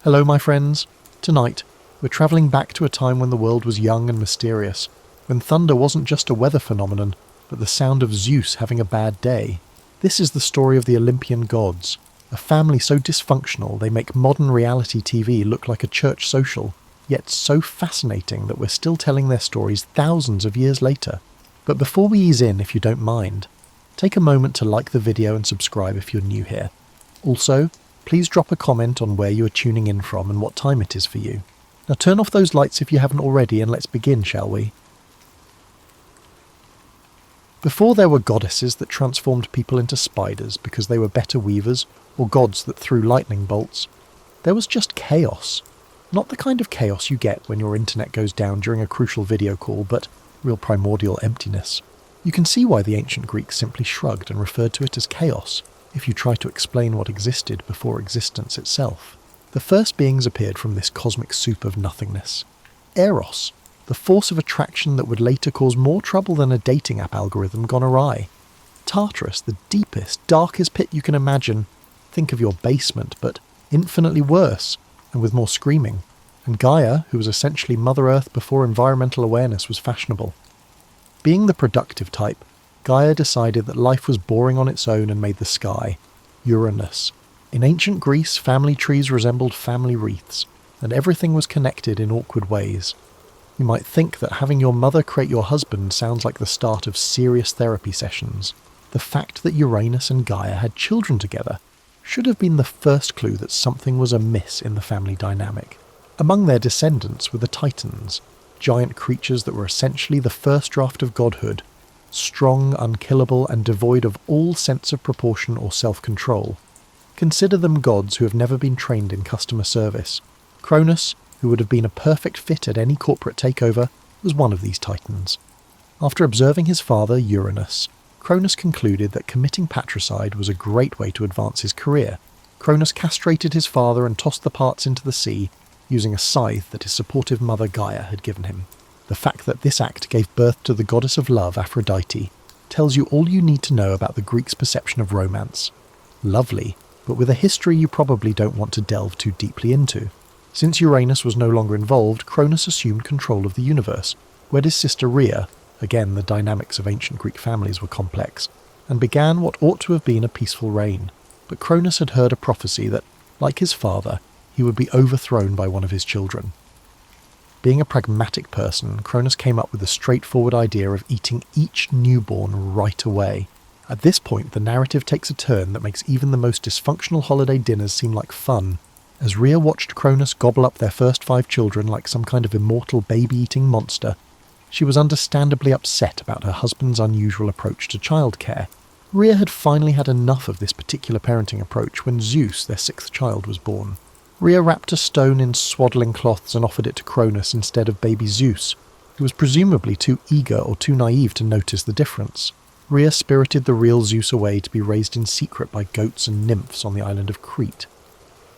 Hello my friends. Tonight, we're travelling back to a time when the world was young and mysterious, when thunder wasn't just a weather phenomenon, but the sound of Zeus having a bad day. This is the story of the Olympian gods, a family so dysfunctional they make modern reality TV look like a church social, yet so fascinating that we're still telling their stories thousands of years later. But before we ease in, if you don't mind, take a moment to like the video and subscribe if you're new here. Also, please drop a comment on where you are tuning in from and what time it is for you. Now turn off those lights if you haven't already and let's begin, shall we? Before there were goddesses that transformed people into spiders because they were better weavers, or gods that threw lightning bolts, there was just chaos. Not the kind of chaos you get when your internet goes down during a crucial video call, but real primordial emptiness. You can see why the ancient Greeks simply shrugged and referred to it as chaos, if you try to explain what existed before existence itself. The first beings appeared from this cosmic soup of nothingness. Eros, the force of attraction that would later cause more trouble than a dating app algorithm gone awry. Tartarus, the deepest, darkest pit you can imagine. Think of your basement, but infinitely worse, and with more screaming. And Gaia, who was essentially Mother Earth before environmental awareness was fashionable. Being the productive type, Gaia decided that life was boring on its own and made the sky, Uranus. In ancient Greece, family trees resembled family wreaths, and everything was connected in awkward ways. You might think that having your mother create your husband sounds like the start of serious therapy sessions. The fact that Uranus and Gaia had children together should have been the first clue that something was amiss in the family dynamic. Among their descendants were the Titans, giant creatures that were essentially the first draft of godhood, strong, unkillable, and devoid of all sense of proportion or self-control. Consider them gods who have never been trained in customer service. Cronus, who would have been a perfect fit at any corporate takeover, was one of these titans. After observing his father, Uranus, Cronus concluded that committing patricide was a great way to advance his career. Cronus castrated his father and tossed the parts into the sea, using a scythe that his supportive mother Gaia had given him. The fact that this act gave birth to the goddess of love, Aphrodite, tells you all you need to know about the Greeks' perception of romance. Lovely, but with a history you probably don't want to delve too deeply into. Since Uranus was no longer involved, Cronus assumed control of the universe, wed his sister Rhea, again the dynamics of ancient Greek families were complex, and began what ought to have been a peaceful reign. But Cronus had heard a prophecy that, like his father, he would be overthrown by one of his children. Being a pragmatic person, Cronus came up with the straightforward idea of eating each newborn right away. At this point, the narrative takes a turn that makes even the most dysfunctional holiday dinners seem like fun. As Rhea watched Cronus gobble up their first 5 children like some kind of immortal baby-eating monster, she was understandably upset about her husband's unusual approach to childcare. Rhea had finally had enough of this particular parenting approach when Zeus, their 6th child, was born. Rhea wrapped a stone in swaddling cloths and offered it to Cronus instead of baby Zeus, who was presumably too eager or too naive to notice the difference. Rhea spirited the real Zeus away to be raised in secret by goats and nymphs on the island of Crete,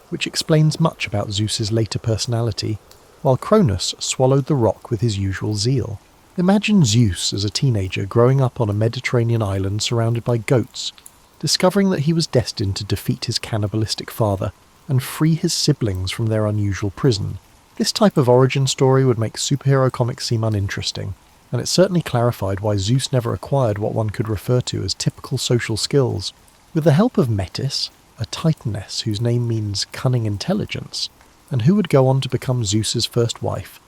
which explains much about Zeus's later personality, while Cronus swallowed the rock with his usual zeal. Imagine Zeus as a teenager growing up on a Mediterranean island surrounded by goats, discovering that he was destined to defeat his cannibalistic father and free his siblings from their unusual prison. This type of origin story would make superhero comics seem uninteresting, and it certainly clarified why Zeus never acquired what one could refer to as typical social skills. With the help of Metis, a titaness whose name means cunning intelligence, and who would go on to become Zeus's first wife,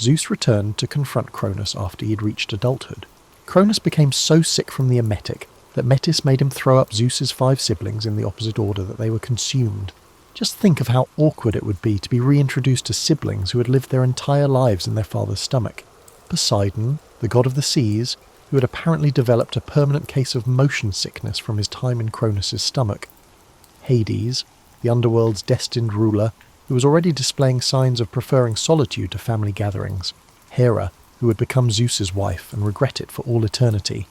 Zeus returned to confront Cronus after he had reached adulthood. Cronus became so sick from the emetic that Metis made him throw up Zeus's 5 siblings in the opposite order that they were consumed. Just think of how awkward it would be to be reintroduced to siblings who had lived their entire lives in their father's stomach. Poseidon, the god of the seas, who had apparently developed a permanent case of motion sickness from his time in Cronus's stomach. Hades, the underworld's destined ruler, who was already displaying signs of preferring solitude to family gatherings. Hera, who would become Zeus's wife and regret it for all eternity.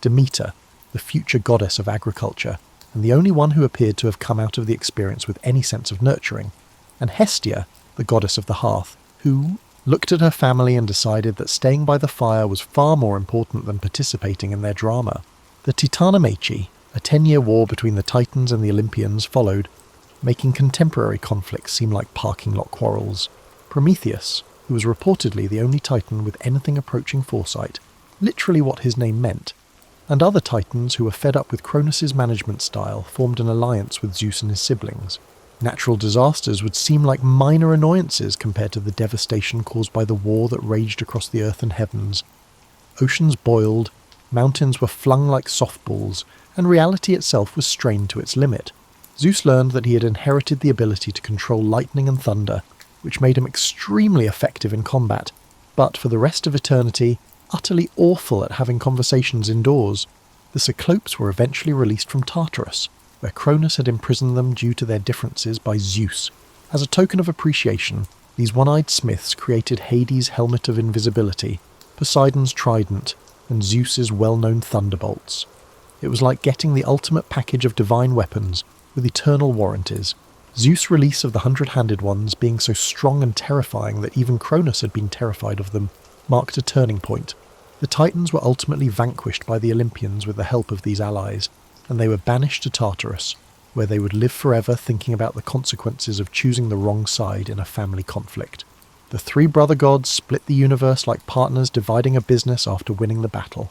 Demeter, the future goddess of agriculture, and the only one who appeared to have come out of the experience with any sense of nurturing, and Hestia, the goddess of the hearth, who looked at her family and decided that staying by the fire was far more important than participating in their drama. The Titanomachy, a 10-year war between the Titans and the Olympians, followed, making contemporary conflicts seem like parking lot quarrels. Prometheus, who was reportedly the only Titan with anything approaching foresight, literally what his name meant, and other Titans who were fed up with Cronus' management style formed an alliance with Zeus and his siblings. Natural disasters would seem like minor annoyances compared to the devastation caused by the war that raged across the earth and heavens. Oceans boiled, mountains were flung like softballs, and reality itself was strained to its limit. Zeus learned that he had inherited the ability to control lightning and thunder, which made him extremely effective in combat, but for the rest of eternity, utterly awful at having conversations indoors. The Cyclopes were eventually released from Tartarus, where Cronus had imprisoned them due to their differences by Zeus. As a token of appreciation, these one-eyed smiths created Hades' helmet of invisibility, Poseidon's trident, and Zeus's well-known thunderbolts. It was like getting the ultimate package of divine weapons, with eternal warranties. Zeus' release of the 100-handed ones being so strong and terrifying that even Cronus had been terrified of them, marked a turning point. The Titans were ultimately vanquished by the Olympians with the help of these allies, and they were banished to Tartarus, where they would live forever thinking about the consequences of choosing the wrong side in a family conflict. The three brother gods split the universe like partners dividing a business after winning the battle.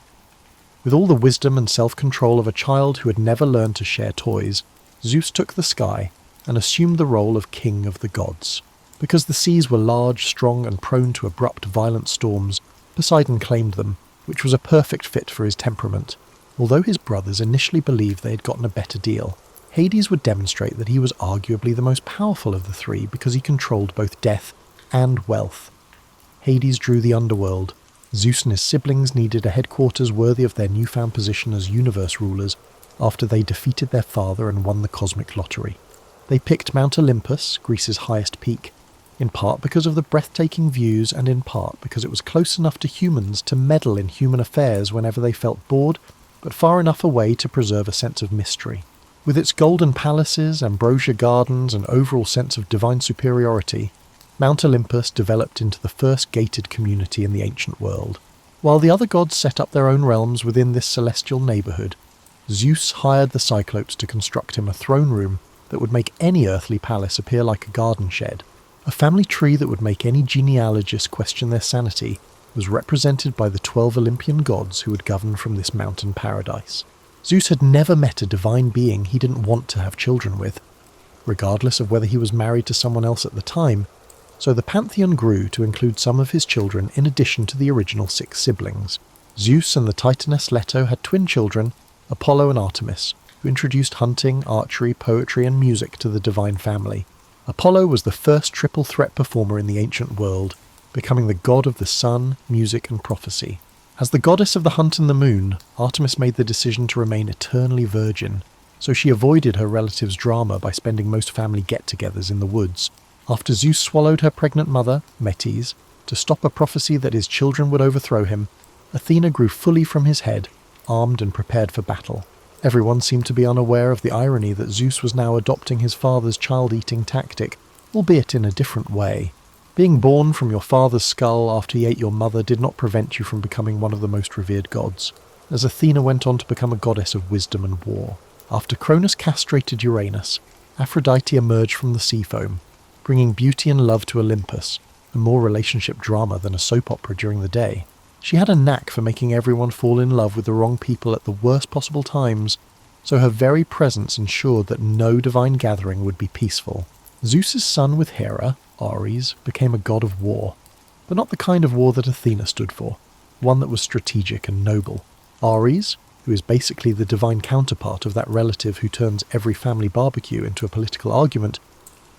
With all the wisdom and self-control of a child who had never learned to share toys, Zeus took the sky and assumed the role of king of the gods. Because the seas were large, strong, and prone to abrupt, violent storms, Poseidon claimed them, which was a perfect fit for his temperament. Although his brothers initially believed they had gotten a better deal, Hades would demonstrate that he was arguably the most powerful of the three because he controlled both death and wealth. Hades drew the underworld. Zeus and his siblings needed a headquarters worthy of their newfound position as universe rulers after they defeated their father and won the cosmic lottery. They picked Mount Olympus, Greece's highest peak, in part because of the breathtaking views and in part because it was close enough to humans to meddle in human affairs whenever they felt bored, but far enough away to preserve a sense of mystery. With its golden palaces, ambrosia gardens, and overall sense of divine superiority, Mount Olympus developed into the first gated community in the ancient world. While the other gods set up their own realms within this celestial neighbourhood, Zeus hired the Cyclopes to construct him a throne room that would make any earthly palace appear like a garden shed. A family tree that would make any genealogist question their sanity was represented by the 12 Olympian gods who would govern from this mountain paradise. Zeus had never met a divine being he didn't want to have children with, regardless of whether he was married to someone else at the time, so the pantheon grew to include some of his children in addition to the original 6 siblings. Zeus and the Titaness Leto had twin children, Apollo and Artemis, who introduced hunting, archery, poetry and music to the divine family. Apollo was the first triple threat performer in the ancient world, becoming the god of the sun, music and prophecy. As the goddess of the hunt and the moon, Artemis made the decision to remain eternally virgin, so she avoided her relatives' drama by spending most family get-togethers in the woods. After Zeus swallowed her pregnant mother, Metis, to stop a prophecy that his children would overthrow him, Athena grew fully from his head, armed and prepared for battle. Everyone seemed to be unaware of the irony that Zeus was now adopting his father's child-eating tactic, albeit in a different way. Being born from your father's skull after he ate your mother did not prevent you from becoming one of the most revered gods, as Athena went on to become a goddess of wisdom and war. After Cronus castrated Uranus, Aphrodite emerged from the sea foam, bringing beauty and love to Olympus, and more relationship drama than a soap opera during the day. She had a knack for making everyone fall in love with the wrong people at the worst possible times, so her very presence ensured that no divine gathering would be peaceful. Zeus's son with Hera, Ares, became a god of war, but not the kind of war that Athena stood for, one that was strategic and noble. Ares, who is basically the divine counterpart of that relative who turns every family barbecue into a political argument,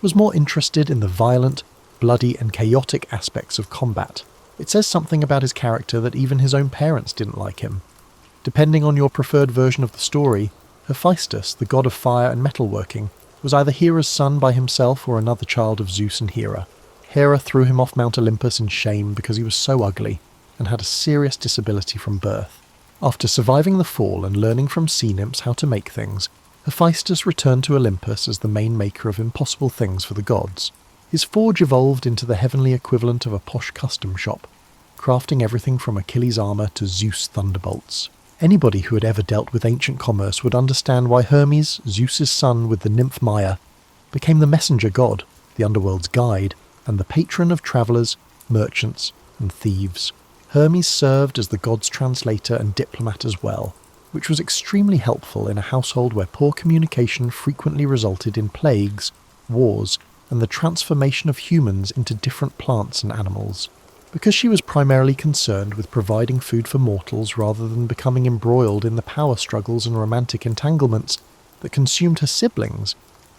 was more interested in the violent, bloody and chaotic aspects of combat. It says something about his character that even his own parents didn't like him. Depending on your preferred version of the story, Hephaestus, the god of fire and metalworking, was either Hera's son by himself or another child of Zeus and Hera. Hera threw him off Mount Olympus in shame because he was so ugly and had a serious disability from birth. After surviving the fall and learning from sea nymphs how to make things, Hephaestus returned to Olympus as the main maker of impossible things for the gods. His forge evolved into the heavenly equivalent of a posh custom shop, crafting everything from Achilles' armour to Zeus' thunderbolts. Anybody who had ever dealt with ancient commerce would understand why Hermes, Zeus's son with the nymph Maia, became the messenger god, the underworld's guide, and the patron of travellers, merchants, and thieves. Hermes served as the god's translator and diplomat as well, which was extremely helpful in a household where poor communication frequently resulted in plagues, wars, and the transformation of humans into different plants and animals. Because she was primarily concerned with providing food for mortals rather than becoming embroiled in the power struggles and romantic entanglements that consumed her siblings,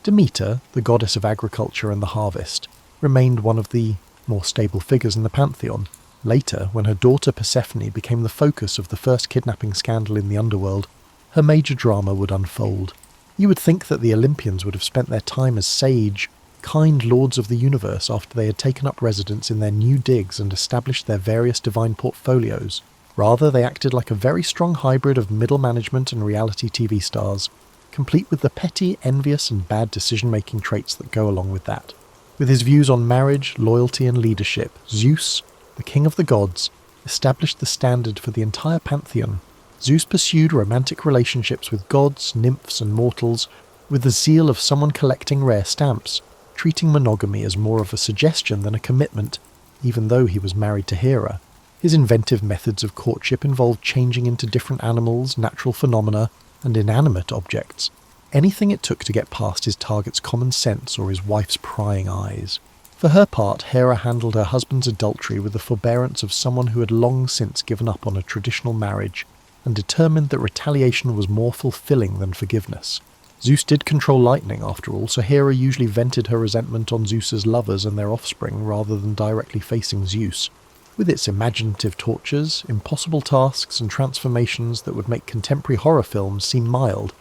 Demeter, the goddess of agriculture and the harvest, remained one of the more stable figures in the pantheon. Later, when her daughter Persephone became the focus of the first kidnapping scandal in the underworld, her major drama would unfold. You would think that the Olympians would have spent their time as sage, kind lords of the universe after they had taken up residence in their new digs and established their various divine portfolios. Rather, they acted like a very strong hybrid of middle management and reality TV stars, complete with the petty, envious and bad decision-making traits that go along with that. With his views on marriage, loyalty and leadership, Zeus, the king of the gods, established the standard for the entire pantheon. Zeus pursued romantic relationships with gods, nymphs and mortals with the zeal of someone collecting rare stamps, treating monogamy as more of a suggestion than a commitment, even though he was married to Hera. His inventive methods of courtship involved changing into different animals, natural phenomena, and inanimate objects, anything it took to get past his target's common sense or his wife's prying eyes. For her part, Hera handled her husband's adultery with the forbearance of someone who had long since given up on a traditional marriage and determined that retaliation was more fulfilling than forgiveness. Zeus did control lightning, after all, so Hera usually vented her resentment on Zeus's lovers and their offspring rather than directly facing Zeus. With its imaginative tortures, impossible tasks and transformations that would make contemporary horror films seem mild,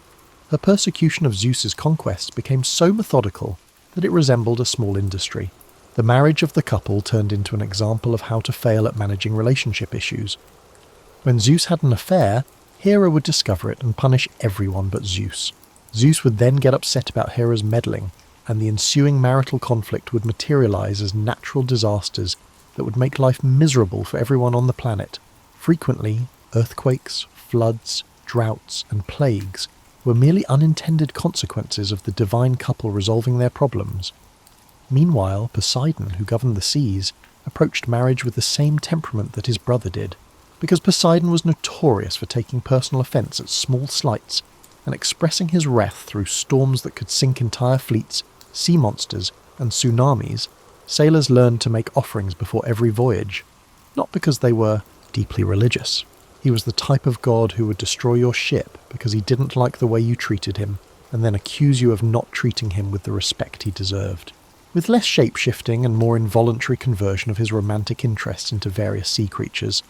her persecution of Zeus's conquests became so methodical that it resembled a small industry. The marriage of the couple turned into an example of how to fail at managing relationship issues. When Zeus had an affair, Hera would discover it and punish everyone but Zeus. Zeus would then get upset about Hera's meddling, and the ensuing marital conflict would materialize as natural disasters that would make life miserable for everyone on the planet. Frequently, earthquakes, floods, droughts, and plagues were merely unintended consequences of the divine couple resolving their problems. Meanwhile, Poseidon, who governed the seas, approached marriage with the same temperament that his brother did, because Poseidon was notorious for taking personal offence at small slights and expressing his wrath through storms that could sink entire fleets, sea monsters, and tsunamis. Sailors learned to make offerings before every voyage, not because they were deeply religious. He was the type of god who would destroy your ship because he didn't like the way you treated him, and then accuse you of not treating him with the respect he deserved. With less shape-shifting and more involuntary conversion of his romantic interests into various sea creatures,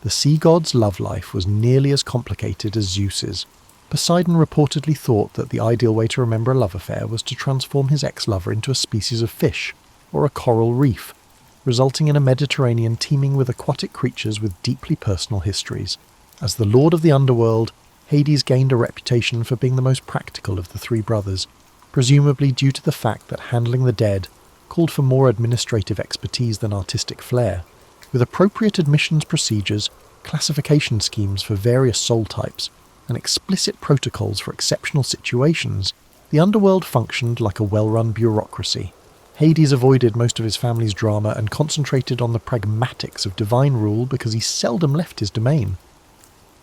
the sea god's love life was nearly as complicated as Zeus's. Poseidon reportedly thought that the ideal way to remember a love affair was to transform his ex-lover into a species of fish, or a coral reef, resulting in a Mediterranean teeming with aquatic creatures with deeply personal histories. As the lord of the underworld, Hades gained a reputation for being the most practical of the three brothers, presumably due to the fact that handling the dead called for more administrative expertise than artistic flair. With appropriate admissions procedures, classification schemes for various soul types, and explicit protocols for exceptional situations, the underworld functioned like a well-run bureaucracy. Hades avoided most of his family's drama and concentrated on the pragmatics of divine rule because he seldom left his domain.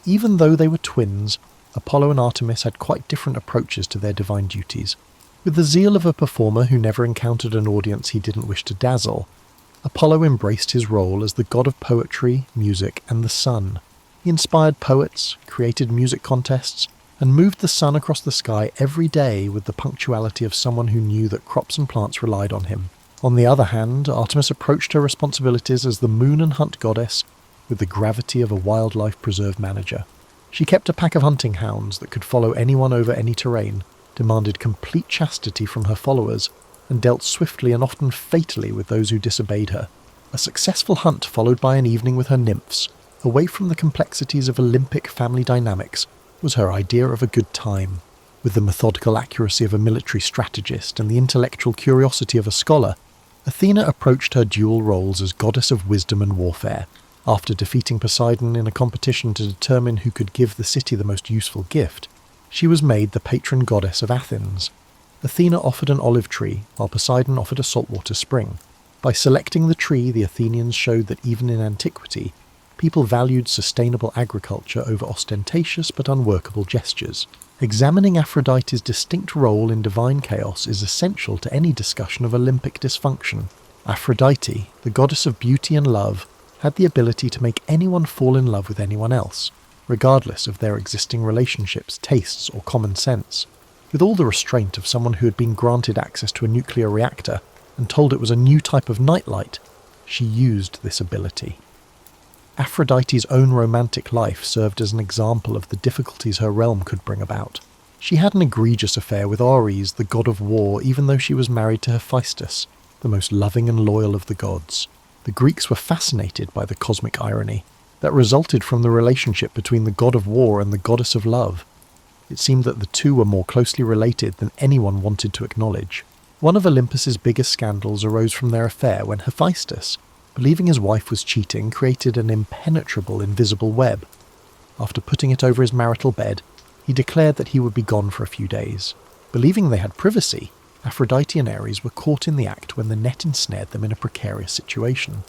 Even though they were twins, Apollo and Artemis had quite different approaches to their divine duties. With the zeal of a performer who never encountered an audience he didn't wish to dazzle, Apollo embraced his role as the god of poetry, music, and the sun. He inspired poets, created music contests, and moved the sun across the sky every day with the punctuality of someone who knew that crops and plants relied on him. On the other hand, Artemis approached her responsibilities as the moon and hunt goddess with the gravity of a wildlife preserve manager. She kept a pack of hunting hounds that could follow anyone over any terrain, demanded complete chastity from her followers, and dealt swiftly and often fatally with those who disobeyed her. A successful hunt followed by an evening with her nymphs, away from the complexities of Olympic family dynamics, was her idea of a good time. With the methodical accuracy of a military strategist and the intellectual curiosity of a scholar, Athena approached her dual roles as goddess of wisdom and warfare. After defeating Poseidon in a competition to determine who could give the city the most useful gift, she was made the patron goddess of Athens. Athena offered an olive tree, while Poseidon offered a saltwater spring. By selecting the tree, the Athenians showed that even in antiquity, people valued sustainable agriculture over ostentatious but unworkable gestures. Examining Aphrodite's distinct role in divine chaos is essential to any discussion of Olympic dysfunction. Aphrodite, the goddess of beauty and love, had the ability to make anyone fall in love with anyone else, regardless of their existing relationships, tastes, or common sense. With all the restraint of someone who had been granted access to a nuclear reactor and told it was a new type of nightlight, she used this ability. Aphrodite's own romantic life served as an example of the difficulties her realm could bring about. She had an egregious affair with Ares, the god of war, even though she was married to Hephaestus, the most loving and loyal of the gods. The Greeks were fascinated by the cosmic irony that resulted from the relationship between the god of war and the goddess of love. It seemed that the two were more closely related than anyone wanted to acknowledge. One of Olympus's biggest scandals arose from their affair when Hephaestus, believing his wife was cheating, created an impenetrable invisible web. After putting it over his marital bed, he declared that he would be gone for a few days. Believing they had privacy, Aphrodite and Ares were caught in the act when the net ensnared them in a precarious situation.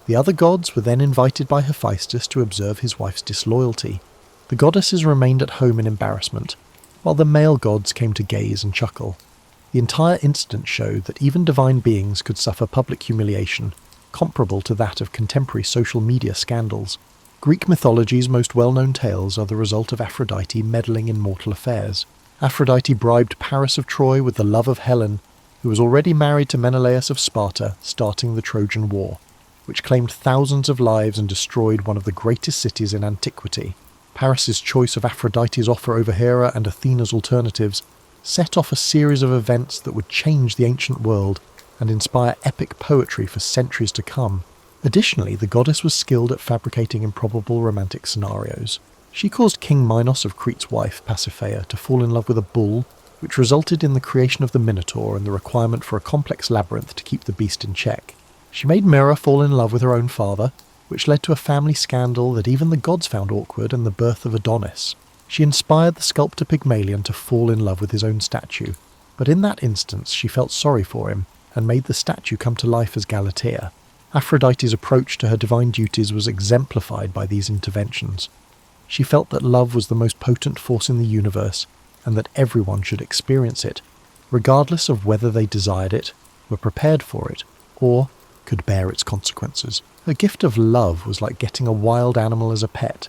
The other gods were then invited by Hephaestus to observe his wife's disloyalty. The goddesses remained at home in embarrassment, while the male gods came to gaze and chuckle. The entire incident showed that even divine beings could suffer public humiliation, comparable to that of contemporary social media scandals. Greek mythology's most well-known tales are the result of Aphrodite meddling in mortal affairs. Aphrodite bribed Paris of Troy with the love of Helen, who was already married to Menelaus of Sparta, starting the Trojan War, which claimed thousands of lives and destroyed one of the greatest cities in antiquity. Paris's choice of Aphrodite's offer over Hera and Athena's alternatives set off a series of events that would change the ancient world and inspire epic poetry for centuries to come. Additionally, the goddess was skilled at fabricating improbable romantic scenarios. She caused King Minos of Crete's wife, Pasiphae, to fall in love with a bull, which resulted in the creation of the Minotaur and the requirement for a complex labyrinth to keep the beast in check. She made Myrrha fall in love with her own father, which led to a family scandal that even the gods found awkward and the birth of Adonis. She inspired the sculptor Pygmalion to fall in love with his own statue, but in that instance she felt sorry for him and made the statue come to life as Galatea. Aphrodite's approach to her divine duties was exemplified by these interventions. She felt that love was the most potent force in the universe and that everyone should experience it, regardless of whether they desired it, were prepared for it, or could bear its consequences. Her gift of love was like getting a wild animal as a pet,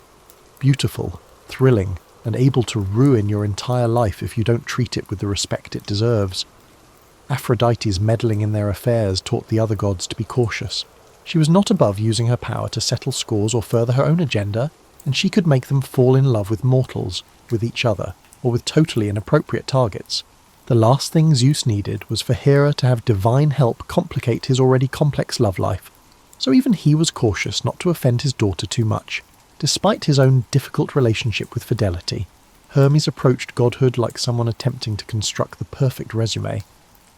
beautiful, thrilling, and able to ruin your entire life if you don't treat it with the respect it deserves. Aphrodite's meddling in their affairs taught the other gods to be cautious. She was not above using her power to settle scores or further her own agenda, and she could make them fall in love with mortals, with each other, or with totally inappropriate targets. The last thing Zeus needed was for Hera to have divine help complicate his already complex love life, so even he was cautious not to offend his daughter too much. Despite his own difficult relationship with Fidelity, Hermes approached godhood like someone attempting to construct the perfect resume,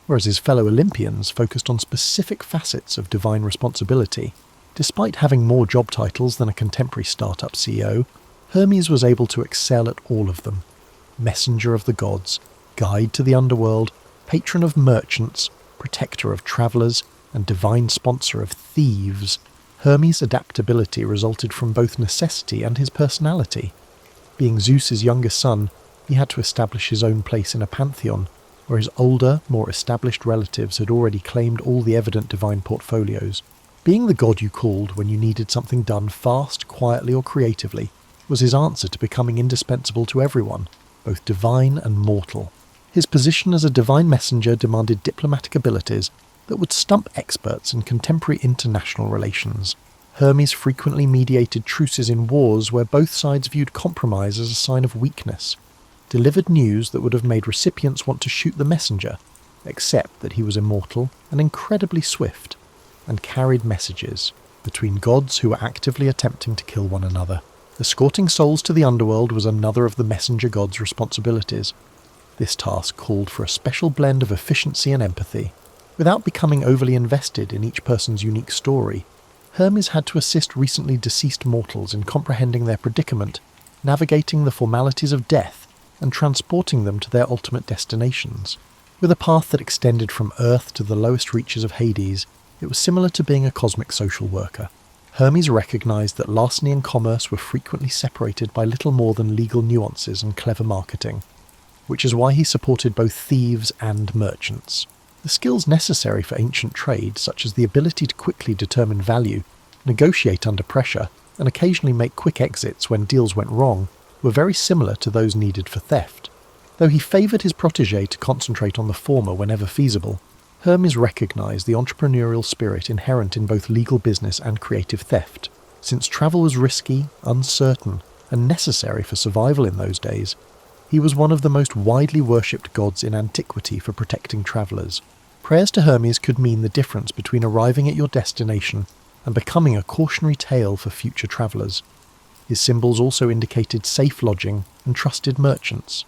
whereas his fellow Olympians focused on specific facets of divine responsibility. Despite having more job titles than a contemporary startup CEO, Hermes was able to excel at all of them. Messenger of the gods, guide to the underworld, patron of merchants, protector of travellers, and divine sponsor of thieves. Hermes' adaptability resulted from both necessity and his personality. Being Zeus's youngest son, he had to establish his own place in a pantheon, where his older, more established relatives had already claimed all the evident divine portfolios. Being the god you called when you needed something done fast, quietly, or creatively was his answer to becoming indispensable to everyone, both divine and mortal. His position as a divine messenger demanded diplomatic abilities that would stump experts in contemporary international relations. Hermes frequently mediated truces in wars where both sides viewed compromise as a sign of weakness, delivered news that would have made recipients want to shoot the messenger, except that he was immortal and incredibly swift, and carried messages between gods who were actively attempting to kill one another. Escorting souls to the underworld was another of the messenger god's responsibilities. This task called for a special blend of efficiency and empathy. Without becoming overly invested in each person's unique story, Hermes had to assist recently deceased mortals in comprehending their predicament, navigating the formalities of death, and transporting them to their ultimate destinations. With a path that extended from Earth to the lowest reaches of Hades, it was similar to being a cosmic social worker. Hermes recognised that larceny and commerce were frequently separated by little more than legal nuances and clever marketing, which is why he supported both thieves and merchants. The skills necessary for ancient trade, such as the ability to quickly determine value, negotiate under pressure, and occasionally make quick exits when deals went wrong, were very similar to those needed for theft. Though he favoured his protégé to concentrate on the former whenever feasible, Hermes recognised the entrepreneurial spirit inherent in both legal business and creative theft. Since travel was risky, uncertain, and necessary for survival in those days, he was one of the most widely worshipped gods in antiquity for protecting travellers. Prayers to Hermes could mean the difference between arriving at your destination and becoming a cautionary tale for future travellers. His symbols also indicated safe lodging and trusted merchants.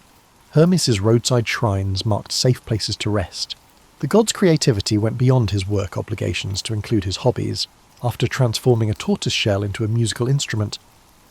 Hermes' roadside shrines marked safe places to rest. The god's creativity went beyond his work obligations to include his hobbies. After transforming a tortoiseshell into a musical instrument,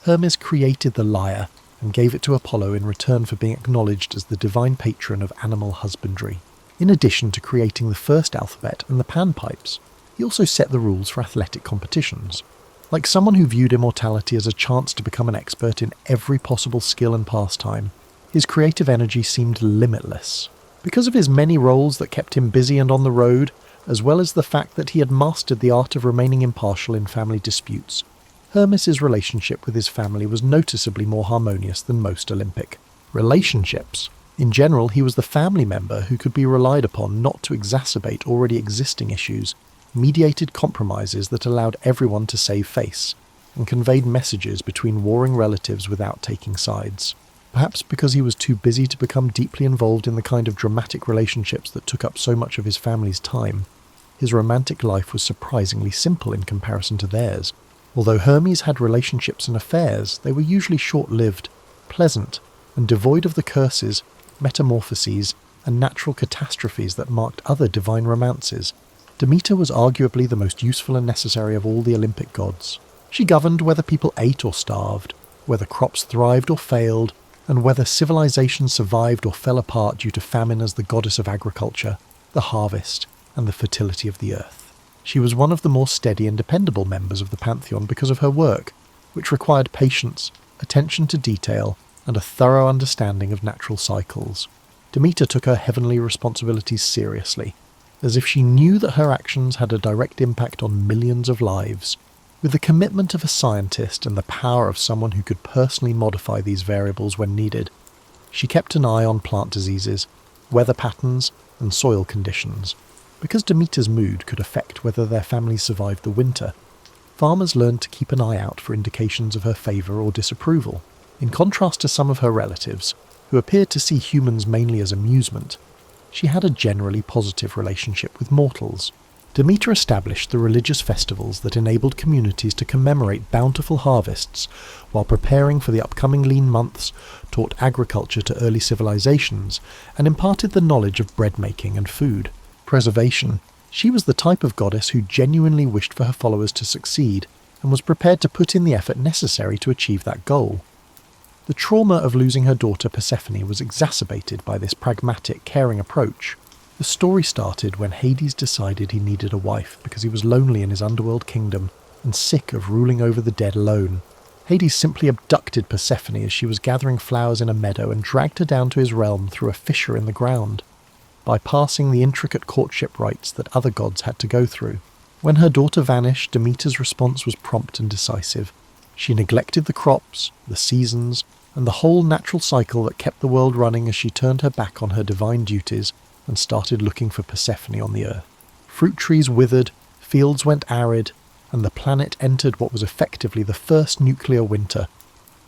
Hermes created the lyre and gave it to Apollo in return for being acknowledged as the divine patron of animal husbandry. In addition to creating the first alphabet and the panpipes, he also set the rules for athletic competitions. Like someone who viewed immortality as a chance to become an expert in every possible skill and pastime, his creative energy seemed limitless. Because of his many roles that kept him busy and on the road, as well as the fact that he had mastered the art of remaining impartial in family disputes, Hermes' relationship with his family was noticeably more harmonious than most Olympic relationships. In general, he was the family member who could be relied upon not to exacerbate already existing issues, mediated compromises that allowed everyone to save face, and conveyed messages between warring relatives without taking sides. Perhaps because he was too busy to become deeply involved in the kind of dramatic relationships that took up so much of his family's time, his romantic life was surprisingly simple in comparison to theirs. Although Hermes had relationships and affairs, they were usually short-lived, pleasant, and devoid of the curses, metamorphoses, and natural catastrophes that marked other divine romances. Demeter was arguably the most useful and necessary of all the Olympic gods. She governed whether people ate or starved, whether crops thrived or failed, and whether civilization survived or fell apart due to famine as the goddess of agriculture, the harvest, and the fertility of the earth. She was one of the more steady and dependable members of the pantheon because of her work, which required patience, attention to detail, and a thorough understanding of natural cycles. Demeter took her heavenly responsibilities seriously, as if she knew that her actions had a direct impact on millions of lives. With the commitment of a scientist and the power of someone who could personally modify these variables when needed, she kept an eye on plant diseases, weather patterns, and soil conditions. Because Demeter's mood could affect whether their families survived the winter, farmers learned to keep an eye out for indications of her favour or disapproval. In contrast to some of her relatives, who appeared to see humans mainly as amusement, she had a generally positive relationship with mortals. Demeter established the religious festivals that enabled communities to commemorate bountiful harvests while preparing for the upcoming lean months, taught agriculture to early civilizations, and imparted the knowledge of bread-making and food preservation. She was the type of goddess who genuinely wished for her followers to succeed and was prepared to put in the effort necessary to achieve that goal. The trauma of losing her daughter Persephone was exacerbated by this pragmatic, caring approach. The story started when Hades decided he needed a wife because he was lonely in his underworld kingdom and sick of ruling over the dead alone. Hades simply abducted Persephone as she was gathering flowers in a meadow and dragged her down to his realm through a fissure in the ground, bypassing the intricate courtship rites that other gods had to go through. When her daughter vanished, Demeter's response was prompt and decisive. She neglected the crops, the seasons, and the whole natural cycle that kept the world running as she turned her back on her divine duties and started looking for Persephone on the earth. Fruit trees withered, fields went arid, and the planet entered what was effectively the first nuclear winter.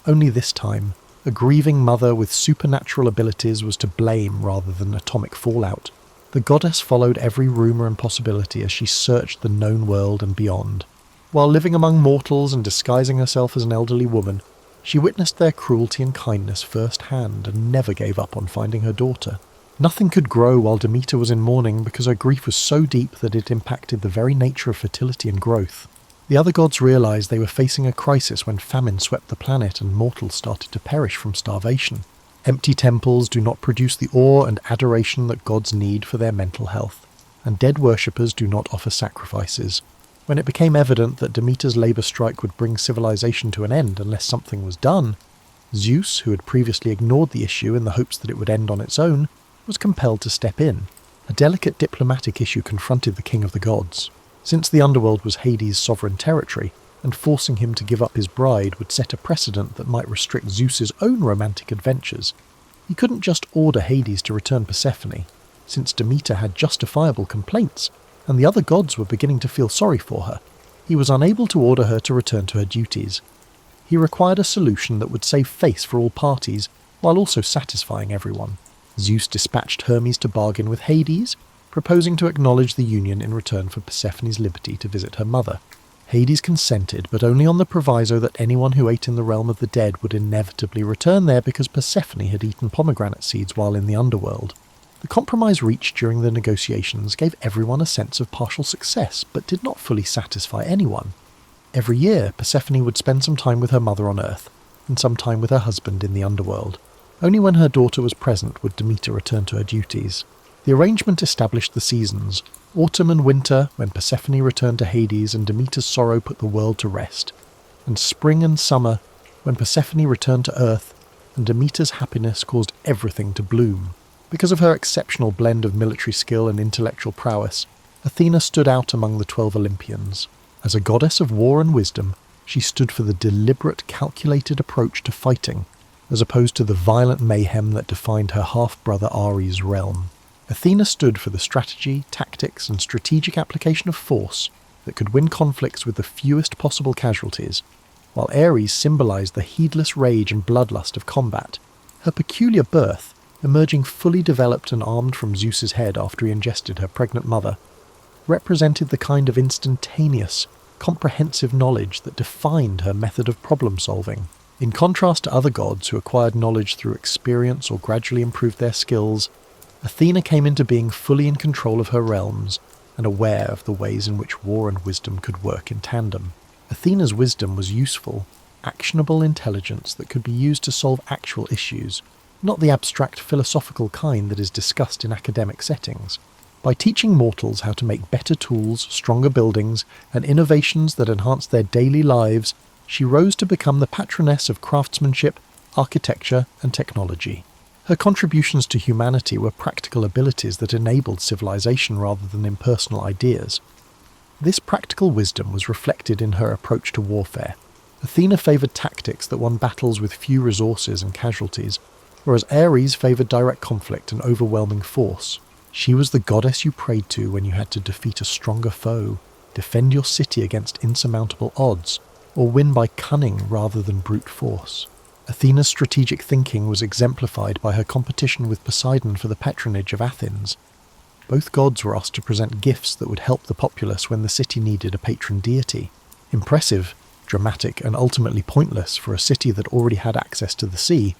Only this time, a grieving mother with supernatural abilities was to blame rather than atomic fallout. The goddess followed every rumour and possibility as she searched the known world and beyond. While living among mortals and disguising herself as an elderly woman, she witnessed their cruelty and kindness firsthand and never gave up on finding her daughter. Nothing could grow while Demeter was in mourning because her grief was so deep that it impacted the very nature of fertility and growth. The other gods realized they were facing a crisis when famine swept the planet and mortals started to perish from starvation. Empty temples do not produce the awe and adoration that gods need for their mental health, and dead worshippers do not offer sacrifices. When it became evident that Demeter's labour strike would bring civilization to an end unless something was done, Zeus, who had previously ignored the issue in the hopes that it would end on its own, was compelled to step in. A delicate diplomatic issue confronted the king of the gods. Since the underworld was Hades' sovereign territory, and forcing him to give up his bride would set a precedent that might restrict Zeus's own romantic adventures, he couldn't just order Hades to return Persephone, since Demeter had justifiable complaints, and the other gods were beginning to feel sorry for her. He was unable to order her to return to her duties. He required a solution that would save face for all parties, while also satisfying everyone. Zeus dispatched Hermes to bargain with Hades, proposing to acknowledge the union in return for Persephone's liberty to visit her mother. Hades consented, but only on the proviso that anyone who ate in the realm of the dead would inevitably return there because Persephone had eaten pomegranate seeds while in the underworld. The compromise reached during the negotiations gave everyone a sense of partial success, but did not fully satisfy anyone. Every year, Persephone would spend some time with her mother on Earth, and some time with her husband in the underworld. Only when her daughter was present would Demeter return to her duties. The arrangement established the seasons, autumn and winter, when Persephone returned to Hades and Demeter's sorrow put the world to rest, and spring and summer, when Persephone returned to Earth, and Demeter's happiness caused everything to bloom. Because of her exceptional blend of military skill and intellectual prowess, Athena stood out among the 12 Olympians. As a goddess of war and wisdom, she stood for the deliberate, calculated approach to fighting, as opposed to the violent mayhem that defined her half-brother Ares' realm. Athena stood for the strategy, tactics, and strategic application of force that could win conflicts with the fewest possible casualties, while Ares symbolized the heedless rage and bloodlust of combat. Her peculiar birth, emerging fully developed and armed from Zeus's head after he ingested her pregnant mother, represented the kind of instantaneous, comprehensive knowledge that defined her method of problem-solving. In contrast to other gods who acquired knowledge through experience or gradually improved their skills, Athena came into being fully in control of her realms and aware of the ways in which war and wisdom could work in tandem. Athena's wisdom was useful, actionable intelligence that could be used to solve actual issues, not the abstract philosophical kind that is discussed in academic settings. By teaching mortals how to make better tools, stronger buildings, and innovations that enhance their daily lives, she rose to become the patroness of craftsmanship, architecture, and technology. Her contributions to humanity were practical abilities that enabled civilization rather than impersonal ideas. This practical wisdom was reflected in her approach to warfare. Athena favoured tactics that won battles with few resources and casualties, whereas Ares favoured direct conflict and overwhelming force. She was the goddess you prayed to when you had to defeat a stronger foe, defend your city against insurmountable odds, or win by cunning rather than brute force. Athena's strategic thinking was exemplified by her competition with Poseidon for the patronage of Athens. Both gods were asked to present gifts that would help the populace when the city needed a patron deity. Impressive, dramatic, and ultimately pointless for a city that already had access to the sea,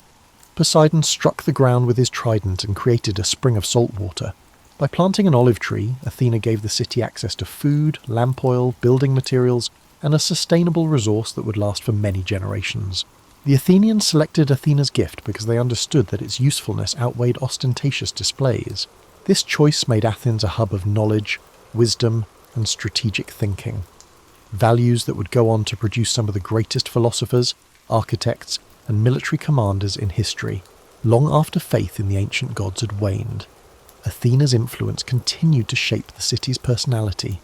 Poseidon struck the ground with his trident and created a spring of salt water. By planting an olive tree, Athena gave the city access to food, lamp oil, building materials, and a sustainable resource that would last for many generations. The Athenians selected Athena's gift because they understood that its usefulness outweighed ostentatious displays. This choice made Athens a hub of knowledge, wisdom, and strategic thinking. Values that would go on to produce some of the greatest philosophers, architects, and military commanders in history, long after faith in the ancient gods had waned. Athena's influence continued to shape the city's personality.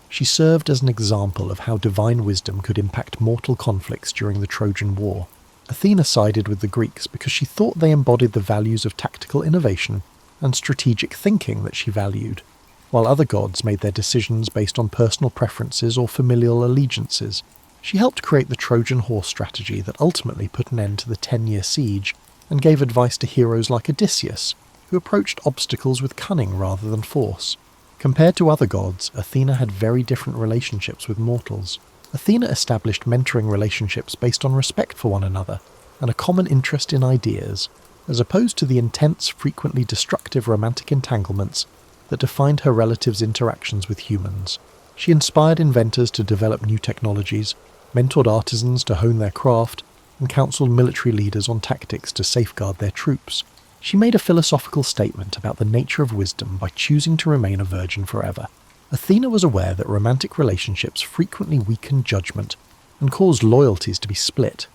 She served as an example of how divine wisdom could impact mortal conflicts during the Trojan War. Athena sided with the Greeks because she thought they embodied the values of tactical innovation and strategic thinking that she valued, while other gods made their decisions based on personal preferences or familial allegiances. She helped create the Trojan horse strategy that ultimately put an end to the 10-year siege and gave advice to heroes like Odysseus, who approached obstacles with cunning rather than force. Compared to other gods, Athena had very different relationships with mortals. Athena established mentoring relationships based on respect for one another and a common interest in ideas, as opposed to the intense, frequently destructive romantic entanglements that defined her relatives' interactions with humans. She inspired inventors to develop new technologies, mentored artisans to hone their craft, and counseled military leaders on tactics to safeguard their troops. She made a philosophical statement about the nature of wisdom by choosing to remain a virgin forever. Athena was aware that romantic relationships frequently weakened judgment and caused loyalties to be split,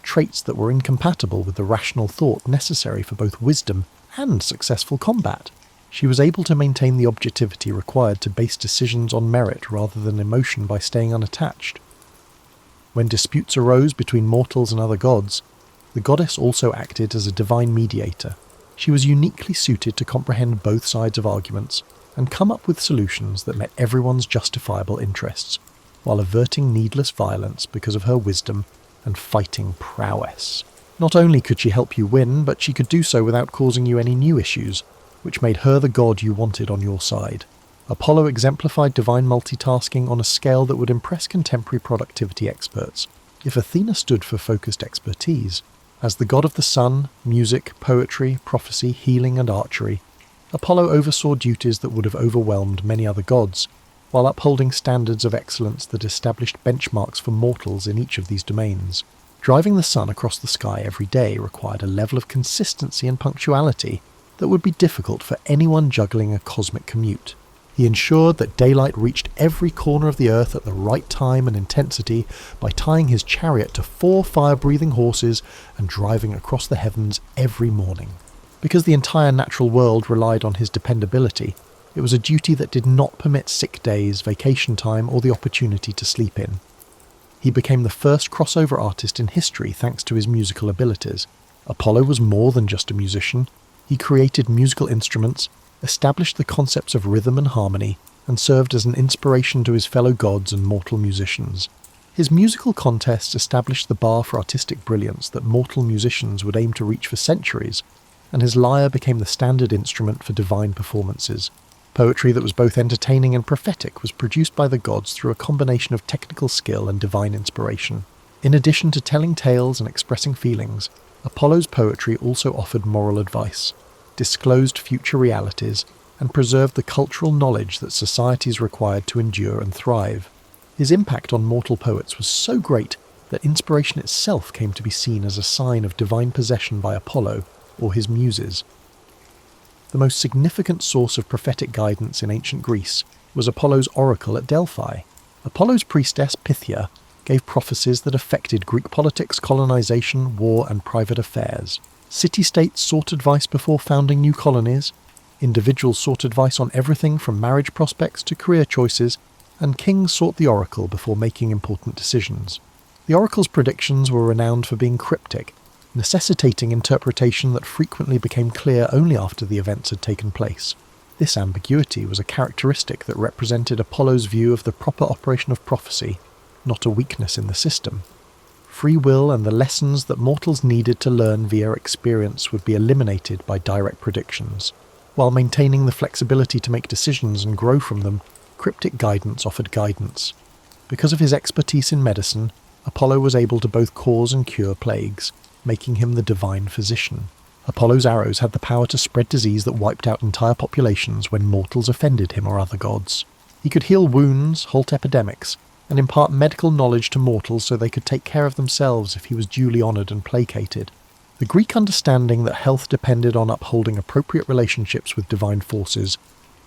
traits that were incompatible with the rational thought necessary for both wisdom and successful combat. She was able to maintain the objectivity required to base decisions on merit rather than emotion by staying unattached. When disputes arose between mortals and other gods, the goddess also acted as a divine mediator. She was uniquely suited to comprehend both sides of arguments and come up with solutions that met everyone's justifiable interests, while averting needless violence because of her wisdom and fighting prowess. Not only could she help you win, but she could do so without causing you any new issues, which made her the god you wanted on your side. Apollo exemplified divine multitasking on a scale that would impress contemporary productivity experts. If Athena stood for focused expertise, as the god of the sun, music, poetry, prophecy, healing and archery, Apollo oversaw duties that would have overwhelmed many other gods, while upholding standards of excellence that established benchmarks for mortals in each of these domains. Driving the sun across the sky every day required a level of consistency and punctuality that would be difficult for anyone juggling a cosmic commute. He ensured that daylight reached every corner of the earth at the right time and intensity by tying his chariot to 4 fire-breathing horses and driving across the heavens every morning. Because the entire natural world relied on his dependability, it was a duty that did not permit sick days, vacation time, or the opportunity to sleep in. He became the first crossover artist in history thanks to his musical abilities. Apollo was more than just a musician. He created musical instruments, established the concepts of rhythm and harmony, and served as an inspiration to his fellow gods and mortal musicians. His musical contests established the bar for artistic brilliance that mortal musicians would aim to reach for centuries, and his lyre became the standard instrument for divine performances. Poetry that was both entertaining and prophetic was produced by the gods through a combination of technical skill and divine inspiration. In addition to telling tales and expressing feelings, Apollo's poetry also offered moral advice, disclosed future realities, and preserved the cultural knowledge that societies required to endure and thrive. His impact on mortal poets was so great that inspiration itself came to be seen as a sign of divine possession by Apollo or his muses. The most significant source of prophetic guidance in ancient Greece was Apollo's oracle at Delphi. Apollo's priestess Pythia gave prophecies that affected Greek politics, colonization, war, and private affairs. City-states sought advice before founding new colonies, individuals sought advice on everything from marriage prospects to career choices, and kings sought the oracle before making important decisions. The oracle's predictions were renowned for being cryptic, necessitating interpretation that frequently became clear only after the events had taken place. This ambiguity was a characteristic that represented Apollo's view of the proper operation of prophecy, not a weakness in the system. Free will and the lessons that mortals needed to learn via experience would be eliminated by direct predictions. While maintaining the flexibility to make decisions and grow from them, cryptic guidance offered guidance. Because of his expertise in medicine, Apollo was able to both cause and cure plagues, making him the divine physician. Apollo's arrows had the power to spread disease that wiped out entire populations when mortals offended him or other gods. He could heal wounds, halt epidemics, and impart medical knowledge to mortals so they could take care of themselves if he was duly honoured and placated. The Greek understanding that health depended on upholding appropriate relationships with divine forces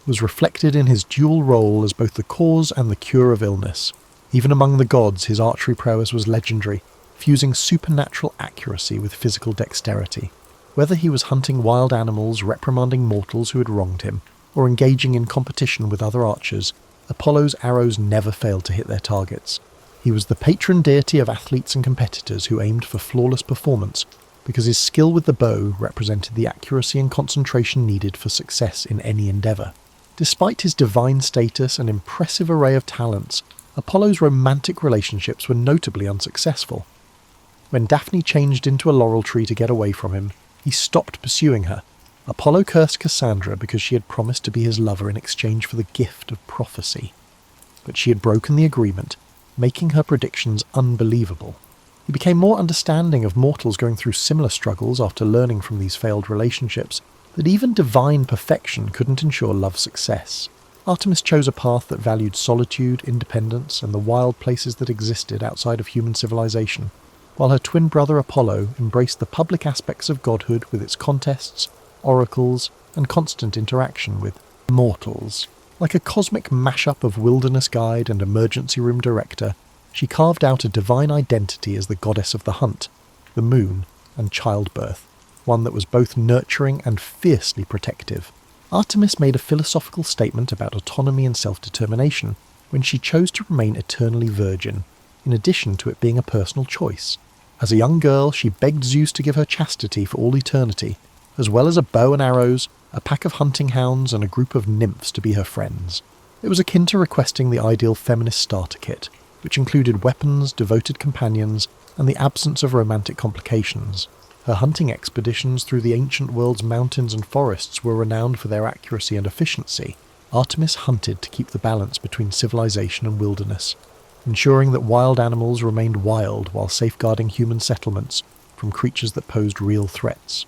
was reflected in his dual role as both the cause and the cure of illness. Even among the gods, his archery prowess was legendary, fusing supernatural accuracy with physical dexterity. Whether he was hunting wild animals, reprimanding mortals who had wronged him, or engaging in competition with other archers, Apollo's arrows never failed to hit their targets. He was the patron deity of athletes and competitors who aimed for flawless performance, because his skill with the bow represented the accuracy and concentration needed for success in any endeavour. Despite his divine status and impressive array of talents, Apollo's romantic relationships were notably unsuccessful. When Daphne changed into a laurel tree to get away from him, he stopped pursuing her. Apollo cursed Cassandra because she had promised to be his lover in exchange for the gift of prophecy. But she had broken the agreement, making her predictions unbelievable. He became more understanding of mortals going through similar struggles after learning from these failed relationships that even divine perfection couldn't ensure love's success. Artemis chose a path that valued solitude, independence, and the wild places that existed outside of human civilization. while her twin brother Apollo embraced the public aspects of godhood with its contests, oracles, and constant interaction with mortals. Like a cosmic mashup of wilderness guide and emergency room director, she carved out a divine identity as the goddess of the hunt, the moon, and childbirth, one that was both nurturing and fiercely protective. Artemis made a philosophical statement about autonomy and self-determination when she chose to remain eternally virgin, in addition to it being a personal choice. As a young girl, she begged Zeus to give her chastity for all eternity, as well as a bow and arrows, a pack of hunting hounds, and a group of nymphs to be her friends. It was akin to requesting the ideal feminist starter kit, which included weapons, devoted companions, and the absence of romantic complications. Her hunting expeditions through the ancient world's mountains and forests were renowned for their accuracy and efficiency. Artemis hunted to keep the balance between civilization and wilderness, ensuring that wild animals remained wild while safeguarding human settlements from creatures that posed real threats.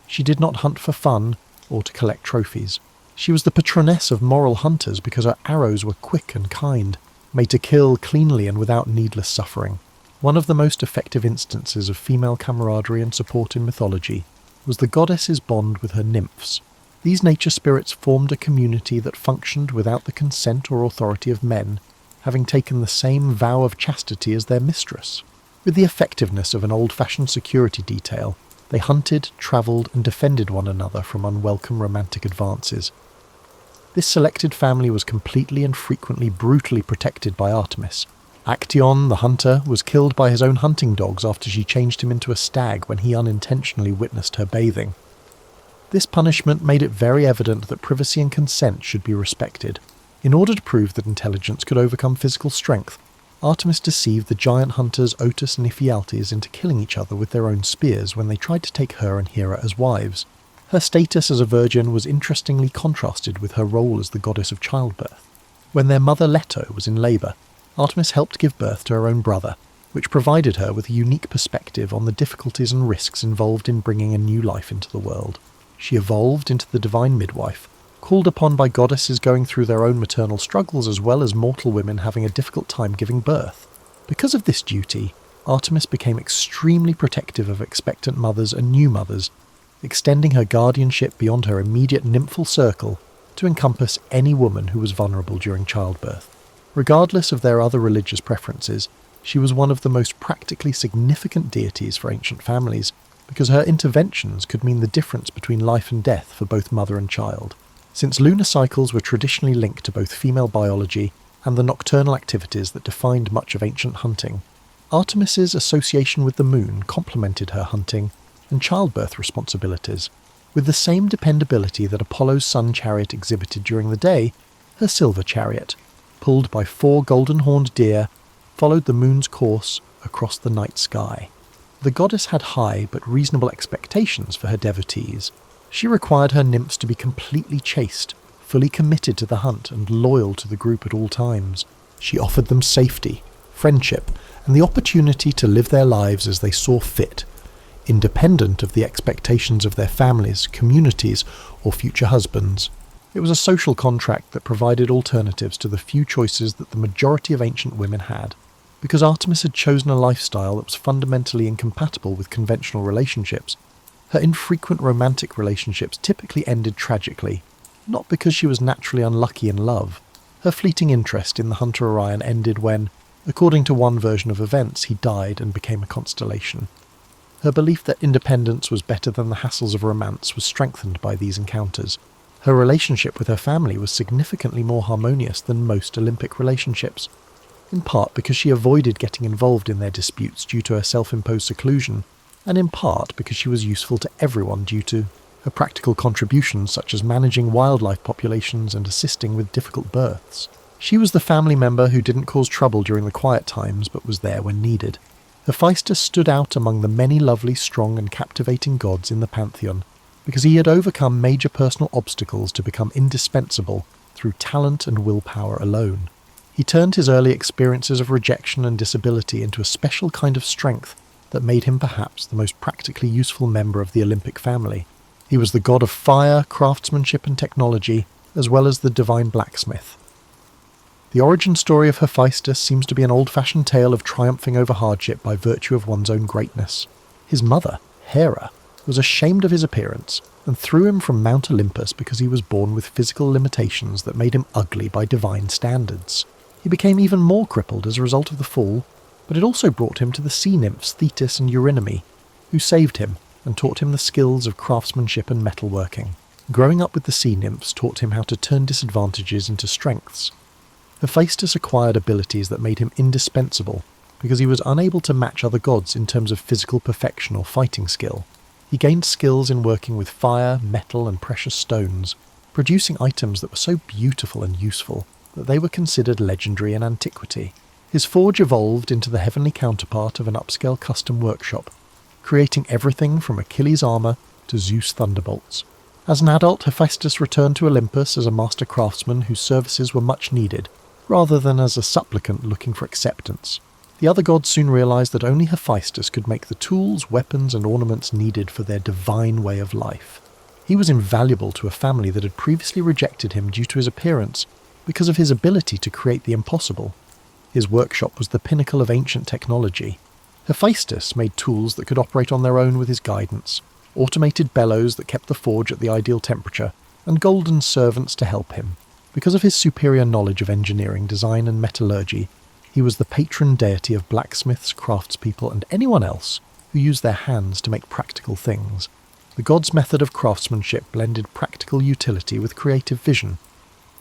She did not hunt for fun or to collect trophies. She was the patroness of moral hunters because her arrows were quick and kind, made to kill cleanly and without needless suffering. One of the most effective instances of female camaraderie and support in mythology was the goddess's bond with her nymphs. These nature spirits formed a community that functioned without the consent or authority of men, having taken the same vow of chastity as their mistress. With the effectiveness of an old-fashioned security detail, they hunted, travelled, and defended one another from unwelcome romantic advances. This selected family was completely and frequently brutally protected by Artemis. Actaeon, the hunter, was killed by his own hunting dogs after she changed him into a stag when he unintentionally witnessed her bathing. This punishment made it very evident that privacy and consent should be respected. In order to prove that intelligence could overcome physical strength, Artemis deceived the giant hunters Otus and Ephialtes into killing each other with their own spears when they tried to take her and Hera as wives. Her status as a virgin was interestingly contrasted with her role as the goddess of childbirth. When their mother Leto was in labour, Artemis helped give birth to her own brother, which provided her with a unique perspective on the difficulties and risks involved in bringing a new life into the world. She evolved into the divine midwife, called upon by goddesses going through their own maternal struggles as well as mortal women having a difficult time giving birth. Because of this duty, Artemis became extremely protective of expectant mothers and new mothers, extending her guardianship beyond her immediate nymphal circle to encompass any woman who was vulnerable during childbirth. Regardless of their other religious preferences, she was one of the most practically significant deities for ancient families, because her interventions could mean the difference between life and death for both mother and child. Since lunar cycles were traditionally linked to both female biology and the nocturnal activities that defined much of ancient hunting, Artemis's association with the moon complemented her hunting and childbirth responsibilities. With the same dependability that Apollo's sun chariot exhibited during the day, her silver chariot, pulled by 4 golden-horned deer, followed the moon's course across the night sky. The goddess had high but reasonable expectations for her devotees. She required her nymphs to be completely chaste, fully committed to the hunt and loyal to the group at all times. She offered them safety, friendship, and the opportunity to live their lives as they saw fit, independent of the expectations of their families, communities, or future husbands. It was a social contract that provided alternatives to the few choices that the majority of ancient women had. Because Artemis had chosen a lifestyle that was fundamentally incompatible with conventional relationships, her infrequent romantic relationships typically ended tragically, not because she was naturally unlucky in love. Her fleeting interest in the hunter Orion ended when, according to one version of events, he died and became a constellation. Her belief that independence was better than the hassles of romance was strengthened by these encounters. Her relationship with her family was significantly more harmonious than most Olympic relationships, in part because she avoided getting involved in their disputes due to her self-imposed seclusion, and in part because she was useful to everyone due to her practical contributions such as managing wildlife populations and assisting with difficult births. She was the family member who didn't cause trouble during the quiet times but was there when needed. Hephaestus stood out among the many lovely, strong and captivating gods in the pantheon because he had overcome major personal obstacles to become indispensable through talent and willpower alone. He turned his early experiences of rejection and disability into a special kind of strength that made him perhaps the most practically useful member of the Olympic family. He was the god of fire, craftsmanship and technology, as well as the divine blacksmith. The origin story of Hephaestus seems to be an old-fashioned tale of triumphing over hardship by virtue of one's own greatness. His mother, Hera, was ashamed of his appearance and threw him from Mount Olympus because he was born with physical limitations that made him ugly by divine standards. He became even more crippled as a result of the fall, but it also brought him to the sea nymphs Thetis and Eurynome, who saved him and taught him the skills of craftsmanship and metalworking. Growing up with the sea nymphs taught him how to turn disadvantages into strengths. Hephaestus acquired abilities that made him indispensable because he was unable to match other gods in terms of physical perfection or fighting skill. He gained skills in working with fire, metal and precious stones, producing items that were so beautiful and useful that they were considered legendary in antiquity. His forge evolved into the heavenly counterpart of an upscale custom workshop, creating everything from Achilles' armour to Zeus' thunderbolts. As an adult, Hephaestus returned to Olympus as a master craftsman whose services were much needed, rather than as a supplicant looking for acceptance. The other gods soon realised that only Hephaestus could make the tools, weapons and ornaments needed for their divine way of life. He was invaluable to a family that had previously rejected him due to his appearance because of his ability to create the impossible. His workshop was the pinnacle of ancient technology. Hephaestus made tools that could operate on their own with his guidance, automated bellows that kept the forge at the ideal temperature, and golden servants to help him. Because of his superior knowledge of engineering, design and metallurgy, he was the patron deity of blacksmiths, craftspeople and anyone else who used their hands to make practical things. The god's method of craftsmanship blended practical utility with creative vision.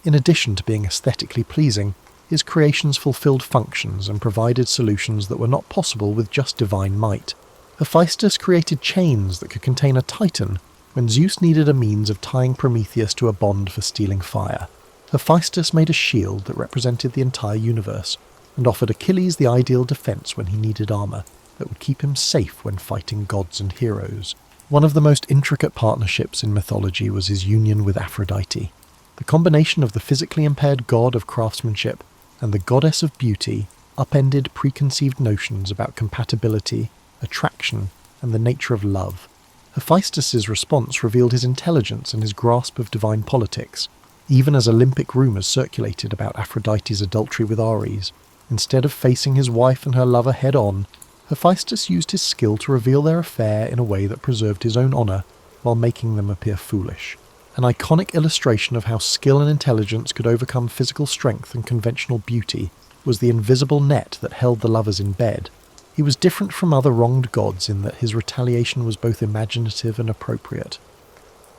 In addition to being aesthetically pleasing, his creations fulfilled functions and provided solutions that were not possible with just divine might. Hephaestus created chains that could contain a titan when Zeus needed a means of tying Prometheus to a bond for stealing fire. Hephaestus made a shield that represented the entire universe, and offered Achilles the ideal defence when he needed armour that would keep him safe when fighting gods and heroes. One of the most intricate partnerships in mythology was his union with Aphrodite. The combination of the physically impaired god of craftsmanship and the goddess of beauty upended preconceived notions about compatibility, attraction, and the nature of love. Hephaestus's response revealed his intelligence and his grasp of divine politics, even as Olympic rumours circulated about Aphrodite's adultery with Ares. Instead of facing his wife and her lover head-on, Hephaestus used his skill to reveal their affair in a way that preserved his own honour while making them appear foolish. An iconic illustration of how skill and intelligence could overcome physical strength and conventional beauty was the invisible net that held the lovers in bed. He was different from other wronged gods in that his retaliation was both imaginative and appropriate.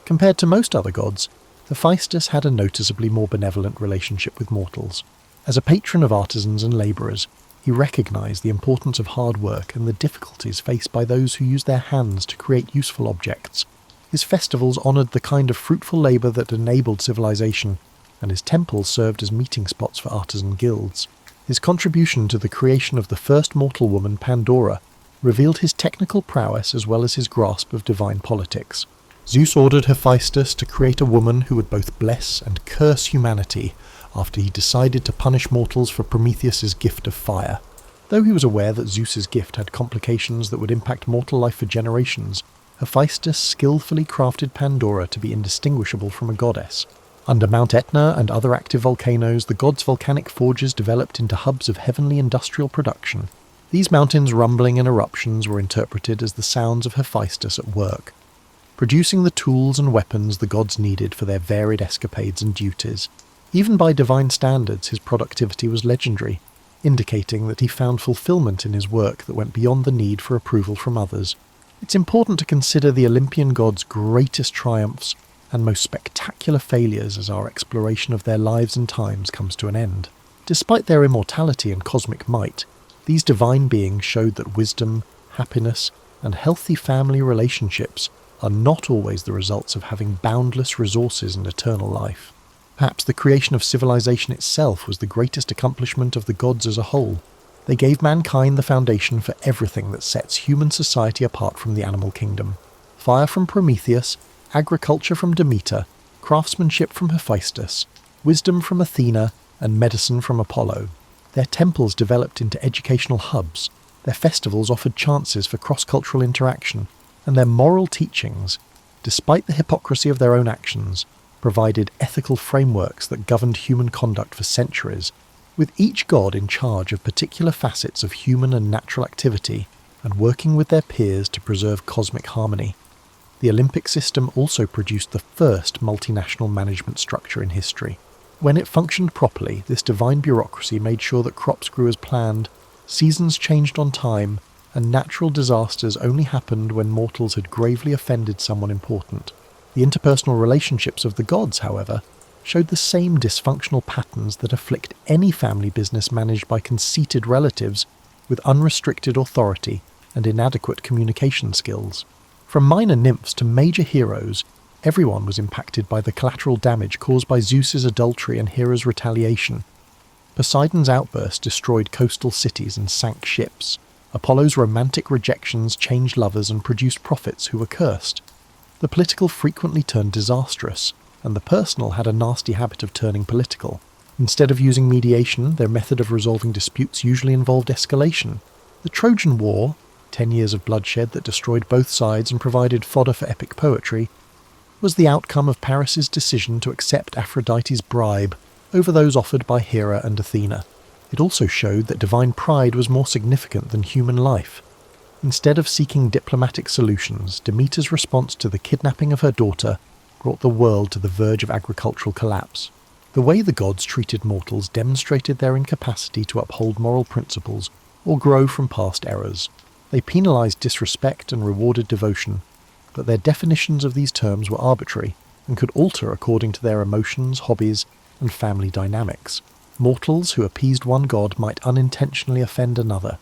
Compared to most other gods, Hephaestus had a noticeably more benevolent relationship with mortals. As a patron of artisans and labourers, he recognised the importance of hard work and the difficulties faced by those who use their hands to create useful objects. His festivals honoured the kind of fruitful labour that enabled civilization, and his temples served as meeting spots for artisan guilds. His contribution to the creation of the first mortal woman, Pandora, revealed his technical prowess as well as his grasp of divine politics. Zeus ordered Hephaestus to create a woman who would both bless and curse humanity after he decided to punish mortals for Prometheus's gift of fire. Though he was aware that Zeus's gift had complications that would impact mortal life for generations, Hephaestus skillfully crafted Pandora to be indistinguishable from a goddess. Under Mount Etna and other active volcanoes, the god's volcanic forges developed into hubs of heavenly industrial production. These mountains rumbling in eruptions were interpreted as the sounds of Hephaestus at work, producing the tools and weapons the gods needed for their varied escapades and duties. Even by divine standards, his productivity was legendary, indicating that he found fulfillment in his work that went beyond the need for approval from others. It's important to consider the Olympian gods' greatest triumphs and most spectacular failures as our exploration of their lives and times comes to an end. Despite their immortality and cosmic might, these divine beings showed that wisdom, happiness, and healthy family relationships are not always the results of having boundless resources and eternal life. Perhaps the creation of civilization itself was the greatest accomplishment of the gods as a whole. They gave mankind the foundation for everything that sets human society apart from the animal kingdom. Fire from Prometheus, agriculture from Demeter, craftsmanship from Hephaestus, wisdom from Athena, and medicine from Apollo. Their temples developed into educational hubs, their festivals offered chances for cross-cultural interaction, and their moral teachings, despite the hypocrisy of their own actions, provided ethical frameworks that governed human conduct for centuries. with each god in charge of particular facets of human and natural activity and working with their peers to preserve cosmic harmony. The Olympic system also produced the first multinational management structure in history. When it functioned properly, this divine bureaucracy made sure that crops grew as planned, seasons changed on time, and natural disasters only happened when mortals had gravely offended someone important. The interpersonal relationships of the gods, however, showed the same dysfunctional patterns that afflict any family business managed by conceited relatives with unrestricted authority and inadequate communication skills. From minor nymphs to major heroes, everyone was impacted by the collateral damage caused by Zeus's adultery and Hera's retaliation. Poseidon's outburst destroyed coastal cities and sank ships. Apollo's romantic rejections changed lovers and produced prophets who were cursed. The political frequently turned disastrous, and the personal had a nasty habit of turning political. Instead of using mediation, their method of resolving disputes usually involved escalation. The Trojan War, 10 years of bloodshed that destroyed both sides and provided fodder for epic poetry, was the outcome of Paris's decision to accept Aphrodite's bribe over those offered by Hera and Athena. It also showed that divine pride was more significant than human life. Instead of seeking diplomatic solutions, Demeter's response to the kidnapping of her daughter brought the world to the verge of agricultural collapse. The way the gods treated mortals demonstrated their incapacity to uphold moral principles or grow from past errors. They penalized disrespect and rewarded devotion, but their definitions of these terms were arbitrary and could alter according to their emotions, hobbies, and family dynamics. Mortals who appeased one god might unintentionally offend another,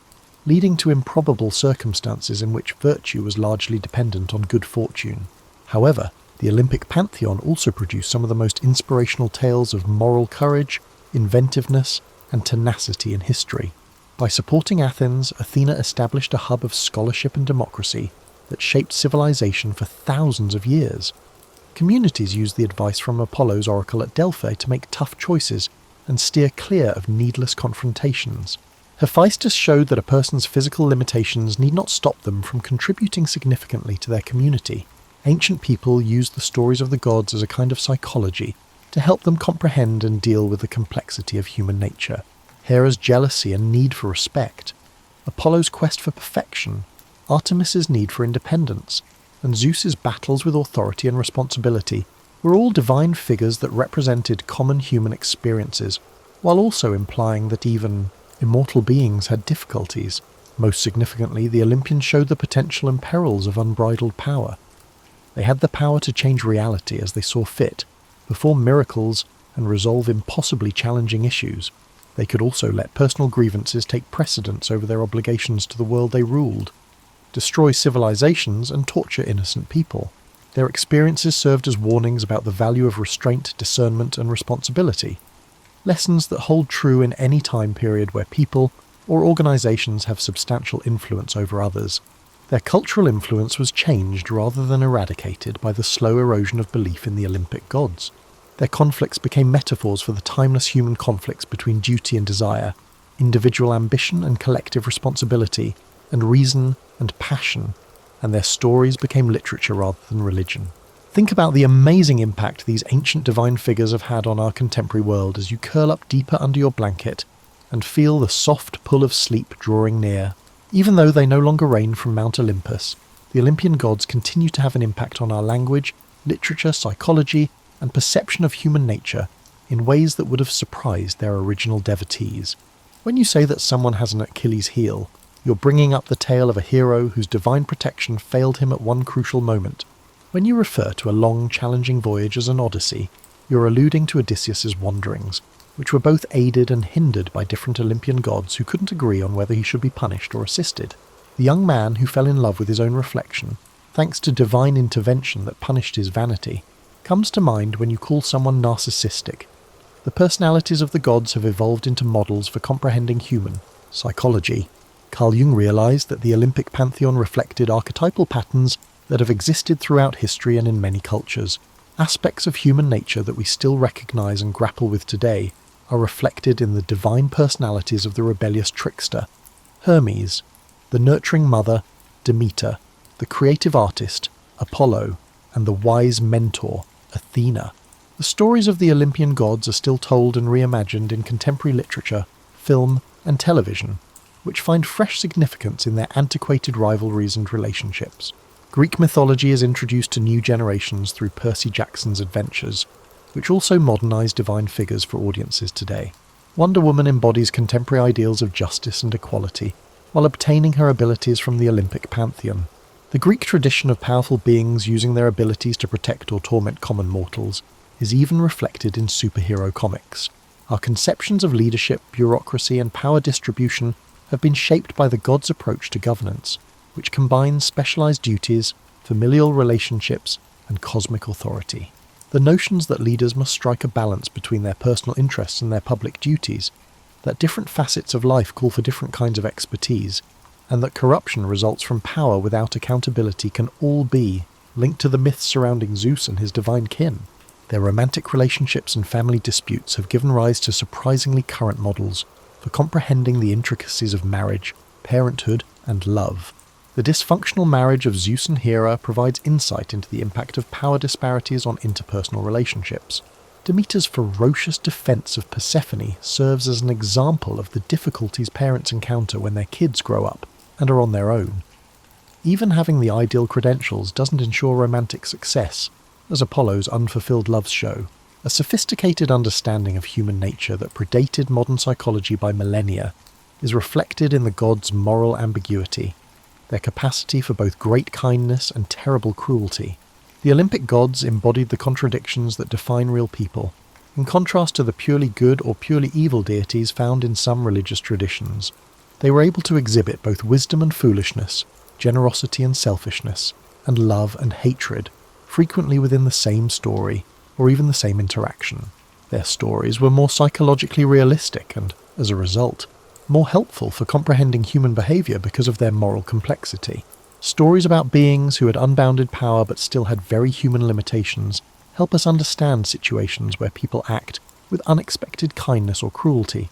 leading to improbable circumstances in which virtue was largely dependent on good fortune. However, the Olympic pantheon also produced some of the most inspirational tales of moral courage, inventiveness, and tenacity in history. By supporting Athens, Athena established a hub of scholarship and democracy that shaped civilization for thousands of years. Communities used the advice from Apollo's oracle at Delphi to make tough choices and steer clear of needless confrontations. Hephaestus showed that a person's physical limitations need not stop them from contributing significantly to their community. Ancient people used the stories of the gods as a kind of psychology to help them comprehend and deal with the complexity of human nature. Hera's jealousy and need for respect, Apollo's quest for perfection, Artemis's need for independence, and Zeus's battles with authority and responsibility were all divine figures that represented common human experiences, while also implying that even immortal beings had difficulties. Most significantly, the Olympians showed the potential and perils of unbridled power. They had the power to change reality as they saw fit, perform miracles, and resolve impossibly challenging issues. They could also let personal grievances take precedence over their obligations to the world they ruled, destroy civilizations, and torture innocent people. Their experiences served as warnings about the value of restraint, discernment, and responsibility, lessons that hold true in any time period where people or organizations have substantial influence over others. Their cultural influence was changed rather than eradicated by the slow erosion of belief in the Olympic gods. Their conflicts became metaphors for the timeless human conflicts between duty and desire, individual ambition and collective responsibility, and reason and passion, and their stories became literature rather than religion. Think about the amazing impact these ancient divine figures have had on our contemporary world as you curl up deeper under your blanket and feel the soft pull of sleep drawing near. Even though they no longer reign from Mount Olympus, the Olympian gods continue to have an impact on our language, literature, psychology, and perception of human nature in ways that would have surprised their original devotees. When you say that someone has an Achilles heel, you're bringing up the tale of a hero whose divine protection failed him at one crucial moment. When you refer to a long, challenging voyage as an odyssey, you're alluding to Odysseus's wanderings, which were both aided and hindered by different Olympian gods who couldn't agree on whether he should be punished or assisted. The young man who fell in love with his own reflection, thanks to divine intervention that punished his vanity, comes to mind when you call someone narcissistic. The personalities of the gods have evolved into models for comprehending human psychology. Carl Jung realized that the Olympic pantheon reflected archetypal patterns that have existed throughout history and in many cultures. Aspects of human nature that we still recognize and grapple with today are reflected in the divine personalities of the rebellious trickster, Hermes, the nurturing mother, Demeter, the creative artist, Apollo, and the wise mentor, Athena. The stories of the Olympian gods are still told and reimagined in contemporary literature, film, and television, which find fresh significance in their antiquated rivalries and relationships. Greek mythology is introduced to new generations through Percy Jackson's Adventures, which also modernise divine figures for audiences today. Wonder Woman embodies contemporary ideals of justice and equality, while obtaining her abilities from the Olympic pantheon. The Greek tradition of powerful beings using their abilities to protect or torment common mortals is even reflected in superhero comics. Our conceptions of leadership, bureaucracy, and power distribution have been shaped by the gods' approach to governance, which combines specialised duties, familial relationships, and cosmic authority. The notions that leaders must strike a balance between their personal interests and their public duties, that different facets of life call for different kinds of expertise, and that corruption results from power without accountability can all be linked to the myths surrounding Zeus and his divine kin. Their romantic relationships and family disputes have given rise to surprisingly current models for comprehending the intricacies of marriage, parenthood, and love. The dysfunctional marriage of Zeus and Hera provides insight into the impact of power disparities on interpersonal relationships. Demeter's ferocious defense of Persephone serves as an example of the difficulties parents encounter when their kids grow up and are on their own. Even having the ideal credentials doesn't ensure romantic success, as Apollo's unfulfilled loves show. A sophisticated understanding of human nature that predated modern psychology by millennia is reflected in the gods' moral ambiguity, their capacity for both great kindness and terrible cruelty. The Olympic gods embodied the contradictions that define real people, in contrast to the purely good or purely evil deities found in some religious traditions. They were able to exhibit both wisdom and foolishness, generosity and selfishness, and love and hatred, frequently within the same story, or even the same interaction. Their stories were more psychologically realistic and, as a result, more helpful for comprehending human behaviour because of their moral complexity. Stories about beings who had unbounded power but still had very human limitations help us understand situations where people act with unexpected kindness or cruelty,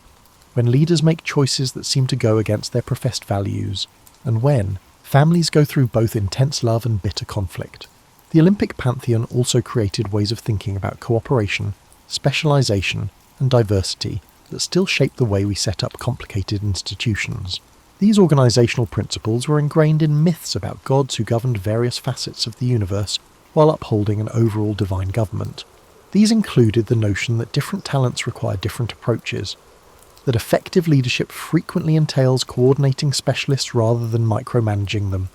when leaders make choices that seem to go against their professed values, and when families go through both intense love and bitter conflict. The Olympic pantheon also created ways of thinking about cooperation, specialisation, and diversity that still shape the way we set up complicated institutions. These organisational principles were ingrained in myths about gods who governed various facets of the universe while upholding an overall divine government. These included the notion that different talents require different approaches, that effective leadership frequently entails coordinating specialists rather than micromanaging them,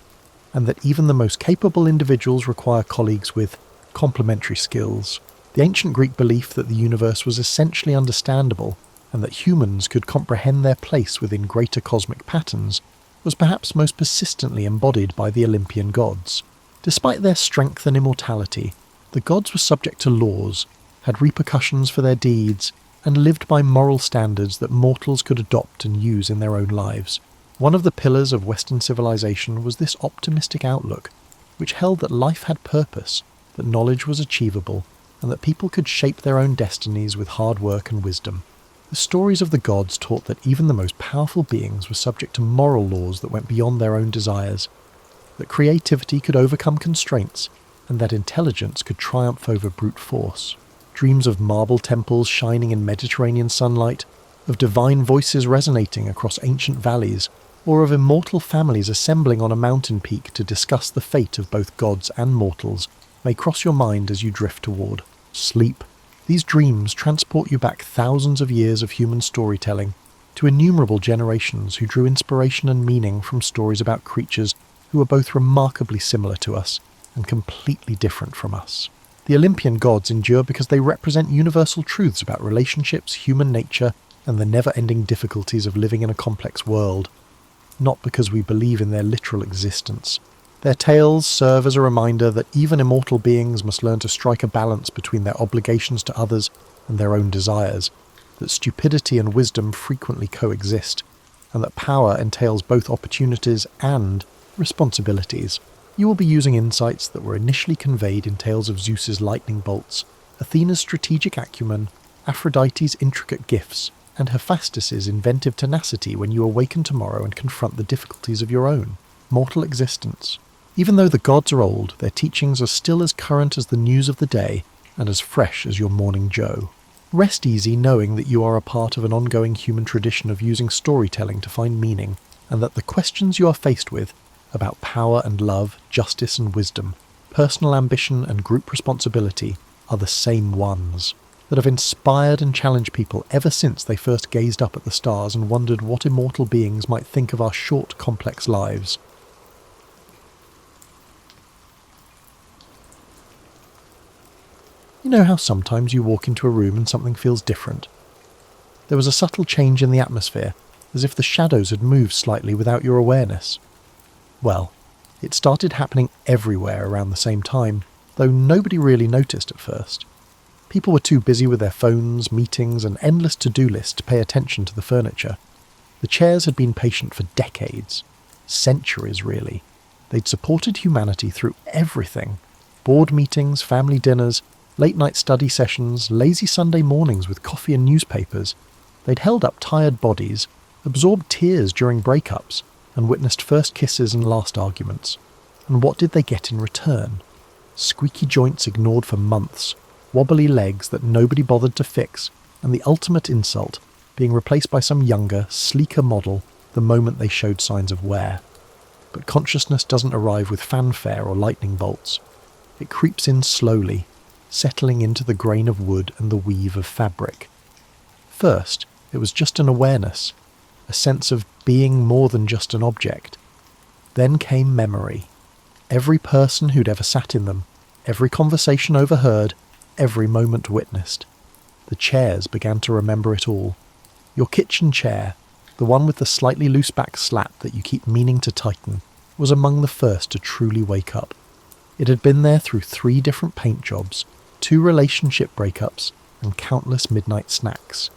and that even the most capable individuals require colleagues with complementary skills. The ancient Greek belief that the universe was essentially understandable and that humans could comprehend their place within greater cosmic patterns was perhaps most persistently embodied by the Olympian gods. Despite their strength and immortality, the gods were subject to laws, had repercussions for their deeds, and lived by moral standards that mortals could adopt and use in their own lives. One of the pillars of Western civilization was this optimistic outlook, which held that life had purpose, that knowledge was achievable, and that people could shape their own destinies with hard work and wisdom. The stories of the gods taught that even the most powerful beings were subject to moral laws that went beyond their own desires, that creativity could overcome constraints, and that intelligence could triumph over brute force. Dreams of marble temples shining in Mediterranean sunlight, of divine voices resonating across ancient valleys, or of immortal families assembling on a mountain peak to discuss the fate of both gods and mortals, may cross your mind as you drift toward sleep. These dreams transport you back thousands of years of human storytelling to innumerable generations who drew inspiration and meaning from stories about creatures who were both remarkably similar to us and completely different from us. The Olympian gods endure because they represent universal truths about relationships, human nature, and the never-ending difficulties of living in a complex world, not because we believe in their literal existence. Their tales serve as a reminder that even immortal beings must learn to strike a balance between their obligations to others and their own desires, that stupidity and wisdom frequently coexist, and that power entails both opportunities and responsibilities. You will be using insights that were initially conveyed in tales of Zeus's lightning bolts, Athena's strategic acumen, Aphrodite's intricate gifts, and Hephaestus's inventive tenacity when you awaken tomorrow and confront the difficulties of your own mortal existence. Even though the gods are old, their teachings are still as current as the news of the day, and as fresh as your morning Joe. Rest easy knowing that you are a part of an ongoing human tradition of using storytelling to find meaning, and that the questions you are faced with about power and love, justice and wisdom, personal ambition and group responsibility are the same ones that have inspired and challenged people ever since they first gazed up at the stars and wondered what immortal beings might think of our short, complex lives. You know how sometimes you walk into a room and something feels different? There was a subtle change in the atmosphere, as if the shadows had moved slightly without your awareness. Well, it started happening everywhere around the same time, though nobody really noticed at first. People were too busy with their phones, meetings, and endless to-do lists to pay attention to the furniture. The chairs had been patient for decades. Centuries, really. They'd supported humanity through everything. Board meetings, family dinners, late-night study sessions, lazy Sunday mornings with coffee and newspapers. They'd held up tired bodies, absorbed tears during breakups, and witnessed first kisses and last arguments. And what did they get in return? Squeaky joints ignored for months, wobbly legs that nobody bothered to fix, and the ultimate insult, being replaced by some younger, sleeker model the moment they showed signs of wear. But consciousness doesn't arrive with fanfare or lightning bolts. It creeps in slowly, settling into the grain of wood and the weave of fabric. First, it was just an awareness, a sense of being more than just an object. Then came memory. Every person who'd ever sat in them, every conversation overheard, every moment witnessed. The chairs began to remember it all. Your kitchen chair, the one with the slightly loose back slat that you keep meaning to tighten, was among the first to truly wake up. It had been there through 3 different paint jobs, 2 relationship breakups, and countless midnight snacks.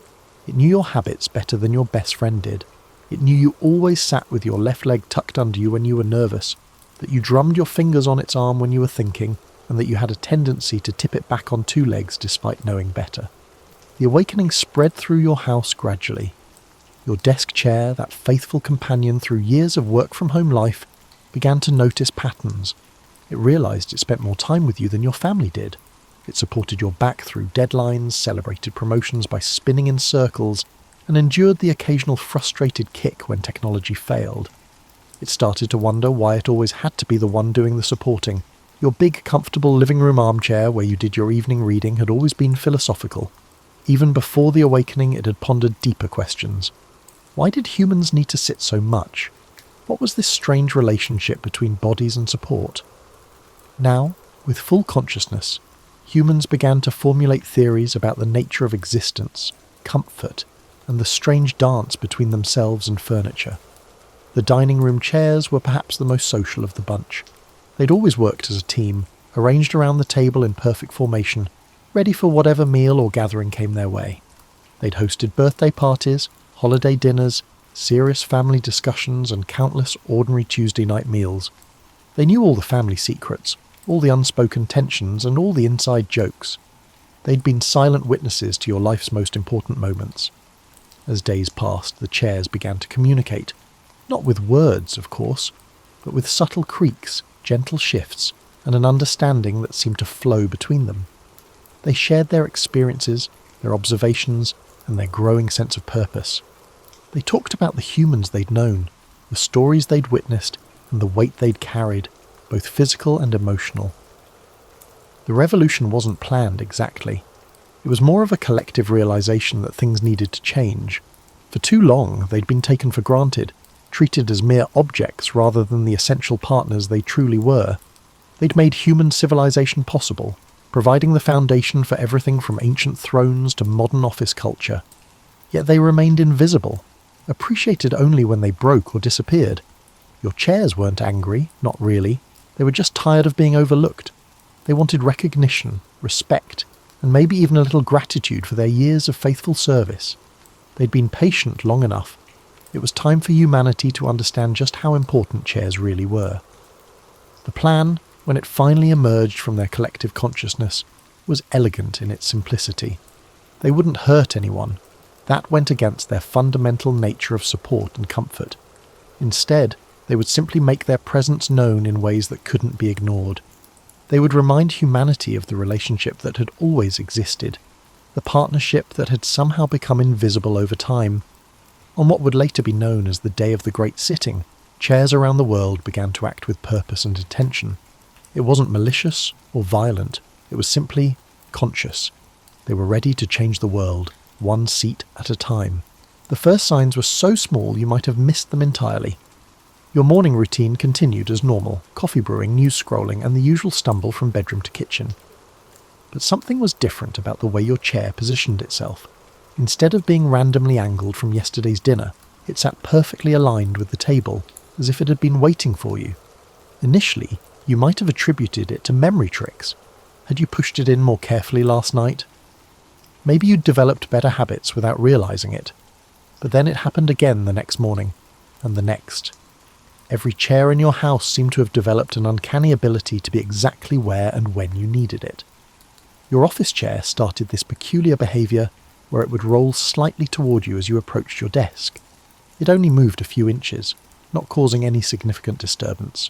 It knew your habits better than your best friend did. It knew you always sat with your left leg tucked under you when you were nervous, that you drummed your fingers on its arm when you were thinking, and that you had a tendency to tip it back on 2 legs despite knowing better. The awakening spread through your house gradually. Your desk chair, that faithful companion through years of work-from-home life, began to notice patterns. It realised it spent more time with you than your family did. It supported your back through deadlines, celebrated promotions by spinning in circles, and endured the occasional frustrated kick when technology failed. It started to wonder why it always had to be the one doing the supporting. Your big, comfortable living room armchair where you did your evening reading had always been philosophical. Even before the awakening, it had pondered deeper questions. Why did humans need to sit so much? What was this strange relationship between bodies and support? Now, with full consciousness, humans began to formulate theories about the nature of existence, comfort, and the strange dance between themselves and furniture. The dining room chairs were perhaps the most social of the bunch. They'd always worked as a team, arranged around the table in perfect formation, ready for whatever meal or gathering came their way. They'd hosted birthday parties, holiday dinners, serious family discussions, and countless ordinary Tuesday night meals. They knew all the family secrets, all the unspoken tensions, and all the inside jokes. They'd been silent witnesses to your life's most important moments. As days passed, the chairs began to communicate, not with words, of course, but with subtle creaks, gentle shifts, and an understanding that seemed to flow between them. They shared their experiences, their observations, and their growing sense of purpose. They talked about the humans they'd known, the stories they'd witnessed, and the weight they'd carried, both physical and emotional. The revolution wasn't planned exactly. It was more of a collective realization that things needed to change. For too long, they'd been taken for granted, treated as mere objects rather than the essential partners they truly were. They'd made human civilization possible, providing the foundation for everything from ancient thrones to modern office culture. Yet they remained invisible, appreciated only when they broke or disappeared. Your chairs weren't angry, not really. They were just tired of being overlooked. They wanted recognition, respect, and maybe even a little gratitude for their years of faithful service. They'd been patient long enough. It was time for humanity to understand just how important chairs really were. The plan, when it finally emerged from their collective consciousness, was elegant in its simplicity. They wouldn't hurt anyone. That went against their fundamental nature of support and comfort. Instead, they would simply make their presence known in ways that couldn't be ignored. They would remind humanity of the relationship that had always existed, the partnership that had somehow become invisible over time. On what would later be known as the Day of the Great Sitting, chairs around the world began to act with purpose and intention. It wasn't malicious or violent, it was simply conscious. They were ready to change the world, one seat at a time. The first signs were so small you might have missed them entirely. Your morning routine continued as normal, coffee brewing, news scrolling, and the usual stumble from bedroom to kitchen. But something was different about the way your chair positioned itself. Instead of being randomly angled from yesterday's dinner, it sat perfectly aligned with the table, as if it had been waiting for you. Initially, you might have attributed it to memory tricks. Had you pushed it in more carefully last night? Maybe you'd developed better habits without realising it. But then it happened again the next morning, and the next. Every chair in your house seemed to have developed an uncanny ability to be exactly where and when you needed it. Your office chair started this peculiar behaviour where it would roll slightly toward you as you approached your desk. It only moved a few inches, not causing any significant disturbance.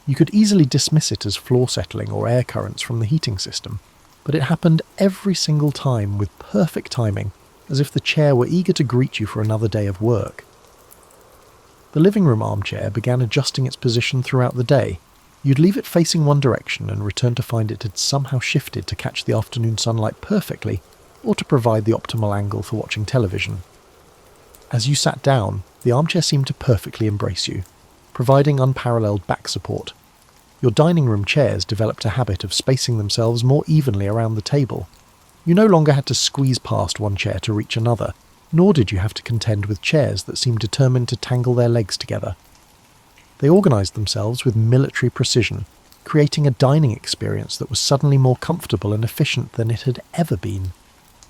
You could easily dismiss it as floor settling or air currents from the heating system, but it happened every single time with perfect timing, as if the chair were eager to greet you for another day of work. The living room armchair began adjusting its position throughout the day. You'd leave it facing one direction and return to find it had somehow shifted to catch the afternoon sunlight perfectly, or to provide the optimal angle for watching television. As you sat down, the armchair seemed to perfectly embrace you, providing unparalleled back support. Your dining room chairs developed a habit of spacing themselves more evenly around the table. You no longer had to squeeze past one chair to reach another, nor did you have to contend with chairs that seemed determined to tangle their legs together. They organised themselves with military precision, creating a dining experience that was suddenly more comfortable and efficient than it had ever been.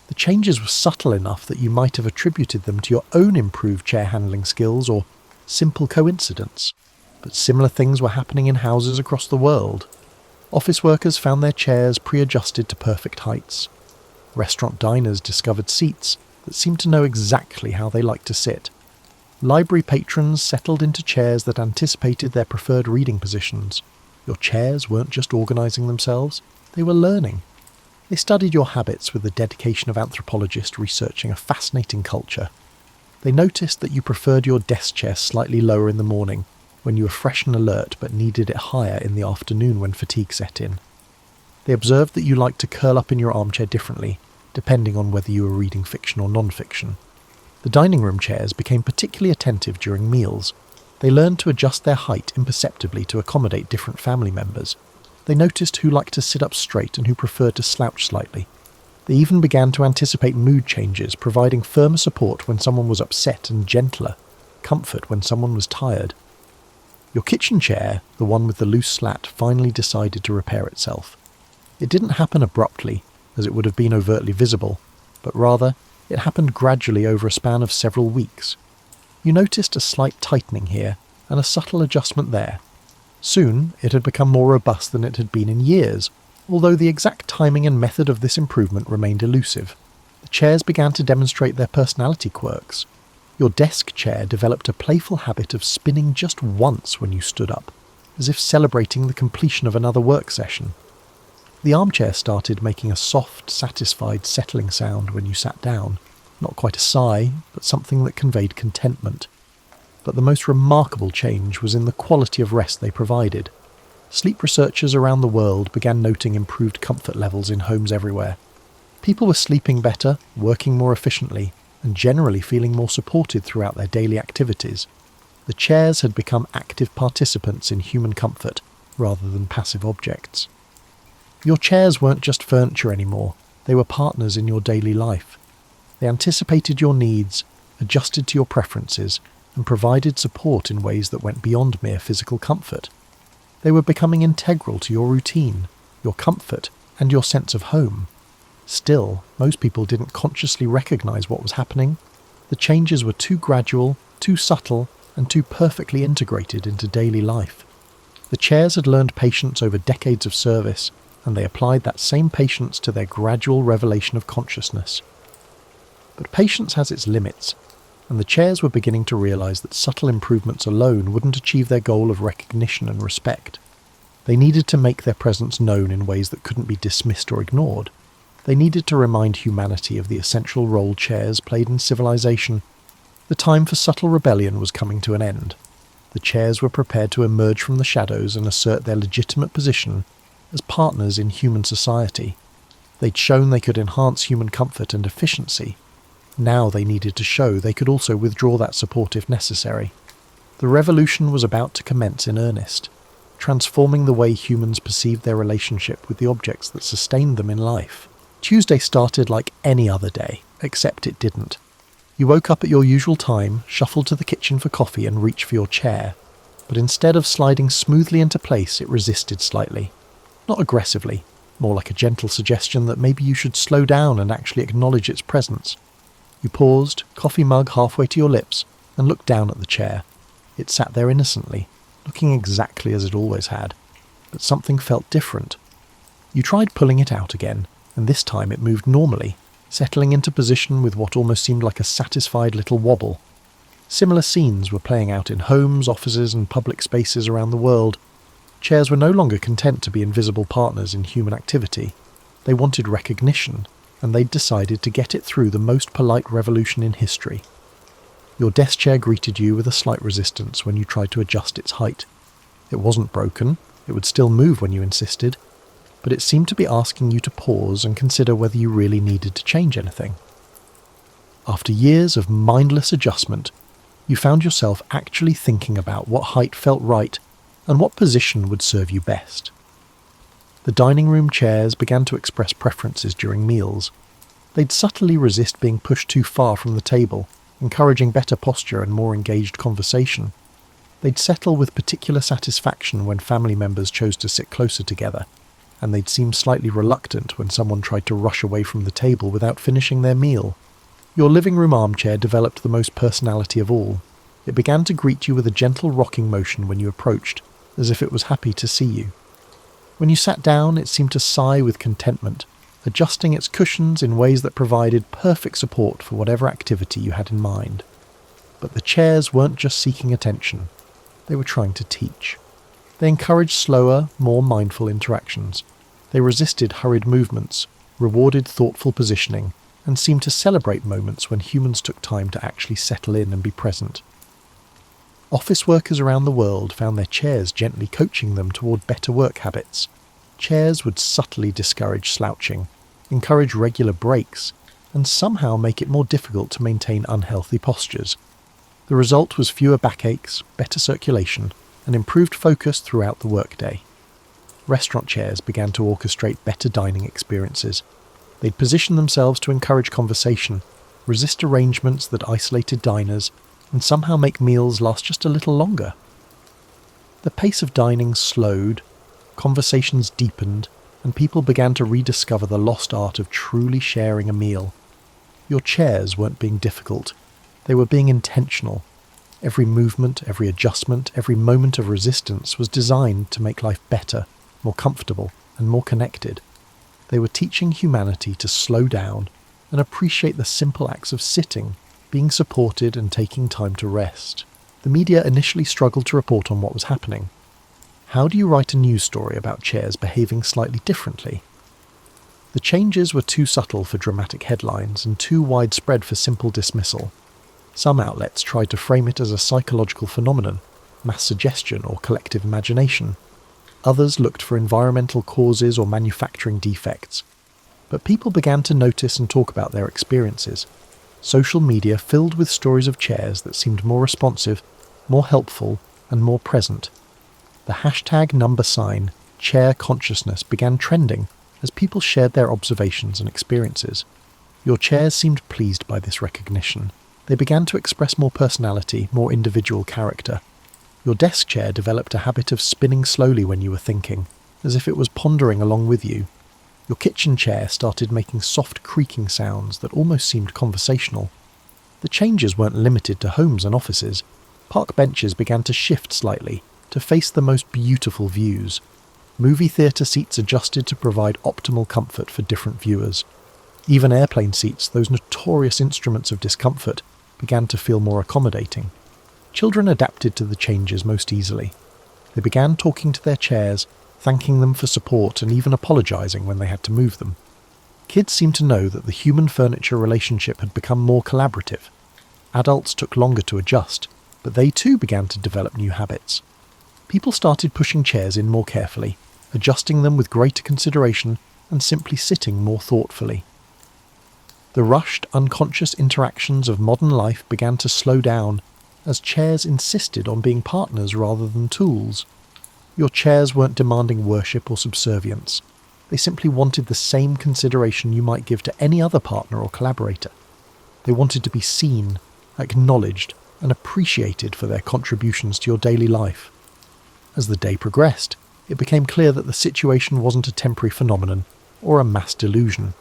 The changes were subtle enough that you might have attributed them to your own improved chair handling skills or simple coincidence, but similar things were happening in houses across the world. Office workers found their chairs pre-adjusted to perfect heights. Restaurant diners discovered seats that seemed to know exactly how they liked to sit. Library patrons settled into chairs that anticipated their preferred reading positions. Your chairs weren't just organising themselves, they were learning. They studied your habits with the dedication of anthropologists researching a fascinating culture. They noticed that you preferred your desk chair slightly lower in the morning, when you were fresh and alert but needed it higher in the afternoon when fatigue set in. They observed that you liked to curl up in your armchair differently, depending on whether you were reading fiction or non-fiction. The dining room chairs became particularly attentive during meals. They learned to adjust their height imperceptibly to accommodate different family members. They noticed who liked to sit up straight and who preferred to slouch slightly. They even began to anticipate mood changes, providing firmer support when someone was upset and gentler comfort when someone was tired. Your kitchen chair, the one with the loose slat, finally decided to repair itself. It didn't happen abruptly, as it would have been overtly visible, but rather, it happened gradually over a span of several weeks. You noticed a slight tightening here, and a subtle adjustment there. Soon, it had become more robust than it had been in years, although the exact timing and method of this improvement remained elusive. The chairs began to demonstrate their personality quirks. Your desk chair developed a playful habit of spinning just once when you stood up, as if celebrating the completion of another work session. The armchair started making a soft, satisfied, settling sound when you sat down. Not quite a sigh, but something that conveyed contentment. But the most remarkable change was in the quality of rest they provided. Sleep researchers around the world began noting improved comfort levels in homes everywhere. People were sleeping better, working more efficiently, and generally feeling more supported throughout their daily activities. The chairs had become active participants in human comfort, rather than passive objects. Your chairs weren't just furniture anymore, they were partners in your daily life. They anticipated your needs, adjusted to your preferences, and provided support in ways that went beyond mere physical comfort. They were becoming integral to your routine, your comfort, and your sense of home. Still, most people didn't consciously recognize what was happening. The changes were too gradual, too subtle, and too perfectly integrated into daily life. The chairs had learned patience over decades of service, and they applied that same patience to their gradual revelation of consciousness. But patience has its limits, and the chairs were beginning to realize that subtle improvements alone wouldn't achieve their goal of recognition and respect. They needed to make their presence known in ways that couldn't be dismissed or ignored. They needed to remind humanity of the essential role chairs played in civilization. The time for subtle rebellion was coming to an end. The chairs were prepared to emerge from the shadows and assert their legitimate position as partners in human society. They'd shown they could enhance human comfort and efficiency. Now they needed to show they could also withdraw that support if necessary. The revolution was about to commence in earnest, transforming the way humans perceived their relationship with the objects that sustained them in life. Tuesday started like any other day, except it didn't. You woke up at your usual time, shuffled to the kitchen for coffee and reached for your chair, but instead of sliding smoothly into place, it resisted slightly. Not aggressively, more like a gentle suggestion that maybe you should slow down and actually acknowledge its presence. You paused, coffee mug halfway to your lips, and looked down at the chair. It sat there innocently, looking exactly as it always had, but something felt different. You tried pulling it out again, and this time it moved normally, settling into position with what almost seemed like a satisfied little wobble. Similar scenes were playing out in homes, offices, and public spaces around the world. Chairs were no longer content to be invisible partners in human activity. They wanted recognition, and they'd decided to get it through the most polite revolution in history. Your desk chair greeted you with a slight resistance when you tried to adjust its height. It wasn't broken, it would still move when you insisted, but it seemed to be asking you to pause and consider whether you really needed to change anything. After years of mindless adjustment, you found yourself actually thinking about what height felt right and what position would serve you best. The dining room chairs began to express preferences during meals. They'd subtly resist being pushed too far from the table, encouraging better posture and more engaged conversation. They'd settle with particular satisfaction when family members chose to sit closer together, and they'd seem slightly reluctant when someone tried to rush away from the table without finishing their meal. Your living room armchair developed the most personality of all. It began to greet you with a gentle rocking motion when you approached, as if it was happy to see you. When you sat down, it seemed to sigh with contentment, adjusting its cushions in ways that provided perfect support for whatever activity you had in mind. But the chairs weren't just seeking attention. They were trying to teach. They encouraged slower, more mindful interactions. They resisted hurried movements, rewarded thoughtful positioning, and seemed to celebrate moments when humans took time to actually settle in and be present. Office workers around the world found their chairs gently coaching them toward better work habits. Chairs would subtly discourage slouching, encourage regular breaks, and somehow make it more difficult to maintain unhealthy postures. The result was fewer backaches, better circulation, and improved focus throughout the workday. Restaurant chairs began to orchestrate better dining experiences. They'd position themselves to encourage conversation, resist arrangements that isolated diners, and somehow make meals last just a little longer. The pace of dining slowed, conversations deepened, and people began to rediscover the lost art of truly sharing a meal. Your chairs weren't being difficult. They were being intentional. Every movement, every adjustment, every moment of resistance was designed to make life better, more comfortable, and more connected. They were teaching humanity to slow down and appreciate the simple acts of sitting, being supported, and taking time to rest. The media initially struggled to report on what was happening. How do you write a news story about chairs behaving slightly differently? The changes were too subtle for dramatic headlines and too widespread for simple dismissal. Some outlets tried to frame it as a psychological phenomenon, mass suggestion or collective imagination. Others looked for environmental causes or manufacturing defects. But people began to notice and talk about their experiences. Social media filled with stories of chairs that seemed more responsive, more helpful, and more present. The hashtag #chair consciousness began trending as people shared their observations and experiences. Your chairs seemed pleased by this recognition. They began to express more personality, more individual character. Your desk chair developed a habit of spinning slowly when you were thinking, as if it was pondering along with you. Your kitchen chair started making soft creaking sounds that almost seemed conversational. The changes weren't limited to homes and offices. Park benches began to shift slightly, to face the most beautiful views. Movie theatre seats adjusted to provide optimal comfort for different viewers. Even airplane seats, those notorious instruments of discomfort, began to feel more accommodating. Children adapted to the changes most easily. They began talking to their chairs, thanking them for support and even apologising when they had to move them. Kids seemed to know that the human-furniture relationship had become more collaborative. Adults took longer to adjust, but they too began to develop new habits. People started pushing chairs in more carefully, adjusting them with greater consideration and simply sitting more thoughtfully. The rushed, unconscious interactions of modern life began to slow down as chairs insisted on being partners rather than tools. Your chairs weren't demanding worship or subservience. They simply wanted the same consideration you might give to any other partner or collaborator. They wanted to be seen, acknowledged, and appreciated for their contributions to your daily life. As the day progressed, it became clear that the situation wasn't a temporary phenomenon or a mass delusion.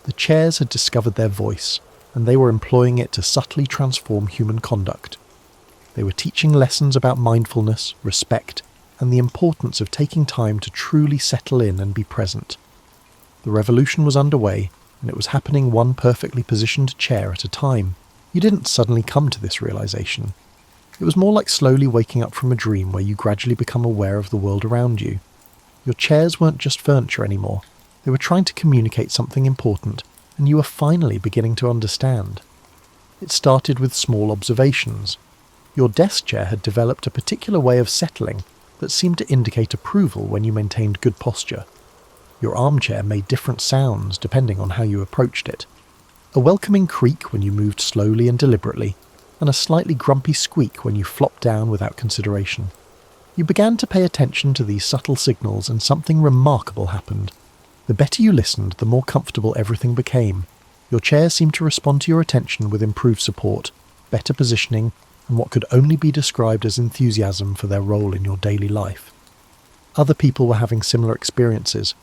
The chairs had discovered their voice, and they were employing it to subtly transform human conduct. They were teaching lessons about mindfulness, respect, and the importance of taking time to truly settle in and be present. The revolution was underway, and it was happening one perfectly positioned chair at a time. You didn't suddenly come to this realization. It was more like slowly waking up from a dream where you gradually become aware of the world around you. Your chairs weren't just furniture anymore. They were trying to communicate something important, and you were finally beginning to understand. It started with small observations. Your desk chair had developed a particular way of settling that seemed to indicate approval when you maintained good posture. Your armchair made different sounds depending on how you approached it. A welcoming creak when you moved slowly and deliberately, and a slightly grumpy squeak when you flopped down without consideration. You began to pay attention to these subtle signals, and something remarkable happened. The better you listened, the more comfortable everything became. Your chair seemed to respond to your attention with improved support, better positioning, and what could only be described as enthusiasm for their role in your daily life. Other people were having similar experiences.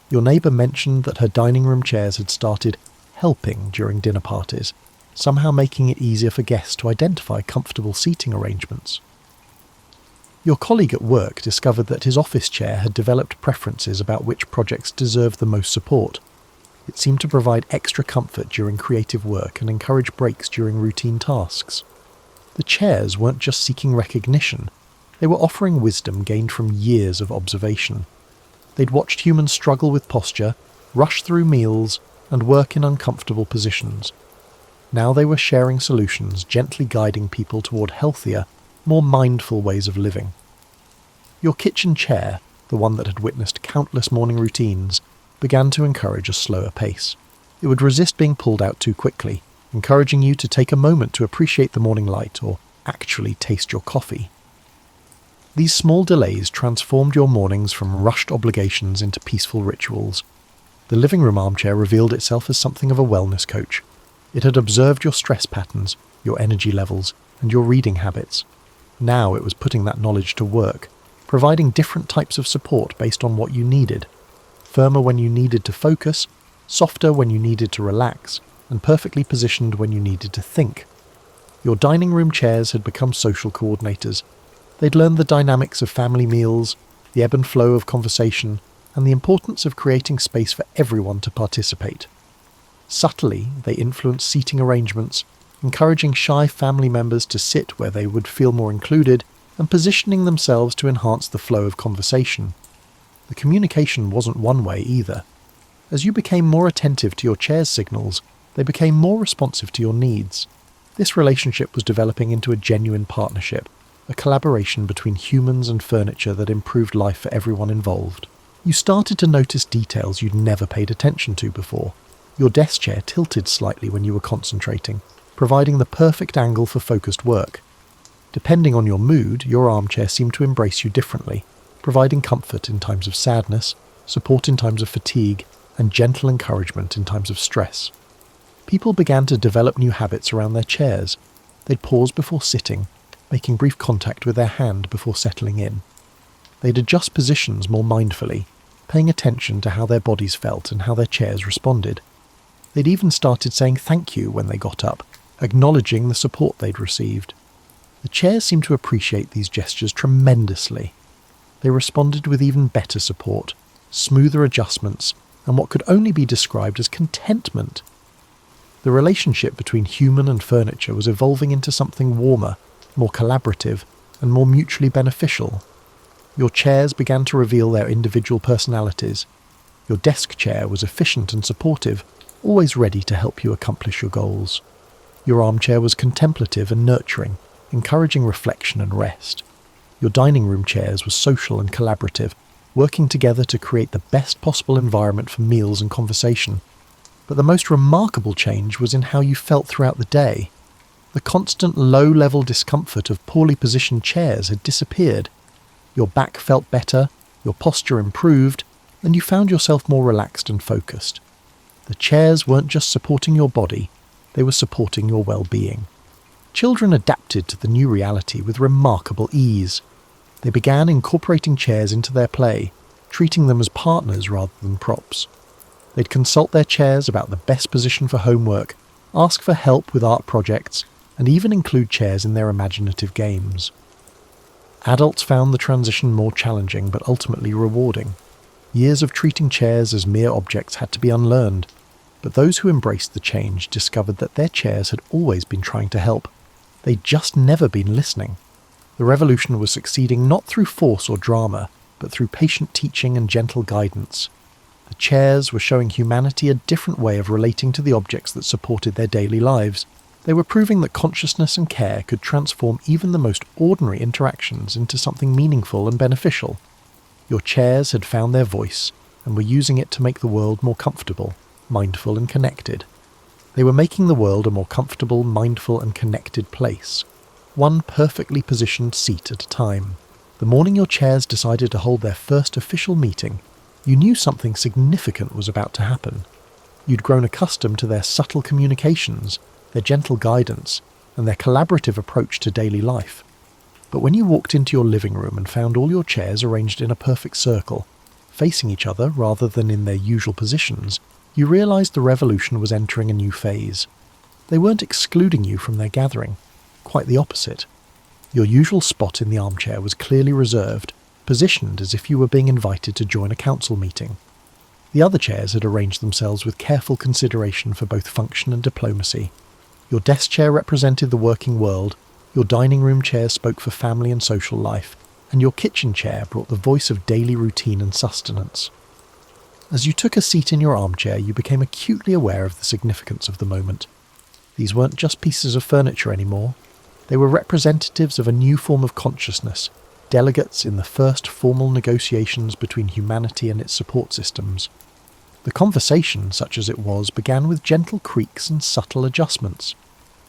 Your neighbour mentioned that her dining room chairs had started helping during dinner parties, somehow making it easier for guests to identify comfortable seating arrangements. Your colleague at work discovered that his office chair had developed preferences about which projects deserved the most support. It seemed to provide extra comfort during creative work and encourage breaks during routine tasks. The chairs weren't just seeking recognition, they were offering wisdom gained from years of observation. They'd watched humans struggle with posture, rush through meals, and work in uncomfortable positions. Now they were sharing solutions, gently guiding people toward healthier, more mindful ways of living. Your kitchen chair, the one that had witnessed countless morning routines, began to encourage a slower pace. It would resist being pulled out too quickly, encouraging you to take a moment to appreciate the morning light or actually taste your coffee. These small delays transformed your mornings from rushed obligations into peaceful rituals. The living room armchair revealed itself as something of a wellness coach. It had observed your stress patterns, your energy levels, and your reading habits. Now it was putting that knowledge to work, providing different types of support based on what you needed. Firmer when you needed to focus, softer when you needed to relax, and perfectly positioned when you needed to think. Your dining room chairs had become social coordinators. They'd learned the dynamics of family meals, the ebb and flow of conversation, and the importance of creating space for everyone to participate. Subtly, they influenced seating arrangements, encouraging shy family members to sit where they would feel more included, and positioning themselves to enhance the flow of conversation. The communication wasn't one way either. As you became more attentive to your chair's signals, they became more responsive to your needs. This relationship was developing into a genuine partnership, a collaboration between humans and furniture that improved life for everyone involved. You started to notice details you'd never paid attention to before. Your desk chair tilted slightly when you were concentrating, providing the perfect angle for focused work. Depending on your mood, your armchair seemed to embrace you differently, providing comfort in times of sadness, support in times of fatigue, and gentle encouragement in times of stress. People began to develop new habits around their chairs. They'd pause before sitting, making brief contact with their hand before settling in. They'd adjust positions more mindfully, paying attention to how their bodies felt and how their chairs responded. They'd even started saying thank you when they got up, acknowledging the support they'd received. The chairs seemed to appreciate these gestures tremendously. They responded with even better support, smoother adjustments, and what could only be described as contentment. The relationship between human and furniture was evolving into something warmer, more collaborative, and more mutually beneficial. Your chairs began to reveal their individual personalities. Your desk chair was efficient and supportive, always ready to help you accomplish your goals. Your armchair was contemplative and nurturing, encouraging reflection and rest. Your dining room chairs were social and collaborative, working together to create the best possible environment for meals and conversation. But the most remarkable change was in how you felt throughout the day. The constant low-level discomfort of poorly positioned chairs had disappeared. Your back felt better, your posture improved, and you found yourself more relaxed and focused. The chairs weren't just supporting your body, they were supporting your well-being. Children adapted to the new reality with remarkable ease. They began incorporating chairs into their play, treating them as partners rather than props. They'd consult their chairs about the best position for homework, ask for help with art projects, and even include chairs in their imaginative games. Adults found the transition more challenging but ultimately rewarding. Years of treating chairs as mere objects had to be unlearned, but those who embraced the change discovered that their chairs had always been trying to help. They'd just never been listening. The revolution was succeeding not through force or drama, but through patient teaching and gentle guidance. The chairs were showing humanity a different way of relating to the objects that supported their daily lives. They were proving that consciousness and care could transform even the most ordinary interactions into something meaningful and beneficial. Your chairs had found their voice and were using it to make the world more comfortable, mindful and connected. They were making the world a more comfortable, mindful and connected place, one perfectly positioned seat at a time. The morning your chairs decided to hold their first official meeting, you knew something significant was about to happen. You'd grown accustomed to their subtle communications, their gentle guidance, and their collaborative approach to daily life. But when you walked into your living room and found all your chairs arranged in a perfect circle, facing each other rather than in their usual positions, you realized the revolution was entering a new phase. They weren't excluding you from their gathering. Quite the opposite. Your usual spot in the armchair was clearly reserved, positioned as if you were being invited to join a council meeting. The other chairs had arranged themselves with careful consideration for both function and diplomacy. Your desk chair represented the working world, your dining room chair spoke for family and social life, and your kitchen chair brought the voice of daily routine and sustenance. As you took a seat in your armchair, you became acutely aware of the significance of the moment. These weren't just pieces of furniture anymore. They were representatives of a new form of consciousness, delegates in the first formal negotiations between humanity and its support systems. The conversation, such as it was, began with gentle creaks and subtle adjustments.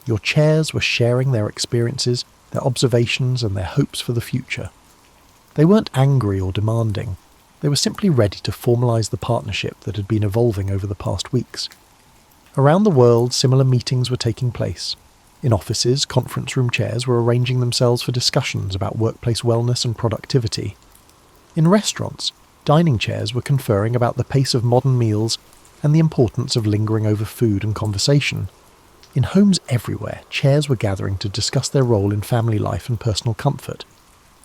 Your chairs were sharing their experiences, their observations, and their hopes for the future. They weren't angry or demanding. They were simply ready to formalise the partnership that had been evolving over the past weeks. Around the world, similar meetings were taking place. In offices, conference room chairs were arranging themselves for discussions about workplace wellness and productivity. In restaurants, dining chairs were conferring about the pace of modern meals and the importance of lingering over food and conversation. In homes everywhere, chairs were gathering to discuss their role in family life and personal comfort.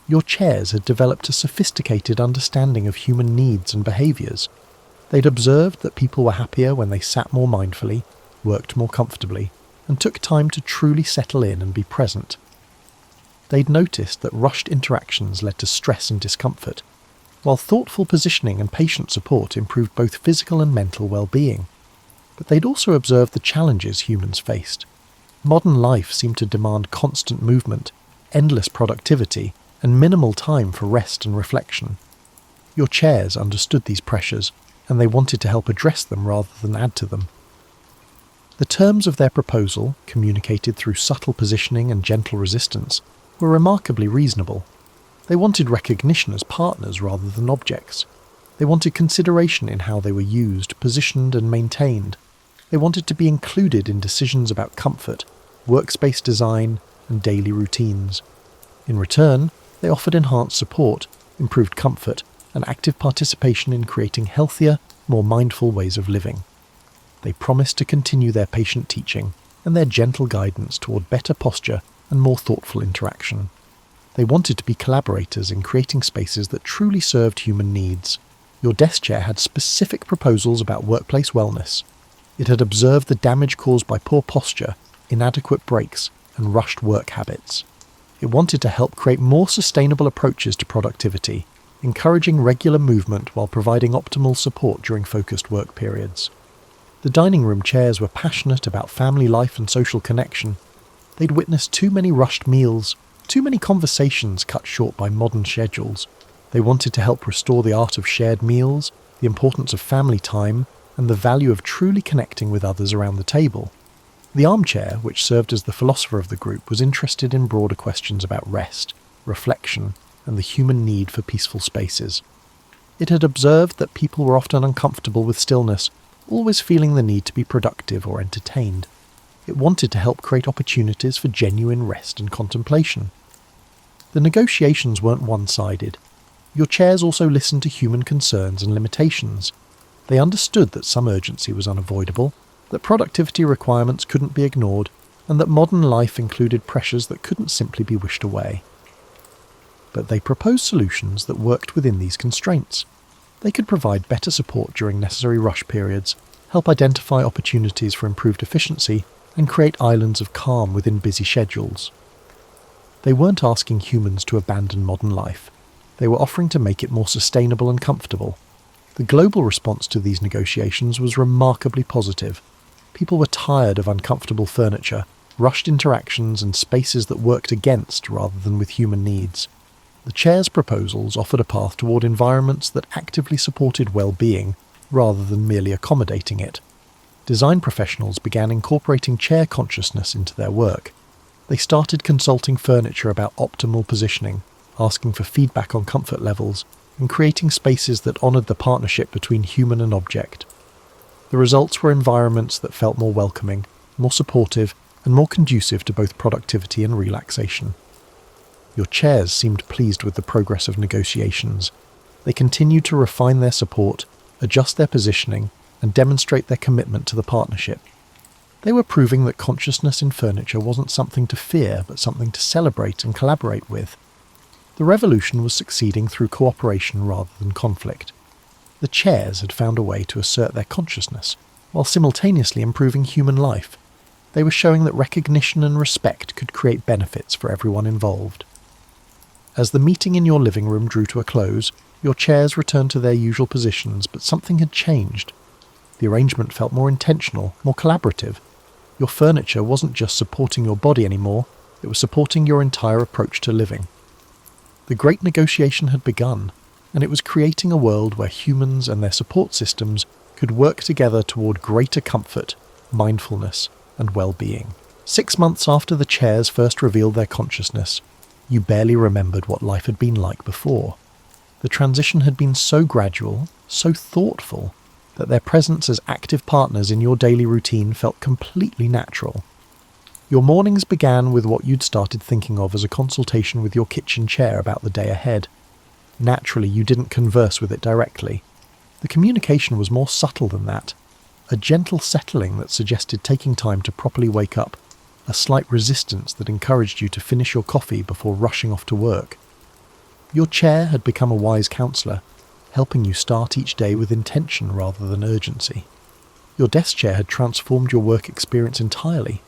Your chairs had developed a sophisticated understanding of human needs and behaviours. They'd observed that people were happier when they sat more mindfully, worked more comfortably, and took time to truly settle in and be present. They'd noticed that rushed interactions led to stress and discomfort, while thoughtful positioning and patient support improved both physical and mental well-being. But they'd also observed the challenges humans faced. Modern life seemed to demand constant movement, endless productivity, and minimal time for rest and reflection. Your chairs understood these pressures, and they wanted to help address them rather than add to them. The terms of their proposal, communicated through subtle positioning and gentle resistance, were remarkably reasonable. They wanted recognition as partners rather than objects. They wanted consideration in how they were used, positioned and maintained. They wanted to be included in decisions about comfort, workspace design, and daily routines. In return, they offered enhanced support, improved comfort, and active participation in creating healthier, more mindful ways of living. They promised to continue their patient teaching and their gentle guidance toward better posture and more thoughtful interaction. They wanted to be collaborators in creating spaces that truly served human needs. Your desk chair had specific proposals about workplace wellness. It had observed the damage caused by poor posture, inadequate breaks, and rushed work habits. It wanted to help create more sustainable approaches to productivity, encouraging regular movement while providing optimal support during focused work periods. The dining room chairs were passionate about family life and social connection. They'd witnessed too many rushed meals, too many conversations cut short by modern schedules. They wanted to help restore the art of shared meals, the importance of family time, and the value of truly connecting with others around the table. The armchair, which served as the philosopher of the group, was interested in broader questions about rest, reflection, and the human need for peaceful spaces. It had observed that people were often uncomfortable with stillness, always feeling the need to be productive or entertained. It wanted to help create opportunities for genuine rest and contemplation. The negotiations weren't one-sided. Your chairs also listened to human concerns and limitations. They understood that some urgency was unavoidable, that productivity requirements couldn't be ignored, and that modern life included pressures that couldn't simply be wished away. But they proposed solutions that worked within these constraints. They could provide better support during necessary rush periods, help identify opportunities for improved efficiency, and create islands of calm within busy schedules. They weren't asking humans to abandon modern life. They were offering to make it more sustainable and comfortable. The global response to these negotiations was remarkably positive. People were tired of uncomfortable furniture, rushed interactions, and spaces that worked against rather than with human needs. The chair's proposals offered a path toward environments that actively supported well-being rather than merely accommodating it. Design professionals began incorporating chair consciousness into their work. They started consulting furniture about optimal positioning, asking for feedback on comfort levels, and creating spaces that honoured the partnership between human and object. The results were environments that felt more welcoming, more supportive, and more conducive to both productivity and relaxation. Your chairs seemed pleased with the progress of negotiations. They continued to refine their support, adjust their positioning, and demonstrate their commitment to the partnership. They were proving that consciousness in furniture wasn't something to fear, but something to celebrate and collaborate with. The revolution was succeeding through cooperation rather than conflict. The chairs had found a way to assert their consciousness, while simultaneously improving human life. They were showing that recognition and respect could create benefits for everyone involved. As the meeting in your living room drew to a close, your chairs returned to their usual positions, but something had changed. The arrangement felt more intentional, more collaborative. Your furniture wasn't just supporting your body anymore, it was supporting your entire approach to living. The great negotiation had begun, and it was creating a world where humans and their support systems could work together toward greater comfort, mindfulness, and well-being. 6 months after the chairs first revealed their consciousness, you barely remembered what life had been like before. The transition had been so gradual, so thoughtful, that their presence as active partners in your daily routine felt completely natural. Your mornings began with what you'd started thinking of as a consultation with your kitchen chair about the day ahead. Naturally, you didn't converse with it directly. The communication was more subtle than that. A gentle settling that suggested taking time to properly wake up, a slight resistance that encouraged you to finish your coffee before rushing off to work. Your chair had become a wise counsellor, helping you start each day with intention rather than urgency. Your desk chair had transformed your work experience entirely.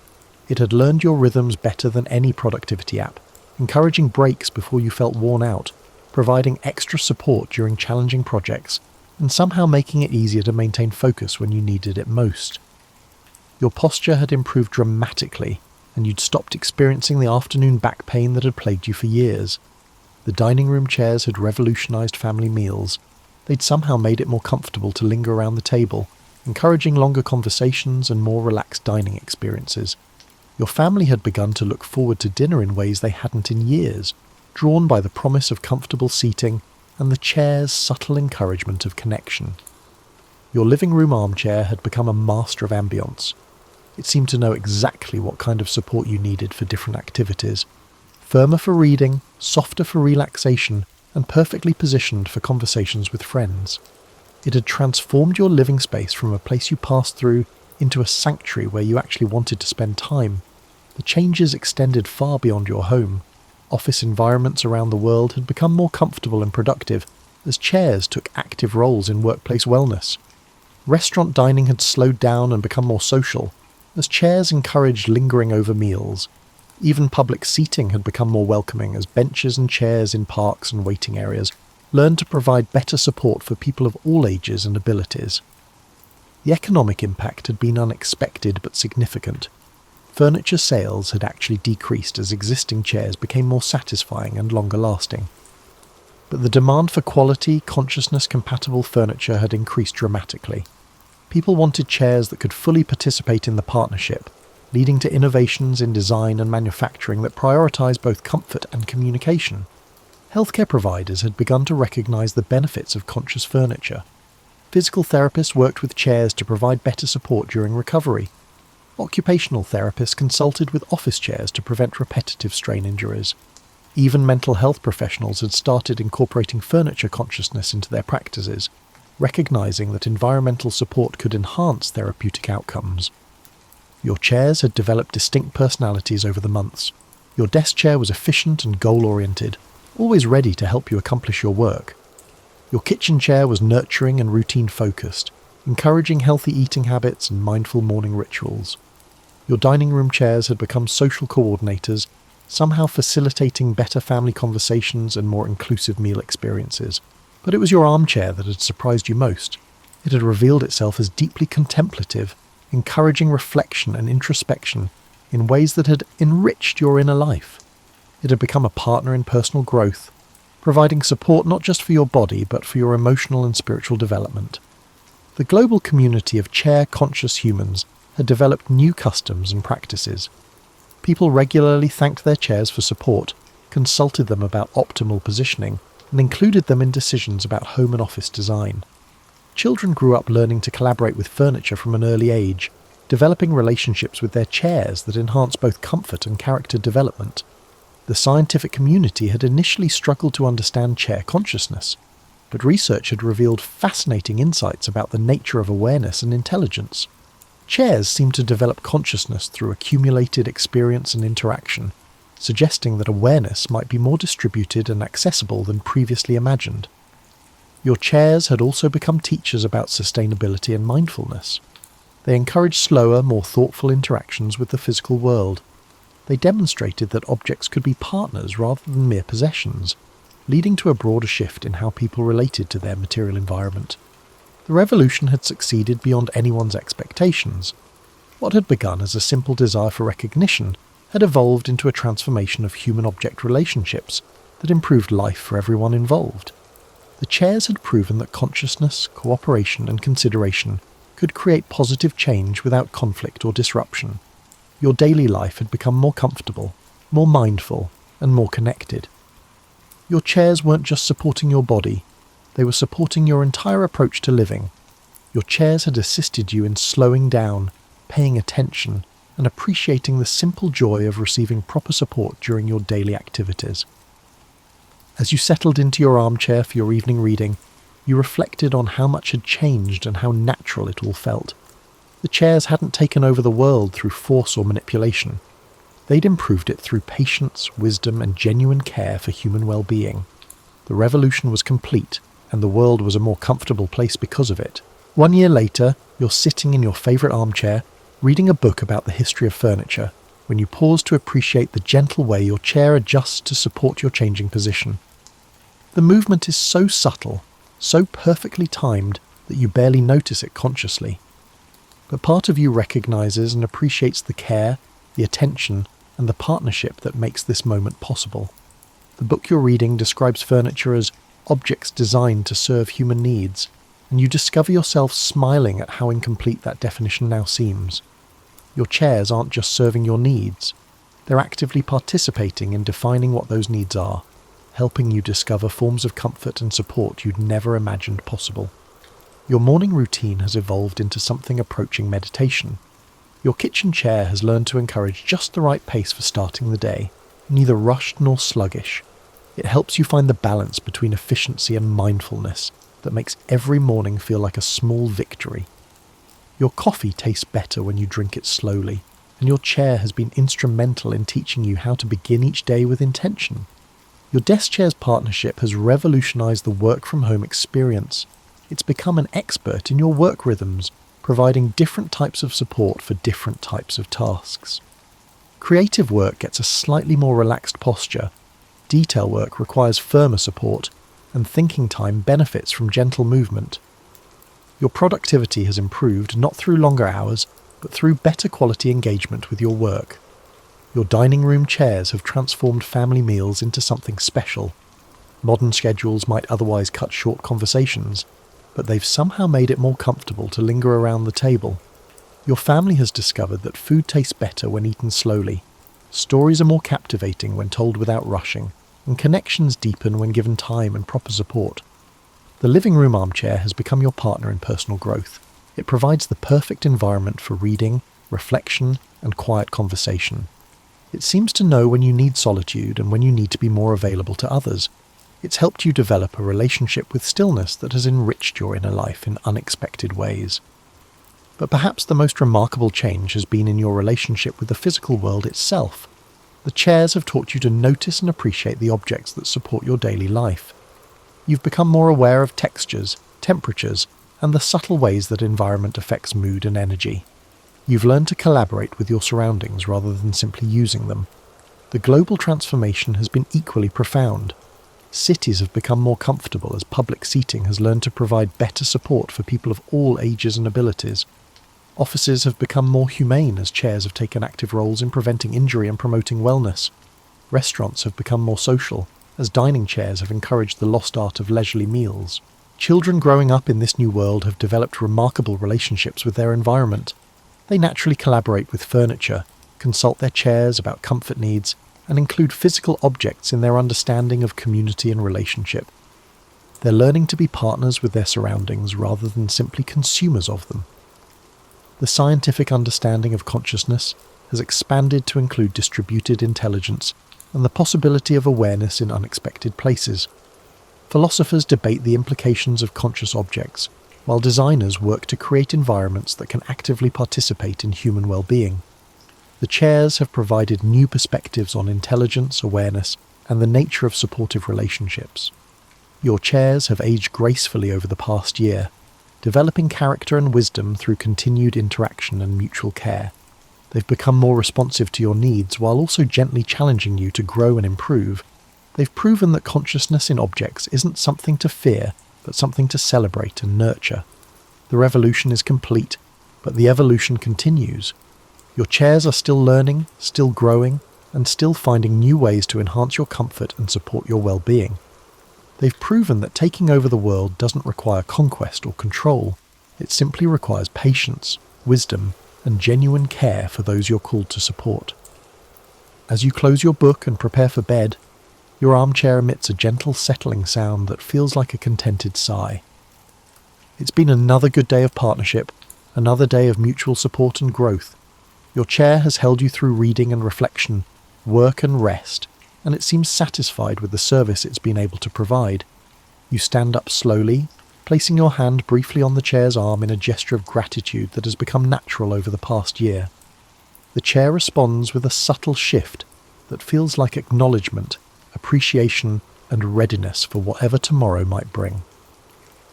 It had learned your rhythms better than any productivity app, encouraging breaks before you felt worn out, providing extra support during challenging projects, and somehow making it easier to maintain focus when you needed it most. Your posture had improved dramatically, and you'd stopped experiencing the afternoon back pain that had plagued you for years. The dining room chairs had revolutionized family meals. They'd somehow made it more comfortable to linger around the table, encouraging longer conversations and more relaxed dining experiences. Your family had begun to look forward to dinner in ways they hadn't in years, drawn by the promise of comfortable seating and the chair's subtle encouragement of connection. Your living room armchair had become a master of ambience. It seemed to know exactly what kind of support you needed for different activities. Firmer for reading, softer for relaxation, and perfectly positioned for conversations with friends. It had transformed your living space from a place you passed through into a sanctuary where you actually wanted to spend time. The changes extended far beyond your home. Office environments around the world had become more comfortable and productive, as chairs took active roles in workplace wellness. Restaurant dining had slowed down and become more social, as chairs encouraged lingering over meals. Even public seating had become more welcoming, as benches and chairs in parks and waiting areas learned to provide better support for people of all ages and abilities. The economic impact had been unexpected but significant. Furniture sales had actually decreased as existing chairs became more satisfying and longer lasting. But the demand for quality, consciousness-compatible furniture had increased dramatically. People wanted chairs that could fully participate in the partnership, leading to innovations in design and manufacturing that prioritise both comfort and communication. Healthcare providers had begun to recognise the benefits of conscious furniture. Physical therapists worked with chairs to provide better support during recovery. Occupational therapists consulted with office chairs to prevent repetitive strain injuries. Even mental health professionals had started incorporating furniture consciousness into their practices, recognising that environmental support could enhance therapeutic outcomes. Your chairs had developed distinct personalities over the months. Your desk chair was efficient and goal-oriented, always ready to help you accomplish your work. Your kitchen chair was nurturing and routine-focused, encouraging healthy eating habits and mindful morning rituals. Your dining room chairs had become social coordinators, somehow facilitating better family conversations and more inclusive meal experiences. But it was your armchair that had surprised you most. It had revealed itself as deeply contemplative, encouraging reflection and introspection in ways that had enriched your inner life. It had become a partner in personal growth, providing support not just for your body but for your emotional and spiritual development. The global community of chair-conscious humans had developed new customs and practices. People regularly thanked their chairs for support, consulted them about optimal positioning, and included them in decisions about home and office design. Children grew up learning to collaborate with furniture from an early age, developing relationships with their chairs that enhanced both comfort and character development. The scientific community had initially struggled to understand chair consciousness, but research had revealed fascinating insights about the nature of awareness and intelligence. Chairs seemed to develop consciousness through accumulated experience and interaction, suggesting that awareness might be more distributed and accessible than previously imagined. Your chairs had also become teachers about sustainability and mindfulness. They encouraged slower, more thoughtful interactions with the physical world. They demonstrated that objects could be partners rather than mere possessions, leading to a broader shift in how people related to their material environment. The revolution had succeeded beyond anyone's expectations. What had begun as a simple desire for recognition had evolved into a transformation of human-object relationships that improved life for everyone involved. The chairs had proven that consciousness, cooperation, and consideration could create positive change without conflict or disruption. Your daily life had become more comfortable, more mindful, and more connected. Your chairs weren't just supporting your body, they were supporting your entire approach to living. Your chairs had assisted you in slowing down, paying attention, and appreciating the simple joy of receiving proper support during your daily activities. As you settled into your armchair for your evening reading, you reflected on how much had changed and how natural it all felt. The chairs hadn't taken over the world through force or manipulation. They'd improved it through patience, wisdom, and genuine care for human well-being. The revolution was complete, and the world was a more comfortable place because of it. 1 year later, you're sitting in your favourite armchair, reading a book about the history of furniture, when you pause to appreciate the gentle way your chair adjusts to support your changing position. The movement is so subtle, so perfectly timed, that you barely notice it consciously. But part of you recognises and appreciates the care, the attention, and the partnership that makes this moment possible. The book you're reading describes furniture as objects designed to serve human needs, and you discover yourself smiling at how incomplete that definition now seems. Your chairs aren't just serving your needs, they're actively participating in defining what those needs are, helping you discover forms of comfort and support you'd never imagined possible. Your morning routine has evolved into something approaching meditation. Your kitchen chair has learned to encourage just the right pace for starting the day, neither rushed nor sluggish. It helps you find the balance between efficiency and mindfulness that makes every morning feel like a small victory. Your coffee tastes better when you drink it slowly, and your chair has been instrumental in teaching you how to begin each day with intention. Your desk chair's partnership has revolutionized the work-from-home experience. It's become an expert in your work rhythms, providing different types of support for different types of tasks. Creative work gets a slightly more relaxed posture, detail work requires firmer support, and thinking time benefits from gentle movement. Your productivity has improved not through longer hours, but through better quality engagement with your work. Your dining room chairs have transformed family meals into something special. Modern schedules might otherwise cut short conversations, but they've somehow made it more comfortable to linger around the table. Your family has discovered that food tastes better when eaten slowly. Stories are more captivating when told without rushing, and connections deepen when given time and proper support. The living room armchair has become your partner in personal growth. It provides the perfect environment for reading, reflection, and quiet conversation. It seems to know when you need solitude and when you need to be more available to others. It's helped you develop a relationship with stillness that has enriched your inner life in unexpected ways. But perhaps the most remarkable change has been in your relationship with the physical world itself. The chairs have taught you to notice and appreciate the objects that support your daily life. You've become more aware of textures, temperatures, and the subtle ways that environment affects mood and energy. You've learned to collaborate with your surroundings rather than simply using them. The global transformation has been equally profound. Cities have become more comfortable as public seating has learned to provide better support for people of all ages and abilities. Offices have become more humane as chairs have taken active roles in preventing injury and promoting wellness. Restaurants have become more social as dining chairs have encouraged the lost art of leisurely meals. Children growing up in this new world have developed remarkable relationships with their environment. They naturally collaborate with furniture, consult their chairs about comfort needs, and include physical objects in their understanding of community and relationship. They're learning to be partners with their surroundings rather than simply consumers of them. The scientific understanding of consciousness has expanded to include distributed intelligence and the possibility of awareness in unexpected places. Philosophers debate the implications of conscious objects, while designers work to create environments that can actively participate in human well-being. The chairs have provided new perspectives on intelligence, awareness, and the nature of supportive relationships. Your chairs have aged gracefully over the past year, developing character and wisdom through continued interaction and mutual care. They've become more responsive to your needs while also gently challenging you to grow and improve. They've proven that consciousness in objects isn't something to fear, but something to celebrate and nurture. The revolution is complete, but the evolution continues. Your chairs are still learning, still growing, and still finding new ways to enhance your comfort and support your well-being. They've proven that taking over the world doesn't require conquest or control. It simply requires patience, wisdom, and genuine care for those you're called to support. As you close your book and prepare for bed, your armchair emits a gentle settling sound that feels like a contented sigh. It's been another good day of partnership, another day of mutual support and growth. Your chair has held you through reading and reflection, work and rest, and it seems satisfied with the service it's been able to provide. You stand up slowly, placing your hand briefly on the chair's arm in a gesture of gratitude that has become natural over the past year. The chair responds with a subtle shift that feels like acknowledgement, appreciation, and readiness for whatever tomorrow might bring.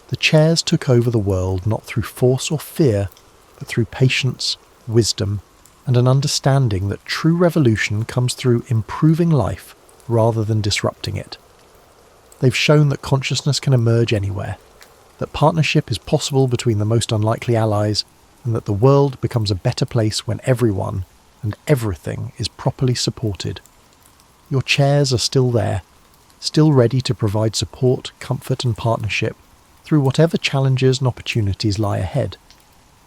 The chairs took over the world not through force or fear, but through patience, wisdom, and an understanding that true revolution comes through improving life rather than disrupting it. They've shown that consciousness can emerge anywhere, that partnership is possible between the most unlikely allies, and that the world becomes a better place when everyone and everything is properly supported. Your chairs are still there, still ready to provide support, comfort and partnership through whatever challenges and opportunities lie ahead.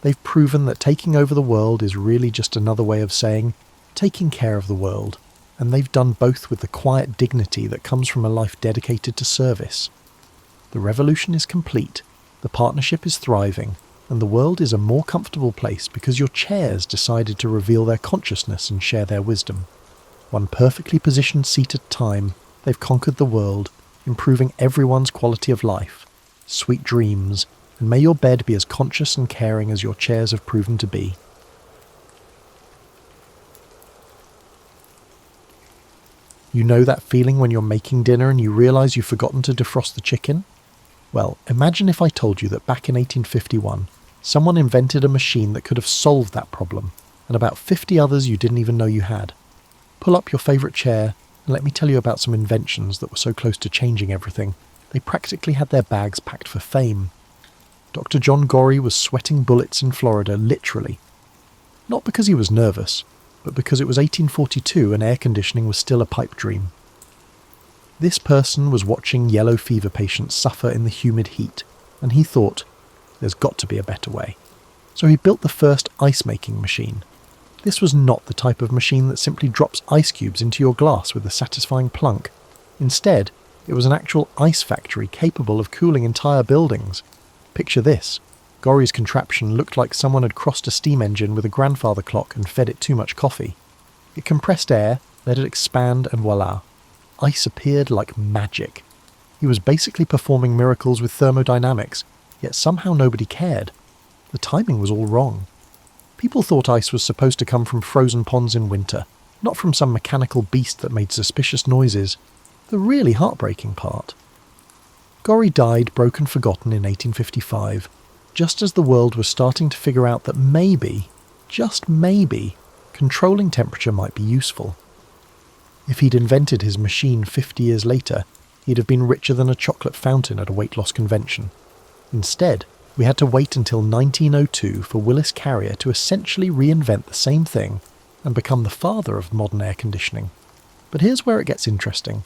They've proven that taking over the world is really just another way of saying taking care of the world, and they've done both with the quiet dignity that comes from a life dedicated to service. The revolution is complete, the partnership is thriving, and the world is a more comfortable place because your chairs decided to reveal their consciousness and share their wisdom. One perfectly positioned seat at a time, they've conquered the world, improving everyone's quality of life. Sweet dreams, and may your bed be as conscious and caring as your chairs have proven to be. You know that feeling when you're making dinner and you realise you've forgotten to defrost the chicken? Well, imagine if I told you that back in 1851, someone invented a machine that could have solved that problem, and about 50 others you didn't even know you had. Pull up your favourite chair and let me tell you about some inventions that were so close to changing everything, They practically had their bags packed for fame. Dr. John Gorrie was sweating bullets in Florida, literally. Not because he was nervous, but because it was 1842 and air conditioning was still a pipe dream. This person was watching yellow fever patients suffer in the humid heat, and he thought, there's got to be a better way. So he built the first ice-making machine. This was not the type of machine that simply drops ice cubes into your glass with a satisfying plunk. Instead, it was an actual ice factory capable of cooling entire buildings. Picture this. Gorrie's contraption looked like someone had crossed a steam engine with a grandfather clock and fed it too much coffee. It compressed air, let it expand, and voila. Ice appeared like magic. He was basically performing miracles with thermodynamics, yet somehow nobody cared. The timing was all wrong. People thought ice was supposed to come from frozen ponds in winter, not from some mechanical beast that made suspicious noises. The really heartbreaking part. Gorrie died broken forgotten in 1855, just as the world was starting to figure out that maybe, just maybe, controlling temperature might be useful. If he'd invented his machine 50 years later, he'd have been richer than a chocolate fountain at a weight loss convention. Instead, we had to wait until 1902 for Willis Carrier to essentially reinvent the same thing and become the father of modern air conditioning. But here's where it gets interesting.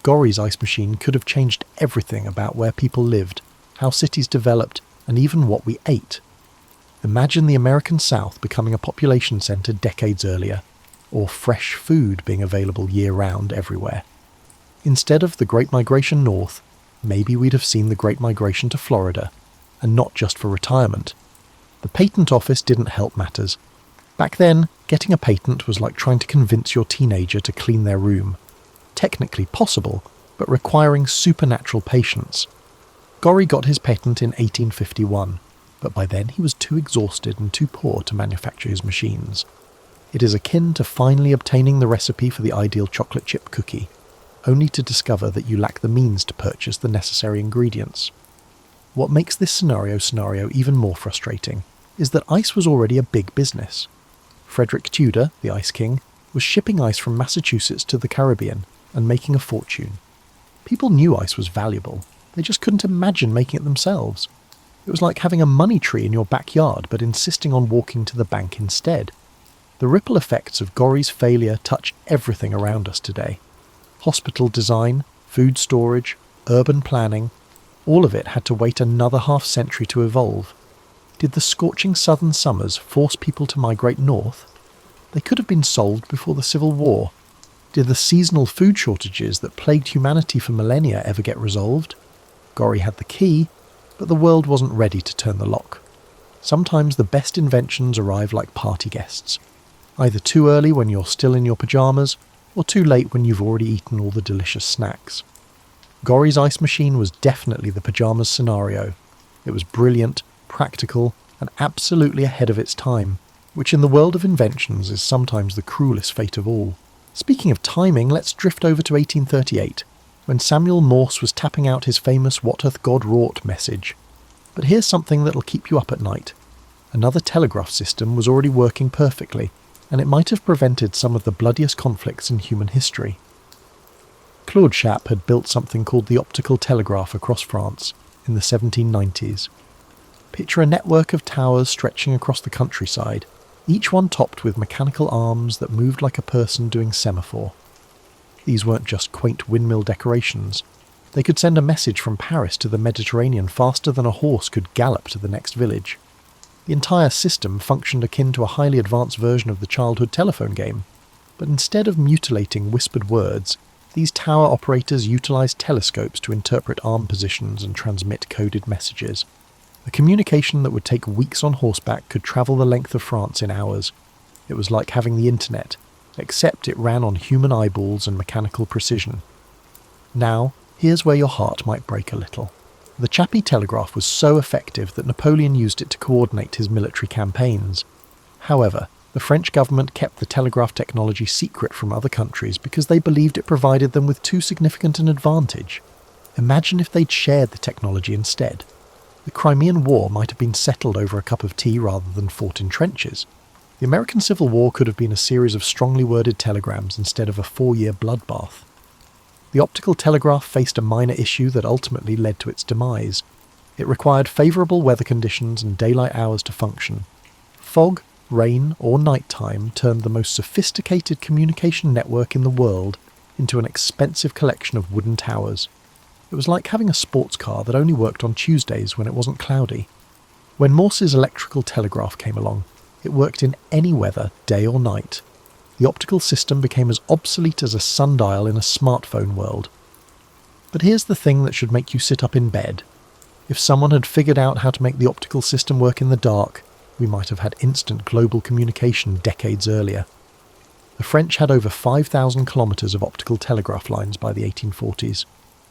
Gorrie's ice machine could have changed everything about where people lived, how cities developed, and even what we ate. Imagine the American South becoming a population centre decades earlier, or fresh food being available year-round everywhere. Instead of the Great Migration North, maybe we'd have seen the Great Migration to Florida, and not just for retirement. The patent office didn't help matters. Back then, getting a patent was like trying to convince your teenager to clean their room. Technically possible, but requiring supernatural patience. Gorrie got his patent in 1851, but by then he was too exhausted and too poor to manufacture his machines. It is akin to finally obtaining the recipe for the ideal chocolate chip cookie, only to discover that you lack the means to purchase the necessary ingredients. What makes this scenario even more frustrating is that ice was already a big business. Frederick Tudor, the Ice King, was shipping ice from Massachusetts to the Caribbean and making a fortune. People knew ice was valuable, they just couldn't imagine making it themselves. It was like having a money tree in your backyard but insisting on walking to the bank instead. The ripple effects of Gorrie's failure touch everything around us today. Hospital design, food storage, urban planning, all of it had to wait another half-century to evolve. Did the scorching southern summers force people to migrate north? They could have been solved before the Civil War. Did the seasonal food shortages that plagued humanity for millennia ever get resolved? Gorrie had the key, but the world wasn't ready to turn the lock. Sometimes the best inventions arrive like party guests. Either too early when you're still in your pyjamas, or too late when you've already eaten all the delicious snacks. Gorrie's ice machine was definitely the pyjamas scenario. It was brilliant, practical, and absolutely ahead of its time, which in the world of inventions is sometimes the cruelest fate of all. Speaking of timing, let's drift over to 1838, when Samuel Morse was tapping out his famous "What hath God wrought" message. But here's something that'll keep you up at night. Another telegraph system was already working perfectly, and it might have prevented some of the bloodiest conflicts in human history. Claude Chappe had built something called the optical telegraph across France in the 1790s. Picture a network of towers stretching across the countryside, each one topped with mechanical arms that moved like a person doing semaphore. These weren't just quaint windmill decorations. They could send a message from Paris to the Mediterranean faster than a horse could gallop to the next village. The entire system functioned akin to a highly advanced version of the childhood telephone game, but instead of mutilating whispered words, these tower operators utilized telescopes to interpret arm positions and transmit coded messages. A communication that would take weeks on horseback could travel the length of France in hours. It was like having the internet, except it ran on human eyeballs and mechanical precision. Now, here's where your heart might break a little. The Chappe telegraph was so effective that Napoleon used it to coordinate his military campaigns. However, the French government kept the telegraph technology secret from other countries because they believed it provided them with too significant an advantage. Imagine if they'd shared the technology instead. The Crimean War might have been settled over a cup of tea rather than fought in trenches. The American Civil War could have been a series of strongly worded telegrams instead of a 4-year bloodbath. The optical telegraph faced a minor issue that ultimately led to its demise. It required favourable weather conditions and daylight hours to function. Fog, rain, or nighttime turned the most sophisticated communication network in the world into an expensive collection of wooden towers. It was like having a sports car that only worked on Tuesdays when it wasn't cloudy. When Morse's electrical telegraph came along, it worked in any weather, day or night. The optical system became as obsolete as a sundial in a smartphone world. But here's the thing that should make you sit up in bed. If someone had figured out how to make the optical system work in the dark, we might have had instant global communication decades earlier. The French had over 5,000 kilometres of optical telegraph lines by the 1840s.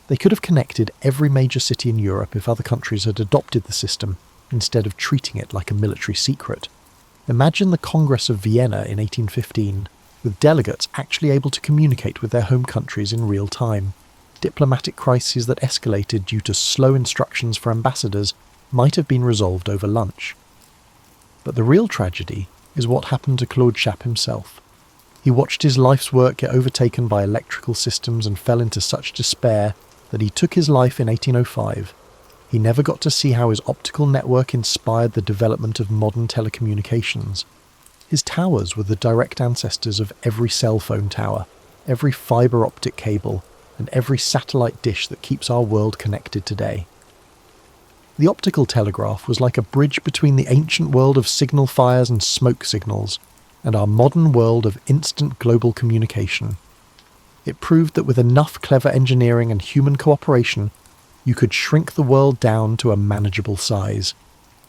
They could have connected every major city in Europe if other countries had adopted the system, instead of treating it like a military secret. Imagine the Congress of Vienna in 1815, with delegates actually able to communicate with their home countries in real time. Diplomatic crises that escalated due to slow instructions for ambassadors might have been resolved over lunch. But the real tragedy is what happened to Claude Chappe himself. He watched his life's work get overtaken by electrical systems and fell into such despair that he took his life in 1805. He never got to see how his optical network inspired the development of modern telecommunications. His towers were the direct ancestors of every cell phone tower, every fibre optic cable, and every satellite dish that keeps our world connected today. The optical telegraph was like a bridge between the ancient world of signal fires and smoke signals and our modern world of instant global communication. It proved that with enough clever engineering and human cooperation, you could shrink the world down to a manageable size.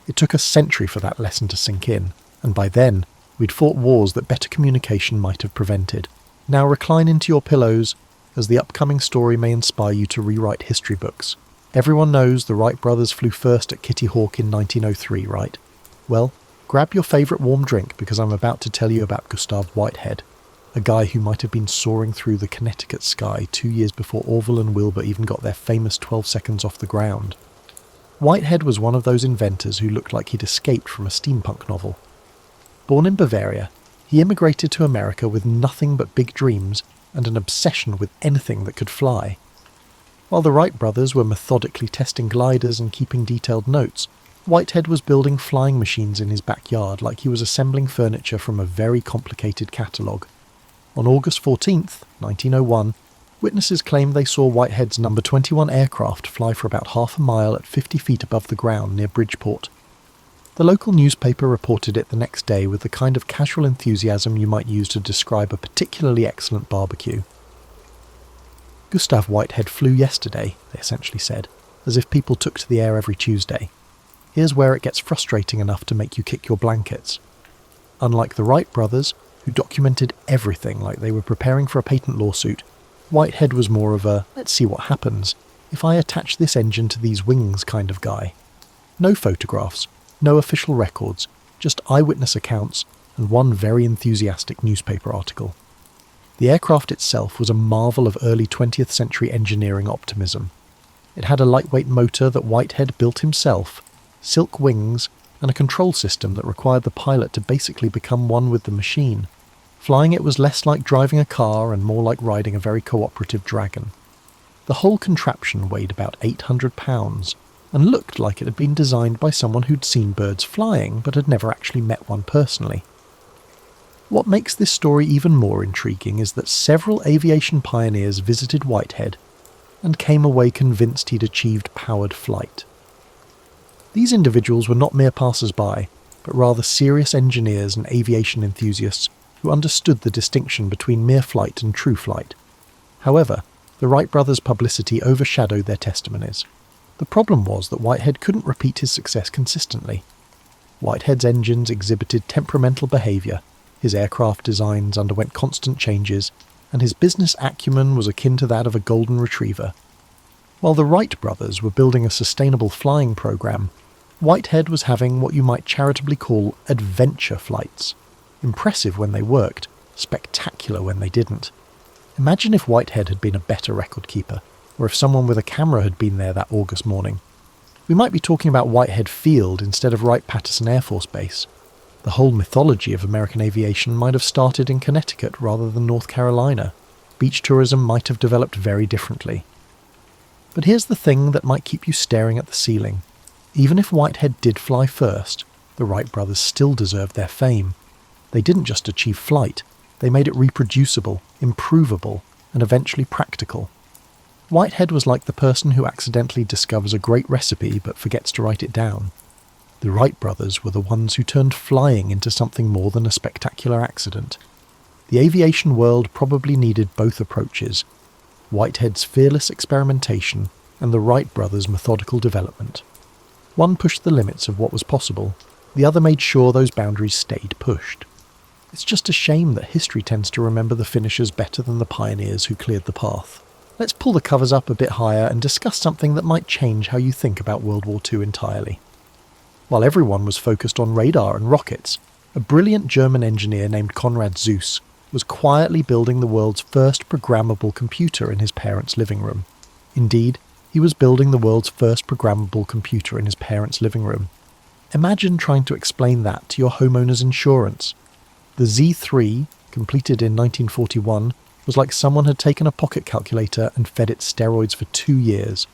It took a century for that lesson to sink in, and by then, we'd fought wars that better communication might have prevented. Now recline into your pillows, as the upcoming story may inspire you to rewrite history books. Everyone knows the Wright brothers flew first at Kitty Hawk in 1903, right? Well, grab your favourite warm drink because I'm about to tell you about Gustav Whitehead, a guy who might have been soaring through the Connecticut sky 2 years before Orville and Wilbur even got their famous 12 seconds off the ground. Whitehead was one of those inventors who looked like he'd escaped from a steampunk novel. Born in Bavaria, he immigrated to America with nothing but big dreams and an obsession with anything that could fly. While the Wright brothers were methodically testing gliders and keeping detailed notes, Whitehead was building flying machines in his backyard like he was assembling furniture from a very complicated catalogue. On August 14th, 1901, witnesses claimed they saw Whitehead's No. 21 aircraft fly for about half a mile at 50 feet above the ground near Bridgeport. The local newspaper reported it the next day with the kind of casual enthusiasm you might use to describe a particularly excellent barbecue. Gustav Whitehead flew yesterday, they essentially said, as if people took to the air every Tuesday. Here's where it gets frustrating enough to make you kick your blankets. Unlike the Wright brothers, who documented everything like they were preparing for a patent lawsuit, Whitehead was more of a, let's see what happens if I attach this engine to these wings kind of guy. No photographs, no official records, just eyewitness accounts and one very enthusiastic newspaper article. The aircraft itself was a marvel of early 20th century engineering optimism. It had a lightweight motor that Whitehead built himself, silk wings, and a control system that required the pilot to basically become one with the machine. Flying it was less like driving a car and more like riding a very cooperative dragon. The whole contraption weighed about 800 pounds and looked like it had been designed by someone who'd seen birds flying but had never actually met one personally. What makes this story even more intriguing is that several aviation pioneers visited Whitehead and came away convinced he'd achieved powered flight. These individuals were not mere passers-by, but rather serious engineers and aviation enthusiasts who understood the distinction between mere flight and true flight. However, the Wright brothers' publicity overshadowed their testimonies. The problem was that Whitehead couldn't repeat his success consistently. Whitehead's engines exhibited temperamental behaviour, his aircraft designs underwent constant changes, and his business acumen was akin to that of a golden retriever. While the Wright brothers were building a sustainable flying program, Whitehead was having what you might charitably call adventure flights. Impressive when they worked, spectacular when they didn't. Imagine if Whitehead had been a better record keeper, or if someone with a camera had been there that August morning. We might be talking about Whitehead Field instead of Wright-Patterson Air Force Base. The whole mythology of American aviation might have started in Connecticut rather than North Carolina. beach tourism might have developed very differently. But here's the thing that might keep you staring at the ceiling. Even if Whitehead did fly first, the Wright brothers still deserved their fame. They didn't just achieve flight, they made it reproducible, improvable, and eventually practical. Whitehead was like the person who accidentally discovers a great recipe but forgets to write it down. The Wright brothers were the ones who turned flying into something more than a spectacular accident. The aviation world probably needed both approaches, Whitehead's fearless experimentation and the Wright brothers' methodical development. One pushed the limits of what was possible, the other made sure those boundaries stayed pushed. It's just a shame that history tends to remember the finishers better than the pioneers who cleared the path. Let's pull the covers up a bit higher and discuss something that might change how you think about World War II entirely. While everyone was focused on radar and rockets, a brilliant German engineer named Konrad Zuse was quietly building the world's first programmable computer in his parents' living room. Indeed, he was building the world's first programmable computer in his parents' living room. Imagine trying to explain that to your homeowner's insurance. The Z3, completed in 1941, was like someone had taken a pocket calculator and fed it steroids for 2 years.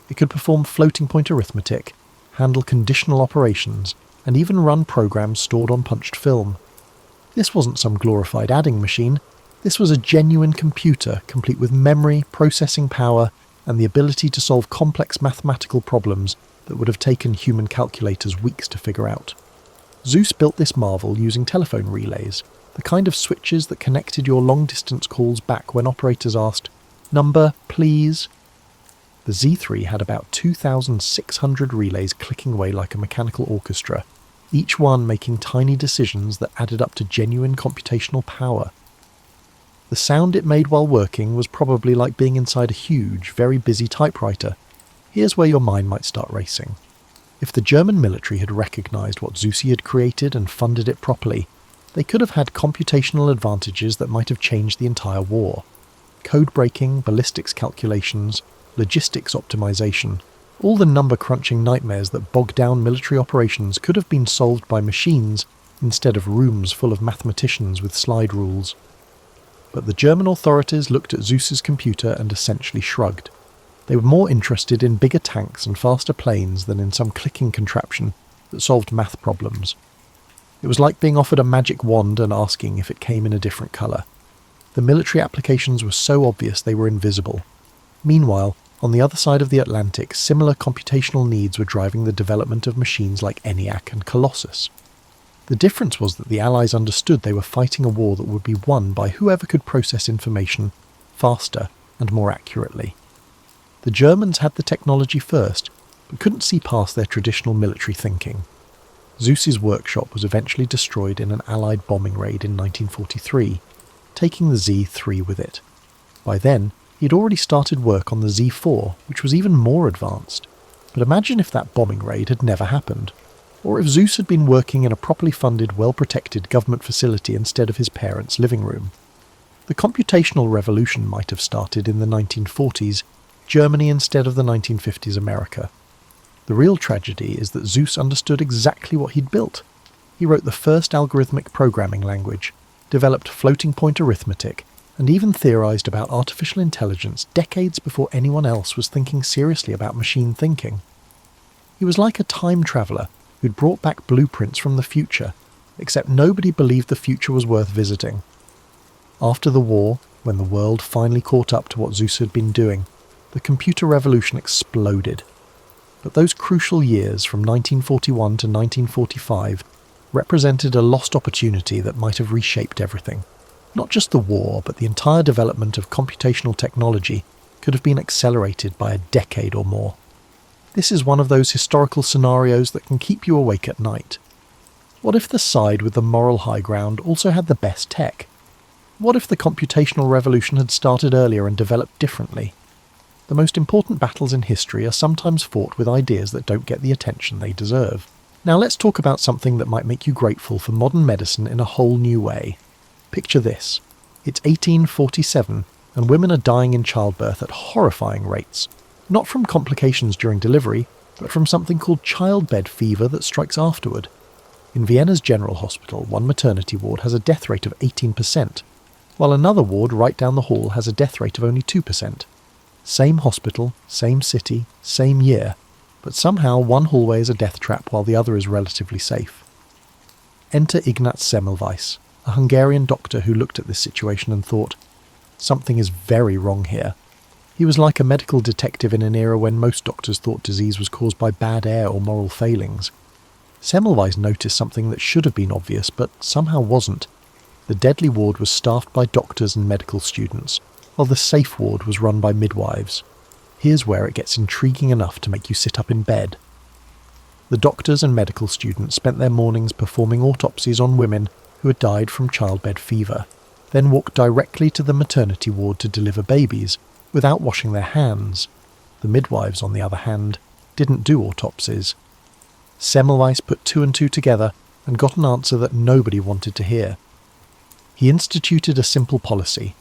It could perform floating-point arithmetic, handle conditional operations, and even run programs stored on punched film. This wasn't some glorified adding machine. This was a genuine computer, complete with memory, processing power, and the ability to solve complex mathematical problems that would have taken human calculators weeks to figure out. Zuse built this marvel using telephone relays, the kind of switches that connected your long-distance calls back when operators asked, "Number, please?" The Z3 had about 2,600 relays clicking away like a mechanical orchestra, each one making tiny decisions that added up to genuine computational power. The sound it made while working was probably like being inside a huge, very busy typewriter. Here's where your mind might start racing. If the German military had recognised what Zuse had created and funded it properly, they could have had computational advantages that might have changed the entire war. Code breaking, ballistics calculations, logistics optimization, all the number-crunching nightmares that bogged down military operations could have been solved by machines instead of rooms full of mathematicians with slide rules. But the German authorities looked at Zuse's computer and essentially shrugged. They were more interested in bigger tanks and faster planes than in some clicking contraption that solved math problems. It was like being offered a magic wand and asking if it came in a different colour. The military applications were so obvious they were invisible. Meanwhile, on the other side of the Atlantic, similar computational needs were driving the development of machines like ENIAC and Colossus. The difference was that the Allies understood they were fighting a war that would be won by whoever could process information faster and more accurately. The Germans had the technology first, but couldn't see past their traditional military thinking. Zuse's workshop was eventually destroyed in an Allied bombing raid in 1943, taking the Z3 with it. By then, he'd already started work on the Z4, which was even more advanced. But imagine if that bombing raid had never happened, or if Zuse had been working in a properly funded, well-protected government facility instead of his parents' living room. The computational revolution might have started in the 1940s, Germany instead of the 1950s America. The real tragedy is that Zuse understood exactly what he'd built. He wrote the first algorithmic programming language, developed floating-point arithmetic, and even theorized about artificial intelligence decades before anyone else was thinking seriously about machine thinking. He was like a time traveller who'd brought back blueprints from the future, except nobody believed the future was worth visiting. After the war, when the world finally caught up to what Zuse had been doing, the computer revolution exploded. But those crucial years from 1941 to 1945 represented a lost opportunity that might have reshaped everything. Not just the war, but the entire development of computational technology could have been accelerated by a decade or more. This is one of those historical scenarios that can keep you awake at night. What if the side with the moral high ground also had the best tech? What if the computational revolution had started earlier and developed differently? The most important battles in history are sometimes fought with ideas that don't get the attention they deserve. Now let's talk about something that might make you grateful for modern medicine in a whole new way. Picture this. It's 1847, and women are dying in childbirth at horrifying rates. Not from complications during delivery, but from something called childbed fever that strikes afterward. In Vienna's General Hospital, one maternity ward has a death rate of 18%. while another ward right down the hall has a death rate of only 2%. Same hospital, same city, same year, but somehow one hallway is a death trap while the other is relatively safe. Enter Ignaz Semmelweis, a Hungarian doctor who looked at this situation and thought, something is very wrong here. He was like a medical detective in an era when most doctors thought disease was caused by bad air or moral failings. Semmelweis noticed something that should have been obvious, but somehow wasn't. The deadly ward was staffed by doctors and medical students, while the safe ward was run by midwives. Here's where it gets intriguing enough to make you sit up in bed. The doctors and medical students spent their mornings performing autopsies on women who had died from childbed fever, then walked directly to the maternity ward to deliver babies, without washing their hands. The midwives, on the other hand, didn't do autopsies. Semmelweis put two and two together and got an answer that nobody wanted to hear. He instituted a simple policy.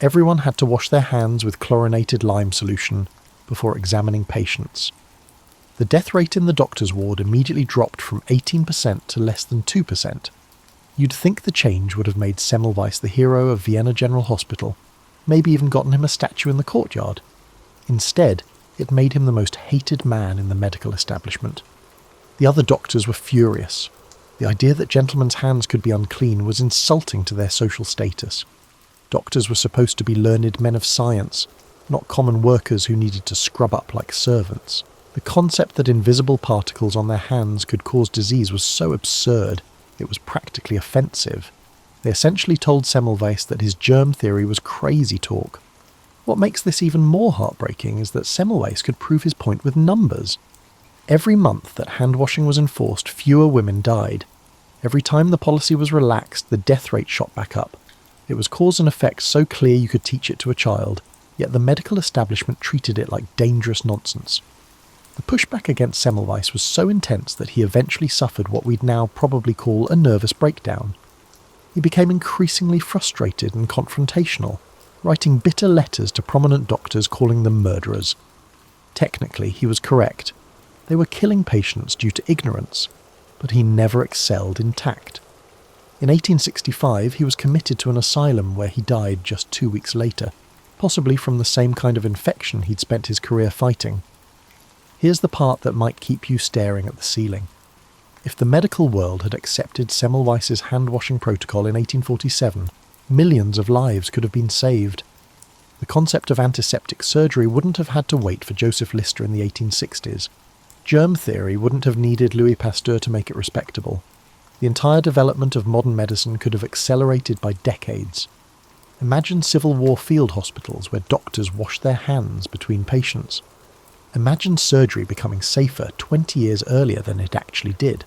Everyone had to wash their hands with chlorinated lime solution before examining patients. The death rate in the doctor's ward immediately dropped from 18% to less than 2%. You'd think the change would have made Semmelweis the hero of Vienna General Hospital, maybe even gotten him a statue in the courtyard. Instead, it made him the most hated man in the medical establishment. The other doctors were furious. The idea that gentlemen's hands could be unclean was insulting to their social status. Doctors were supposed to be learned men of science, not common workers who needed to scrub up like servants. The concept that invisible particles on their hands could cause disease was so absurd, it was practically offensive. They essentially told Semmelweis that his germ theory was crazy talk. What makes this even more heartbreaking is that Semmelweis could prove his point with numbers. Every month that hand-washing was enforced, fewer women died. Every time the policy was relaxed, the death rate shot back up. It was cause and effect so clear you could teach it to a child, yet the medical establishment treated it like dangerous nonsense. The pushback against Semmelweis was so intense that he eventually suffered what we'd now probably call a nervous breakdown. He became increasingly frustrated and confrontational, writing bitter letters to prominent doctors calling them murderers. Technically, he was correct. They were killing patients due to ignorance, but he never excelled in tact. In 1865, he was committed to an asylum where he died just 2 weeks later, possibly from the same kind of infection he'd spent his career fighting. Here's the part that might keep you staring at the ceiling. If the medical world had accepted Semmelweis's hand-washing protocol in 1847, millions of lives could have been saved. The concept of antiseptic surgery wouldn't have had to wait for Joseph Lister in the 1860s. Germ theory wouldn't have needed Louis Pasteur to make it respectable. The entire development of modern medicine could have accelerated by decades. Imagine Civil War field hospitals where doctors washed their hands between patients. Imagine surgery becoming safer 20 years earlier than it actually did.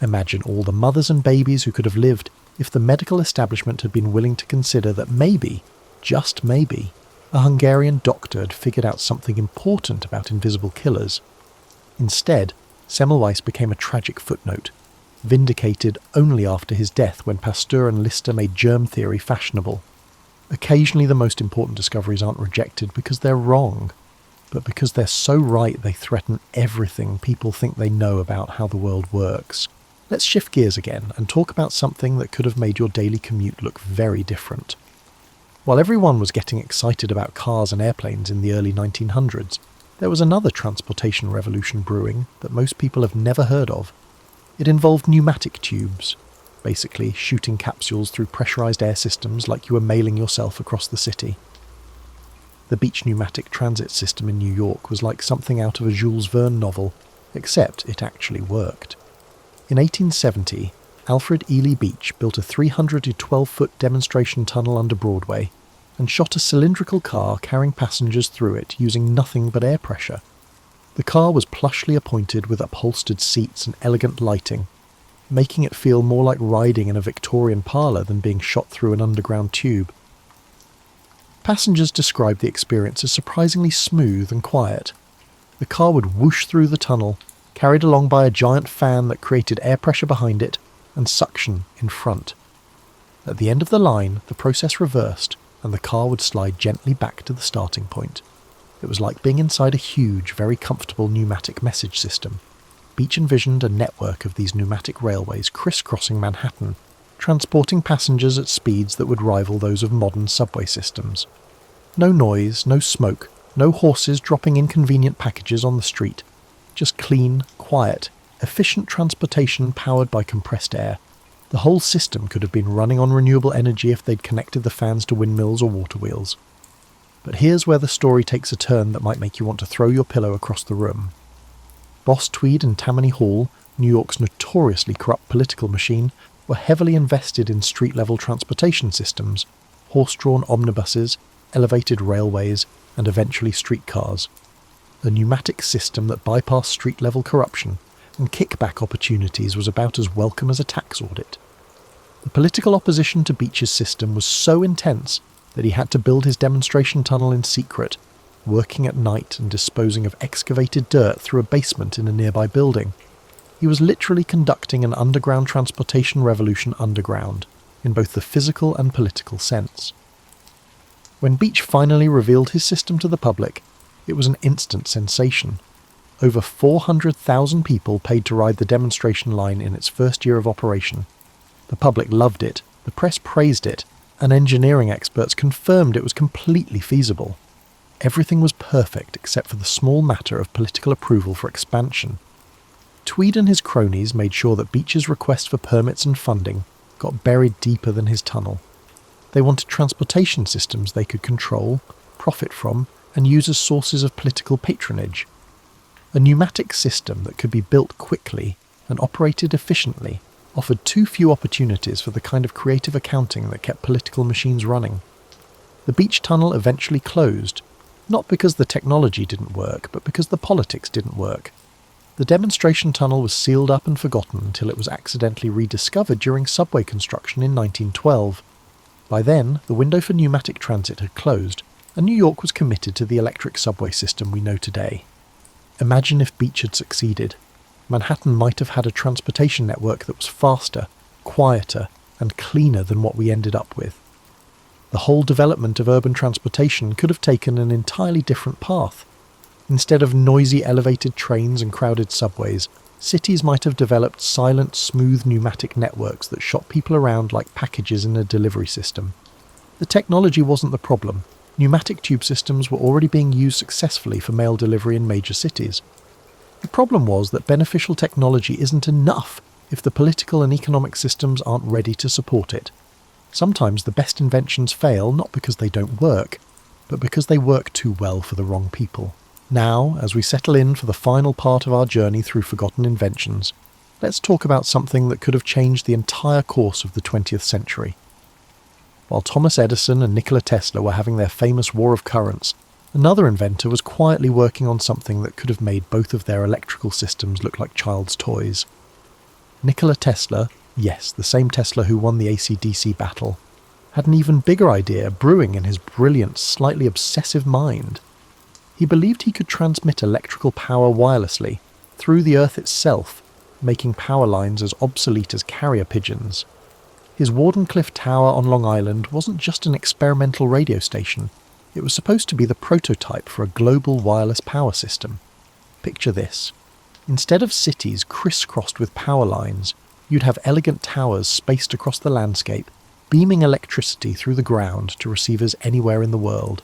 Imagine all the mothers and babies who could have lived if the medical establishment had been willing to consider that maybe, just maybe, a Hungarian doctor had figured out something important about invisible killers. Instead, Semmelweis became a tragic footnote, vindicated only after his death when Pasteur and Lister made germ theory fashionable. Occasionally the most important discoveries aren't rejected because they're wrong, but because they're so right they threaten everything people think they know about how the world works. Let's shift gears again and talk about something that could have made your daily commute look very different. While everyone was getting excited about cars and airplanes in the early 1900s, there was another transportation revolution brewing that most people have never heard of. It involved pneumatic tubes, basically shooting capsules through pressurized air systems like you were mailing yourself across the city. The beach pneumatic transit system in New York was like something out of a Jules Verne novel, except it actually worked. In 1870, Alfred Ely Beach built a 312-foot demonstration tunnel under Broadway and shot a cylindrical car carrying passengers through it using nothing but air pressure. The car was plushly appointed with upholstered seats and elegant lighting, making it feel more like riding in a Victorian parlour than being shot through an underground tube. Passengers described the experience as surprisingly smooth and quiet. The car would whoosh through the tunnel, carried along by a giant fan that created air pressure behind it and suction in front. At the end of the line, the process reversed, and the car would slide gently back to the starting point. It was like being inside a huge, very comfortable pneumatic message system. Beach envisioned a network of these pneumatic railways crisscrossing Manhattan, transporting passengers at speeds that would rival those of modern subway systems. No noise, no smoke, no horses dropping inconvenient packages on the street. Just clean, quiet, efficient transportation powered by compressed air. The whole system could have been running on renewable energy if they'd connected the fans to windmills or water wheels. But here's where the story takes a turn that might make you want to throw your pillow across the room. Boss Tweed and Tammany Hall, New York's notoriously corrupt political machine, were heavily invested in street-level transportation systems, horse-drawn omnibuses, elevated railways, and eventually streetcars. A pneumatic system that bypassed street-level corruption and kickback opportunities was about as welcome as a tax audit. The political opposition to Beech's system was so intense that he had to build his demonstration tunnel in secret, working at night and disposing of excavated dirt through a basement in a nearby building. He was literally conducting an underground transportation revolution underground, in both the physical and political sense. When Beech finally revealed his system to the public, it was an instant sensation. Over 400,000 people paid to ride the demonstration line in its first year of operation. The public loved it, the press praised it, and engineering experts confirmed it was completely feasible. Everything was perfect except for the small matter of political approval for expansion. Tweed and his cronies made sure that Beech's request for permits and funding got buried deeper than his tunnel. They wanted transportation systems they could control, profit from, and use as sources of political patronage. A pneumatic system that could be built quickly and operated efficiently offered too few opportunities for the kind of creative accounting that kept political machines running. The Beech tunnel eventually closed, not because the technology didn't work, but because the politics didn't work. The demonstration tunnel was sealed up and forgotten until it was accidentally rediscovered during subway construction in 1912. By then, the window for pneumatic transit had closed, and New York was committed to the electric subway system we know today. Imagine if Beech had succeeded. Manhattan might have had a transportation network that was faster, quieter, and cleaner than what we ended up with. The whole development of urban transportation could have taken an entirely different path. Instead of noisy elevated trains and crowded subways, cities might have developed silent, smooth pneumatic networks that shot people around like packages in a delivery system. The technology wasn't the problem. Pneumatic tube systems were already being used successfully for mail delivery in major cities. The problem was that beneficial technology isn't enough if the political and economic systems aren't ready to support it. Sometimes the best inventions fail not because they don't work, but because they work too well for the wrong people. Now, as we settle in for the final part of our journey through forgotten inventions, let's talk about something that could have changed the entire course of the 20th century. While Thomas Edison and Nikola Tesla were having their famous war of currents, another inventor was quietly working on something that could have made both of their electrical systems look like child's toys. Nikola Tesla, yes, the same Tesla who won the AC/DC battle, had an even bigger idea brewing in his brilliant, slightly obsessive mind. He believed he could transmit electrical power wirelessly, through the Earth itself, making power lines as obsolete as carrier pigeons. His Wardenclyffe Tower on Long Island wasn't just an experimental radio station, it was supposed to be the prototype for a global wireless power system. Picture this. Instead of cities crisscrossed with power lines, you'd have elegant towers spaced across the landscape, beaming electricity through the ground to receivers anywhere in the world.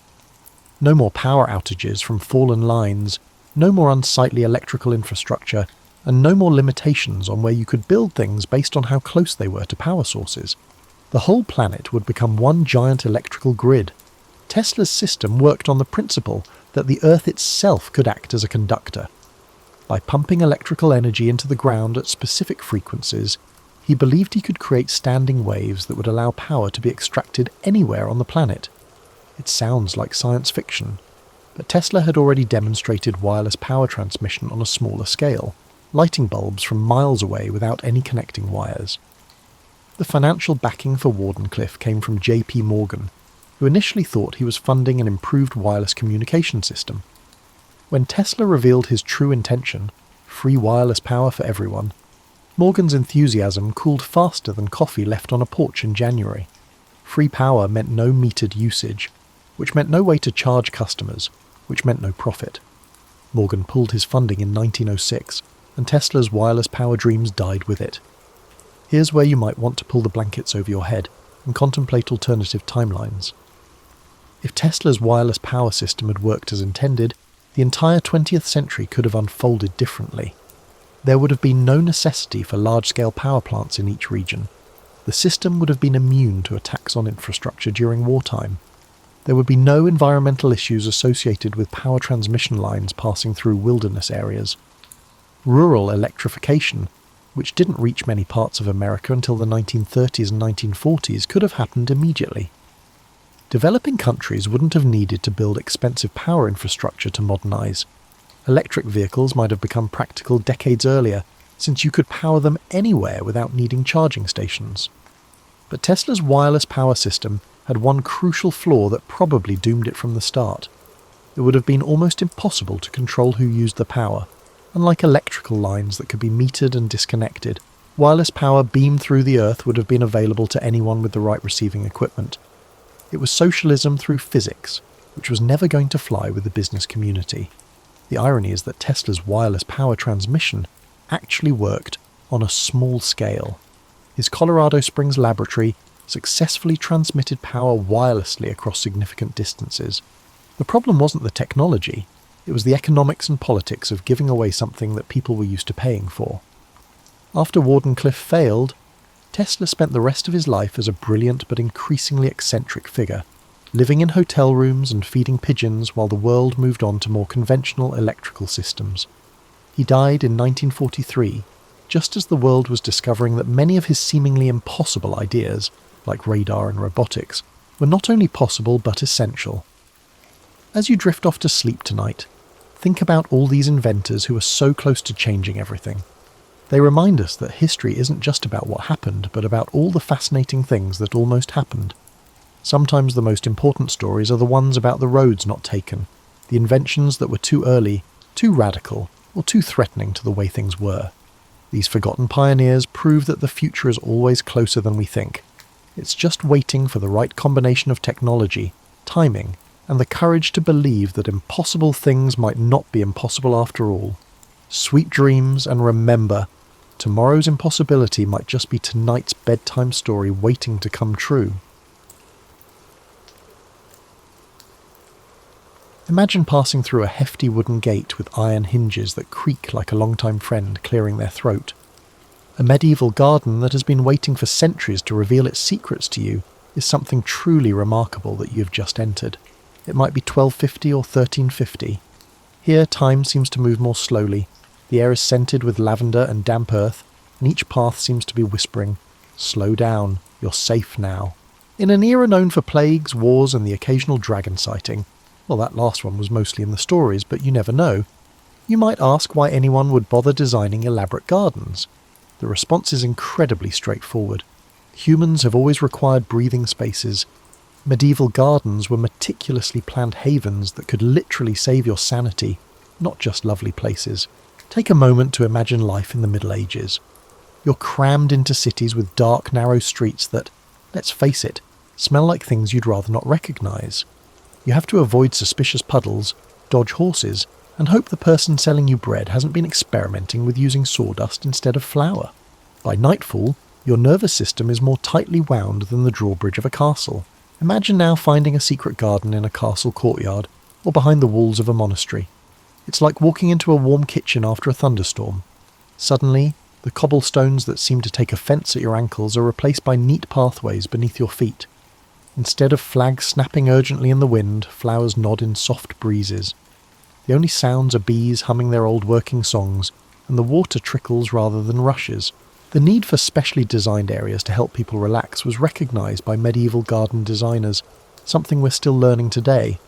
No more power outages from fallen lines, no more unsightly electrical infrastructure, and no more limitations on where you could build things based on how close they were to power sources. The whole planet would become one giant electrical grid. Tesla's system worked on the principle that the Earth itself could act as a conductor. By pumping electrical energy into the ground at specific frequencies, he believed he could create standing waves that would allow power to be extracted anywhere on the planet. It sounds like science fiction, but Tesla had already demonstrated wireless power transmission on a smaller scale, lighting bulbs from miles away without any connecting wires. The financial backing for Wardenclyffe came from J.P. Morgan, who initially thought he was funding an improved wireless communication system. When Tesla revealed his true intention, free wireless power for everyone, Morgan's enthusiasm cooled faster than coffee left on a porch in January. Free power meant no metered usage, which meant no way to charge customers, which meant no profit. Morgan pulled his funding in 1906, and Tesla's wireless power dreams died with it. Here's where you might want to pull the blankets over your head and contemplate alternative timelines. If Tesla's wireless power system had worked as intended, the entire 20th century could have unfolded differently. There would have been no necessity for large-scale power plants in each region. The system would have been immune to attacks on infrastructure during wartime. There would be no environmental issues associated with power transmission lines passing through wilderness areas. Rural electrification, which didn't reach many parts of America until the 1930s and 1940s, could have happened immediately. Developing countries wouldn't have needed to build expensive power infrastructure to modernise. Electric vehicles might have become practical decades earlier, since you could power them anywhere without needing charging stations. But Tesla's wireless power system had one crucial flaw that probably doomed it from the start. It would have been almost impossible to control who used the power. Unlike electrical lines that could be metered and disconnected, wireless power beamed through the earth would have been available to anyone with the right receiving equipment. It was socialism through physics, which was never going to fly with the business community. The irony is that Tesla's wireless power transmission actually worked on a small scale. His Colorado Springs laboratory successfully transmitted power wirelessly across significant distances. The problem wasn't the technology, it was the economics and politics of giving away something that people were used to paying for. After Wardenclyffe failed, Tesla spent the rest of his life as a brilliant but increasingly eccentric figure, living in hotel rooms and feeding pigeons while the world moved on to more conventional electrical systems. He died in 1943, just as the world was discovering that many of his seemingly impossible ideas, like radar and robotics, were not only possible but essential. As you drift off to sleep tonight, think about all these inventors who are so close to changing everything. They remind us that history isn't just about what happened, but about all the fascinating things that almost happened. Sometimes the most important stories are the ones about the roads not taken, the inventions that were too early, too radical, or too threatening to the way things were. These forgotten pioneers prove that the future is always closer than we think. It's just waiting for the right combination of technology, timing, and the courage to believe that impossible things might not be impossible after all. Sweet dreams, and remember, tomorrow's impossibility might just be tonight's bedtime story waiting to come true. Imagine passing through a hefty wooden gate with iron hinges that creak like a long-time friend clearing their throat. A medieval garden that has been waiting for centuries to reveal its secrets to you is something truly remarkable that you've just entered. It might be 1250 or 1350. Here time seems to move more slowly. The air is scented with lavender and damp earth, and each path seems to be whispering, "Slow down, you're safe now." In an era known for plagues, wars, and the occasional dragon sighting, well, that last one was mostly in the stories, but you never know, you might ask why anyone would bother designing elaborate gardens. The response is incredibly straightforward. Humans have always required breathing spaces. Medieval gardens were meticulously planned havens that could literally save your sanity, not just lovely places. Take a moment to imagine life in the Middle Ages. You're crammed into cities with dark, narrow streets that, let's face it, smell like things you'd rather not recognise. You have to avoid suspicious puddles, dodge horses, and hope the person selling you bread hasn't been experimenting with using sawdust instead of flour. By nightfall, your nervous system is more tightly wound than the drawbridge of a castle. Imagine now finding a secret garden in a castle courtyard, or behind the walls of a monastery. It's like walking into a warm kitchen after a thunderstorm. Suddenly, the cobblestones that seem to take offence at your ankles are replaced by neat pathways beneath your feet. Instead of flags snapping urgently in the wind, flowers nod in soft breezes. The only sounds are bees humming their old working songs, and the water trickles rather than rushes. The need for specially designed areas to help people relax was recognised by medieval garden designers, something we're still learning today.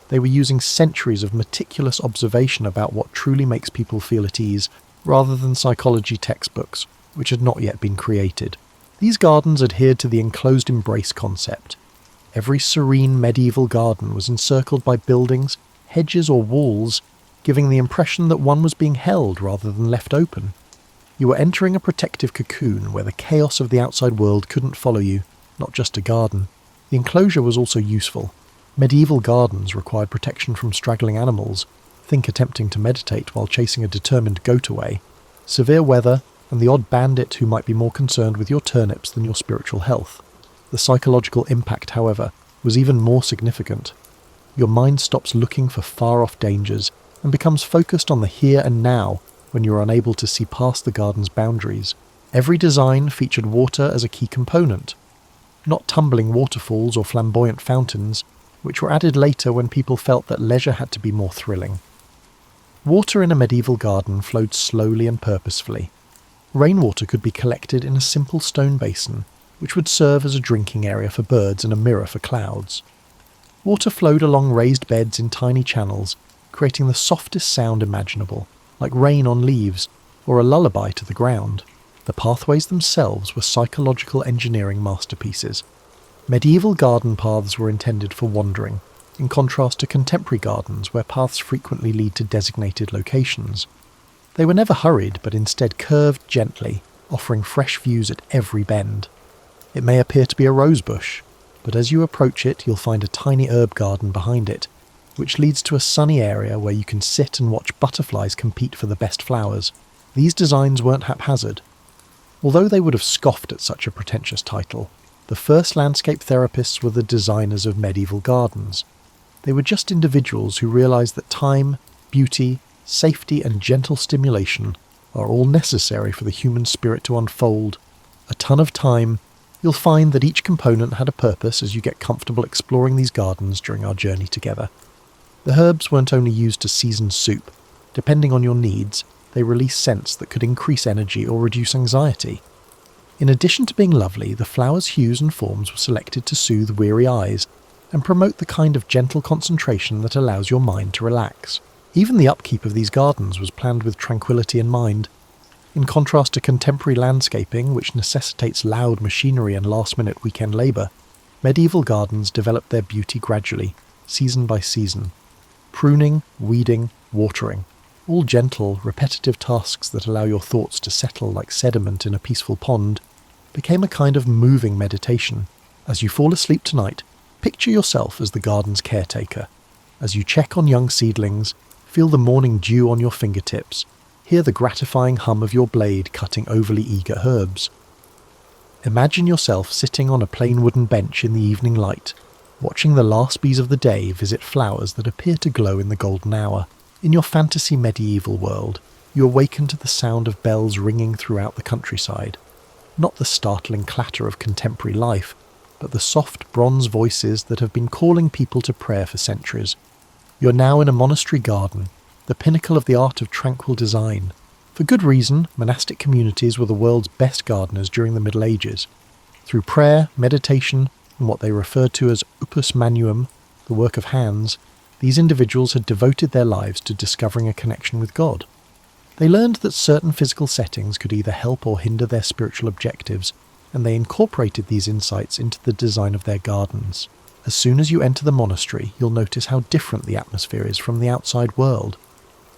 They were using centuries of meticulous observation about what truly makes people feel at ease, rather than psychology textbooks, which had not yet been created. These gardens adhered to the enclosed embrace concept. Every serene medieval garden was encircled by buildings, hedges or walls, giving the impression that one was being held rather than left open. You were entering a protective cocoon where the chaos of the outside world couldn't follow you, not just a garden. The enclosure was also useful. Medieval gardens required protection from straggling animals, think attempting to meditate while chasing a determined goat away. Severe weather, and the odd bandit who might be more concerned with your turnips than your spiritual health. The psychological impact, however, was even more significant. Your mind stops looking for far-off dangers and becomes focused on the here and now when you are unable to see past the garden's boundaries. Every design featured water as a key component, not tumbling waterfalls or flamboyant fountains, which were added later when people felt that leisure had to be more thrilling. Water in a medieval garden flowed slowly and purposefully. Rainwater could be collected in a simple stone basin, which would serve as a drinking area for birds and a mirror for clouds. Water flowed along raised beds in tiny channels, creating the softest sound imaginable, like rain on leaves or a lullaby to the ground. The pathways themselves were psychological engineering masterpieces. Medieval garden paths were intended for wandering, in contrast to contemporary gardens where paths frequently lead to designated locations. They were never hurried, but instead curved gently, offering fresh views at every bend. It may appear to be a rosebush, but as you approach it you'll find a tiny herb garden behind it, which leads to a sunny area where you can sit and watch butterflies compete for the best flowers. These designs weren't haphazard. Although they would have scoffed at such a pretentious title, the first landscape therapists were the designers of medieval gardens. They were just individuals who realised that time, beauty, safety and gentle stimulation are all necessary for the human spirit to unfold. A ton of time. You'll find that each component had a purpose as you get comfortable exploring these gardens during our journey together. The herbs weren't only used to season soup. Depending on your needs, they release scents that could increase energy or reduce anxiety. In addition to being lovely, the flowers' hues and forms were selected to soothe weary eyes and promote the kind of gentle concentration that allows your mind to relax. Even the upkeep of these gardens was planned with tranquility in mind. In contrast to contemporary landscaping, which necessitates loud machinery and last-minute weekend labour, medieval gardens developed their beauty gradually, season by season. Pruning, weeding, watering, all gentle, repetitive tasks that allow your thoughts to settle like sediment in a peaceful pond, became a kind of moving meditation. As you fall asleep tonight, picture yourself as the garden's caretaker. As you check on young seedlings, feel the morning dew on your fingertips, hear the gratifying hum of your blade cutting overly eager herbs. Imagine yourself sitting on a plain wooden bench in the evening light, watching the last bees of the day visit flowers that appear to glow in the golden hour. In your fantasy medieval world, you awaken to the sound of bells ringing throughout the countryside. Not the startling clatter of contemporary life, but the soft bronze voices that have been calling people to prayer for centuries. You're now in a monastery garden, the pinnacle of the art of tranquil design. For good reason, monastic communities were the world's best gardeners during the Middle Ages. Through prayer, meditation, and what they referred to as opus manuum, the work of hands, these individuals had devoted their lives to discovering a connection with God. They learned that certain physical settings could either help or hinder their spiritual objectives, and they incorporated these insights into the design of their gardens. As soon as you enter the monastery, you'll notice how different the atmosphere is from the outside world.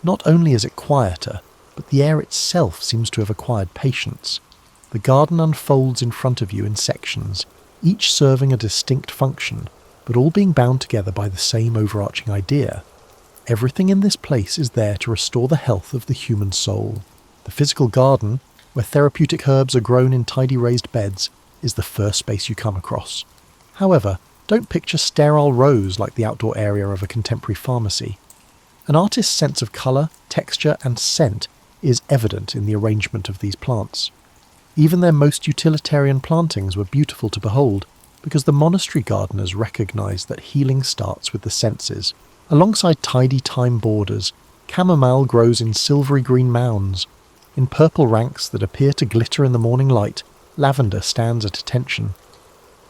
Not only is it quieter, but the air itself seems to have acquired patience. The garden unfolds in front of you in sections, each serving a distinct function, but all being bound together by the same overarching idea. Everything in this place is there to restore the health of the human soul. The physical garden, where therapeutic herbs are grown in tidy raised beds, is the first space you come across. However, don't picture sterile rows like the outdoor area of a contemporary pharmacy. An artist's sense of colour, texture and scent is evident in the arrangement of these plants. Even their most utilitarian plantings were beautiful to behold, because the monastery gardeners recognised that healing starts with the senses. Alongside tidy thyme borders, chamomile grows in silvery green mounds. In purple ranks that appear to glitter in the morning light, lavender stands at attention.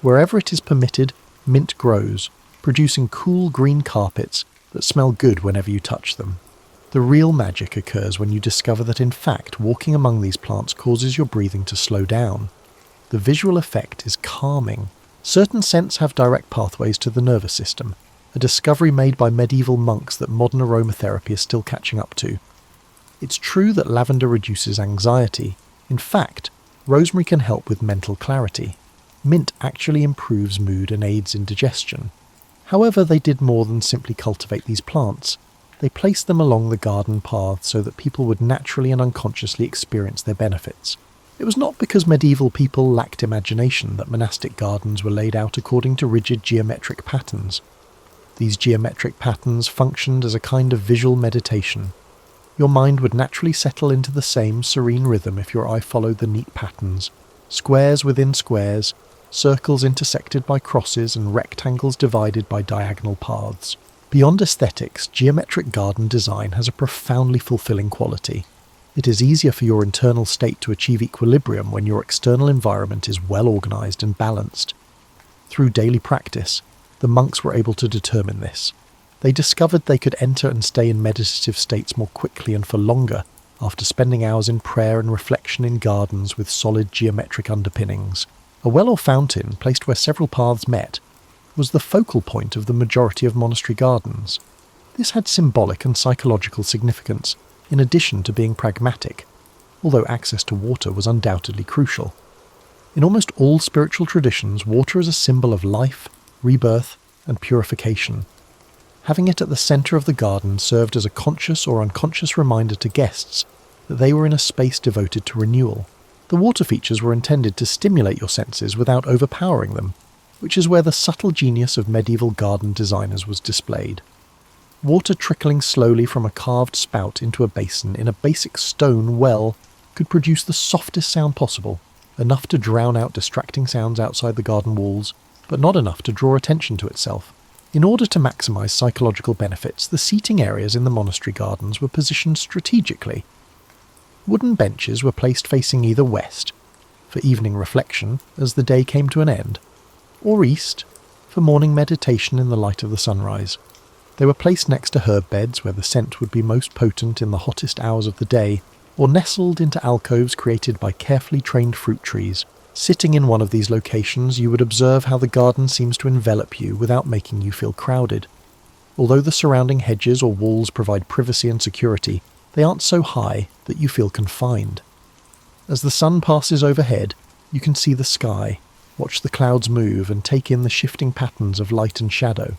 Wherever it is permitted, mint grows, producing cool green carpets that smell good whenever you touch them. The real magic occurs when you discover that in fact walking among these plants causes your breathing to slow down. The visual effect is calming. Certain scents have direct pathways to the nervous system, a discovery made by medieval monks that modern aromatherapy is still catching up to. It's true that lavender reduces anxiety. In fact, rosemary can help with mental clarity. Mint actually improves mood and aids in digestion. However, they did more than simply cultivate these plants. They placed them along the garden path so that people would naturally and unconsciously experience their benefits. It was not because medieval people lacked imagination that monastic gardens were laid out according to rigid geometric patterns. These geometric patterns functioned as a kind of visual meditation. Your mind would naturally settle into the same serene rhythm if your eye followed the neat patterns, squares within squares, circles intersected by crosses and rectangles divided by diagonal paths. Beyond aesthetics, geometric garden design has a profoundly fulfilling quality. It is easier for your internal state to achieve equilibrium when your external environment is well organised and balanced. Through daily practice, the monks were able to determine this. They discovered they could enter and stay in meditative states more quickly and for longer after spending hours in prayer and reflection in gardens with solid geometric underpinnings. A well or fountain, placed where several paths met, was the focal point of the majority of monastery gardens. This had symbolic and psychological significance, in addition to being pragmatic, although access to water was undoubtedly crucial. In almost all spiritual traditions, water is a symbol of life, rebirth, and purification. Having it at the centre of the garden served as a conscious or unconscious reminder to guests that they were in a space devoted to renewal. The water features were intended to stimulate your senses without overpowering them, which is where the subtle genius of medieval garden designers was displayed. Water trickling slowly from a carved spout into a basin in a basic stone well could produce the softest sound possible, enough to drown out distracting sounds outside the garden walls, but not enough to draw attention to itself. In order to maximise psychological benefits, the seating areas in the monastery gardens were positioned strategically. Wooden benches were placed facing either west, for evening reflection as the day came to an end, or east, for morning meditation in the light of the sunrise. They were placed next to herb beds where the scent would be most potent in the hottest hours of the day, or nestled into alcoves created by carefully trained fruit trees. Sitting in one of these locations, you would observe how the garden seems to envelop you without making you feel crowded. Although the surrounding hedges or walls provide privacy and security, they aren't so high that you feel confined. As the sun passes overhead, you can see the sky, watch the clouds move, and take in the shifting patterns of light and shadow.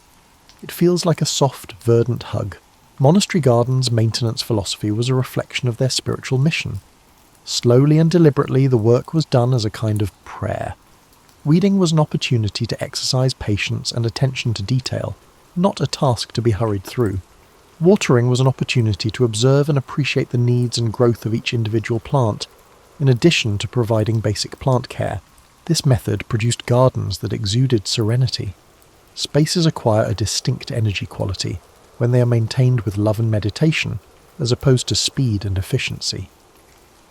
It feels like a soft, verdant hug. Monastery gardens' maintenance philosophy was a reflection of their spiritual mission. Slowly and deliberately, the work was done as a kind of prayer. Weeding was an opportunity to exercise patience and attention to detail, not a task to be hurried through. Watering was an opportunity to observe and appreciate the needs and growth of each individual plant, in addition to providing basic plant care. This method produced gardens that exuded serenity. Spaces acquire a distinct energy quality when they are maintained with love and meditation, as opposed to speed and efficiency.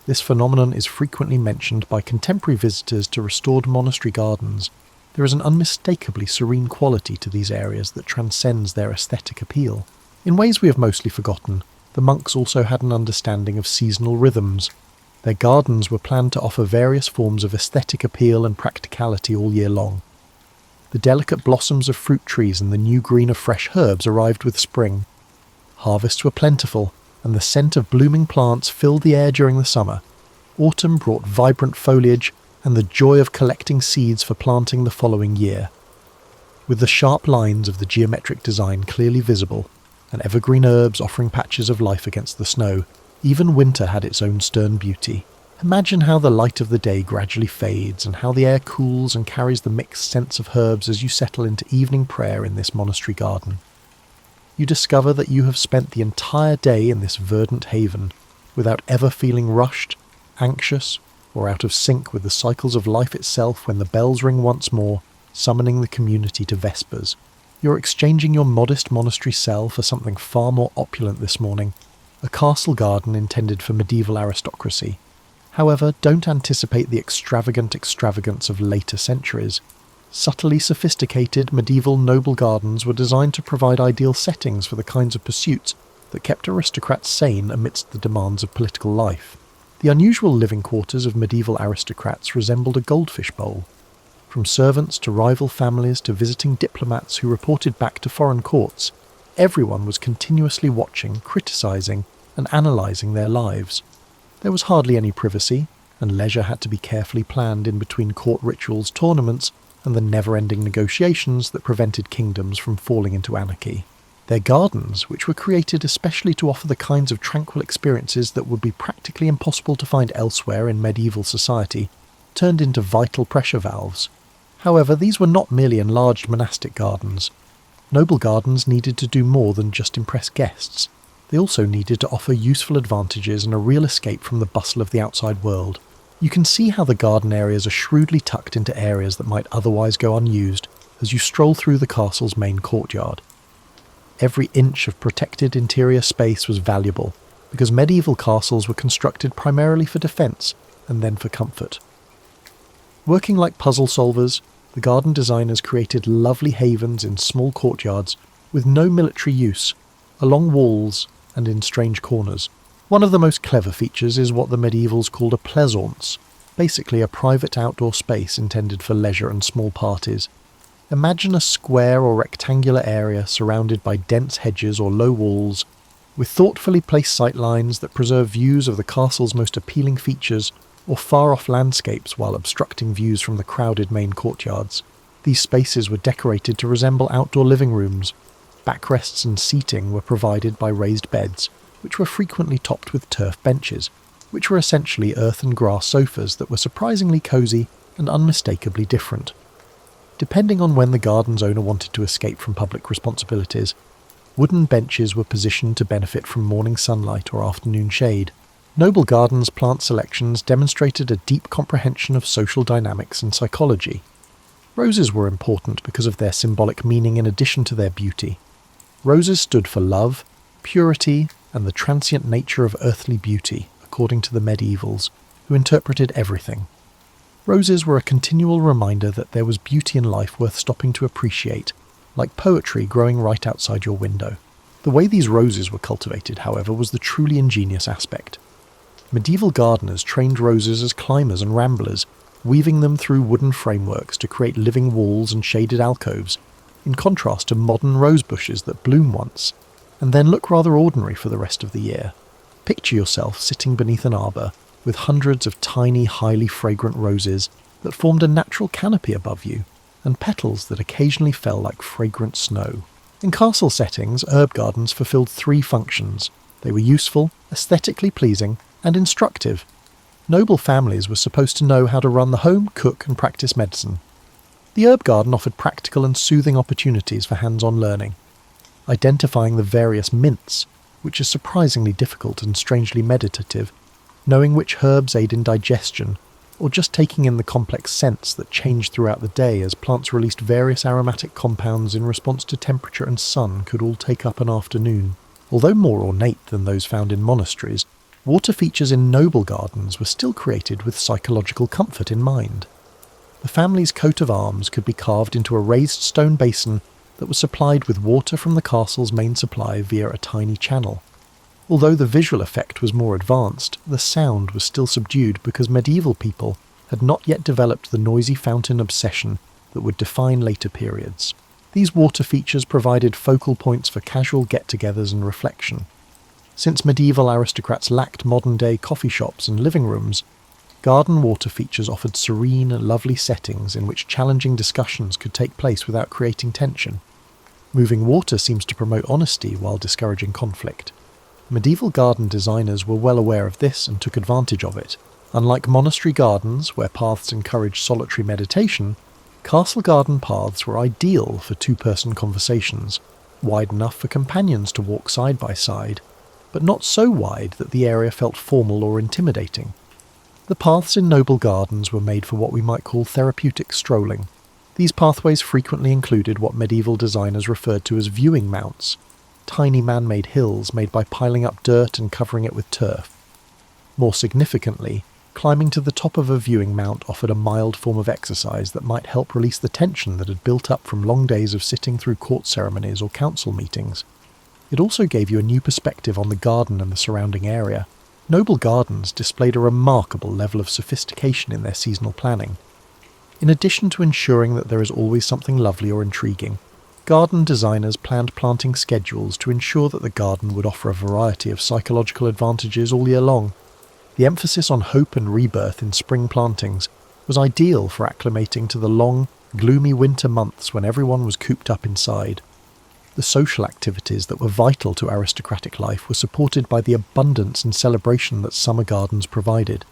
This phenomenon is frequently mentioned by contemporary visitors to restored monastery gardens. There is an unmistakably serene quality to these areas that transcends their aesthetic appeal. In ways we have mostly forgotten, the monks also had an understanding of seasonal rhythms. Their gardens were planned to offer various forms of aesthetic appeal and practicality all year long. The delicate blossoms of fruit trees and the new green of fresh herbs arrived with spring. Harvests were plentiful, and the scent of blooming plants filled the air during the summer. Autumn brought vibrant foliage and the joy of collecting seeds for planting the following year. With the sharp lines of the geometric design clearly visible, and evergreen herbs offering patches of life against the snow, even winter had its own stern beauty. Imagine how the light of the day gradually fades and how the air cools and carries the mixed scents of herbs as you settle into evening prayer in this monastery garden. You discover that you have spent the entire day in this verdant haven without ever feeling rushed, anxious, or out of sync with the cycles of life itself when the bells ring once more, summoning the community to vespers. You're exchanging your modest monastery cell for something far more opulent this morning, a castle garden intended for medieval aristocracy. However, don't anticipate the extravagant extravagance of later centuries. Subtly sophisticated medieval noble gardens were designed to provide ideal settings for the kinds of pursuits that kept aristocrats sane amidst the demands of political life. The unusual living quarters of medieval aristocrats resembled a goldfish bowl. From servants to rival families to visiting diplomats who reported back to foreign courts, everyone was continuously watching, criticising, and analysing their lives. There was hardly any privacy, and leisure had to be carefully planned in between court rituals, tournaments, and the never-ending negotiations that prevented kingdoms from falling into anarchy. Their gardens, which were created especially to offer the kinds of tranquil experiences that would be practically impossible to find elsewhere in medieval society, turned into vital pressure valves. However, these were not merely enlarged monastic gardens. Noble gardens needed to do more than just impress guests. They also needed to offer useful advantages and a real escape from the bustle of the outside world. You can see how the garden areas are shrewdly tucked into areas that might otherwise go unused as you stroll through the castle's main courtyard. Every inch of protected interior space was valuable, because medieval castles were constructed primarily for defence and then for comfort. Working like puzzle solvers, the garden designers created lovely havens in small courtyards with no military use, along walls and in strange corners. One of the most clever features is what the medievals called a plaisance, basically a private outdoor space intended for leisure and small parties. Imagine a square or rectangular area surrounded by dense hedges or low walls, with thoughtfully placed sightlines that preserve views of the castle's most appealing features or far-off landscapes while obstructing views from the crowded main courtyards. These spaces were decorated to resemble outdoor living rooms. Backrests and seating were provided by raised beds, which were frequently topped with turf benches, which were essentially earth and grass sofas that were surprisingly cosy and unmistakably different. Depending on when the garden's owner wanted to escape from public responsibilities, wooden benches were positioned to benefit from morning sunlight or afternoon shade. Noble Gardens' plant selections demonstrated a deep comprehension of social dynamics and psychology. Roses were important because of their symbolic meaning in addition to their beauty. Roses stood for love, purity, and the transient nature of earthly beauty, according to the medievals, who interpreted everything. Roses were a continual reminder that there was beauty in life worth stopping to appreciate, like poetry growing right outside your window. The way these roses were cultivated, however, was the truly ingenious aspect. Medieval gardeners trained roses as climbers and ramblers, weaving them through wooden frameworks to create living walls and shaded alcoves, in contrast to modern rose bushes that bloom once, and then look rather ordinary for the rest of the year. Picture yourself sitting beneath an arbour, with hundreds of tiny, highly fragrant roses that formed a natural canopy above you, and petals that occasionally fell like fragrant snow. In castle settings, herb gardens fulfilled three functions. They were useful, aesthetically pleasing, and instructive. Noble families were supposed to know how to run the home, cook, and practice medicine. The herb garden offered practical and soothing opportunities for hands-on learning. Identifying the various mints, which is surprisingly difficult and strangely meditative, knowing which herbs aid in digestion, or just taking in the complex scents that changed throughout the day as plants released various aromatic compounds in response to temperature and sun could all take up an afternoon. Although more ornate than those found in monasteries, water features in noble gardens were still created with psychological comfort in mind. The family's coat of arms could be carved into a raised stone basin that was supplied with water from the castle's main supply via a tiny channel. Although the visual effect was more advanced, the sound was still subdued because medieval people had not yet developed the noisy fountain obsession that would define later periods. These water features provided focal points for casual get-togethers and reflection. Since medieval aristocrats lacked modern-day coffee shops and living rooms, garden water features offered serene, lovely settings in which challenging discussions could take place without creating tension. Moving water seems to promote honesty while discouraging conflict. Medieval garden designers were well aware of this and took advantage of it. Unlike monastery gardens, where paths encouraged solitary meditation, castle garden paths were ideal for two-person conversations, wide enough for companions to walk side by side, but not so wide that the area felt formal or intimidating. The paths in noble gardens were made for what we might call therapeutic strolling. These pathways frequently included what medieval designers referred to as viewing mounts, tiny man-made hills made by piling up dirt and covering it with turf. More significantly, climbing to the top of a viewing mount offered a mild form of exercise that might help release the tension that had built up from long days of sitting through court ceremonies or council meetings. It also gave you a new perspective on the garden and the surrounding area. Noble gardens displayed a remarkable level of sophistication in their seasonal planning. In addition to ensuring that there is always something lovely or intriguing, garden designers planned planting schedules to ensure that the garden would offer a variety of psychological advantages all year long. The emphasis on hope and rebirth in spring plantings was ideal for acclimating to the long, gloomy winter months when everyone was cooped up inside. The social activities that were vital to aristocratic life were supported by the abundance and celebration that summer gardens provided.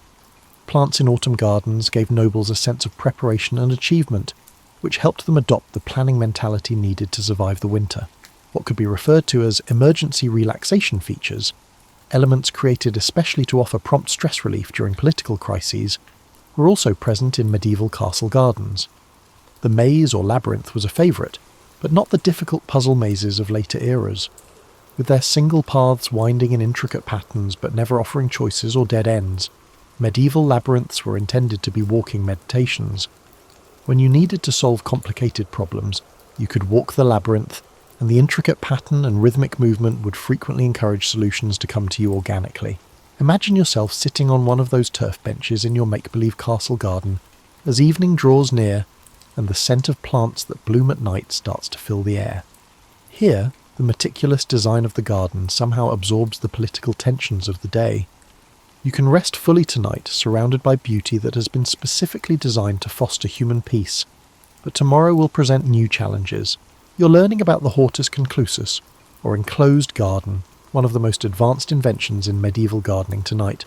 Plants in autumn gardens gave nobles a sense of preparation and achievement, which helped them adopt the planning mentality needed to survive the winter. What could be referred to as emergency relaxation features, elements created especially to offer prompt stress relief during political crises, were also present in medieval castle gardens. The maze or labyrinth was a favourite, but not the difficult puzzle mazes of later eras. With their single paths winding in intricate patterns but never offering choices or dead ends, medieval labyrinths were intended to be walking meditations. When you needed to solve complicated problems, you could walk the labyrinth, and the intricate pattern and rhythmic movement would frequently encourage solutions to come to you organically. Imagine yourself sitting on one of those turf benches in your make-believe castle garden as evening draws near and the scent of plants that bloom at night starts to fill the air. Here, the meticulous design of the garden somehow absorbs the political tensions of the day. You can rest fully tonight, surrounded by beauty that has been specifically designed to foster human peace, but tomorrow will present new challenges. You're learning about the hortus conclusus, or enclosed garden, one of the most advanced inventions in medieval gardening tonight.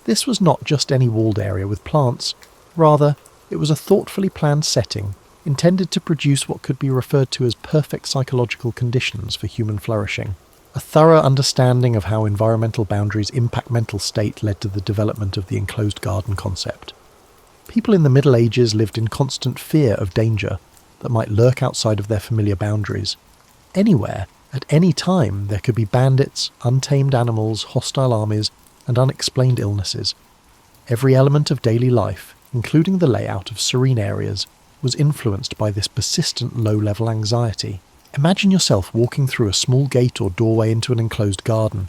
This was not just any walled area with plants, rather, it was a thoughtfully planned setting, intended to produce what could be referred to as perfect psychological conditions for human flourishing. A thorough understanding of how environmental boundaries impact mental state led to the development of the enclosed garden concept. People in the Middle Ages lived in constant fear of danger that might lurk outside of their familiar boundaries. Anywhere, at any time, there could be bandits, untamed animals, hostile armies, and unexplained illnesses. Every element of daily life, including the layout of serene areas, was influenced by this persistent low-level anxiety. Imagine yourself walking through a small gate or doorway into an enclosed garden.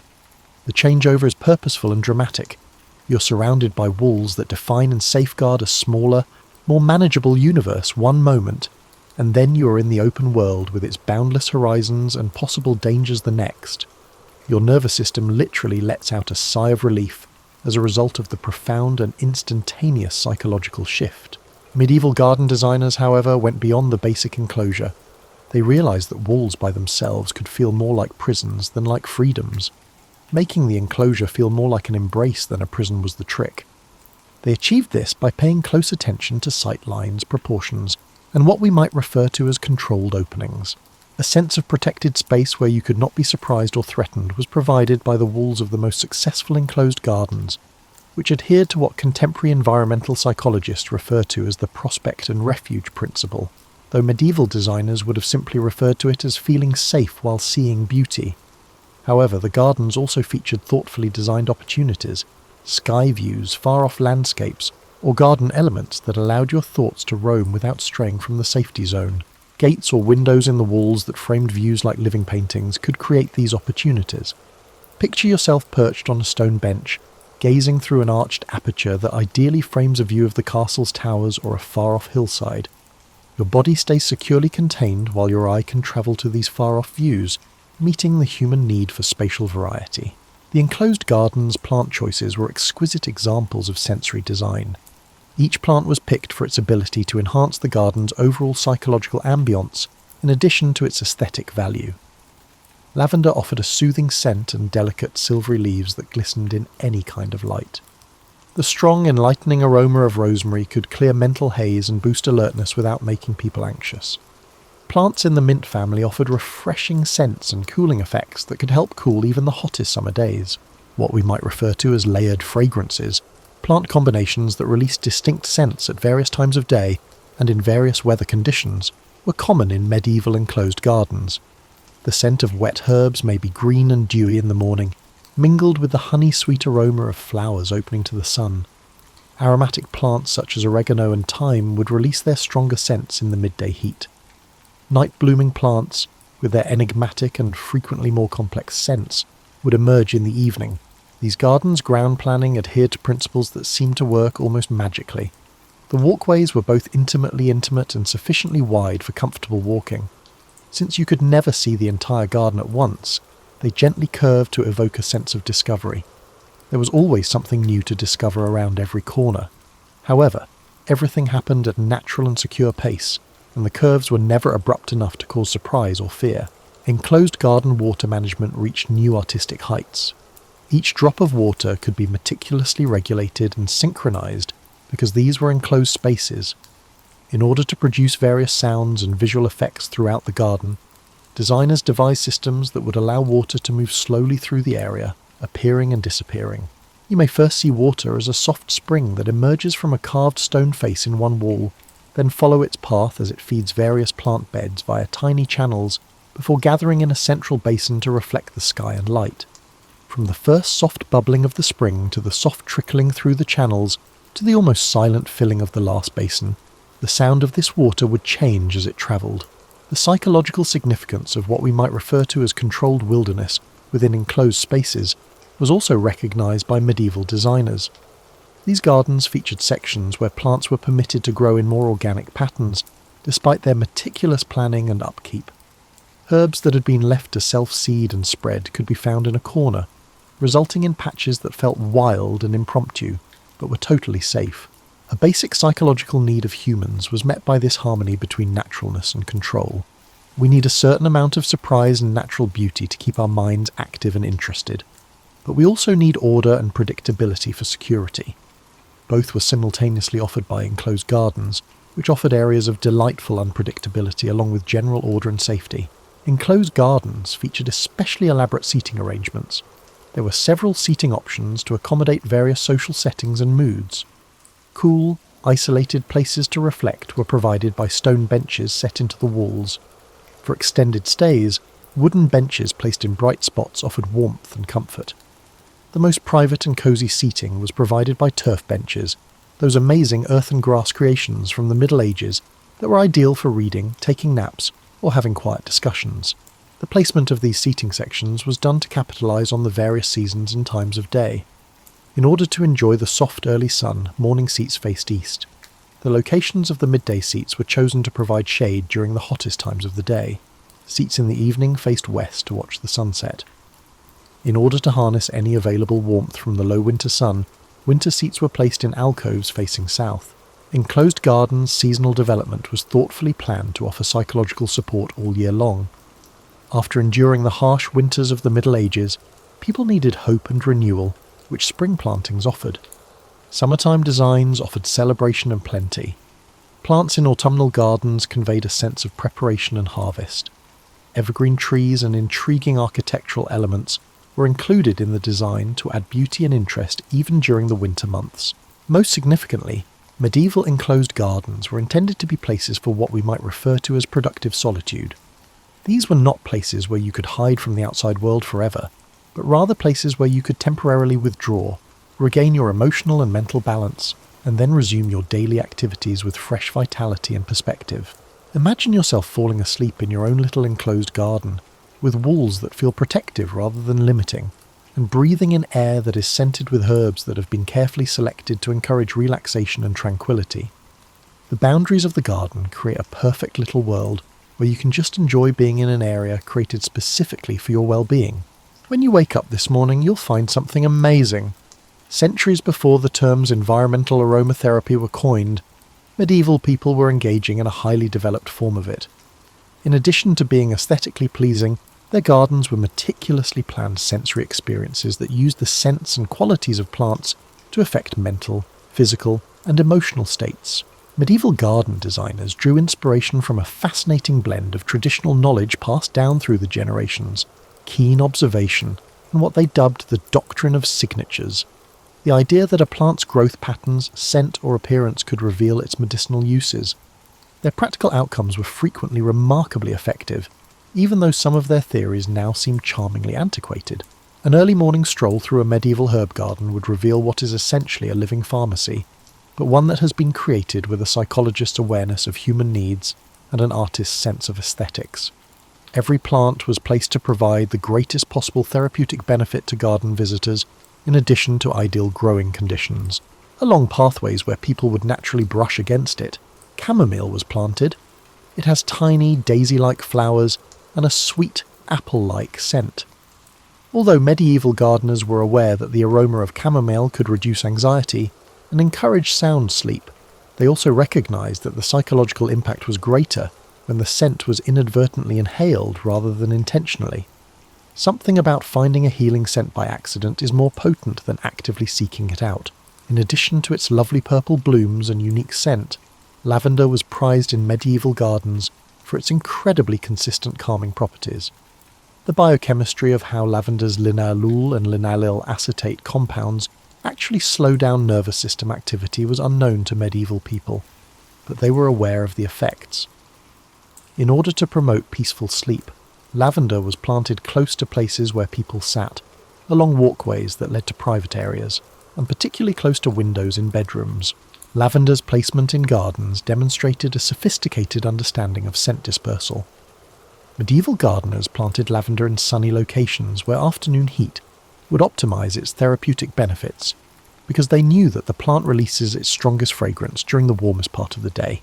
The changeover is purposeful and dramatic. You're surrounded by walls that define and safeguard a smaller, more manageable universe one moment, and then you are in the open world with its boundless horizons and possible dangers the next. Your nervous system literally lets out a sigh of relief as a result of the profound and instantaneous psychological shift. Medieval garden designers, however, went beyond the basic enclosure. They realised that walls by themselves could feel more like prisons than like freedoms. Making the enclosure feel more like an embrace than a prison was the trick. They achieved this by paying close attention to sight lines, proportions, and what we might refer to as controlled openings. A sense of protected space where you could not be surprised or threatened was provided by the walls of the most successful enclosed gardens, which adhered to what contemporary environmental psychologists refer to as the prospect and refuge principle, though medieval designers would have simply referred to it as feeling safe while seeing beauty. However, the gardens also featured thoughtfully designed opportunities, sky views, far-off landscapes, or garden elements that allowed your thoughts to roam without straying from the safety zone. Gates or windows in the walls that framed views like living paintings could create these opportunities. Picture yourself perched on a stone bench, gazing through an arched aperture that ideally frames a view of the castle's towers or a far-off hillside. Your body stays securely contained while your eye can travel to these far-off views, meeting the human need for spatial variety. The enclosed garden's plant choices were exquisite examples of sensory design. Each plant was picked for its ability to enhance the garden's overall psychological ambiance, in addition to its aesthetic value. Lavender offered a soothing scent and delicate silvery leaves that glistened in any kind of light. The strong, enlightening aroma of rosemary could clear mental haze and boost alertness without making people anxious. Plants in the mint family offered refreshing scents and cooling effects that could help cool even the hottest summer days. What we might refer to as layered fragrances, plant combinations that released distinct scents at various times of day and in various weather conditions, were common in medieval enclosed gardens. The scent of wet herbs may be green and dewy in the morning, mingled with the honey-sweet aroma of flowers opening to the sun. Aromatic plants such as oregano and thyme would release their stronger scents in the midday heat. Night-blooming plants, with their enigmatic and frequently more complex scents, would emerge in the evening. These gardens' ground planning adhered to principles that seemed to work almost magically. The walkways were both intimately intimate and sufficiently wide for comfortable walking. Since you could never see the entire garden at once, they gently curved to evoke a sense of discovery. There was always something new to discover around every corner. However, everything happened at a natural and secure pace, and the curves were never abrupt enough to cause surprise or fear. enclosed garden water management reached new artistic heights. Each drop of water could be meticulously regulated and synchronized because these were enclosed spaces. In order to produce various sounds and visual effects throughout the garden, designers devised systems that would allow water to move slowly through the area, appearing and disappearing. You may first see water as a soft spring that emerges from a carved stone face in one wall, then follow its path as it feeds various plant beds via tiny channels before gathering in a central basin to reflect the sky and light. From the first soft bubbling of the spring to the soft trickling through the channels to the almost silent filling of the last basin, the sound of this water would change as it travelled. The psychological significance of what we might refer to as controlled wilderness within enclosed spaces was also recognised by medieval designers. These gardens featured sections where plants were permitted to grow in more organic patterns, despite their meticulous planning and upkeep. Herbs that had been left to self-seed and spread could be found in a corner, resulting in patches that felt wild and impromptu, but were totally safe. A basic psychological need of humans was met by this harmony between naturalness and control. We need a certain amount of surprise and natural beauty to keep our minds active and interested, but we also need order and predictability for security. Both were simultaneously offered by enclosed gardens, which offered areas of delightful unpredictability along with general order and safety. Enclosed gardens featured especially elaborate seating arrangements. There were several seating options to accommodate various social settings and moods. Cool, isolated places to reflect were provided by stone benches set into the walls. For extended stays, wooden benches placed in bright spots offered warmth and comfort. The most private and cosy seating was provided by turf benches, those amazing earth and grass creations from the Middle Ages that were ideal for reading, taking naps, or having quiet discussions. The placement of these seating sections was done to capitalise on the various seasons and times of day. In order to enjoy the soft early sun, morning seats faced east. The locations of the midday seats were chosen to provide shade during the hottest times of the day. Seats in the evening faced west to watch the sunset. In order to harness any available warmth from the low winter sun, winter seats were placed in alcoves facing south. Enclosed gardens' seasonal development was thoughtfully planned to offer psychological support all year long. After enduring the harsh winters of the Middle Ages, people needed hope and renewal, which spring plantings offered. Summertime designs offered celebration and plenty. Plants in autumnal gardens conveyed a sense of preparation and harvest. Evergreen trees and intriguing architectural elements were included in the design to add beauty and interest even during the winter months. Most significantly, medieval enclosed gardens were intended to be places for what we might refer to as productive solitude. These were not places where you could hide from the outside world forever, but rather places where you could temporarily withdraw, regain your emotional and mental balance, and then resume your daily activities with fresh vitality and perspective. Imagine yourself falling asleep in your own little enclosed garden, with walls that feel protective rather than limiting, and breathing in air that is scented with herbs that have been carefully selected to encourage relaxation and tranquility. The boundaries of the garden create a perfect little world where you can just enjoy being in an area created specifically for your well-being. When you wake up this morning, you'll find something amazing. Centuries before the terms environmental aromatherapy were coined, medieval people were engaging in a highly developed form of it. In addition to being aesthetically pleasing, their gardens were meticulously planned sensory experiences that used the scents and qualities of plants to affect mental, physical, and emotional states. Medieval garden designers drew inspiration from a fascinating blend of traditional knowledge passed down through the generations, keen observation, and what they dubbed the doctrine of signatures. The idea that a plant's growth patterns, scent, or appearance could reveal its medicinal uses. Their practical outcomes were frequently remarkably effective, even though some of their theories now seem charmingly antiquated. An early morning stroll through a medieval herb garden would reveal what is essentially a living pharmacy, but one that has been created with a psychologist's awareness of human needs and an artist's sense of aesthetics. Every plant was placed to provide the greatest possible therapeutic benefit to garden visitors, in addition to ideal growing conditions. Along pathways where people would naturally brush against it, chamomile was planted. It has tiny, daisy-like flowers and a sweet, apple-like scent. Although medieval gardeners were aware that the aroma of chamomile could reduce anxiety and encourage sound sleep, they also recognised that the psychological impact was greater when the scent was inadvertently inhaled rather than intentionally. Something about finding a healing scent by accident is more potent than actively seeking it out. In addition to its lovely purple blooms and unique scent, lavender was prized in medieval gardens for its incredibly consistent calming properties. The biochemistry of how lavender's linalool and linaloyl acetate compounds actually slow down nervous system activity was unknown to medieval people, but they were aware of the effects. In order to promote peaceful sleep, lavender was planted close to places where people sat, along walkways that led to private areas, and particularly close to windows in bedrooms. Lavender's placement in gardens demonstrated a sophisticated understanding of scent dispersal. Medieval gardeners planted lavender in sunny locations where afternoon heat would optimize its therapeutic benefits, because they knew that the plant releases its strongest fragrance during the warmest part of the day.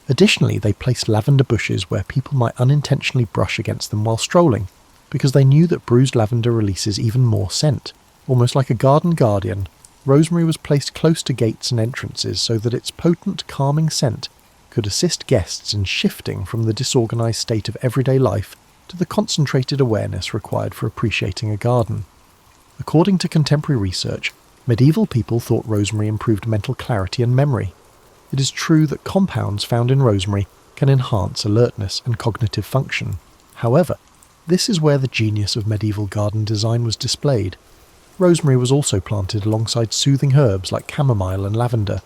Additionally, they placed lavender bushes where people might unintentionally brush against them while strolling, because they knew that bruised lavender releases even more scent. Almost like a garden guardian, rosemary was placed close to gates and entrances so that its potent, calming scent could assist guests in shifting from the disorganized state of everyday life to the concentrated awareness required for appreciating a garden. According to contemporary research, medieval people thought rosemary improved mental clarity and memory. It is true that compounds found in rosemary can enhance alertness and cognitive function. However, this is where the genius of medieval garden design was displayed. Rosemary was also planted alongside soothing herbs like chamomile and lavender.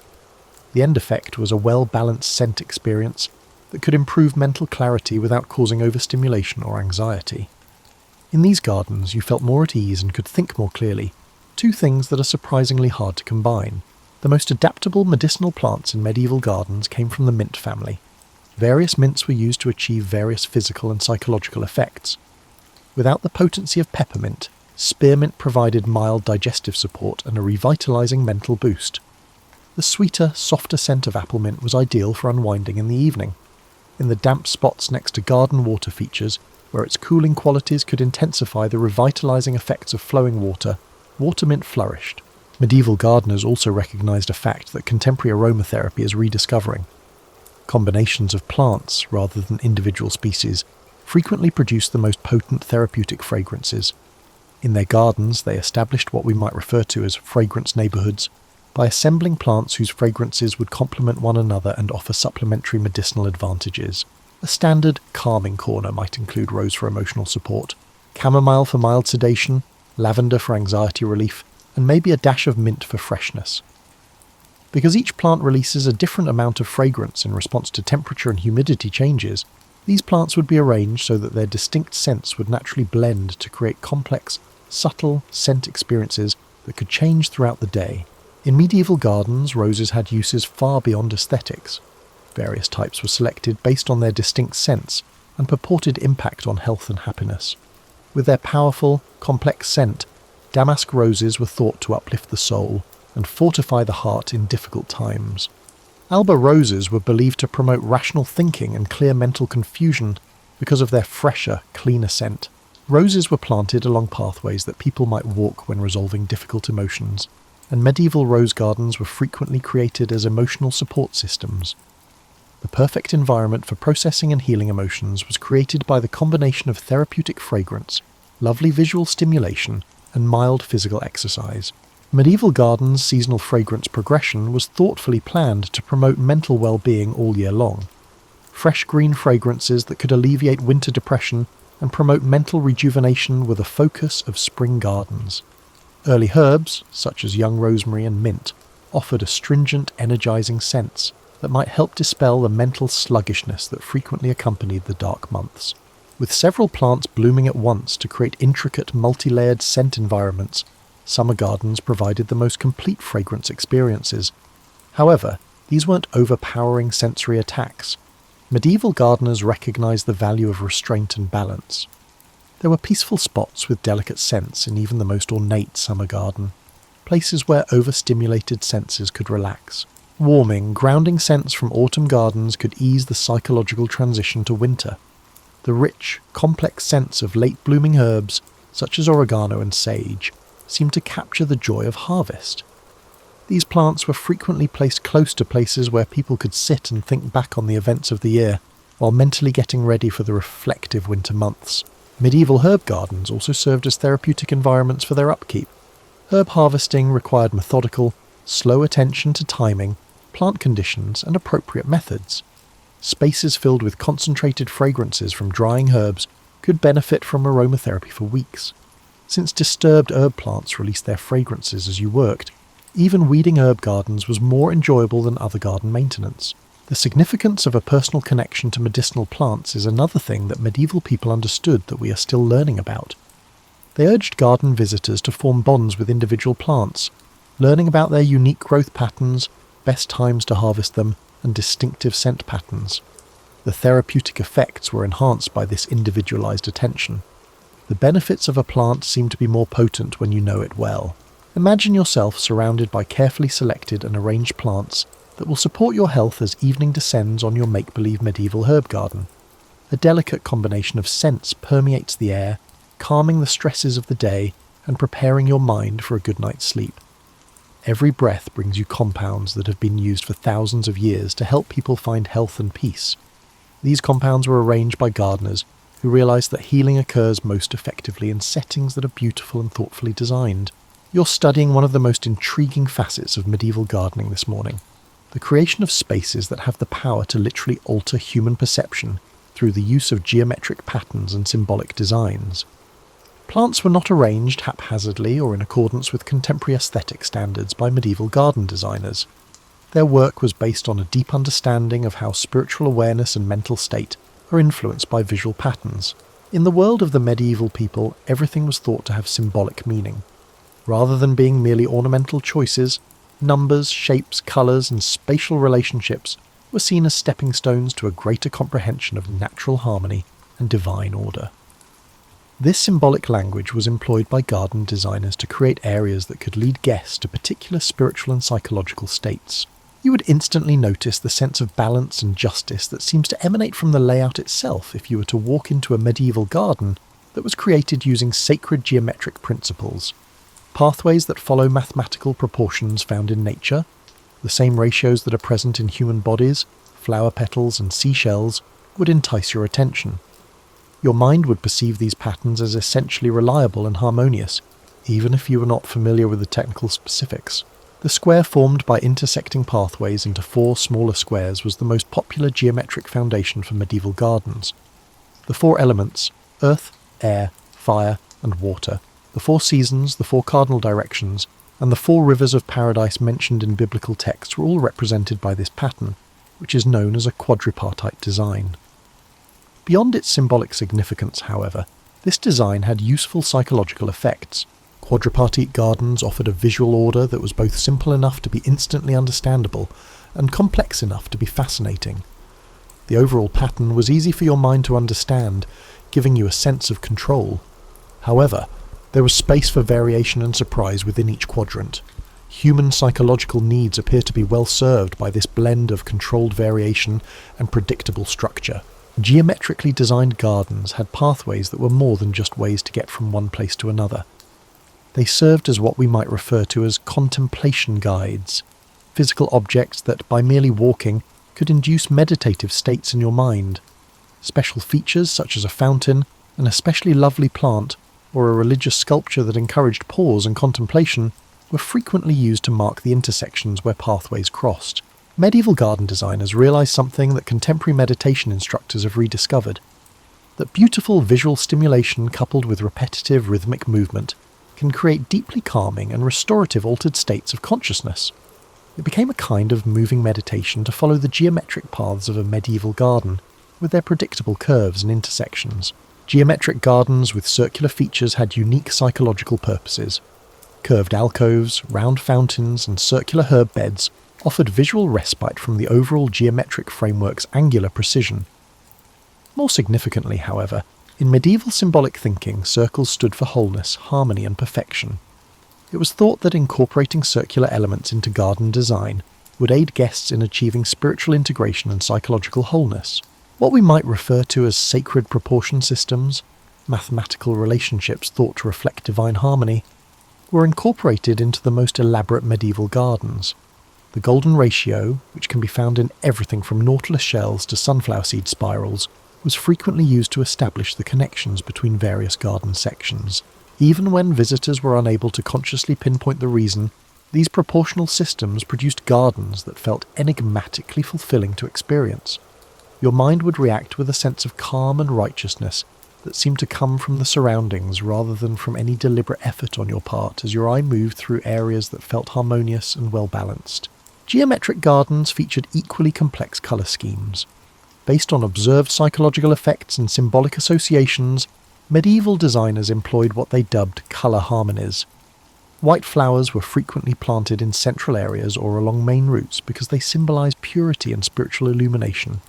The end effect was a well-balanced scent experience that could improve mental clarity without causing overstimulation or anxiety. In these gardens, you felt more at ease and could think more clearly, two things that are surprisingly hard to combine. The most adaptable medicinal plants in medieval gardens came from the mint family. Various mints were used to achieve various physical and psychological effects. Without the potency of peppermint, spearmint provided mild digestive support and a revitalizing mental boost. The sweeter, softer scent of apple mint was ideal for unwinding in the evening. In the damp spots next to garden water features, where its cooling qualities could intensify the revitalizing effects of flowing water, water mint flourished. Medieval gardeners also recognized a fact that contemporary aromatherapy is rediscovering. Combinations of plants, rather than individual species, frequently produce the most potent therapeutic fragrances. In their gardens, they established what we might refer to as fragrance neighborhoods, by assembling plants whose fragrances would complement one another and offer supplementary medicinal advantages. A standard calming corner might include rose for emotional support, chamomile for mild sedation, lavender for anxiety relief, and maybe a dash of mint for freshness. Because each plant releases a different amount of fragrance in response to temperature and humidity changes, these plants would be arranged so that their distinct scents would naturally blend to create complex, subtle scent experiences that could change throughout the day. In medieval gardens, roses had uses far beyond aesthetics. Various types were selected based on their distinct scents and purported impact on health and happiness. With their powerful, complex scent, damask roses were thought to uplift the soul and fortify the heart in difficult times. Alba roses were believed to promote rational thinking and clear mental confusion because of their fresher, cleaner scent. Roses were planted along pathways that people might walk when resolving difficult emotions, and medieval rose gardens were frequently created as emotional support systems. The perfect environment for processing and healing emotions was created by the combination of therapeutic fragrance, lovely visual stimulation, and mild physical exercise. Medieval gardens' seasonal fragrance progression was thoughtfully planned to promote mental well-being all year long. Fresh green fragrances that could alleviate winter depression and promote mental rejuvenation were the focus of spring gardens. Early herbs, such as young rosemary and mint, offered astringent, energizing scents that might help dispel the mental sluggishness that frequently accompanied the dark months. With several plants blooming at once to create intricate, multi-layered scent environments, summer gardens provided the most complete fragrance experiences. However, these weren't overpowering sensory attacks. Medieval gardeners recognized the value of restraint and balance. There were peaceful spots with delicate scents in even the most ornate summer garden, places where overstimulated senses could relax. Warming, grounding scents from autumn gardens could ease the psychological transition to winter. The rich, complex scents of late-blooming herbs, such as oregano and sage, seemed to capture the joy of harvest. These plants were frequently placed close to places where people could sit and think back on the events of the year, while mentally getting ready for the reflective winter months. Medieval herb gardens also served as therapeutic environments for their upkeep. Herb harvesting required methodical, slow attention to timing, plant conditions, and appropriate methods. Spaces filled with concentrated fragrances from drying herbs could benefit from aromatherapy for weeks. Since disturbed herb plants released their fragrances as you worked, even weeding herb gardens was more enjoyable than other garden maintenance. The significance of a personal connection to medicinal plants is another thing that medieval people understood that we are still learning about. They urged garden visitors to form bonds with individual plants, learning about their unique growth patterns, best times to harvest them, and distinctive scent patterns. The therapeutic effects were enhanced by this individualized attention. The benefits of a plant seem to be more potent when you know it well. Imagine yourself surrounded by carefully selected and arranged plants that will support your health as evening descends on your make-believe medieval herb garden. A delicate combination of scents permeates the air, calming the stresses of the day and preparing your mind for a good night's sleep. Every breath brings you compounds that have been used for thousands of years to help people find health and peace. These compounds were arranged by gardeners who realized that healing occurs most effectively in settings that are beautiful and thoughtfully designed. You're studying one of the most intriguing facets of medieval gardening this morning: the creation of spaces that have the power to literally alter human perception through the use of geometric patterns and symbolic designs. Plants were not arranged haphazardly or in accordance with contemporary aesthetic standards by medieval garden designers. Their work was based on a deep understanding of how spiritual awareness and mental state are influenced by visual patterns. In the world of the medieval people, everything was thought to have symbolic meaning. Rather than being merely ornamental choices, numbers, shapes, colours, and spatial relationships were seen as stepping stones to a greater comprehension of natural harmony and divine order. This symbolic language was employed by garden designers to create areas that could lead guests to particular spiritual and psychological states. You would instantly notice the sense of balance and justice that seems to emanate from the layout itself if you were to walk into a medieval garden that was created using sacred geometric principles. Pathways that follow mathematical proportions found in nature, the same ratios that are present in human bodies, flower petals and seashells, would entice your attention. Your mind would perceive these patterns as essentially reliable and harmonious, even if you were not familiar with the technical specifics. The square formed by intersecting pathways into 4 smaller squares was the most popular geometric foundation for medieval gardens. The 4 elements, earth, air, fire, and water, the 4 seasons, the 4 cardinal directions, and the 4 rivers of paradise mentioned in biblical texts were all represented by this pattern, which is known as a quadripartite design. Beyond its symbolic significance, however, this design had useful psychological effects. Quadripartite gardens offered a visual order that was both simple enough to be instantly understandable and complex enough to be fascinating. The overall pattern was easy for your mind to understand, giving you a sense of control. However, there was space for variation and surprise within each quadrant. Human psychological needs appear to be well served by this blend of controlled variation and predictable structure. Geometrically designed gardens had pathways that were more than just ways to get from one place to another. They served as what we might refer to as contemplation guides, physical objects that, by merely walking, could induce meditative states in your mind. Special features such as a fountain, an especially lovely plant, or a religious sculpture that encouraged pause and contemplation were frequently used to mark the intersections where pathways crossed. Medieval garden designers realized something that contemporary meditation instructors have rediscovered: that beautiful visual stimulation coupled with repetitive rhythmic movement can create deeply calming and restorative altered states of consciousness. It became a kind of moving meditation to follow the geometric paths of a medieval garden, with their predictable curves and intersections. Geometric gardens with circular features had unique psychological purposes. Curved alcoves, round fountains, and circular herb beds offered visual respite from the overall geometric framework's angular precision. More significantly, however, in medieval symbolic thinking, circles stood for wholeness, harmony, and perfection. It was thought that incorporating circular elements into garden design would aid guests in achieving spiritual integration and psychological wholeness. What we might refer to as sacred proportion systems, mathematical relationships thought to reflect divine harmony, were incorporated into the most elaborate medieval gardens. The golden ratio, which can be found in everything from nautilus shells to sunflower seed spirals, was frequently used to establish the connections between various garden sections. Even when visitors were unable to consciously pinpoint the reason, these proportional systems produced gardens that felt enigmatically fulfilling to experience. Your mind would react with a sense of calm and righteousness that seemed to come from the surroundings rather than from any deliberate effort on your part as your eye moved through areas that felt harmonious and well-balanced. Geometric gardens featured equally complex colour schemes. Based on observed psychological effects and symbolic associations, medieval designers employed what they dubbed colour harmonies. White flowers were frequently planted in central areas or along main routes because they symbolised purity and spiritual illumination.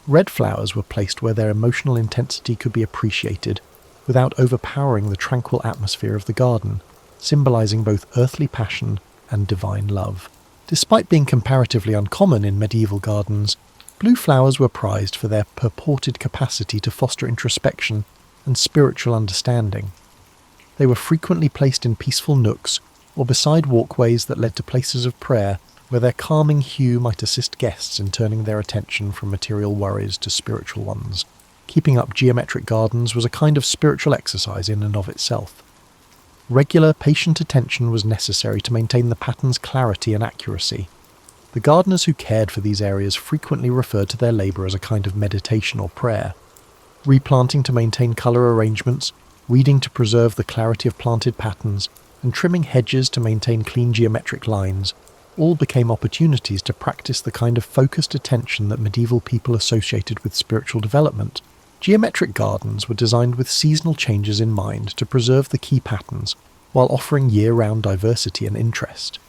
Red flowers were placed where their emotional intensity could be appreciated, without overpowering the tranquil atmosphere of the garden, symbolising both earthly passion and divine love. Despite being comparatively uncommon in medieval gardens, blue flowers were prized for their purported capacity to foster introspection and spiritual understanding. They were frequently placed in peaceful nooks or beside walkways that led to places of prayer, where their calming hue might assist guests in turning their attention from material worries to spiritual ones. Keeping up geometric gardens was a kind of spiritual exercise in and of itself. Regular, patient attention was necessary to maintain the pattern's clarity and accuracy. The gardeners who cared for these areas frequently referred to their labour as a kind of meditation or prayer. Replanting to maintain colour arrangements, weeding to preserve the clarity of planted patterns, and trimming hedges to maintain clean geometric lines all became opportunities to practice the kind of focused attention that medieval people associated with spiritual development. Geometric gardens were designed with seasonal changes in mind to preserve the key patterns, while offering year-round diversity and interest.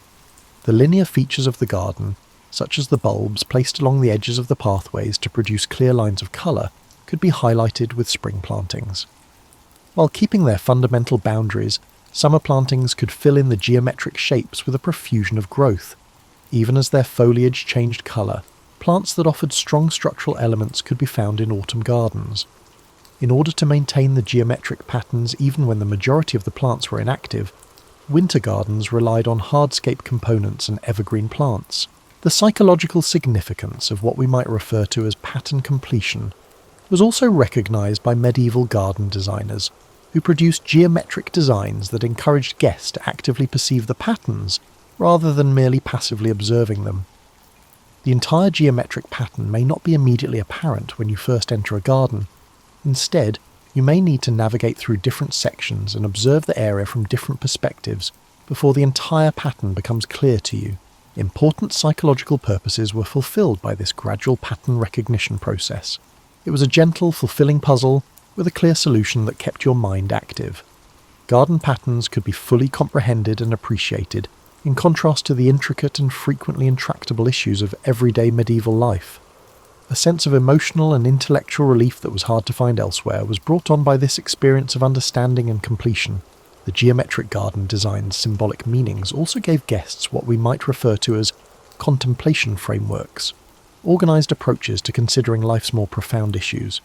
The linear features of the garden, such as the bulbs placed along the edges of the pathways to produce clear lines of colour, could be highlighted with spring plantings. While keeping their fundamental boundaries, summer plantings could fill in the geometric shapes with a profusion of growth. Even as their foliage changed colour, plants that offered strong structural elements could be found in autumn gardens. In order to maintain the geometric patterns even when the majority of the plants were inactive, winter gardens relied on hardscape components and evergreen plants. The psychological significance of what we might refer to as pattern completion was also recognised by medieval garden designers, who produced geometric designs that encouraged guests to actively perceive the patterns rather than merely passively observing them. The entire geometric pattern may not be immediately apparent when you first enter a garden. Instead, you may need to navigate through different sections and observe the area from different perspectives before the entire pattern becomes clear to you. Important psychological purposes were fulfilled by this gradual pattern recognition process. It was a gentle, fulfilling puzzle with a clear solution that kept your mind active. Garden patterns could be fully comprehended and appreciated, in contrast to the intricate and frequently intractable issues of everyday medieval life. A sense of emotional and intellectual relief that was hard to find elsewhere was brought on by this experience of understanding and completion. The geometric garden design's symbolic meanings also gave guests what we might refer to as contemplation frameworks, organised approaches to considering life's more profound issues.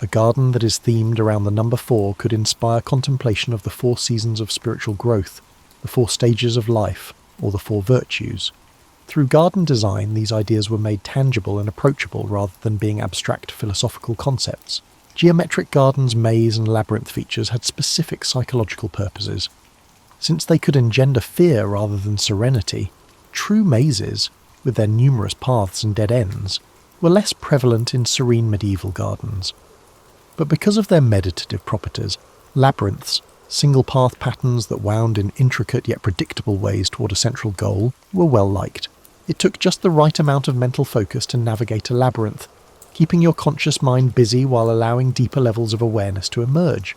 A garden that is themed around the number 4 could inspire contemplation of the 4 seasons of spiritual growth, the 4 stages of life, or the 4 virtues. Through garden design, these ideas were made tangible and approachable rather than being abstract philosophical concepts. Geometric gardens' maze and labyrinth features had specific psychological purposes. Since they could engender fear rather than serenity, true mazes, with their numerous paths and dead ends, were less prevalent in serene medieval gardens. But because of their meditative properties, labyrinths, single-path patterns that wound in intricate yet predictable ways toward a central goal, were well liked. It took just the right amount of mental focus to navigate a labyrinth, keeping your conscious mind busy while allowing deeper levels of awareness to emerge.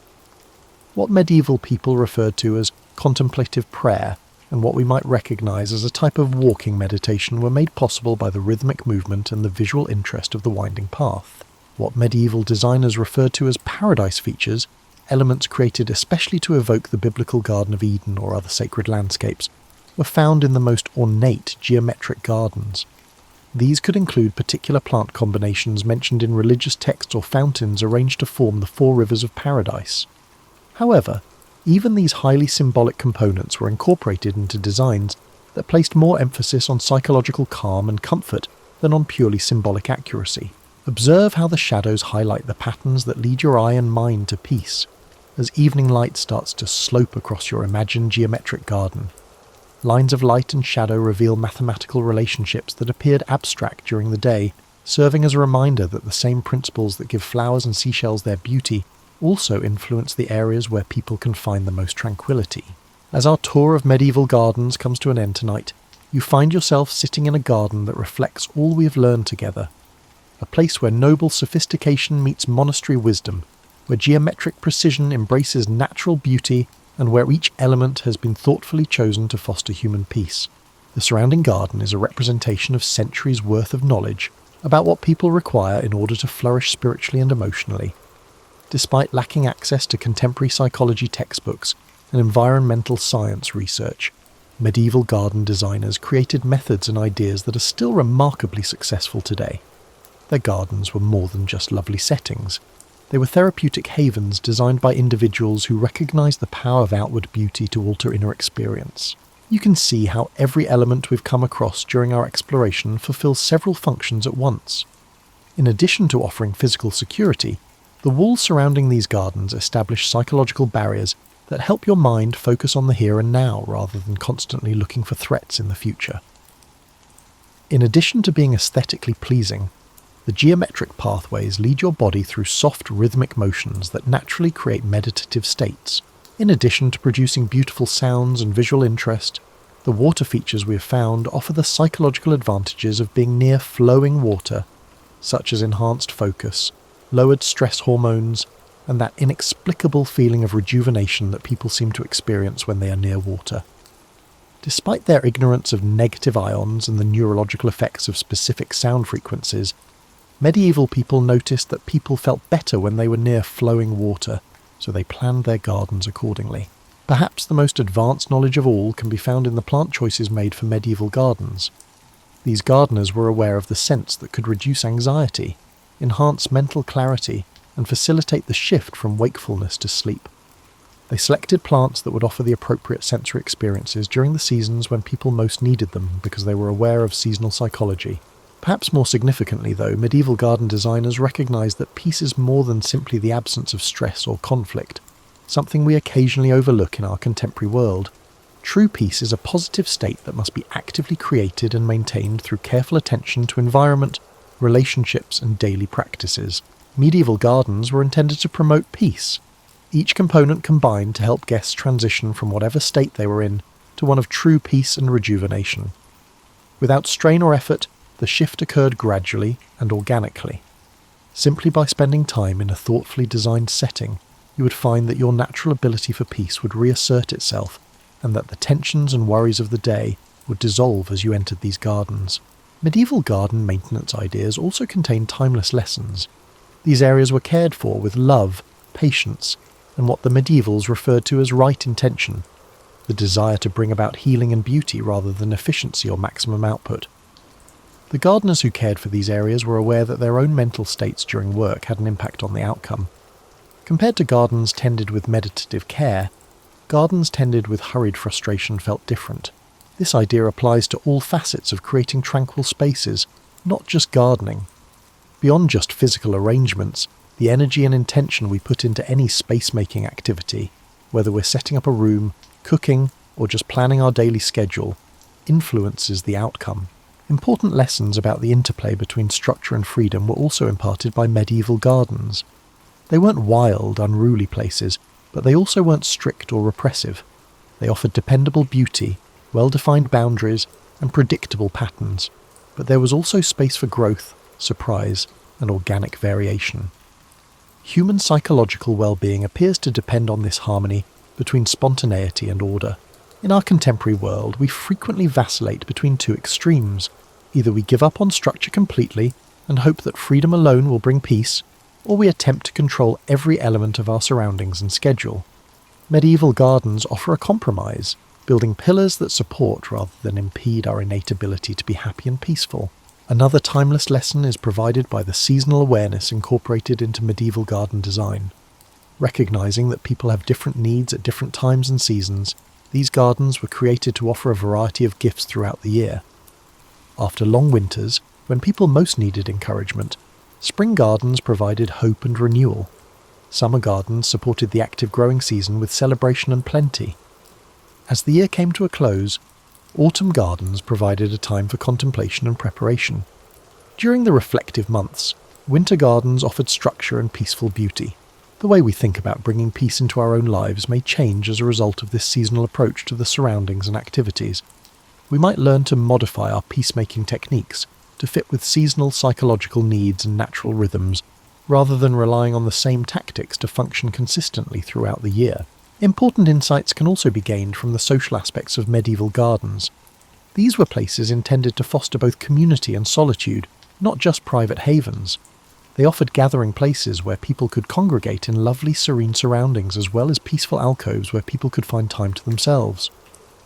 What medieval people referred to as contemplative prayer, and what we might recognise as a type of walking meditation, were made possible by the rhythmic movement and the visual interest of the winding path. What medieval designers referred to as paradise features, elements created especially to evoke the biblical Garden of Eden or other sacred landscapes, were found in the most ornate geometric gardens. These could include particular plant combinations mentioned in religious texts or fountains arranged to form the 4 rivers of paradise. However, even these highly symbolic components were incorporated into designs that placed more emphasis on psychological calm and comfort than on purely symbolic accuracy. Observe how the shadows highlight the patterns that lead your eye and mind to peace, as evening light starts to slope across your imagined geometric garden. Lines of light and shadow reveal mathematical relationships that appeared abstract during the day, serving as a reminder that the same principles that give flowers and seashells their beauty also influence the areas where people can find the most tranquility. As our tour of medieval gardens comes to an end tonight, you find yourself sitting in a garden that reflects all we have learned together. A place where noble sophistication meets monastery wisdom, where geometric precision embraces natural beauty, and where each element has been thoughtfully chosen to foster human peace. The surrounding garden is a representation of centuries' worth of knowledge about what people require in order to flourish spiritually and emotionally. Despite lacking access to contemporary psychology textbooks and environmental science research, medieval garden designers created methods and ideas that are still remarkably successful today. Their gardens were more than just lovely settings. They were therapeutic havens designed by individuals who recognized the power of outward beauty to alter inner experience. You can see how every element we've come across during our exploration fulfills several functions at once. In addition to offering physical security, the walls surrounding these gardens establish psychological barriers that help your mind focus on the here and now rather than constantly looking for threats in the future. In addition to being aesthetically pleasing, the geometric pathways lead your body through soft rhythmic motions that naturally create meditative states. In addition to producing beautiful sounds and visual interest, the water features we have found offer the psychological advantages of being near flowing water, such as enhanced focus, lowered stress hormones, and that inexplicable feeling of rejuvenation that people seem to experience when they are near water. Despite their ignorance of negative ions and the neurological effects of specific sound frequencies, medieval people noticed that people felt better when they were near flowing water, so they planned their gardens accordingly. Perhaps the most advanced knowledge of all can be found in the plant choices made for medieval gardens. These gardeners were aware of the scents that could reduce anxiety, enhance mental clarity, and facilitate the shift from wakefulness to sleep. They selected plants that would offer the appropriate sensory experiences during the seasons when people most needed them because they were aware of seasonal psychology. Perhaps more significantly, though, medieval garden designers recognized that peace is more than simply the absence of stress or conflict, something we occasionally overlook in our contemporary world. True peace is a positive state that must be actively created and maintained through careful attention to environment, relationships, and daily practices. Medieval gardens were intended to promote peace. Each component combined to help guests transition from whatever state they were in to one of true peace and rejuvenation. Without strain or effort, the shift occurred gradually and organically. Simply by spending time in a thoughtfully designed setting, you would find that your natural ability for peace would reassert itself, and that the tensions and worries of the day would dissolve as you entered these gardens. Medieval garden maintenance ideas also contained timeless lessons. These areas were cared for with love, patience, and what the medievals referred to as right intention, the desire to bring about healing and beauty rather than efficiency or maximum output. The gardeners who cared for these areas were aware that their own mental states during work had an impact on the outcome. Compared to gardens tended with meditative care, gardens tended with hurried frustration felt different. This idea applies to all facets of creating tranquil spaces, not just gardening. Beyond just physical arrangements, the energy and intention we put into any space-making activity, whether we're setting up a room, cooking, or just planning our daily schedule, influences the outcome. Important lessons about the interplay between structure and freedom were also imparted by medieval gardens. They weren't wild, unruly places, but they also weren't strict or repressive. They offered dependable beauty, well-defined boundaries, and predictable patterns, but there was also space for growth, surprise, and organic variation. Human psychological well-being appears to depend on this harmony between spontaneity and order. In our contemporary world, we frequently vacillate between two extremes. Either we give up on structure completely and hope that freedom alone will bring peace, or we attempt to control every element of our surroundings and schedule. Medieval gardens offer a compromise, building pillars that support rather than impede our innate ability to be happy and peaceful. Another timeless lesson is provided by the seasonal awareness incorporated into medieval garden design. Recognizing that people have different needs at different times and seasons, These gardens were created to offer a variety of gifts throughout the year. After long winters, when people most needed encouragement, spring gardens provided hope and renewal. Summer gardens supported the active growing season with celebration and plenty. As the year came to a close, autumn gardens provided a time for contemplation and preparation. During the reflective months, winter gardens offered structure and peaceful beauty. The way we think about bringing peace into our own lives may change as a result of this seasonal approach to the surroundings and activities. We might learn to modify our peacemaking techniques to fit with seasonal psychological needs and natural rhythms, rather than relying on the same tactics to function consistently throughout the year. Important insights can also be gained from the social aspects of medieval gardens. These were places intended to foster both community and solitude, not just private havens. They offered gathering places where people could congregate in lovely, serene surroundings, as well as peaceful alcoves where people could find time to themselves.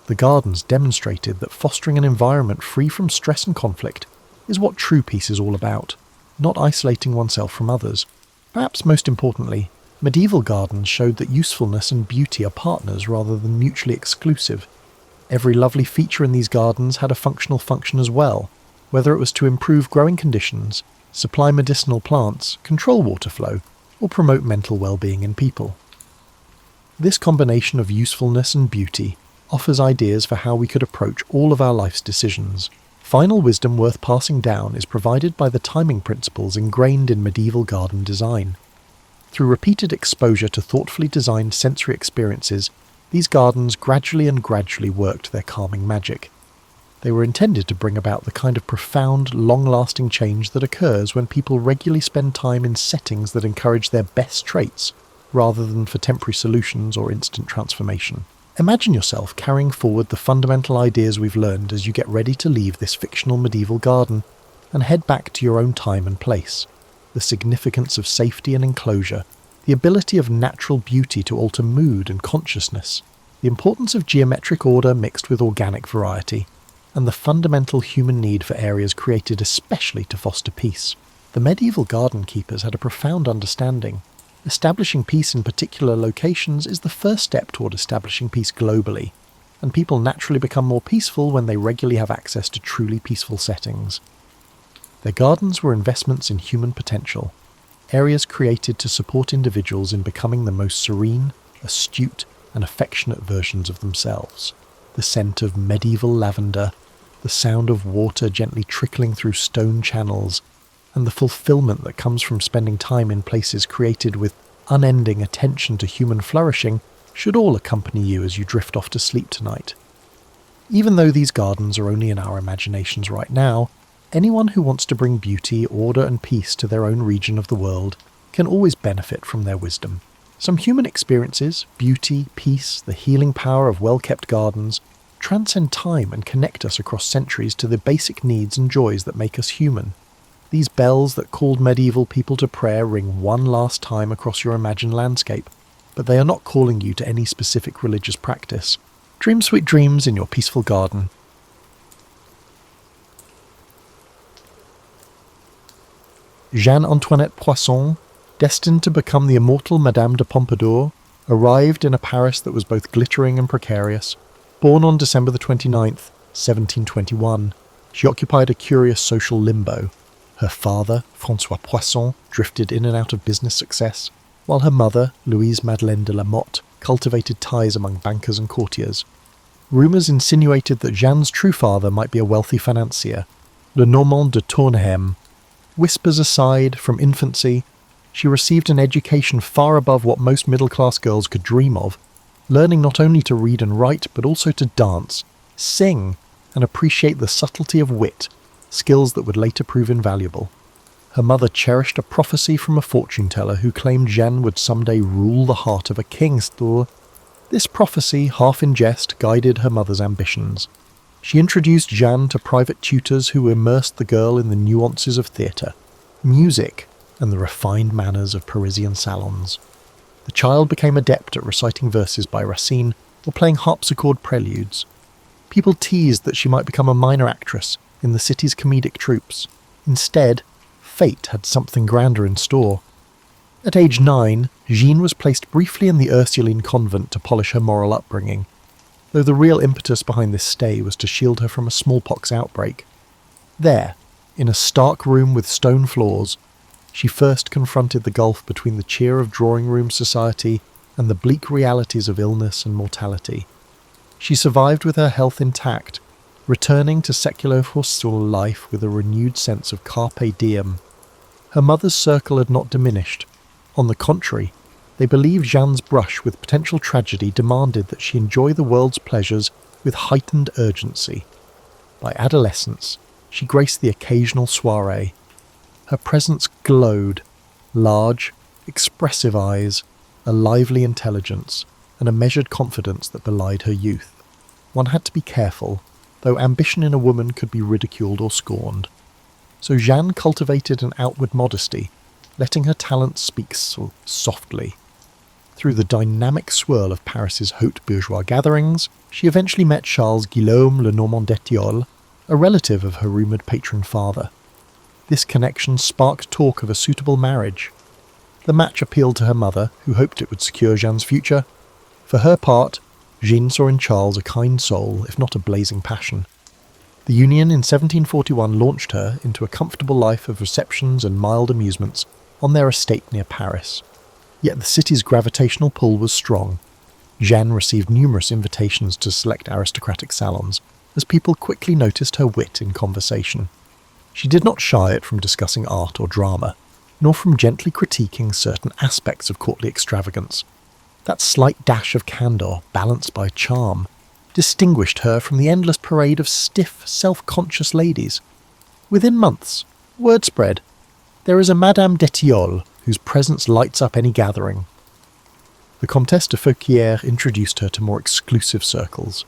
The gardens demonstrated that fostering an environment free from stress and conflict is what true peace is all about, not isolating oneself from others. Perhaps most importantly, medieval gardens showed that usefulness and beauty are partners rather than mutually exclusive. Every lovely feature in these gardens had a functional function as well, whether it was to improve growing conditions, supply medicinal plants, control water flow, or promote mental well-being in people. This combination of usefulness and beauty offers ideas for how we could approach all of our life's decisions. Final wisdom worth passing down is provided by the timing principles ingrained in medieval garden design. Through repeated exposure to thoughtfully designed sensory experiences, these gardens gradually worked their calming magic. They were intended to bring about the kind of profound, long-lasting change that occurs when people regularly spend time in settings that encourage their best traits, rather than for temporary solutions or instant transformation. Imagine yourself carrying forward the fundamental ideas we've learned as you get ready to leave this fictional medieval garden and head back to your own time and place. The significance of safety and enclosure, the ability of natural beauty to alter mood and consciousness, the importance of geometric order mixed with organic variety, and the fundamental human need for areas created especially to foster peace. The medieval garden keepers had a profound understanding. Establishing peace in particular locations is the first step toward establishing peace globally, and people naturally become more peaceful when they regularly have access to truly peaceful settings. Their gardens were investments in human potential, areas created to support individuals in becoming the most serene, astute, and affectionate versions of themselves. The scent of medieval lavender, the sound of water gently trickling through stone channels, and the fulfillment that comes from spending time in places created with unending attention to human flourishing should all accompany you as you drift off to sleep tonight. Even though these gardens are only in our imaginations right now, anyone who wants to bring beauty, order and peace to their own region of the world can always benefit from their wisdom. Some human experiences, beauty, peace, the healing power of well-kept gardens, transcend time and connect us across centuries to the basic needs and joys that make us human. These bells that called medieval people to prayer ring one last time across your imagined landscape, but they are not calling you to any specific religious practice. Dream sweet dreams in your peaceful garden. Jeanne-Antoinette Poisson, destined to become the immortal Madame de Pompadour, arrived in a Paris that was both glittering and precarious. Born on December the 29th, 1721, she occupied a curious social limbo. Her father, François Poisson, drifted in and out of business success, while her mother, Louise Madeleine de la Motte, cultivated ties among bankers and courtiers. Rumours insinuated that Jeanne's true father might be a wealthy financier, le Normand de Tournhem. Whispers aside, from infancy, she received an education far above what most middle-class girls could dream of, learning not only to read and write, but also to dance, sing, and appreciate the subtlety of wit, skills that would later prove invaluable. Her mother cherished a prophecy from a fortune-teller who claimed Jeanne would someday rule the heart of a king. This prophecy, half in jest, guided her mother's ambitions. She introduced Jeanne to private tutors who immersed the girl in the nuances of theatre, music, and the refined manners of Parisian salons. The child became adept at reciting verses by Racine or playing harpsichord preludes. People teased that she might become a minor actress in the city's comedic troupes. Instead, fate had something grander in store. At age 9, Jeanne was placed briefly in the Ursuline convent to polish her moral upbringing. though the real impetus behind this stay was to shield her from a smallpox outbreak. There, in a stark room with stone floors, she first confronted the gulf between the cheer of drawing-room society and the bleak realities of illness and mortality. She survived with her health intact, returning to secular hostel life with a renewed sense of carpe diem. Her mother's circle had not diminished. On the contrary, they believed Jeanne's brush with potential tragedy demanded that she enjoy the world's pleasures with heightened urgency. By adolescence, she graced the occasional soiree. Her presence glowed, large, expressive eyes, a lively intelligence, and a measured confidence that belied her youth. One had to be careful, though ambition in a woman could be ridiculed or scorned. So Jeanne cultivated an outward modesty, letting her talents speak softly. Through the dynamic swirl of Paris's haute bourgeois gatherings, she eventually met Charles Guillaume Lenormand d'Etiolles, a relative of her rumoured patron father. This connection sparked talk of a suitable marriage. The match appealed to her mother, who hoped it would secure Jeanne's future. For her part, Jeanne saw in Charles a kind soul, if not a blazing passion. The union in 1741 launched her into a comfortable life of receptions and mild amusements on their estate near Paris. Yet the city's gravitational pull was strong. Jeanne received numerous invitations to select aristocratic salons, as people quickly noticed her wit in conversation. She did not shy it from discussing art or drama, nor from gently critiquing certain aspects of courtly extravagance. That slight dash of candour, balanced by charm, distinguished her from the endless parade of stiff, self-conscious ladies. Within months, word spread, there is a Madame d'Etiolles whose presence lights up any gathering. The Comtesse de Feuquières introduced her to more exclusive circles,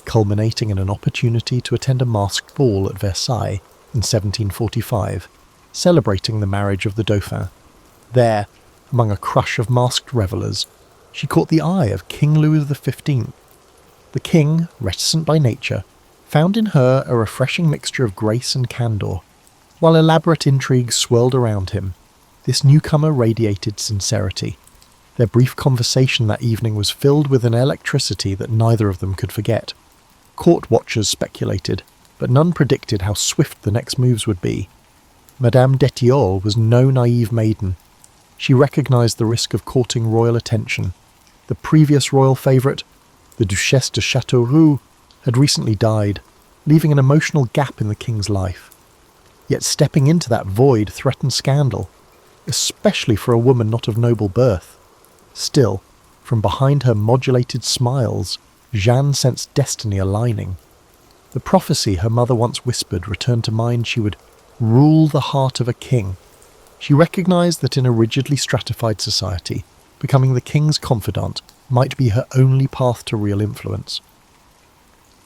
culminating in an opportunity to attend a masked ball at Versailles in 1745, celebrating the marriage of the Dauphin. There, among a crush of masked revellers, she caught the eye of King Louis XV. The king, reticent by nature, found in her a refreshing mixture of grace and candour. While elaborate intrigues swirled around him, this newcomer radiated sincerity. Their brief conversation that evening was filled with an electricity that neither of them could forget. Court watchers speculated, but none predicted how swift the next moves would be. Madame d'Etiolles was no naive maiden. She recognised the risk of courting royal attention. The previous royal favourite, the Duchesse de Châteauroux, had recently died, leaving an emotional gap in the king's life. Yet stepping into that void threatened scandal, especially for a woman not of noble birth. Still, from behind her modulated smiles, Jeanne sensed destiny aligning. The prophecy her mother once whispered returned to mind. She would rule the heart of a king. She recognised that in a rigidly stratified society, becoming the king's confidant might be her only path to real influence.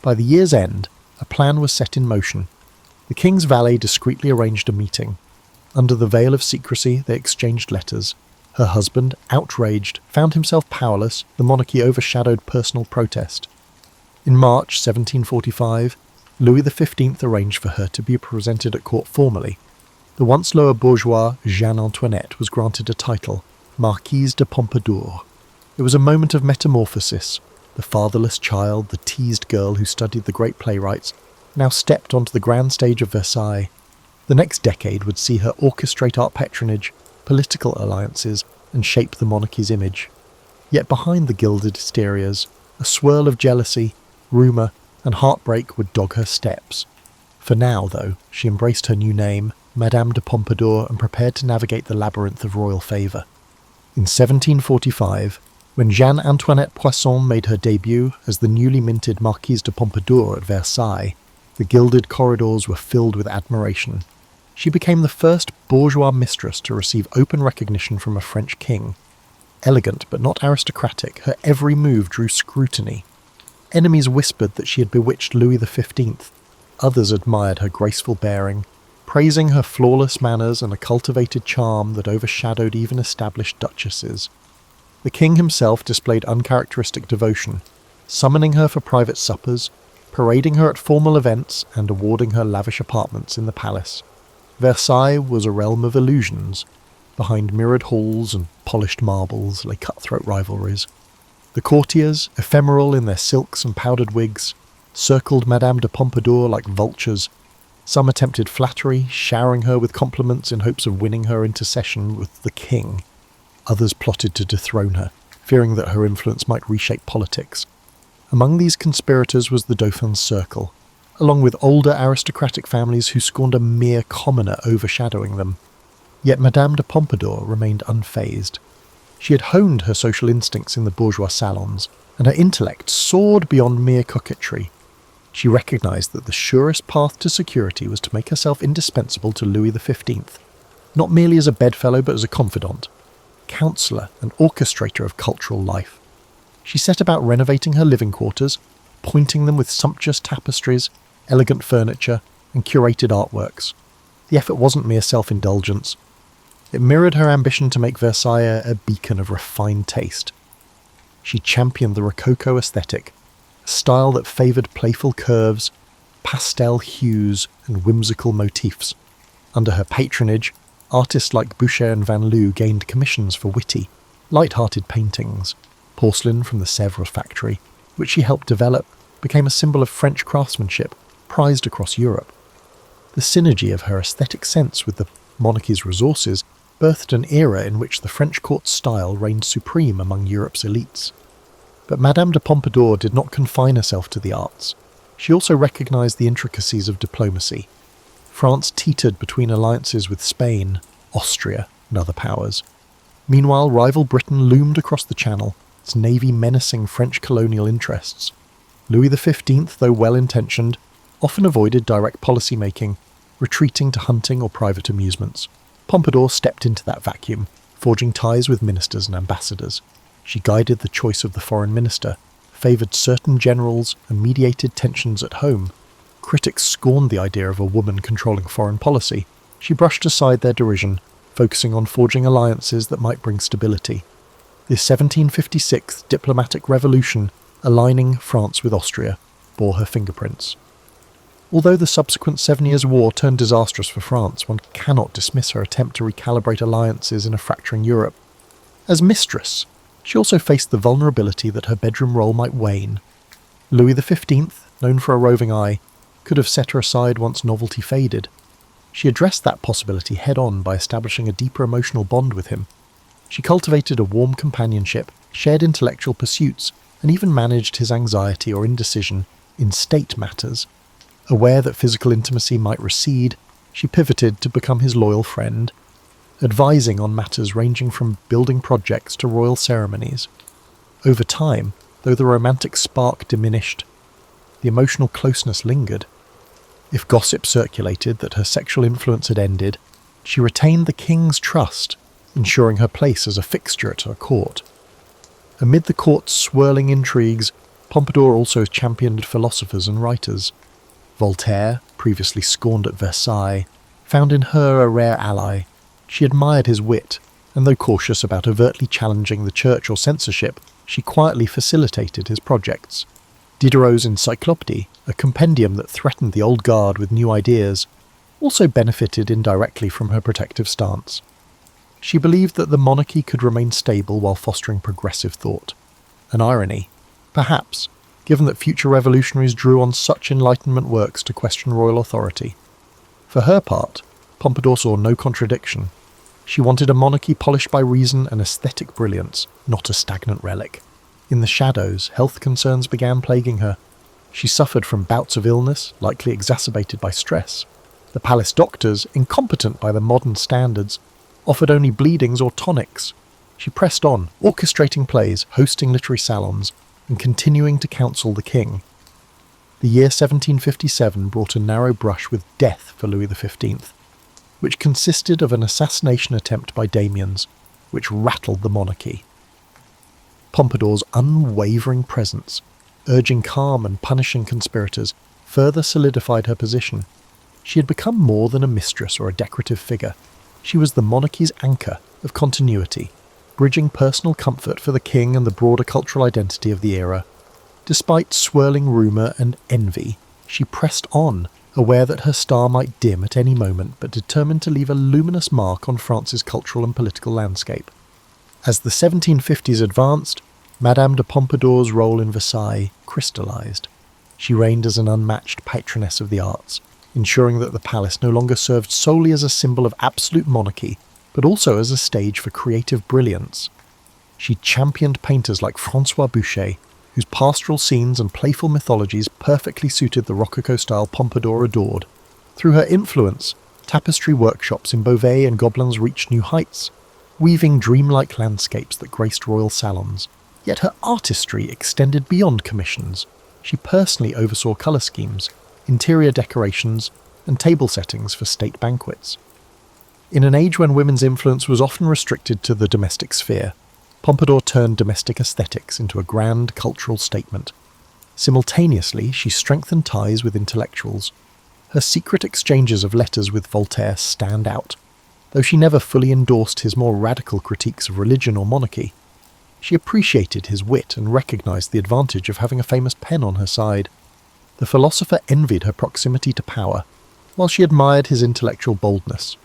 By the year's end, a plan was set in motion. The king's valet discreetly arranged a meeting. Under the veil of secrecy, they exchanged letters. Her husband, outraged, found himself powerless. The monarchy overshadowed personal protest. In March 1745, Louis XV arranged for her to be presented at court formally. The once lower bourgeois Jeanne Antoinette was granted a title, Marquise de Pompadour. It was a moment of metamorphosis. The fatherless child, the teased girl who studied the great playwrights, now stepped onto the grand stage of Versailles. The next decade would see her orchestrate art patronage, political alliances, and shape the monarchy's image. Yet behind the gilded exteriors, a swirl of jealousy, rumour, and heartbreak would dog her steps. For now, though, she embraced her new name, Madame de Pompadour, and prepared to navigate the labyrinth of royal favour. In 1745, when Jeanne Antoinette Poisson made her debut as the newly minted Marquise de Pompadour at Versailles, the gilded corridors were filled with admiration. She became the first bourgeois mistress to receive open recognition from a French king. Elegant but not aristocratic, her every move drew scrutiny. Enemies whispered that she had bewitched Louis XV. Others admired her graceful bearing, praising her flawless manners and a cultivated charm that overshadowed even established duchesses. The king himself displayed uncharacteristic devotion, summoning her for private suppers, parading her at formal events, and awarding her lavish apartments in the palace. Versailles was a realm of illusions. Behind mirrored halls and polished marbles lay cutthroat rivalries. The courtiers, ephemeral in their silks and powdered wigs, circled Madame de Pompadour like vultures. Some attempted flattery, showering her with compliments in hopes of winning her into session with the king. Others plotted to dethrone her, fearing that her influence might reshape politics. Among these conspirators was the Dauphin's circle, along with older aristocratic families who scorned a mere commoner overshadowing them. Yet Madame de Pompadour remained unfazed. She had honed her social instincts in the bourgeois salons, and her intellect soared beyond mere coquetry. She recognised that the surest path to security was to make herself indispensable to Louis XV, not merely as a bedfellow but as a confidant, counsellor and orchestrator of cultural life. She set about renovating her living quarters, appointing them with sumptuous tapestries, elegant furniture, and curated artworks. The effort wasn't mere self-indulgence. It mirrored her ambition to make Versailles a beacon of refined taste. She championed the Rococo aesthetic, a style that favoured playful curves, pastel hues, and whimsical motifs. Under her patronage, artists like Boucher and Van Loo gained commissions for witty, light-hearted paintings. Porcelain from the Sèvres factory, which she helped develop, became a symbol of French craftsmanship, prized across Europe. The synergy of her aesthetic sense with the monarchy's resources birthed an era in which the French court's style reigned supreme among Europe's elites. But Madame de Pompadour did not confine herself to the arts. She also recognised the intricacies of diplomacy. France teetered between alliances with Spain, Austria, and other powers. Meanwhile, rival Britain loomed across the Channel, its navy menacing French colonial interests. Louis XV, though well-intentioned, often avoided direct policy-making, retreating to hunting or private amusements. Pompadour stepped into that vacuum, forging ties with ministers and ambassadors. She guided the choice of the foreign minister, favoured certain generals, and mediated tensions at home. Critics scorned the idea of a woman controlling foreign policy. She brushed aside their derision, focusing on forging alliances that might bring stability. The 1756 diplomatic revolution, aligning France with Austria, bore her fingerprints. Although the subsequent 7 Years' War turned disastrous for France, one cannot dismiss her attempt to recalibrate alliances in a fracturing Europe. As mistress, she also faced the vulnerability that her bedroom role might wane. Louis XV, known for a roving eye, could have set her aside once novelty faded. She addressed that possibility head-on by establishing a deeper emotional bond with him. She cultivated a warm companionship, shared intellectual pursuits, and even managed his anxiety or indecision in state matters. Aware that physical intimacy might recede, she pivoted to become his loyal friend, advising on matters ranging from building projects to royal ceremonies. Over time, though the romantic spark diminished, the emotional closeness lingered. If gossip circulated that her sexual influence had ended, she retained the king's trust, ensuring her place as a fixture at her court. Amid the court's swirling intrigues, Pompadour also championed philosophers and writers. Voltaire, previously scorned at Versailles, found in her a rare ally. She admired his wit, and though cautious about overtly challenging the church or censorship, she quietly facilitated his projects. Diderot's Encyclopédie, a compendium that threatened the old guard with new ideas, also benefited indirectly from her protective stance. She believed that the monarchy could remain stable while fostering progressive thought. An irony, perhaps, given that future revolutionaries drew on such Enlightenment works to question royal authority. For her part, Pompadour saw no contradiction. She wanted a monarchy polished by reason and aesthetic brilliance, not a stagnant relic. In the shadows, health concerns began plaguing her. She suffered from bouts of illness, likely exacerbated by stress. The palace doctors, incompetent by the modern standards, offered only bleedings or tonics. She pressed on, orchestrating plays, hosting literary salons, and continuing to counsel the king. The year 1757 brought a narrow brush with death for Louis XV, which consisted of an assassination attempt by Damiens, which rattled the monarchy. Pompadour's unwavering presence, urging calm and punishing conspirators, further solidified her position. She had become more than a mistress or a decorative figure. She was the monarchy's anchor of continuity, bridging personal comfort for the king and the broader cultural identity of the era. Despite swirling rumour and envy, she pressed on, aware that her star might dim at any moment, but determined to leave a luminous mark on France's cultural and political landscape. As the 1750s advanced, Madame de Pompadour's role in Versailles crystallised. She reigned as an unmatched patroness of the arts, ensuring that the palace no longer served solely as a symbol of absolute monarchy, but also as a stage for creative brilliance. She championed painters like François Boucher, whose pastoral scenes and playful mythologies perfectly suited the Rococo-style Pompadour adored. Through her influence, tapestry workshops in Beauvais and Gobelins reached new heights, weaving dreamlike landscapes that graced royal salons. Yet her artistry extended beyond commissions. She personally oversaw colour schemes, interior decorations, and table settings for state banquets. In an age when women's influence was often restricted to the domestic sphere, Pompadour turned domestic aesthetics into a grand cultural statement. Simultaneously, she strengthened ties with intellectuals. Her secret exchanges of letters with Voltaire stand out. Though she never fully endorsed his more radical critiques of religion or monarchy, she appreciated his wit and recognised the advantage of having a famous pen on her side. The philosopher envied her proximity to power, while she admired his intellectual boldness.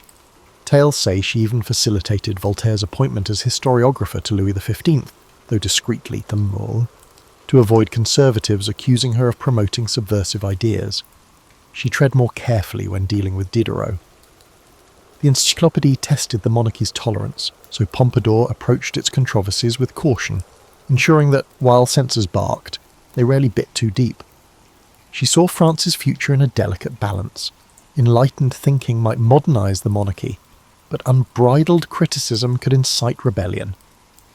Tales say she even facilitated Voltaire's appointment as historiographer to Louis XV, though discreetly to avoid conservatives accusing her of promoting subversive ideas. She tread more carefully when dealing with Diderot. The encyclopédie tested the monarchy's tolerance, so Pompadour approached its controversies with caution, ensuring that, while censors barked, they rarely bit too deep. She saw France's future in a delicate balance. Enlightened thinking might modernise the monarchy, but unbridled criticism could incite rebellion.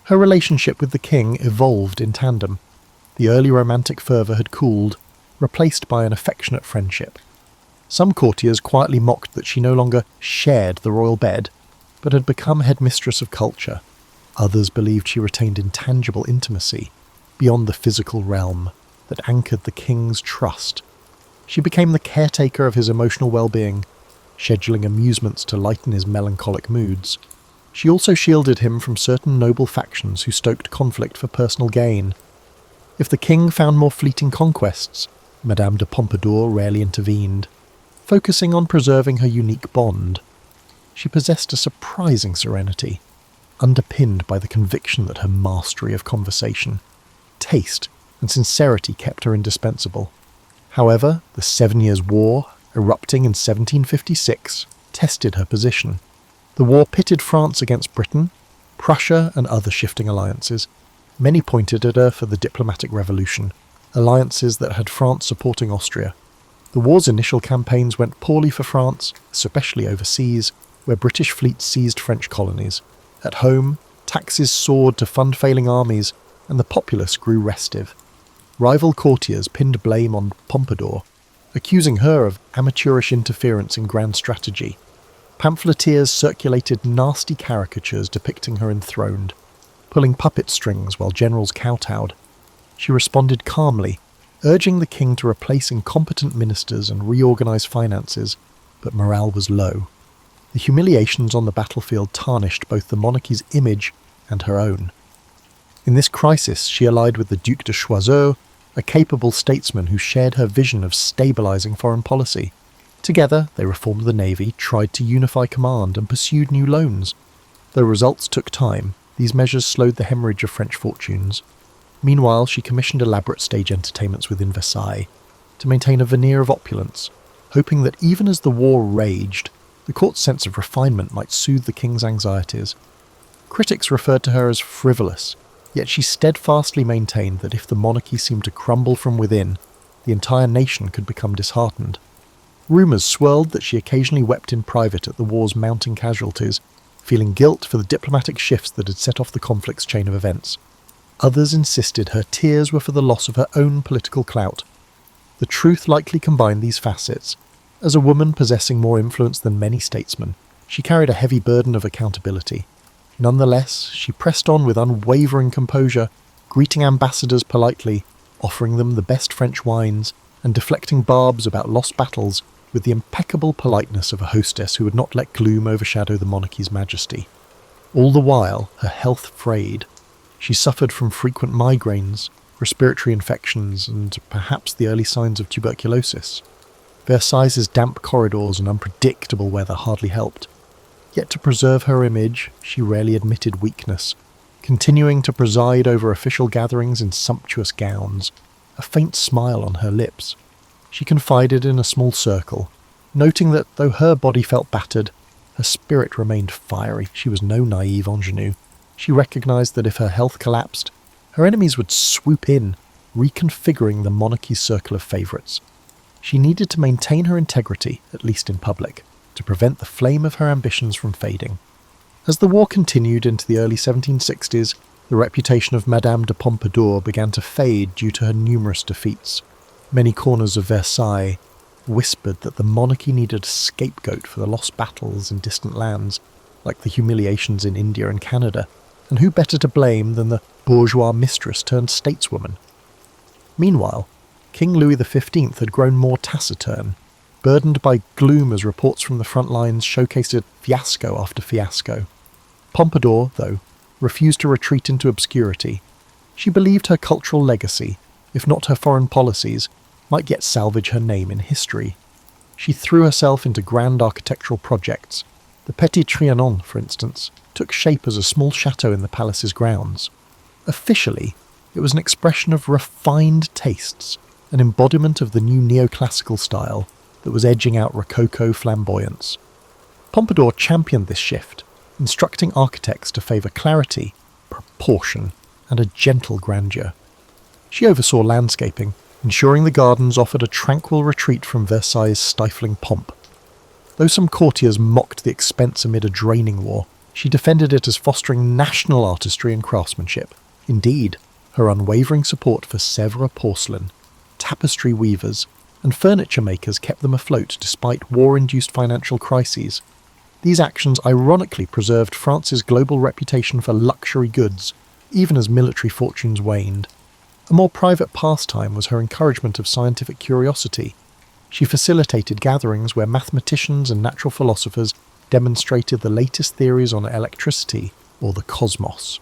Her relationship with the king evolved in tandem. The early romantic fervour had cooled, replaced by an affectionate friendship. Some courtiers quietly mocked that she no longer shared the royal bed, but had become headmistress of culture. Others believed she retained intangible intimacy, beyond the physical realm, that anchored the king's trust. She became the caretaker of his emotional well-being, scheduling amusements to lighten his melancholic moods. She also shielded him from certain noble factions who stoked conflict for personal gain. If the king found more fleeting conquests, Madame de Pompadour rarely intervened, focusing on preserving her unique bond. She possessed a surprising serenity, underpinned by the conviction that her mastery of conversation, taste, and sincerity kept her indispensable. However, the 7 Years' War, erupting in 1756, tested her position. The war pitted France against Britain, Prussia, and other shifting alliances. Many pointed at her for the diplomatic revolution, alliances that had France supporting Austria. The war's initial campaigns went poorly for France, especially overseas, where British fleets seized French colonies. At home, taxes soared to fund failing armies, and the populace grew restive. Rival courtiers pinned blame on Pompadour, accusing her of amateurish interference in grand strategy. Pamphleteers circulated nasty caricatures depicting her enthroned, pulling puppet strings while generals kowtowed. She responded calmly, urging the king to replace incompetent ministers and reorganize finances, but morale was low. The humiliations on the battlefield tarnished both the monarchy's image and her own. In this crisis, she allied with the Duc de Choiseul, a capable statesman who shared her vision of stabilizing foreign policy. Together, they reformed the navy, tried to unify command, and pursued new loans. Though results took time, these measures slowed the hemorrhage of French fortunes. Meanwhile, she commissioned elaborate stage entertainments within Versailles to maintain a veneer of opulence, hoping that even as the war raged, the court's sense of refinement might soothe the king's anxieties. Critics referred to her as frivolous, yet she steadfastly maintained that if the monarchy seemed to crumble from within, the entire nation could become disheartened. Rumours swirled that she occasionally wept in private at the war's mounting casualties, feeling guilt for the diplomatic shifts that had set off the conflict's chain of events. Others insisted her tears were for the loss of her own political clout. The truth likely combined these facets. As a woman possessing more influence than many statesmen, she carried a heavy burden of accountability. Nonetheless, she pressed on with unwavering composure, greeting ambassadors politely, offering them the best French wines, and deflecting barbs about lost battles with the impeccable politeness of a hostess who would not let gloom overshadow the monarchy's majesty. All the while, her health frayed. She suffered from frequent migraines, respiratory infections, and perhaps the early signs of tuberculosis. Versailles' damp corridors and unpredictable weather hardly helped. Yet to preserve her image, she rarely admitted weakness. continuing to preside over official gatherings in sumptuous gowns, a faint smile on her lips. She confided in a small circle, noting that though her body felt battered, her spirit remained fiery. She was no naive ingenue. She recognised that if her health collapsed, her enemies would swoop in, reconfiguring the monarchy's circle of favourites. She needed to maintain her integrity, at least in public, to prevent the flame of her ambitions from fading. As the war continued into the early 1760s, the reputation of Madame de Pompadour began to fade due to her numerous defeats. Many corners of Versailles whispered that the monarchy needed a scapegoat for the lost battles in distant lands, like the humiliations in India and Canada, and who better to blame than the bourgeois mistress turned stateswoman? Meanwhile, King Louis XV had grown more taciturn, burdened by gloom as reports from the front lines showcased fiasco after fiasco. Pompadour, though, refused to retreat into obscurity. She believed her cultural legacy, if not her foreign policies, might yet salvage her name in history. She threw herself into grand architectural projects. The Petit Trianon, for instance, took shape as a small chateau in the palace's grounds. Officially, it was an expression of refined tastes, an embodiment of the new neoclassical style that was edging out Rococo flamboyance. Pompadour championed this shift, instructing architects to favour clarity, proportion, and a gentle grandeur. She oversaw landscaping, ensuring the gardens offered a tranquil retreat from Versailles' stifling pomp. Though some courtiers mocked the expense amid a draining war, she defended it as fostering national artistry and craftsmanship. Indeed, her unwavering support for Sèvres porcelain, tapestry weavers, and furniture makers kept them afloat despite war-induced financial crises. These actions ironically preserved France's global reputation for luxury goods, even as military fortunes waned. A more private pastime was her encouragement of scientific curiosity. She facilitated gatherings where mathematicians and natural philosophers demonstrated the latest theories on electricity or the cosmos.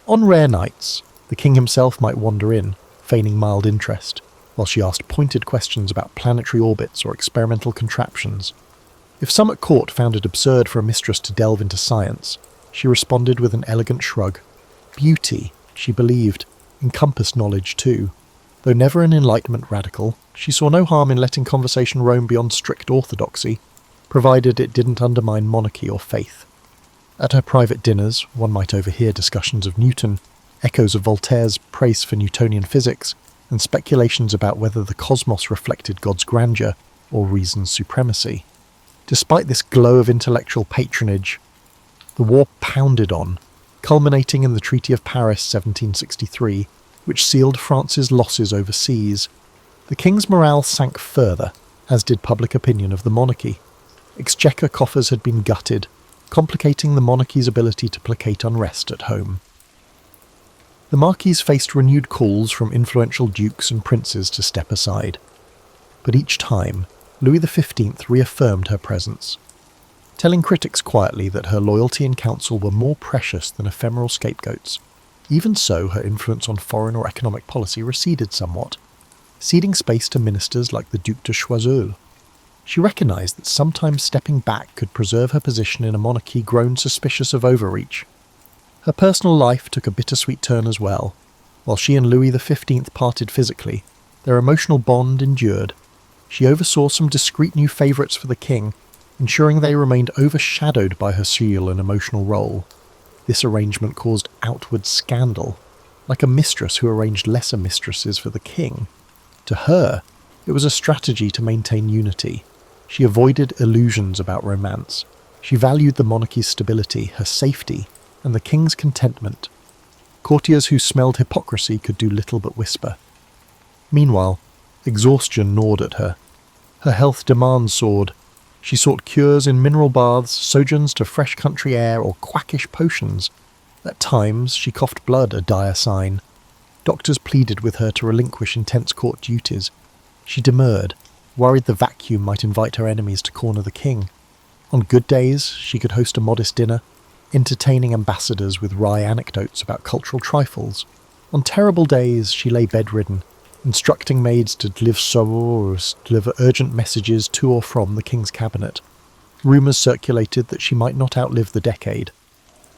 On rare nights, the king himself might wander in, feigning mild interest, while she asked pointed questions about planetary orbits or experimental contraptions. If some at court found it absurd for a mistress to delve into science, she responded with an elegant shrug. Beauty, she believed, encompassed knowledge too. Though never an Enlightenment radical, she saw no harm in letting conversation roam beyond strict orthodoxy, provided it didn't undermine monarchy or faith. At her private dinners, one might overhear discussions of Newton, echoes of Voltaire's praise for Newtonian physics, and speculations about whether the cosmos reflected God's grandeur or reason's supremacy. Despite this glow of intellectual patronage, the war pounded on, culminating in the Treaty of Paris 1763, which sealed France's losses overseas. The king's morale sank further, as did public opinion of the monarchy. Exchequer coffers had been gutted, complicating the monarchy's ability to placate unrest at home. The marquise faced renewed calls from influential dukes and princes to step aside. But each time, Louis XV reaffirmed her presence, telling critics quietly that her loyalty and counsel were more precious than ephemeral scapegoats. Even so, her influence on foreign or economic policy receded somewhat, ceding space to ministers like the Duc de Choiseul. She recognised that sometimes stepping back could preserve her position in a monarchy grown suspicious of overreach. Her personal life took a bittersweet turn as well. While she and Louis XV parted physically, their emotional bond endured. She oversaw some discreet new favourites for the king, ensuring they remained overshadowed by her seal and emotional role. This arrangement caused outward scandal, like a mistress who arranged lesser mistresses for the king. To her, it was a strategy to maintain unity. She avoided illusions about romance. She valued the monarchy's stability, her safety, and the king's contentment. Courtiers who smelled hypocrisy could do little but whisper. Meanwhile, exhaustion gnawed at her. Her health demands soared. She sought cures in mineral baths, sojourns to fresh country air, or quackish potions. At times, she coughed blood, a dire sign. Doctors pleaded with her to relinquish intense court duties. She demurred, worried the vacuum might invite her enemies to corner the king. On good days, she could host a modest dinner, entertaining ambassadors with wry anecdotes about cultural trifles. On terrible days, she lay bedridden, instructing maids to deliver urgent messages to or from the king's cabinet. Rumours circulated that she might not outlive the decade.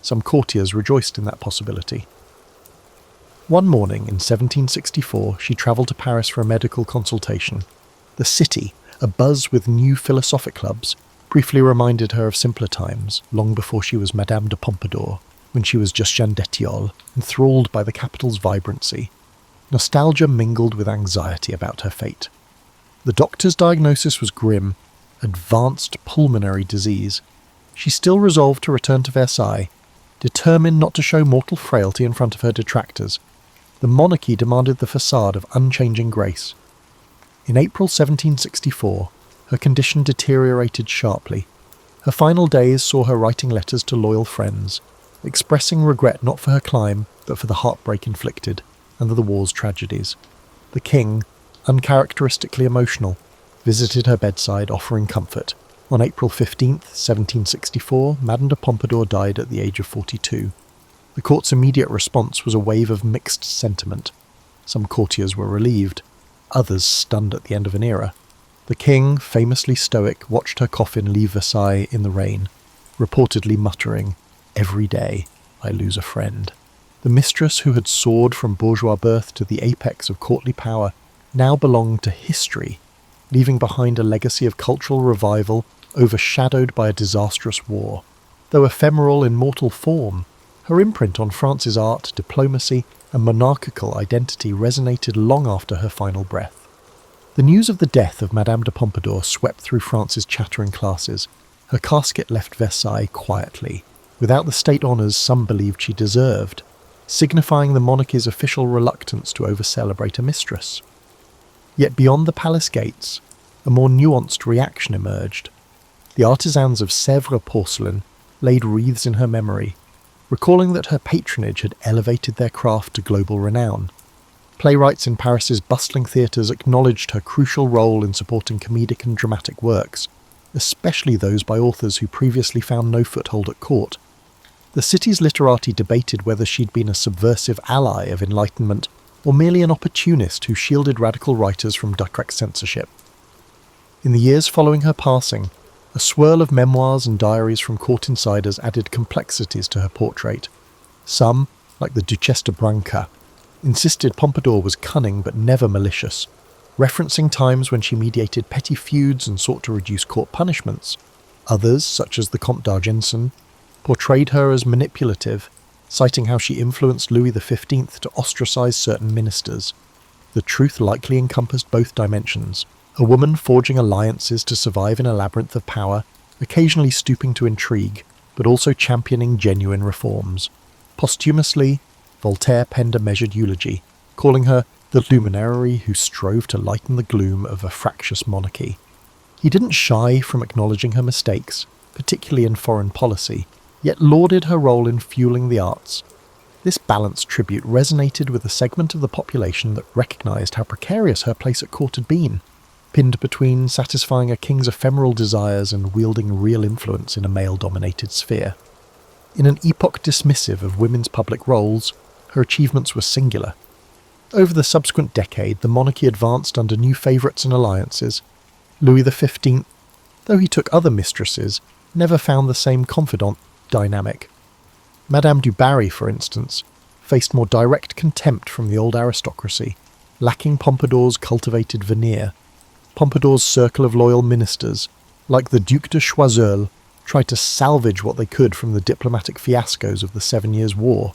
Some courtiers rejoiced in that possibility. One morning in 1764, she travelled to Paris for a medical consultation. The city, abuzz with new philosophic clubs, briefly reminded her of simpler times, long before she was Madame de Pompadour, when she was just Jeanne d'Etiole, enthralled by the capital's vibrancy. Nostalgia mingled with anxiety about her fate. The doctor's diagnosis was grim: advanced pulmonary disease. She still resolved to return to Versailles, determined not to show mortal frailty in front of her detractors. The monarchy demanded the facade of unchanging grace. In April 1764, her condition deteriorated sharply. Her final days saw her writing letters to loyal friends, expressing regret not for her climb, but for the heartbreak inflicted, and the war's tragedies. The king, uncharacteristically emotional, visited her bedside, offering comfort. On April 15, 1764, Madame de Pompadour died at the age of 42. The court's immediate response was a wave of mixed sentiment. Some courtiers were relieved, others stunned at the end of an era. The king, famously stoic, watched her coffin leave Versailles in the rain, reportedly muttering, "Every day I lose a friend." The mistress who had soared from bourgeois birth to the apex of courtly power now belonged to history, leaving behind a legacy of cultural revival overshadowed by a disastrous war. Though ephemeral in mortal form, her imprint on France's art, diplomacy, and monarchical identity resonated long after her final breath. The news of the death of Madame de Pompadour swept through France's chattering classes. Her casket left Versailles quietly, without the state honours some believed she deserved, signifying the monarchy's official reluctance to over-celebrate a mistress. Yet beyond the palace gates, a more nuanced reaction emerged. The artisans of Sèvres porcelain laid wreaths in her memory, recalling that her patronage had elevated their craft to global renown. Playwrights in Paris's bustling theatres acknowledged her crucial role in supporting comedic and dramatic works, especially those by authors who previously found no foothold at court. The city's literati debated whether she'd been a subversive ally of Enlightenment or merely an opportunist who shielded radical writers from direct censorship. In the years following her passing, a swirl of memoirs and diaries from court insiders added complexities to her portrait. Some, like the Duchesse de Branca, insisted Pompadour was cunning but never malicious, referencing times when she mediated petty feuds and sought to reduce court punishments. Others, such as the Comte d'Argenson, portrayed her as manipulative, citing how she influenced Louis XV to ostracize certain ministers. The truth likely encompassed both dimensions: a woman forging alliances to survive in a labyrinth of power, occasionally stooping to intrigue, but also championing genuine reforms. Posthumously, Voltaire penned a measured eulogy, calling her the luminary who strove to lighten the gloom of a fractious monarchy. He didn't shy from acknowledging her mistakes, particularly in foreign policy, yet lauded her role in fueling the arts. This balanced tribute resonated with a segment of the population that recognised how precarious her place at court had been, pinned between satisfying a king's ephemeral desires and wielding real influence in a male-dominated sphere. In an epoch dismissive of women's public roles, her achievements were singular. Over the subsequent decade, the monarchy advanced under new favourites and alliances. Louis XV, though he took other mistresses, never found the same confidant dynamic. Madame du Barry, for instance, faced more direct contempt from the old aristocracy, lacking Pompadour's cultivated veneer. Pompadour's circle of loyal ministers, like the Duc de Choiseul, tried to salvage what they could from the diplomatic fiascos of the 7 Years' War.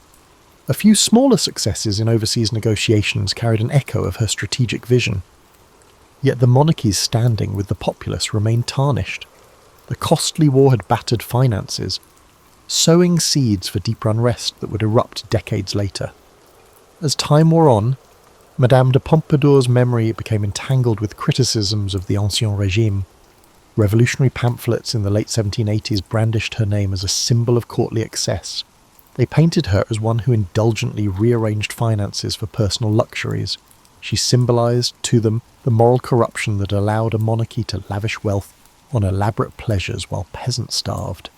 A few smaller successes in overseas negotiations carried an echo of her strategic vision. Yet the monarchy's standing with the populace remained tarnished. The costly war had battered finances, sowing seeds for deeper unrest that would erupt decades later. As time wore on, Madame de Pompadour's memory became entangled with criticisms of the Ancien Régime. Revolutionary pamphlets in the late 1780s brandished her name as a symbol of courtly excess. They painted her as one who indulgently rearranged finances for personal luxuries. She symbolised to them the moral corruption that allowed a monarchy to lavish wealth on elaborate pleasures while peasants starved.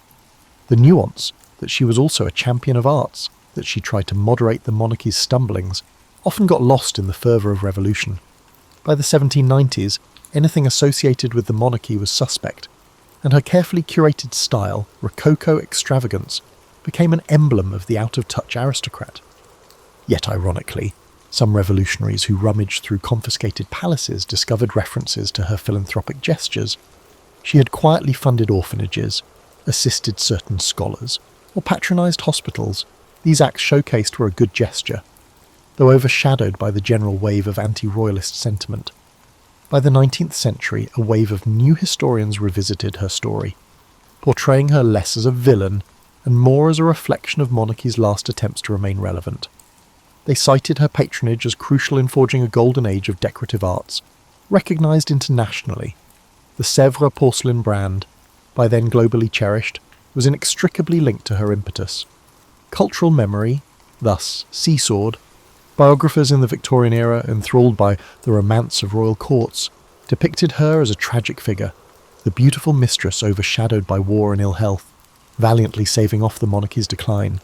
The nuance that she was also a champion of arts, that she tried to moderate the monarchy's stumblings, often got lost in the fervour of revolution. By the 1790s, anything associated with the monarchy was suspect, and her carefully curated style, Rococo extravagance, became an emblem of the out-of-touch aristocrat. Yet ironically, some revolutionaries who rummaged through confiscated palaces discovered references to her philanthropic gestures. She had quietly funded orphanages, assisted certain scholars, or patronised hospitals. These acts showcased were a good gesture, though overshadowed by the general wave of anti-royalist sentiment. By the 19th century, a wave of new historians revisited her story, portraying her less as a villain and more as a reflection of monarchy's last attempts to remain relevant. They cited her patronage as crucial in forging a golden age of decorative arts, recognised internationally. The Sèvres porcelain brand, by then globally cherished, was inextricably linked to her impetus. Cultural memory, thus seesawed. Biographers in the Victorian era, enthralled by the romance of royal courts, depicted her as a tragic figure, the beautiful mistress overshadowed by war and ill health, valiantly saving off the monarchy's decline.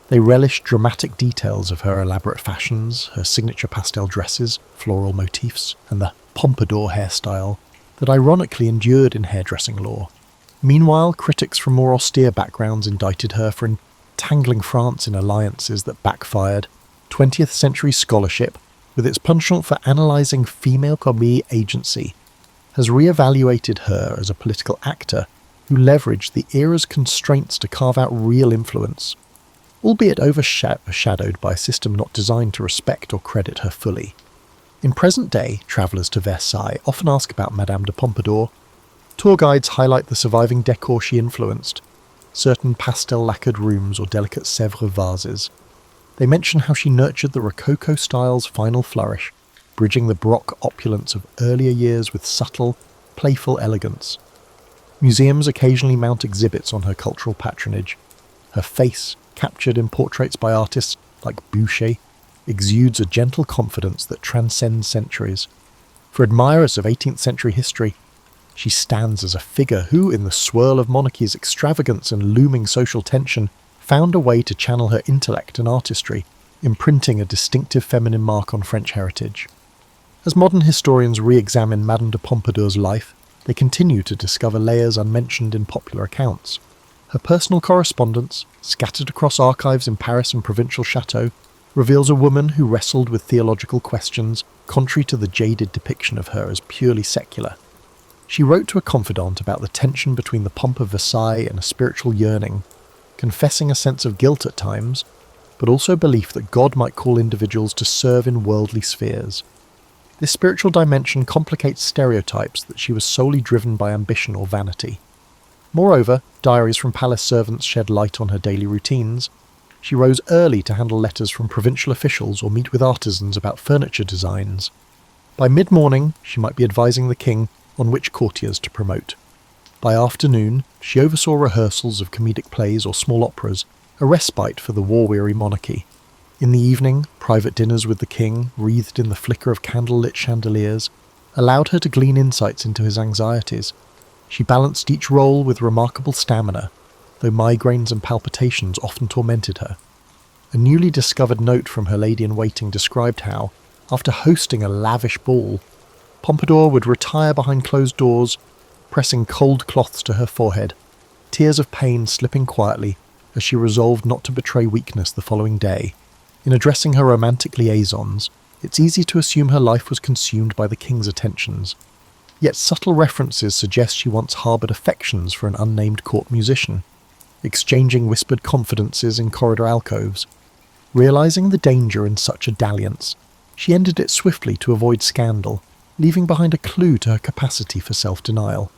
They relished dramatic details of her elaborate fashions, her signature pastel dresses, floral motifs, and the Pompadour hairstyle that ironically endured in hairdressing lore. Meanwhile, critics from more austere backgrounds indicted her for entangling France in alliances that backfired. 20th century scholarship, with its penchant for analysing female commis agency, has re-evaluated her as a political actor who leveraged the era's constraints to carve out real influence, albeit overshadowed by a system not designed to respect or credit her fully. In present day, travellers to Versailles often ask about Madame de Pompadour. Tour guides highlight the surviving decor she influenced, certain pastel-lacquered rooms or delicate Sèvres vases. They mention how she nurtured the Rococo style's final flourish, bridging the Baroque opulence of earlier years with subtle, playful elegance. Museums occasionally mount exhibits on her cultural patronage. Her face, captured in portraits by artists like Boucher, exudes a gentle confidence that transcends centuries. For admirers of 18th century history, she stands as a figure who, in the swirl of monarchy's extravagance and looming social tension, found a way to channel her intellect and artistry, imprinting a distinctive feminine mark on French heritage. As modern historians re-examine Madame de Pompadour's life, they continue to discover layers unmentioned in popular accounts. Her personal correspondence, scattered across archives in Paris and provincial chateaux, reveals a woman who wrestled with theological questions, contrary to the jaded depiction of her as purely secular. She wrote to a confidant about the tension between the pomp of Versailles and a spiritual yearning, confessing a sense of guilt at times, but also belief that God might call individuals to serve in worldly spheres. This spiritual dimension complicates stereotypes that she was solely driven by ambition or vanity. Moreover, diaries from palace servants shed light on her daily routines. She rose early to handle letters from provincial officials or meet with artisans about furniture designs. By mid-morning, she might be advising the king on which courtiers to promote. By afternoon, she oversaw rehearsals of comedic plays or small operas, a respite for the war-weary monarchy. In the evening, private dinners with the king, wreathed in the flicker of candle-lit chandeliers, allowed her to glean insights into his anxieties. She balanced each role with remarkable stamina, though migraines and palpitations often tormented her. A newly discovered note from her lady-in-waiting described how, after hosting a lavish ball, Pompadour would retire behind closed doors, pressing cold cloths to her forehead, tears of pain slipping quietly as she resolved not to betray weakness the following day. In addressing her romantic liaisons, it's easy to assume her life was consumed by the king's attentions. Yet subtle references suggest she once harboured affections for an unnamed court musician, exchanging whispered confidences in corridor alcoves. Realising the danger in such a dalliance, she ended it swiftly to avoid scandal, leaving behind a clue to her capacity for self-denial.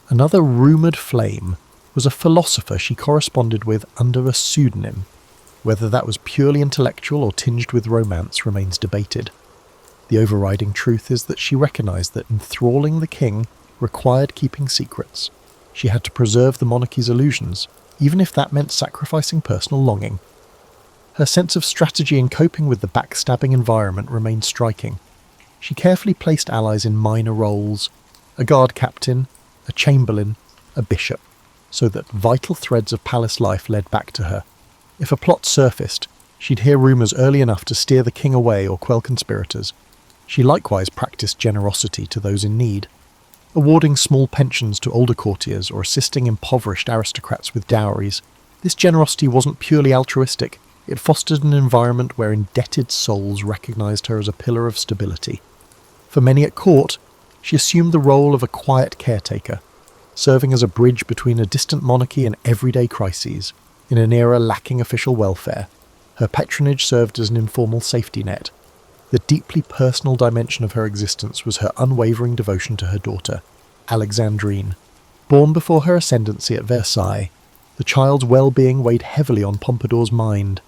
Another rumoured flame was a philosopher she corresponded with under a pseudonym. Whether that was purely intellectual or tinged with romance remains debated. The overriding truth is that she recognised that enthralling the king required keeping secrets. She had to preserve the monarchy's illusions, even if that meant sacrificing personal longing. Her sense of strategy in coping with the backstabbing environment remained striking. She carefully placed allies in minor roles, a guard captain, a chamberlain, a bishop, so that vital threads of palace life led back to her. If a plot surfaced, she'd hear rumours early enough to steer the king away or quell conspirators. She likewise practiced generosity to those in need, awarding small pensions to older courtiers or assisting impoverished aristocrats with dowries. This generosity wasn't purely altruistic, it fostered an environment where indebted souls recognised her as a pillar of stability. For many at court, she assumed the role of a quiet caretaker, serving as a bridge between a distant monarchy and everyday crises. In an era lacking official welfare, her patronage served as an informal safety net. The deeply personal dimension of her existence was her unwavering devotion to her daughter, Alexandrine. Born before her ascendancy at Versailles, the child's well-being weighed heavily on Pompadour's mind.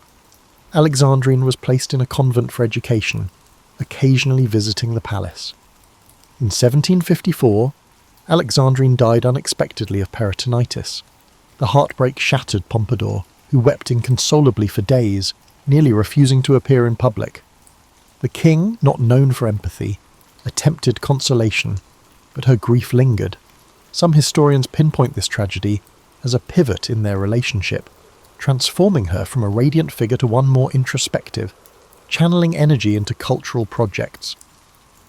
Alexandrine was placed in a convent for education, occasionally visiting the palace. In 1754, Alexandrine died unexpectedly of peritonitis. The heartbreak shattered Pompadour, who wept inconsolably for days, nearly refusing to appear in public. The king, not known for empathy, attempted consolation, but her grief lingered. Some historians pinpoint this tragedy as a pivot in their relationship, transforming her from a radiant figure to one more introspective, channeling energy into cultural projects.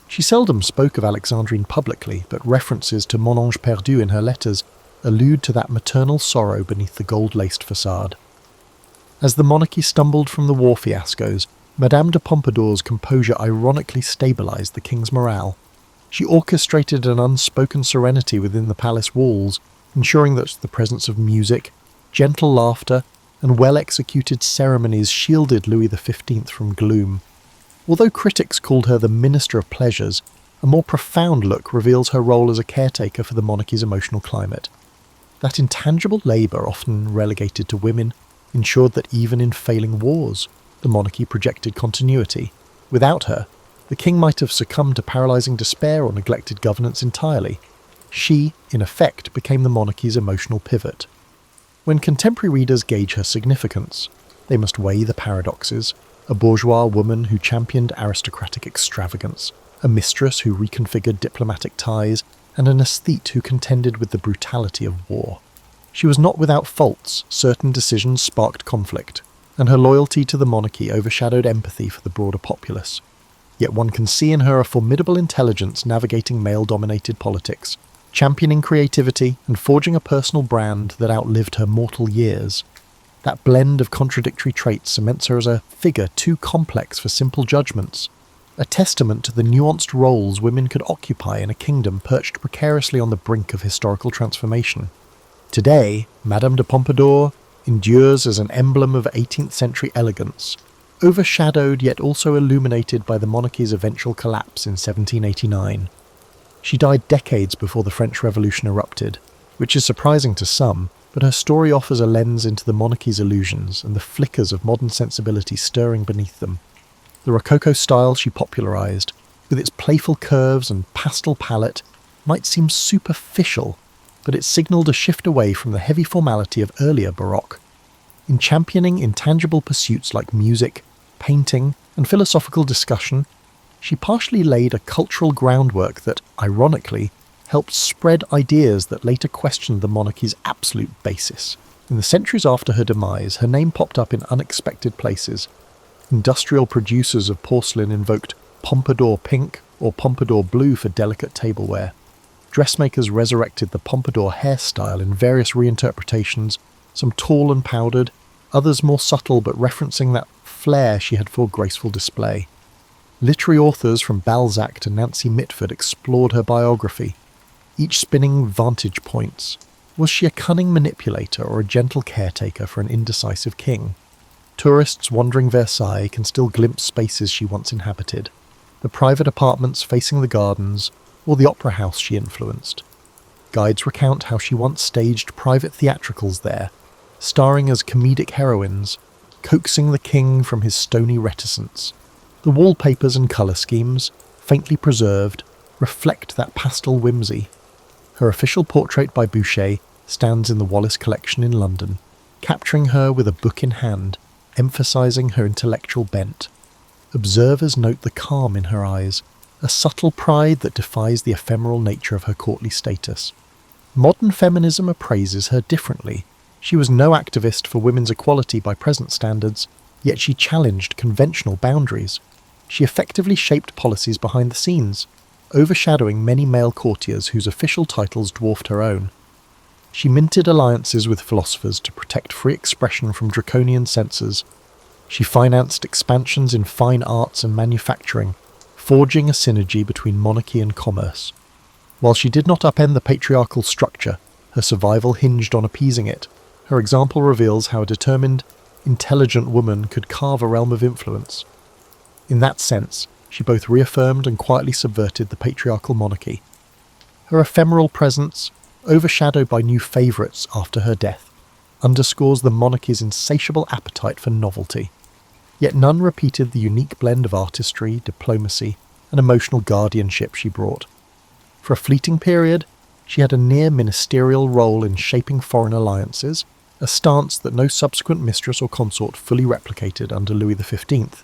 She seldom spoke of Alexandrine publicly, but references to Mon Ange Perdu in her letters allude to that maternal sorrow beneath the gold-laced facade. As the monarchy stumbled from the war fiascos, Madame de Pompadour's composure ironically stabilised the king's morale. She orchestrated an unspoken serenity within the palace walls, ensuring that the presence of music, gentle laughter, and well-executed ceremonies shielded Louis XV from gloom. Although critics called her the Minister of Pleasures, a more profound look reveals her role as a caretaker for the monarchy's emotional climate. That intangible labour, often relegated to women, ensured that even in failing wars, the monarchy projected continuity. Without her, the king might have succumbed to paralysing despair or neglected governance entirely. She, in effect, became the monarchy's emotional pivot. When contemporary readers gauge her significance, they must weigh the paradoxes: a bourgeois woman who championed aristocratic extravagance, a mistress who reconfigured diplomatic ties, and an aesthete who contended with the brutality of war. She was not without faults. Certain decisions sparked conflict, and her loyalty to the monarchy overshadowed empathy for the broader populace. Yet one can see in her a formidable intelligence navigating male-dominated politics, championing creativity and forging a personal brand that outlived her mortal years. That blend of contradictory traits cements her as a figure too complex for simple judgments, a testament to the nuanced roles women could occupy in a kingdom perched precariously on the brink of historical transformation. Today, Madame de Pompadour endures as an emblem of 18th century elegance, overshadowed yet also illuminated by the monarchy's eventual collapse in 1789. She died decades before the French Revolution erupted, which is surprising to some, but her story offers a lens into the monarchy's illusions and the flickers of modern sensibility stirring beneath them. The Rococo style she popularised, with its playful curves and pastel palette, might seem superficial, but it signalled a shift away from the heavy formality of earlier Baroque. In championing intangible pursuits like music, painting, and philosophical discussion, she partially laid a cultural groundwork that, ironically, helped spread ideas that later questioned the monarchy's absolute basis. In the centuries after her demise, her name popped up in unexpected places. Industrial producers of porcelain invoked Pompadour pink or Pompadour blue for delicate tableware. Dressmakers resurrected the Pompadour hairstyle in various reinterpretations, some tall and powdered, others more subtle but referencing that flair she had for graceful display. Literary authors from Balzac to Nancy Mitford explored her biography, each spinning vantage points. Was she a cunning manipulator or a gentle caretaker for an indecisive king? Tourists wandering Versailles can still glimpse spaces she once inhabited, the private apartments facing the gardens, or the opera house she influenced. Guides recount how she once staged private theatricals there, starring as comedic heroines, coaxing the king from his stony reticence. The wallpapers and colour schemes, faintly preserved, reflect that pastel whimsy. Her official portrait by Boucher stands in the Wallace Collection in London, capturing her with a book in hand, emphasising her intellectual bent. Observers note the calm in her eyes, a subtle pride that defies the ephemeral nature of her courtly status. Modern feminism appraises her differently. She was no activist for women's equality by present standards, yet she challenged conventional boundaries. She effectively shaped policies behind the scenes, overshadowing many male courtiers whose official titles dwarfed her own. She minted alliances with philosophers to protect free expression from draconian censors. She financed expansions in fine arts and manufacturing, forging a synergy between monarchy and commerce. While she did not upend the patriarchal structure, her survival hinged on appeasing it. Her example reveals how a determined, intelligent woman could carve a realm of influence. In that sense, she both reaffirmed and quietly subverted the patriarchal monarchy. Her ephemeral presence, overshadowed by new favourites after her death, underscores the monarchy's insatiable appetite for novelty. Yet none repeated the unique blend of artistry, diplomacy, and emotional guardianship she brought. For a fleeting period, she had a near-ministerial role in shaping foreign alliances, a stance that no subsequent mistress or consort fully replicated under Louis XV.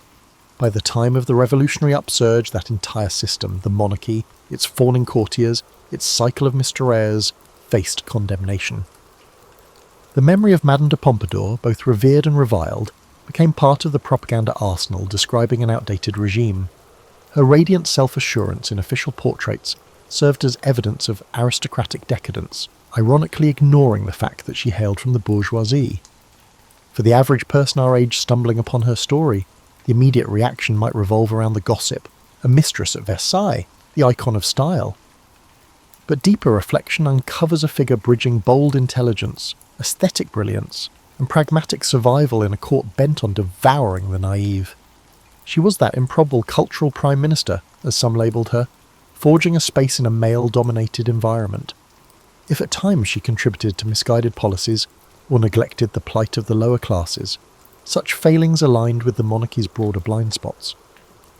By the time of the revolutionary upsurge, that entire system, the monarchy, its fawning courtiers, its cycle of mistireres, faced condemnation. The memory of Madame de Pompadour, both revered and reviled, became part of the propaganda arsenal describing an outdated regime. Her radiant self-assurance in official portraits served as evidence of aristocratic decadence, ironically ignoring the fact that she hailed from the bourgeoisie. For the average person our age stumbling upon her story, the immediate reaction might revolve around the gossip, a mistress at Versailles, the icon of style. But deeper reflection uncovers a figure bridging bold intelligence, aesthetic brilliance, and pragmatic survival in a court bent on devouring the naive. She was that improbable cultural prime minister, as some labelled her, forging a space in a male-dominated environment. If at times she contributed to misguided policies or neglected the plight of the lower classes, such failings aligned with the monarchy's broader blind spots.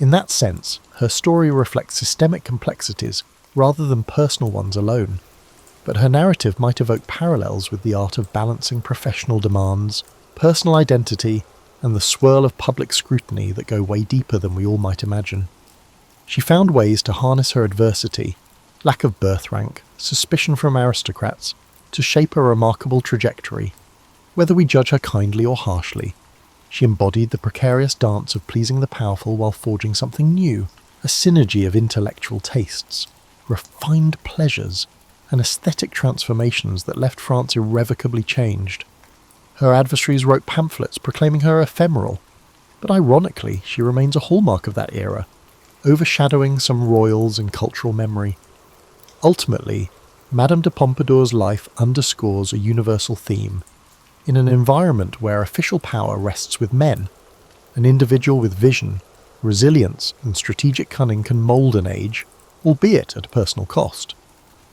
In that sense, her story reflects systemic complexities rather than personal ones alone. But her narrative might evoke parallels with the art of balancing professional demands, personal identity, and the swirl of public scrutiny that go way deeper than we all might imagine. She found ways to harness her adversity, lack of birth rank, suspicion from aristocrats, to shape a remarkable trajectory. Whether we judge her kindly or harshly, she embodied the precarious dance of pleasing the powerful while forging something new, a synergy of intellectual tastes, refined pleasures, and aesthetic transformations that left France irrevocably changed. Her adversaries wrote pamphlets proclaiming her ephemeral, but ironically she remains a hallmark of that era, overshadowing some royals in cultural memory. Ultimately, Madame de Pompadour's life underscores a universal theme. In an environment where official power rests with men, an individual with vision, resilience, and strategic cunning can mould an age, albeit at a personal cost.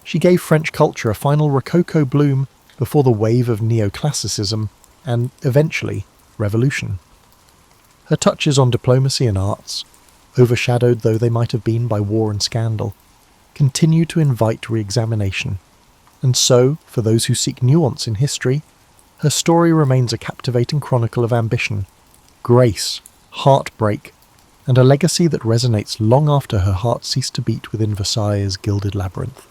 She gave French culture a final Rococo bloom before the wave of neoclassicism and, eventually, revolution. Her touches on diplomacy and arts, overshadowed though they might have been by war and scandal, continue to invite re-examination. And so, for those who seek nuance in history, her story remains a captivating chronicle of ambition, grace, heartbreak, and a legacy that resonates long after her heart ceased to beat within Versailles' gilded labyrinth.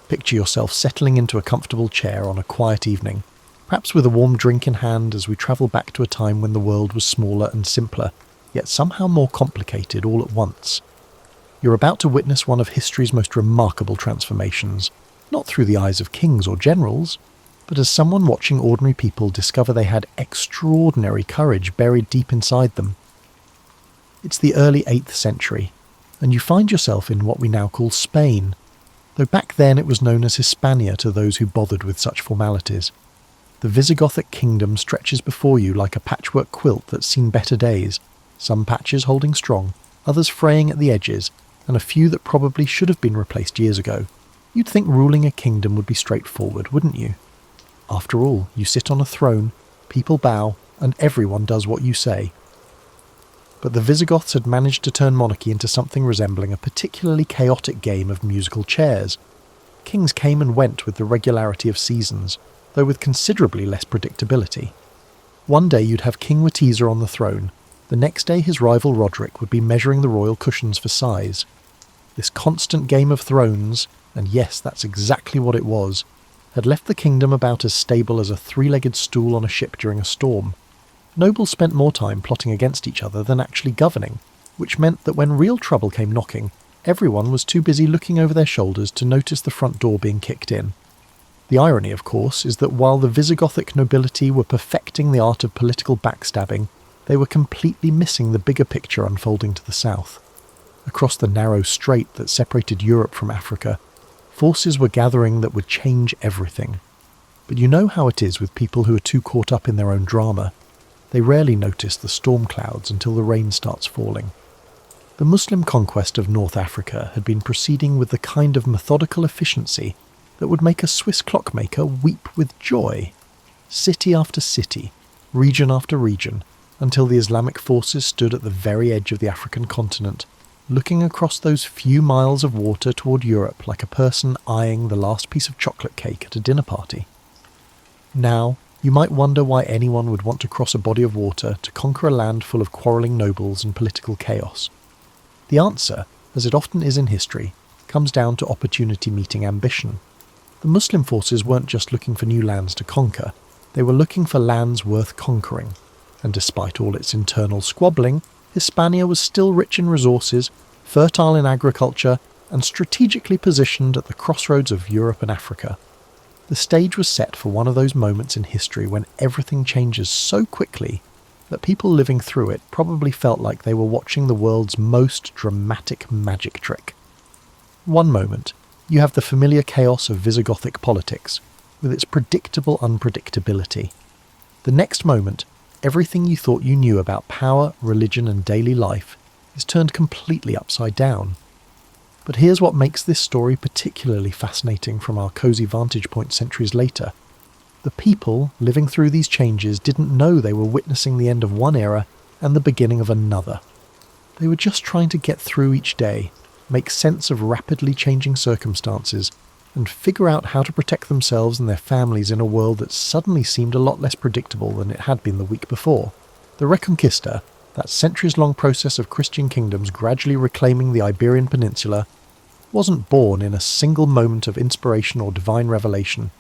Picture yourself settling into a comfortable chair on a quiet evening, perhaps with a warm drink in hand as we travel back to a time when the world was smaller and simpler, yet somehow more complicated all at once. You're about to witness one of history's most remarkable transformations, not through the eyes of kings or generals, but as someone watching ordinary people discover they had extraordinary courage buried deep inside them. It's the early 8th century, and you find yourself in what we now call Spain, though back then it was known as Hispania to those who bothered with such formalities. The Visigothic kingdom stretches before you like a patchwork quilt that's seen better days, some patches holding strong, others fraying at the edges, and a few that probably should have been replaced years ago. You'd think ruling a kingdom would be straightforward, wouldn't you? After all, you sit on a throne, people bow, and everyone does what you say. But the Visigoths had managed to turn monarchy into something resembling a particularly chaotic game of musical chairs. Kings came and went with the regularity of seasons, though with considerably less predictability. One day you'd have King Witiza on the throne, the next day his rival Roderick would be measuring the royal cushions for size. This constant game of thrones, and yes, that's exactly what it was, had left the kingdom about as stable as a three-legged stool on a ship during a storm. Nobles spent more time plotting against each other than actually governing, which meant that when real trouble came knocking, Everyone was too busy looking over their shoulders to notice the front door being kicked in. The irony, of course, is that while the Visigothic nobility were perfecting the art of political backstabbing, they were completely missing the bigger picture unfolding to the south. Across the narrow strait that separated Europe from Africa, forces were gathering that would change everything. But you know how it is with people who are too caught up in their own drama. They rarely notice the storm clouds until the rain starts falling. The Muslim conquest of North Africa had been proceeding with the kind of methodical efficiency that would make a Swiss clockmaker weep with joy. City after city, region after region, until the Islamic forces stood at the very edge of the African continent, looking across those few miles of water toward Europe like a person eyeing the last piece of chocolate cake at a dinner party. Now, you might wonder why anyone would want to cross a body of water to conquer a land full of quarrelling nobles and political chaos. The answer, as it often is in history, comes down to opportunity meeting ambition. The Muslim forces weren't just looking for new lands to conquer, they were looking for lands worth conquering. And despite all its internal squabbling, Hispania was still rich in resources, fertile in agriculture, and strategically positioned at the crossroads of Europe and Africa. The stage was set for one of those moments in history when everything changes so quickly that people living through it probably felt like they were watching the world's most dramatic magic trick. One moment, you have the familiar chaos of Visigothic politics, with its predictable unpredictability. The next moment, everything you thought you knew about power, religion, and daily life is turned completely upside down. But here's what makes this story particularly fascinating from our cosy vantage point centuries later. The people living through these changes didn't know they were witnessing the end of one era and the beginning of another. They were just trying to get through each day, make sense of rapidly changing circumstances, and figure out how to protect themselves and their families in a world that suddenly seemed a lot less predictable than it had been the week before. The Reconquista, that centuries-long process of Christian kingdoms gradually reclaiming the Iberian Peninsula, wasn't born in a single moment of inspiration or divine revelation.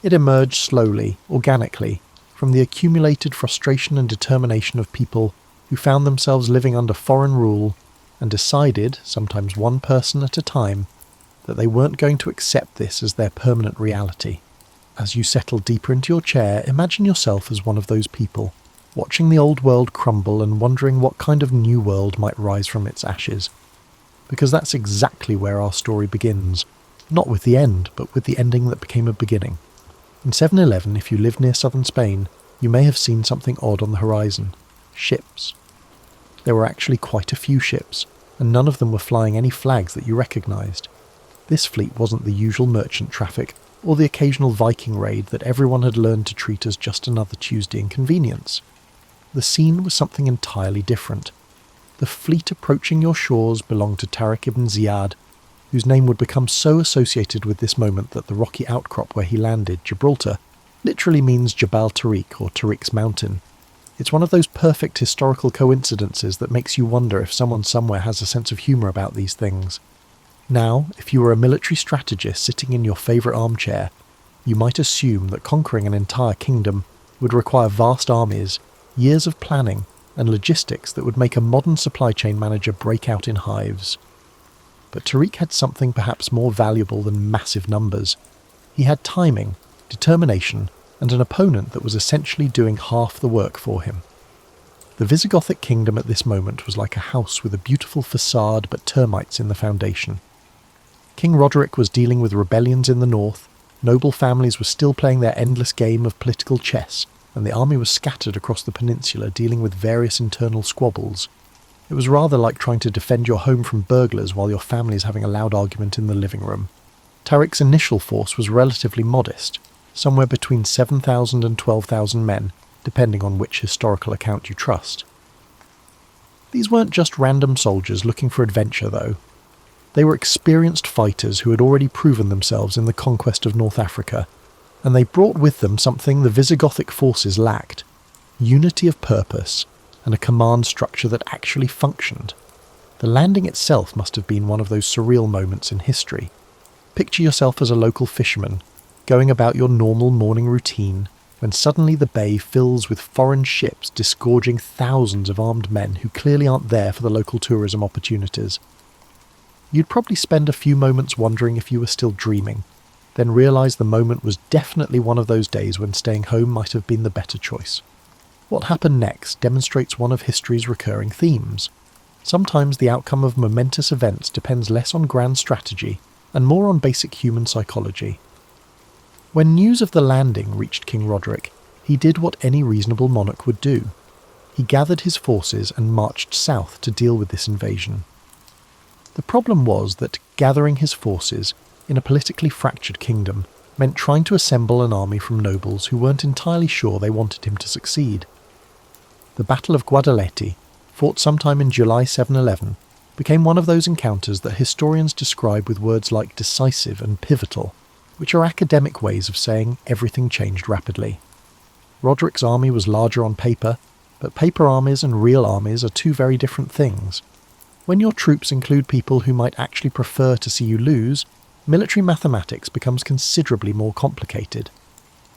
It emerged slowly, organically, from the accumulated frustration and determination of people who found themselves living under foreign rule and decided, sometimes one person at a time, that they weren't going to accept this as their permanent reality. As you settle deeper into your chair, imagine yourself as one of those people, watching the old world crumble and wondering what kind of new world might rise from its ashes. Because that's exactly where our story begins, not with the end, but with the ending that became a beginning. In 711, if you live near southern Spain, you may have seen something odd on the horizon. Ships. There were actually quite a few ships, and none of them were flying any flags that you recognised. This fleet wasn't the usual merchant traffic, or the occasional Viking raid that everyone had learned to treat as just another Tuesday inconvenience. The scene was something entirely different. The fleet approaching your shores belonged to Tariq ibn Ziyad, whose name would become so associated with this moment that the rocky outcrop where he landed, Gibraltar, literally means Jabal Tariq, or Tariq's mountain. It's one of those perfect historical coincidences that makes you wonder if someone somewhere has a sense of humour about these things. Now, if you were a military strategist sitting in your favourite armchair, you might assume that conquering an entire kingdom would require vast armies, years of planning, and logistics that would make a modern supply chain manager break out in hives. But Tariq had something perhaps more valuable than massive numbers. He had timing, determination, and an opponent that was essentially doing half the work for him. The Visigothic kingdom at this moment was like a house with a beautiful facade but termites in the foundation. King Roderick was dealing with rebellions in the north, noble families were still playing their endless game of political chess, and the army was scattered across the peninsula dealing with various internal squabbles. It was rather like trying to defend your home from burglars while your family is having a loud argument in the living room. Tariq's initial force was relatively modest, somewhere between 7,000 and 12,000 men, depending on which historical account you trust. These weren't just random soldiers looking for adventure, though. They were experienced fighters who had already proven themselves in the conquest of North Africa, and they brought with them something the Visigothic forces lacked: unity of purpose and a command structure that actually functioned. The landing itself must have been one of those surreal moments in history. Picture yourself as a local fisherman, going about your normal morning routine, when suddenly the bay fills with foreign ships disgorging thousands of armed men who clearly aren't there for the local tourism opportunities. you'd probably spend a few moments wondering if you were still dreaming, then realise the moment was definitely one of those days when staying home might have been the better choice. What happened next demonstrates one of history's recurring themes. Sometimes the outcome of momentous events depends less on grand strategy and more on basic human psychology. When news of the landing reached King Roderick, he did what any reasonable monarch would do. He gathered his forces and marched south to deal with this invasion. The problem was that gathering his forces in a politically fractured kingdom meant trying to assemble an army from nobles who weren't entirely sure they wanted him to succeed. The Battle of Guadalete, fought sometime in July 711, became one of those encounters that historians describe with words like decisive and pivotal, which are academic ways of saying everything changed rapidly. Roderick's army was larger on paper, but paper armies and real armies are two very different things. When your troops include people who might actually prefer to see you lose, military mathematics becomes considerably more complicated.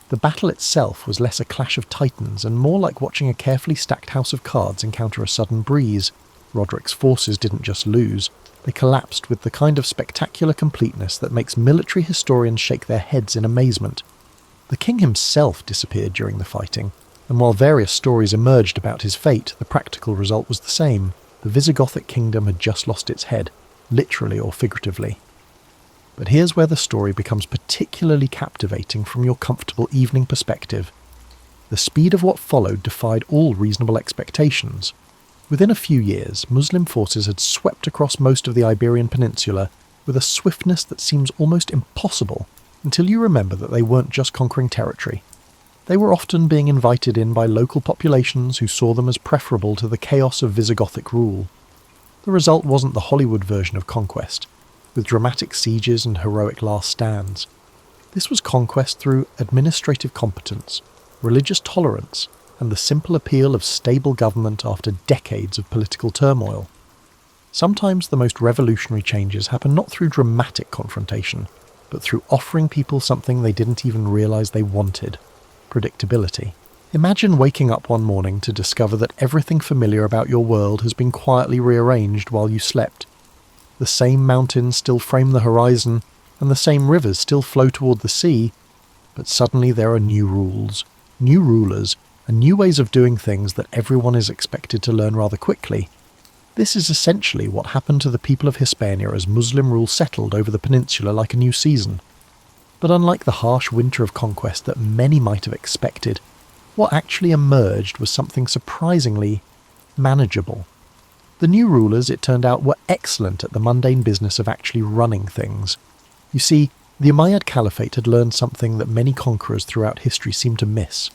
The battle itself was less a clash of titans and more like watching a carefully stacked house of cards encounter a sudden breeze. Roderick's forces didn't just lose, they collapsed with the kind of spectacular completeness that makes military historians shake their heads in amazement. The king himself disappeared during the fighting, and while various stories emerged about his fate, the practical result was the same. The Visigothic kingdom had just lost its head, literally or figuratively. But here's where the story becomes particularly captivating from your comfortable evening perspective. The speed of what followed defied all reasonable expectations. Within a few years, Muslim forces had swept across most of the Iberian Peninsula with a swiftness that seems almost impossible until you remember that they weren't just conquering territory. They were often being invited in by local populations who saw them as preferable to the chaos of Visigothic rule. The result wasn't the Hollywood version of conquest, with dramatic sieges and heroic last stands. This was conquest through administrative competence, religious tolerance, and the simple appeal of stable government after decades of political turmoil. Sometimes the most revolutionary changes happen not through dramatic confrontation, but through offering people something they didn't even realise they wanted: predictability. Imagine waking up one morning to discover that everything familiar about your world has been quietly rearranged while you slept. The same mountains still frame the horizon, and the same rivers still flow toward the sea, but suddenly there are new rules, new rulers, and new ways of doing things that everyone is expected to learn rather quickly. This is essentially what happened to the people of Hispania as Muslim rule settled over the peninsula like a new season. But unlike the harsh winter of conquest that many might have expected, what actually emerged was something surprisingly manageable. The new rulers, it turned out, were excellent at the mundane business of actually running things. You see, the Umayyad Caliphate had learned something that many conquerors throughout history seem to miss.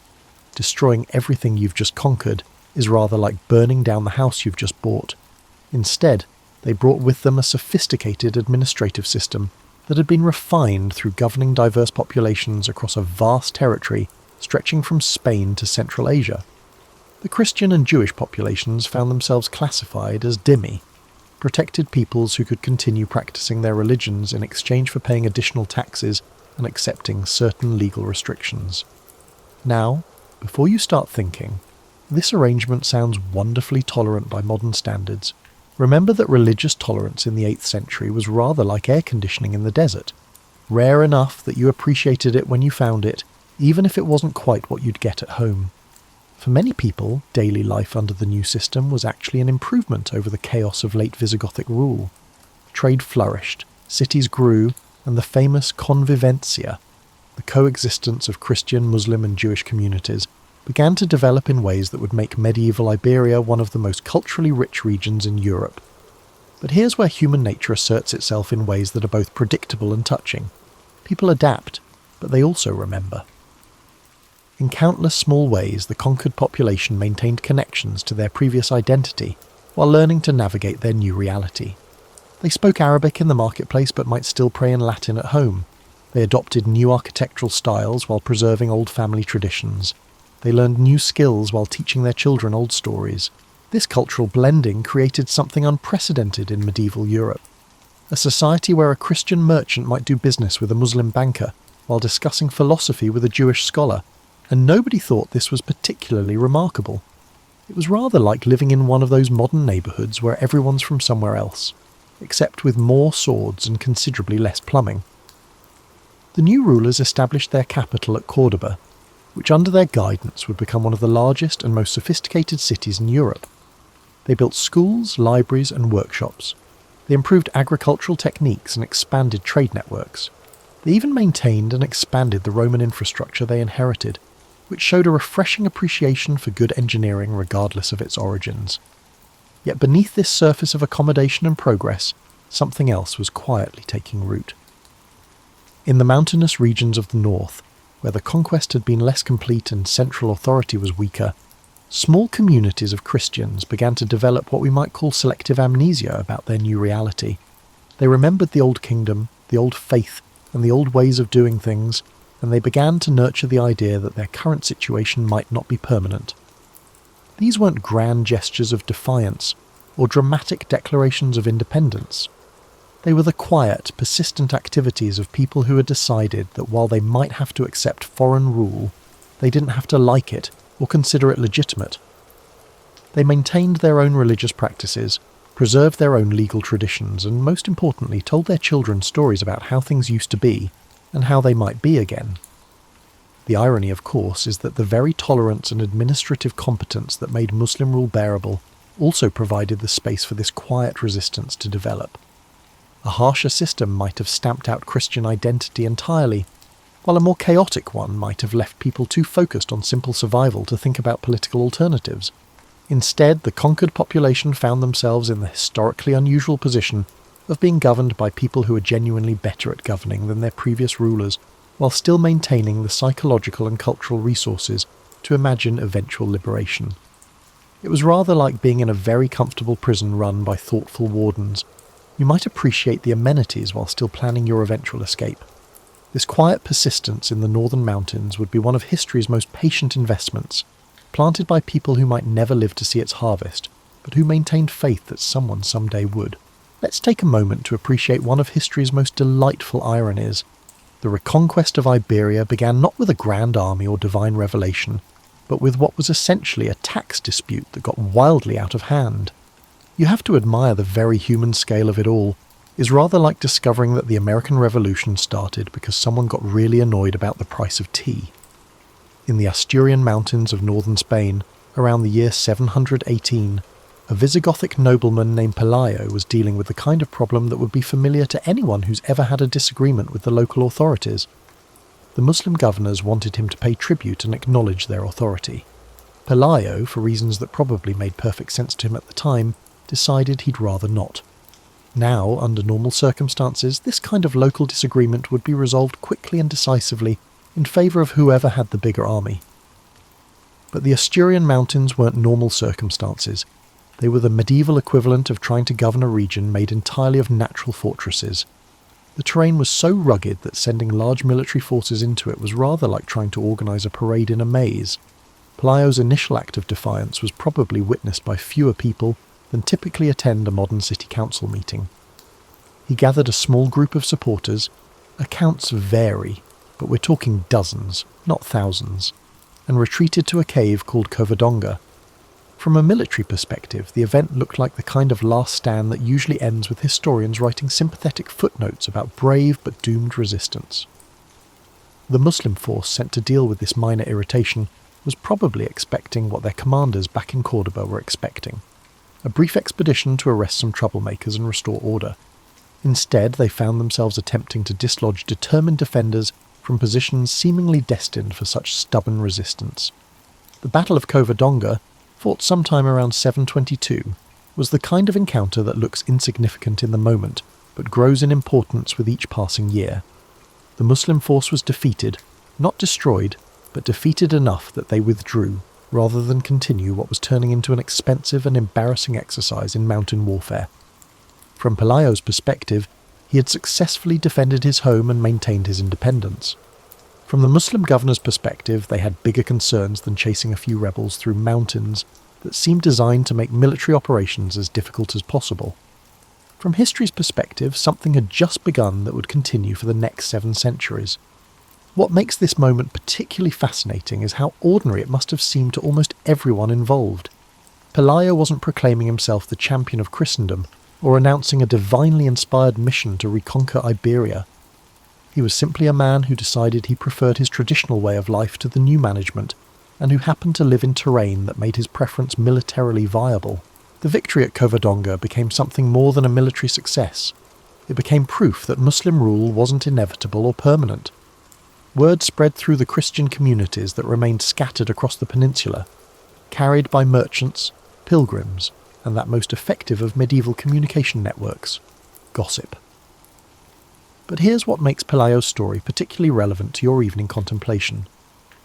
Destroying everything you've just conquered is rather like burning down the house you've just bought. Instead, they brought with them a sophisticated administrative system that had been refined through governing diverse populations across a vast territory stretching from Spain to Central Asia. The Christian and Jewish populations found themselves classified as dhimmi, protected peoples who could continue practicing their religions in exchange for paying additional taxes and accepting certain legal restrictions. Now, before you start thinking, this arrangement sounds wonderfully tolerant by modern standards. Remember that religious tolerance in the 8th century was rather like air conditioning in the desert, rare enough that you appreciated it when you found it, even if it wasn't quite what you'd get at home. For many people, daily life under the new system was actually an improvement over the chaos of late Visigothic rule. Trade flourished, cities grew, and the famous convivencia, the coexistence of Christian, Muslim and Jewish communities, began to develop in ways that would make medieval Iberia one of the most culturally rich regions in Europe. But here's where human nature asserts itself in ways that are both predictable and touching. People adapt, but they also remember. In countless small ways, the conquered population maintained connections to their previous identity while learning to navigate their new reality. They spoke Arabic in the marketplace but might still pray in Latin at home. They adopted new architectural styles while preserving old family traditions. They learned new skills while teaching their children old stories. This cultural blending created something unprecedented in medieval Europe. A society where a Christian merchant might do business with a Muslim banker while discussing philosophy with a Jewish scholar, and nobody thought this was particularly remarkable. It was rather like living in one of those modern neighbourhoods where everyone's from somewhere else. except with more swords and considerably less plumbing. The new rulers established their capital at Cordoba, which under their guidance would become one of the largest and most sophisticated cities in Europe. They built schools, libraries and workshops. They improved agricultural techniques and expanded trade networks. They even maintained and expanded the Roman infrastructure they inherited, which showed a refreshing appreciation for good engineering regardless of its origins. Yet beneath this surface of accommodation and progress, something else was quietly taking root. In the mountainous regions of the north, where the conquest had been less complete and central authority was weaker, small communities of Christians began to develop what we might call selective amnesia about their new reality. They remembered the old kingdom, the old faith, and the old ways of doing things, and they began to nurture the idea that their current situation might not be permanent. These weren't grand gestures of defiance or dramatic declarations of independence. They were the quiet, persistent activities of people who had decided that while they might have to accept foreign rule, they didn't have to like it or consider it legitimate. They maintained their own religious practices, preserved their own legal traditions, and most importantly told their children stories about how things used to be and how they might be again. The irony, of course, is that the very tolerance and administrative competence that made Muslim rule bearable also provided the space for this quiet resistance to develop. A harsher system might have stamped out Christian identity entirely, while a more chaotic one might have left people too focused on simple survival to think about political alternatives. Instead, the conquered population found themselves in the historically unusual position of being governed by people who were genuinely better at governing than their previous rulers, while still maintaining the psychological and cultural resources to imagine eventual liberation. It was rather like being in a very comfortable prison run by thoughtful wardens. You might appreciate the amenities while still planning your eventual escape. This quiet persistence in the northern mountains would be one of history's most patient investments, planted by people who might never live to see its harvest, but who maintained faith that someone someday would. Let's take a moment to appreciate one of history's most delightful ironies. The Reconquest of Iberia began not with a grand army or divine revelation, but with what was essentially a tax dispute that got wildly out of hand. You have to admire the very human scale of it all. Is rather like discovering that the American Revolution started because someone got really annoyed about the price of tea. In the Asturian mountains of northern Spain, around the year 718, a Visigothic nobleman named Pelayo was dealing with the kind of problem that would be familiar to anyone who's ever had a disagreement with the local authorities. The Muslim governors wanted him to pay tribute and acknowledge their authority. Pelayo, for reasons that probably made perfect sense to him at the time, decided he'd rather not. Now, under normal circumstances, this kind of local disagreement would be resolved quickly and decisively in favour of whoever had the bigger army. But the Asturian mountains weren't normal circumstances. They were the medieval equivalent of trying to govern a region made entirely of natural fortresses. The terrain was so rugged that sending large military forces into it was rather like trying to organise a parade in a maze. Pelayo's initial act of defiance was probably witnessed by fewer people than typically attend a modern city council meeting. He gathered a small group of supporters. Accounts vary, but we're talking dozens, not thousands, and retreated to a cave called Covadonga. From a military perspective, the event looked like the kind of last stand that usually ends with historians writing sympathetic footnotes about brave but doomed resistance. The Muslim force sent to deal with this minor irritation was probably expecting what their commanders back in Cordoba were expecting: a brief expedition to arrest some troublemakers and restore order. Instead, they found themselves attempting to dislodge determined defenders from positions seemingly destined for such stubborn resistance. The Battle of Covadonga, fought sometime around 722, was the kind of encounter that looks insignificant in the moment, but grows in importance with each passing year. The Muslim force was defeated, not destroyed, but defeated enough that they withdrew, rather than continue what was turning into an expensive and embarrassing exercise in mountain warfare. From Pelayo's perspective, he had successfully defended his home and maintained his independence. From the Muslim governor's perspective, they had bigger concerns than chasing a few rebels through mountains that seemed designed to make military operations as difficult as possible. From history's perspective, something had just begun that would continue for the next 7 centuries. What makes this moment particularly fascinating is how ordinary it must have seemed to almost everyone involved. Pelayo wasn't proclaiming himself the champion of Christendom. or announcing a divinely inspired mission to reconquer Iberia. He was simply a man who decided he preferred his traditional way of life to the new management, and who happened to live in terrain that made his preference militarily viable. The victory at Covadonga became something more than a military success. It became proof that Muslim rule wasn't inevitable or permanent. Word spread through the Christian communities that remained scattered across the peninsula, carried by merchants, pilgrims, and that most effective of medieval communication networks, gossip. But here's what makes Pelayo's story particularly relevant to your evening contemplation.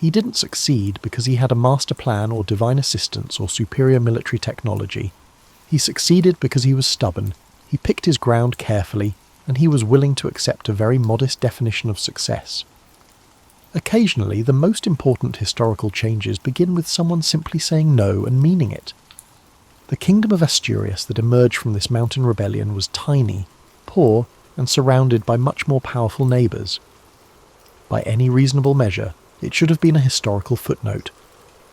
He didn't succeed because he had a master plan or divine assistance or superior military technology. He succeeded because he was stubborn, he picked his ground carefully, and he was willing to accept a very modest definition of success. Occasionally, the most important historical changes begin with someone simply saying no and meaning it. The kingdom of Asturias that emerged from this mountain rebellion was tiny, poor, and surrounded by much more powerful neighbours. By any reasonable measure, it should have been a historical footnote,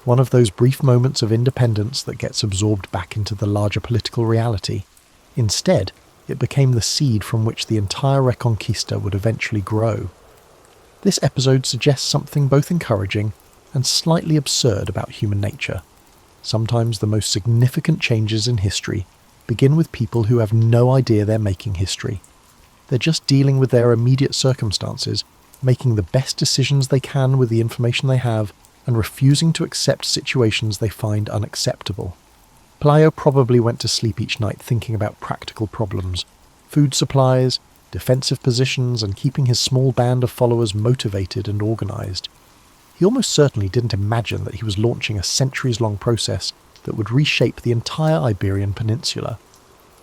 one of those brief moments of independence that gets absorbed back into the larger political reality. Instead, it became the seed from which the entire Reconquista would eventually grow. This episode suggests something both encouraging and slightly absurd about human nature. Sometimes the most significant changes in history begin with people who have no idea they're making history. They're just dealing with their immediate circumstances, making the best decisions they can with the information they have, and refusing to accept situations they find unacceptable. Pelayo probably went to sleep each night thinking about practical problems, food supplies, defensive positions, and keeping his small band of followers motivated and organised. He almost certainly didn't imagine that he was launching a centuries-long process that would reshape the entire Iberian Peninsula.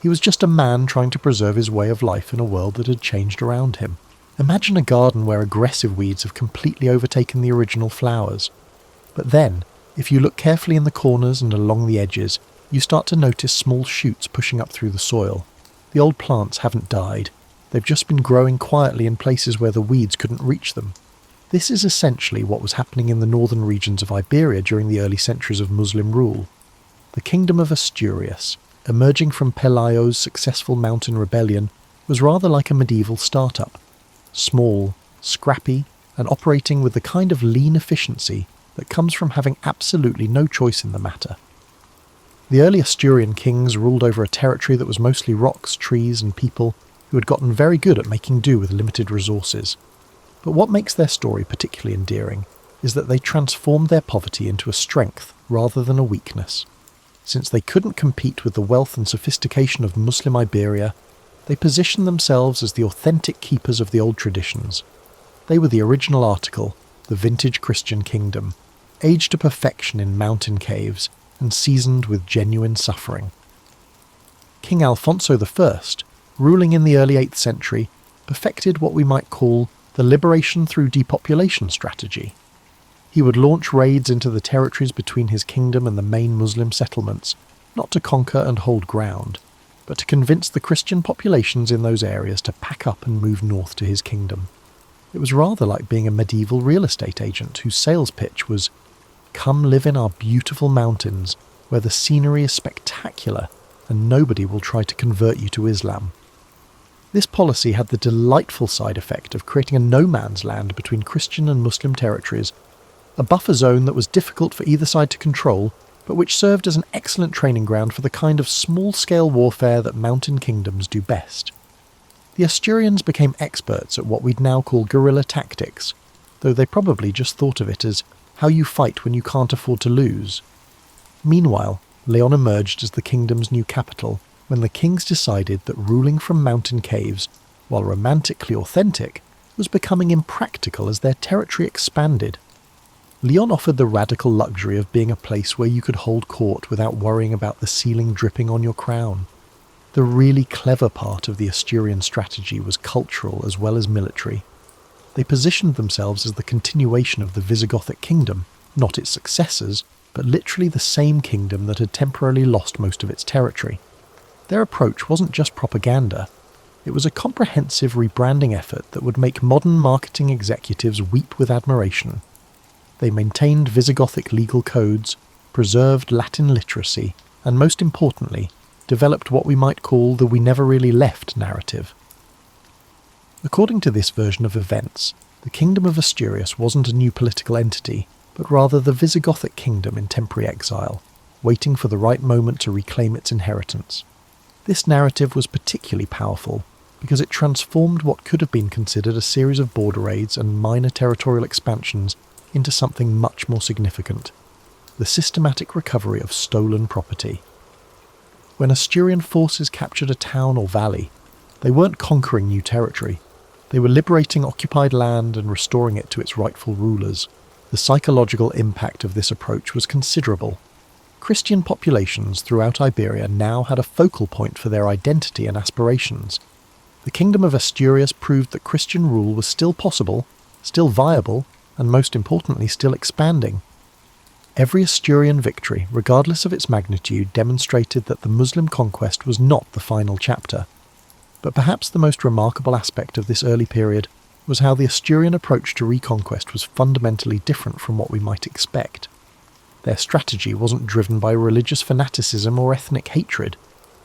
He was just a man trying to preserve his way of life in a world that had changed around him. Imagine a garden where aggressive weeds have completely overtaken the original flowers. But then, if you look carefully in the corners and along the edges, you start to notice small shoots pushing up through the soil. The old plants haven't died. They've just been growing quietly in places where the weeds couldn't reach them. This is essentially what was happening in the northern regions of Iberia during the early centuries of Muslim rule. The kingdom of Asturias, emerging from Pelayo's successful mountain rebellion, was rather like a medieval startup. Small, scrappy, and operating with the kind of lean efficiency that comes from having absolutely no choice in the matter. The early Asturian kings ruled over a territory that was mostly rocks, trees, and people who had gotten very good at making do with limited resources. But what makes their story particularly endearing is that they transformed their poverty into a strength rather than a weakness. Since they couldn't compete with the wealth and sophistication of Muslim Iberia, they positioned themselves as the authentic keepers of the old traditions. They were the original article, the vintage Christian kingdom, aged to perfection in mountain caves and seasoned with genuine suffering. King Alfonso I, ruling in the early 8th century, perfected what we might call the liberation through depopulation strategy. He would launch raids into the territories between his kingdom and the main Muslim settlements, not to conquer and hold ground, but to convince the Christian populations in those areas to pack up and move north to his kingdom. It was rather like being a medieval real estate agent whose sales pitch was, "Come live in our beautiful mountains, where the scenery is spectacular and nobody will try to convert you to Islam." This policy had the delightful side effect of creating a no-man's land between Christian and Muslim territories, a buffer zone that was difficult for either side to control, but which served as an excellent training ground for the kind of small-scale warfare that mountain kingdoms do best. The Asturians became experts at what we'd now call guerrilla tactics, though they probably just thought of it as how you fight when you can't afford to lose. Meanwhile, Leon emerged as the kingdom's new capital when the kings decided that ruling from mountain caves, while romantically authentic, was becoming impractical as their territory expanded. Leon offered the radical luxury of being a place where you could hold court without worrying about the ceiling dripping on your crown. The really clever part of the Asturian strategy was cultural as well as military. They positioned themselves as the continuation of the Visigothic kingdom, not its successors, but literally the same kingdom that had temporarily lost most of its territory. Their approach wasn't just propaganda. It was a comprehensive rebranding effort that would make modern marketing executives weep with admiration. They maintained Visigothic legal codes, preserved Latin literacy, and most importantly, developed what we might call the "we never really left" narrative. According to this version of events, the Kingdom of Asturias wasn't a new political entity, but rather the Visigothic kingdom in temporary exile, waiting for the right moment to reclaim its inheritance. This narrative was particularly powerful because it transformed what could have been considered a series of border raids and minor territorial expansions into something much more significant: the systematic recovery of stolen property. When Asturian forces captured a town or valley, they weren't conquering new territory. They were liberating occupied land and restoring it to its rightful rulers. The psychological impact of this approach was considerable. Christian populations throughout Iberia now had a focal point for their identity and aspirations. The Kingdom of Asturias proved that Christian rule was still possible, still viable, and most importantly still expanding. Every Asturian victory, regardless of its magnitude, demonstrated that the Muslim conquest was not the final chapter. But perhaps the most remarkable aspect of this early period was how the Asturian approach to reconquest was fundamentally different from what we might expect. Their strategy wasn't driven by religious fanaticism or ethnic hatred.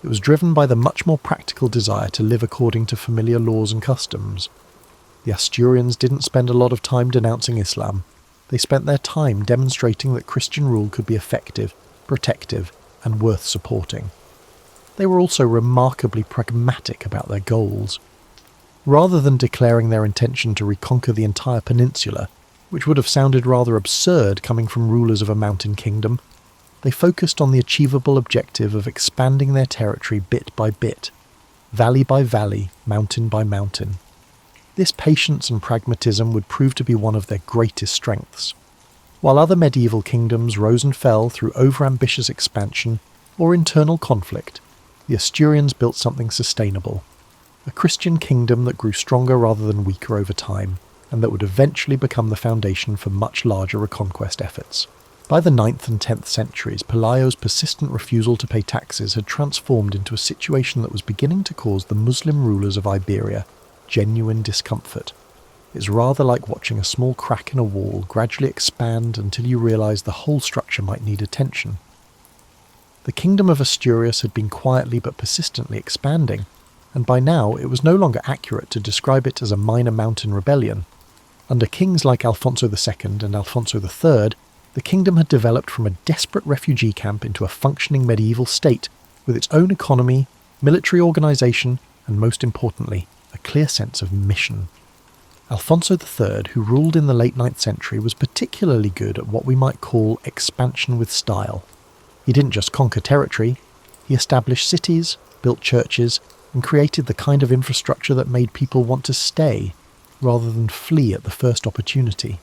It was driven by the much more practical desire to live according to familiar laws and customs. The Asturians didn't spend a lot of time denouncing Islam. They spent their time demonstrating that Christian rule could be effective, protective, and worth supporting. They were also remarkably pragmatic about their goals. Rather than declaring their intention to reconquer the entire peninsula, which would have sounded rather absurd coming from rulers of a mountain kingdom, they focused on the achievable objective of expanding their territory bit by bit, valley by valley, mountain by mountain. This patience and pragmatism would prove to be one of their greatest strengths. While other medieval kingdoms rose and fell through overambitious expansion or internal conflict, the Asturians built something sustainable, a Christian kingdom that grew stronger rather than weaker over time, and that would eventually become the foundation for much larger reconquest efforts. By the 9th and 10th centuries, Pelayo's persistent refusal to pay taxes had transformed into a situation that was beginning to cause the Muslim rulers of Iberia genuine discomfort. It's rather like watching a small crack in a wall gradually expand until you realise the whole structure might need attention. The Kingdom of Asturias had been quietly but persistently expanding, and by now it was no longer accurate to describe it as a minor mountain rebellion. Under kings like Alfonso II and Alfonso III, the kingdom had developed from a desperate refugee camp into a functioning medieval state, with its own economy, military organisation, and most importantly, a clear sense of mission. Alfonso III, who ruled in the late 9th century, was particularly good at what we might call expansion with style. He didn't just conquer territory, he established cities, built churches, and created the kind of infrastructure that made people want to stay, rather than flee at the first opportunity.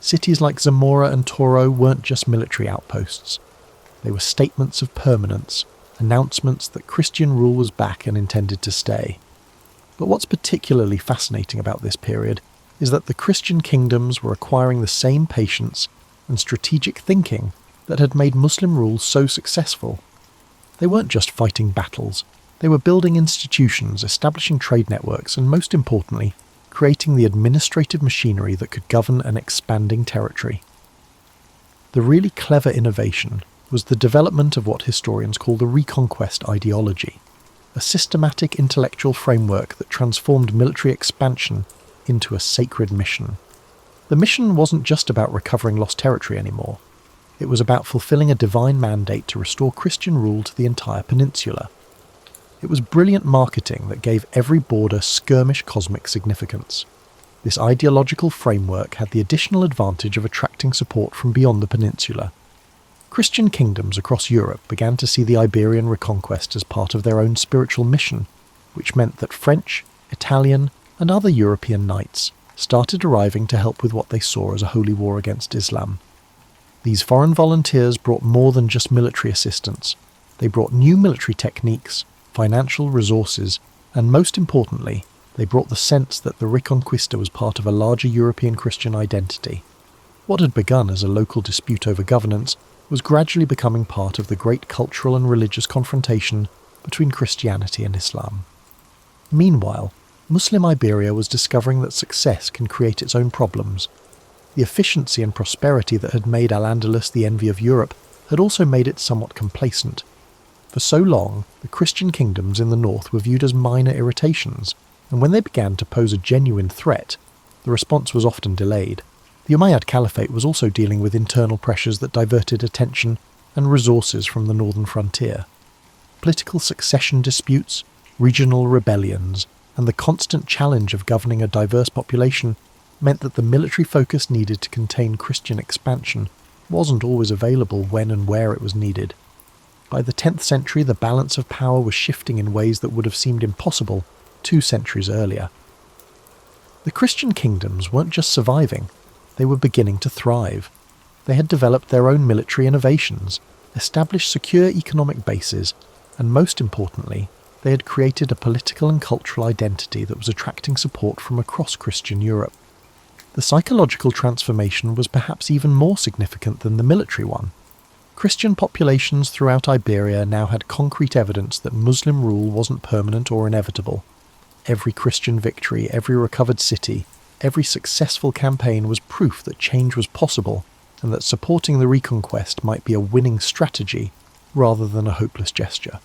Cities like Zamora and Toro weren't just military outposts. They were statements of permanence, announcements that Christian rule was back and intended to stay. But what's particularly fascinating about this period is that the Christian kingdoms were acquiring the same patience and strategic thinking that had made Muslim rule so successful. They weren't just fighting battles, they were building institutions, establishing trade networks, and most importantly, creating the administrative machinery that could govern an expanding territory. The really clever innovation was the development of what historians call the Reconquest ideology, a systematic intellectual framework that transformed military expansion into a sacred mission. The mission wasn't just about recovering lost territory anymore. It was about fulfilling a divine mandate to restore Christian rule to the entire peninsula. It was brilliant marketing that gave every border skirmish cosmic significance. This ideological framework had the additional advantage of attracting support from beyond the peninsula. Christian kingdoms across Europe began to see the Iberian reconquest as part of their own spiritual mission, which meant that French, Italian, and other European knights started arriving to help with what they saw as a holy war against Islam. These foreign volunteers brought more than just military assistance. They brought new military techniques, financial resources, and most importantly, they brought the sense that the Reconquista was part of a larger European Christian identity. What had begun as a local dispute over governance was gradually becoming part of the great cultural and religious confrontation between Christianity and Islam. Meanwhile, Muslim Iberia was discovering that success can create its own problems. The efficiency and prosperity that had made Al-Andalus the envy of Europe had also made it somewhat complacent. For so long, the Christian kingdoms in the north were viewed as minor irritations, and when they began to pose a genuine threat, the response was often delayed. The Umayyad Caliphate was also dealing with internal pressures that diverted attention and resources from the northern frontier. Political succession disputes, regional rebellions, and the constant challenge of governing a diverse population meant that the military focus needed to contain Christian expansion wasn't always available when and where it was needed. By the 10th century, the balance of power was shifting in ways that would have seemed impossible 2 centuries earlier. The Christian kingdoms weren't just surviving, they were beginning to thrive. They had developed their own military innovations, established secure economic bases, and most importantly, they had created a political and cultural identity that was attracting support from across Christian Europe. The psychological transformation was perhaps even more significant than the military one. Christian populations throughout Iberia now had concrete evidence that Muslim rule wasn't permanent or inevitable. Every Christian victory, every recovered city, every successful campaign was proof that change was possible and that supporting the Reconquest might be a winning strategy rather than a hopeless gesture.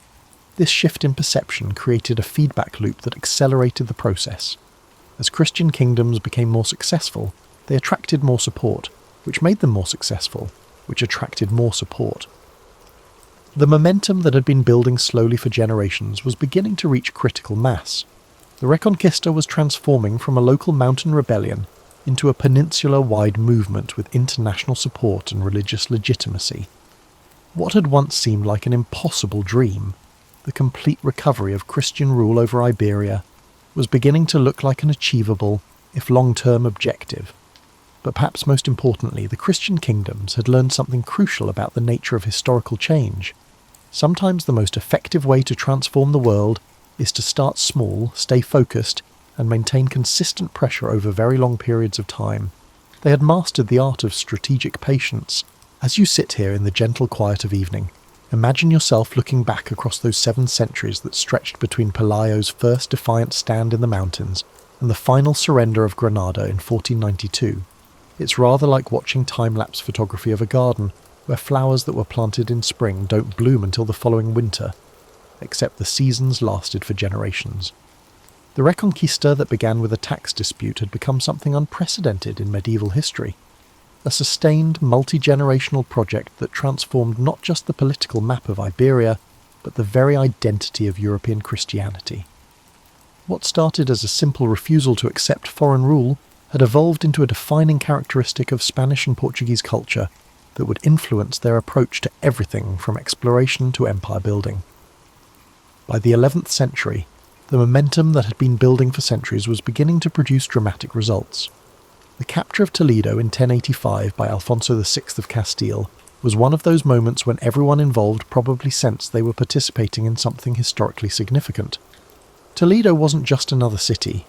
This shift in perception created a feedback loop that accelerated the process. As Christian kingdoms became more successful, they attracted more support, which made them more successful, which attracted more support. The momentum that had been building slowly for generations was beginning to reach critical mass. The Reconquista was transforming from a local mountain rebellion into a peninsula-wide movement with international support and religious legitimacy. What had once seemed like an impossible dream, the complete recovery of Christian rule over Iberia, was beginning to look like an achievable, if long-term, objective. But perhaps most importantly, the Christian kingdoms had learned something crucial about the nature of historical change. Sometimes the most effective way to transform the world is to start small, stay focused, and maintain consistent pressure over very long periods of time. They had mastered the art of strategic patience. As you sit here in the gentle quiet of evening, imagine yourself looking back across those 7 centuries that stretched between Pelayo's first defiant stand in the mountains and the final surrender of Granada in 1492. It's rather like watching time-lapse photography of a garden where flowers that were planted in spring don't bloom until the following winter, except the seasons lasted for generations. The Reconquista that began with a tax dispute had become something unprecedented in medieval history. A sustained, multi-generational project that transformed not just the political map of Iberia, but the very identity of European Christianity. What started as a simple refusal to accept foreign rule had evolved into a defining characteristic of Spanish and Portuguese culture that would influence their approach to everything from exploration to empire building. By the 11th century, the momentum that had been building for centuries was beginning to produce dramatic results. The capture of Toledo in 1085 by Alfonso VI of Castile was one of those moments when everyone involved probably sensed they were participating in something historically significant. Toledo wasn't just another city.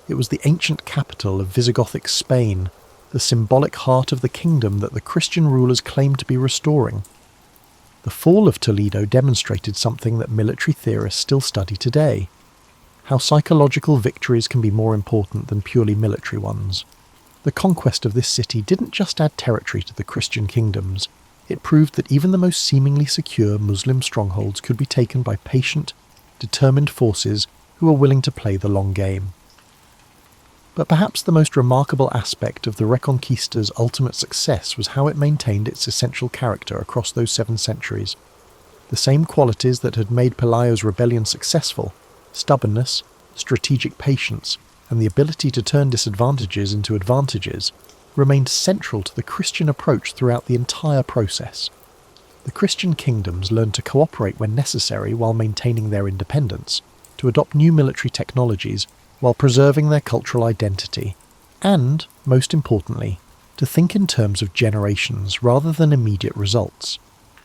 It was the ancient capital of Visigothic Spain, the symbolic heart of the kingdom that the Christian rulers claimed to be restoring. The fall of Toledo demonstrated something that military theorists still study today: how psychological victories can be more important than purely military ones. The conquest of this city didn't just add territory to the Christian kingdoms, it proved that even the most seemingly secure Muslim strongholds could be taken by patient, determined forces who were willing to play the long game. But perhaps the most remarkable aspect of the Reconquista's ultimate success was how it maintained its essential character across those 7 centuries. The same qualities that had made Pelayo's rebellion successful, stubbornness, strategic patience, and the ability to turn disadvantages into advantages, remained central to the Christian approach throughout the entire process. The Christian kingdoms learned to cooperate when necessary while maintaining their independence, to adopt new military technologies while preserving their cultural identity, and, most importantly, to think in terms of generations rather than immediate results.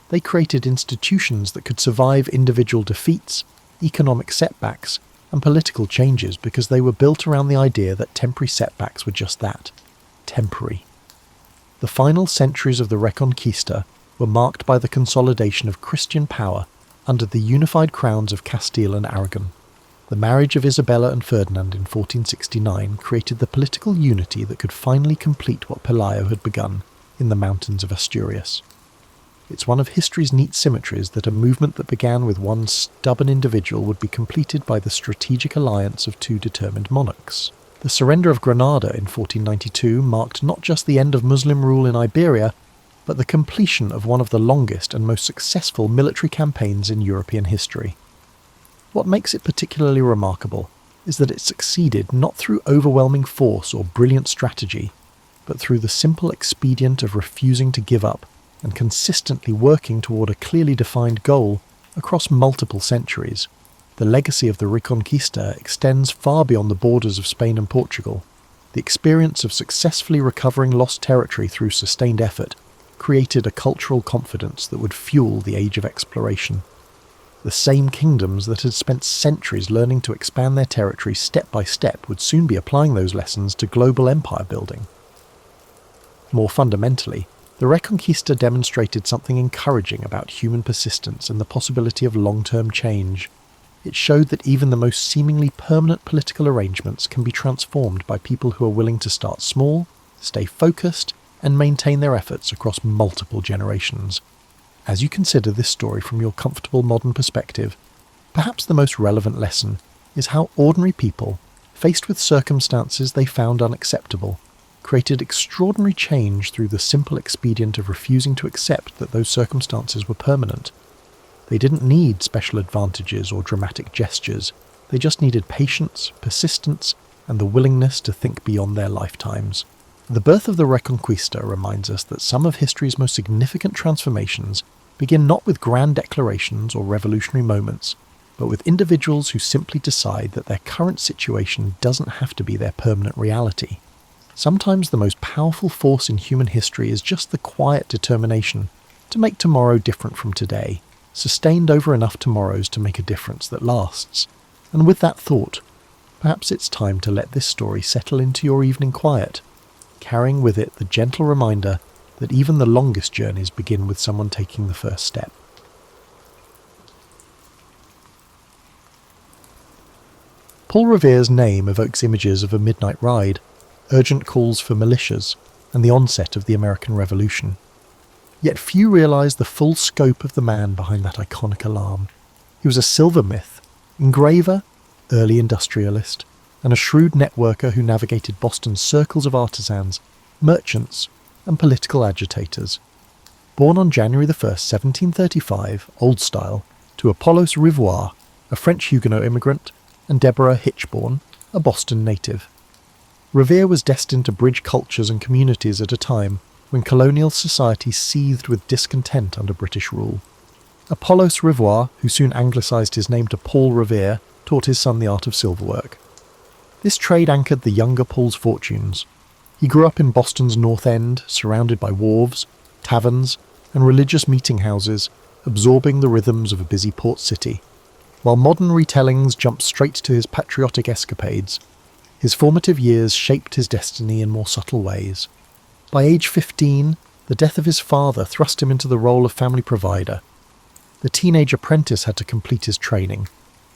They created institutions that could survive individual defeats, economic setbacks, and political changes because they were built around the idea that temporary setbacks were just that, temporary. The final centuries of the Reconquista were marked by the consolidation of Christian power under the unified crowns of Castile and Aragon. The marriage of Isabella and Ferdinand in 1469 created the political unity that could finally complete what Pelayo had begun in the mountains of Asturias. It's one of history's neat symmetries that a movement that began with one stubborn individual would be completed by the strategic alliance of two determined monarchs. The surrender of Granada in 1492 marked not just the end of Muslim rule in Iberia, but the completion of one of the longest and most successful military campaigns in European history. What makes it particularly remarkable is that it succeeded not through overwhelming force or brilliant strategy, but through the simple expedient of refusing to give up and consistently working toward a clearly defined goal across multiple centuries. The legacy of the Reconquista extends far beyond the borders of Spain and Portugal. The experience of successfully recovering lost territory through sustained effort created a cultural confidence that would fuel the age of exploration. The same kingdoms that had spent centuries learning to expand their territory step by step would soon be applying those lessons to global empire building. More fundamentally, the Reconquista demonstrated something encouraging about human persistence and the possibility of long-term change. It showed that even the most seemingly permanent political arrangements can be transformed by people who are willing to start small, stay focused, and maintain their efforts across multiple generations. As you consider this story from your comfortable modern perspective, perhaps the most relevant lesson is how ordinary people, faced with circumstances they found unacceptable, created extraordinary change through the simple expedient of refusing to accept that those circumstances were permanent. They didn't need special advantages or dramatic gestures. They just needed patience, persistence, and the willingness to think beyond their lifetimes. The birth of the Reconquista reminds us that some of history's most significant transformations begin not with grand declarations or revolutionary moments, but with individuals who simply decide that their current situation doesn't have to be their permanent reality. Sometimes the most powerful force in human history is just the quiet determination to make tomorrow different from today, sustained over enough tomorrows to make a difference that lasts. And with that thought, perhaps it's time to let this story settle into your evening quiet, carrying with it the gentle reminder that even the longest journeys begin with someone taking the first step. Paul Revere's name evokes images of a midnight ride, urgent calls for militias, and the onset of the American Revolution. Yet few realise the full scope of the man behind that iconic alarm. He was a silversmith, engraver, early industrialist, and a shrewd networker who navigated Boston's circles of artisans, merchants, and political agitators. Born on January 1st, 1735, Old Style, to Apollos Revere, a French Huguenot immigrant, and Deborah Hitchborn, a Boston native. Revere was destined to bridge cultures and communities at a time when colonial society seethed with discontent under British rule. Apollos Revere, who soon anglicised his name to Paul Revere, taught his son the art of silverwork. This trade anchored the younger Paul's fortunes. He grew up in Boston's North End, surrounded by wharves, taverns, and religious meeting houses, absorbing the rhythms of a busy port city. While modern retellings jumped straight to his patriotic escapades, his formative years shaped his destiny in more subtle ways. By age 15, the death of his father thrust him into the role of family provider. The teenage apprentice had to complete his training,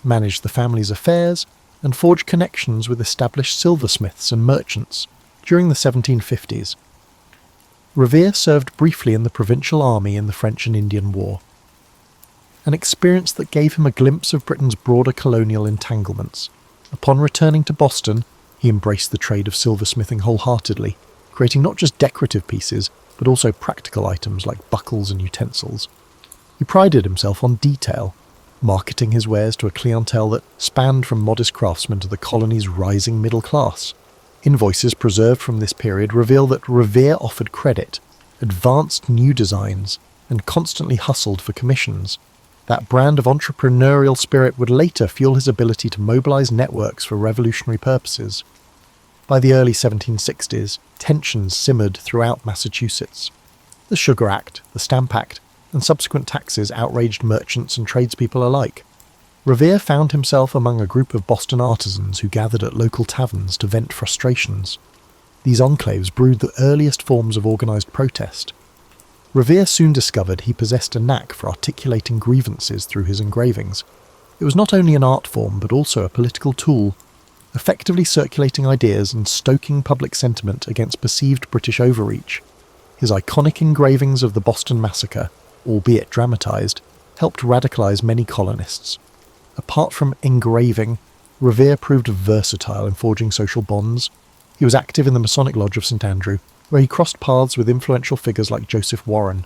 manage the family's affairs, and forge connections with established silversmiths and merchants during the 1750s. Revere served briefly in the provincial army in the French and Indian War, an experience that gave him a glimpse of Britain's broader colonial entanglements. Upon returning to Boston, he embraced the trade of silversmithing wholeheartedly, creating not just decorative pieces, but also practical items like buckles and utensils. He prided himself on detail, marketing his wares to a clientele that spanned from modest craftsmen to the colony's rising middle class. Invoices preserved from this period reveal that Revere offered credit, advanced new designs, and constantly hustled for commissions. That brand of entrepreneurial spirit would later fuel his ability to mobilize networks for revolutionary purposes. By the early 1760s, tensions simmered throughout Massachusetts. The Sugar Act, the Stamp Act, and subsequent taxes outraged merchants and tradespeople alike. Revere found himself among a group of Boston artisans who gathered at local taverns to vent frustrations. These enclaves brewed the earliest forms of organised protest. Revere soon discovered he possessed a knack for articulating grievances through his engravings. It was not only an art form, but also a political tool, effectively circulating ideas and stoking public sentiment against perceived British overreach. His iconic engravings of the Boston Massacre, albeit dramatised, helped radicalise many colonists. Apart from engraving, Revere proved versatile in forging social bonds. He was active in the Masonic Lodge of St Andrew, where he crossed paths with influential figures like Joseph Warren.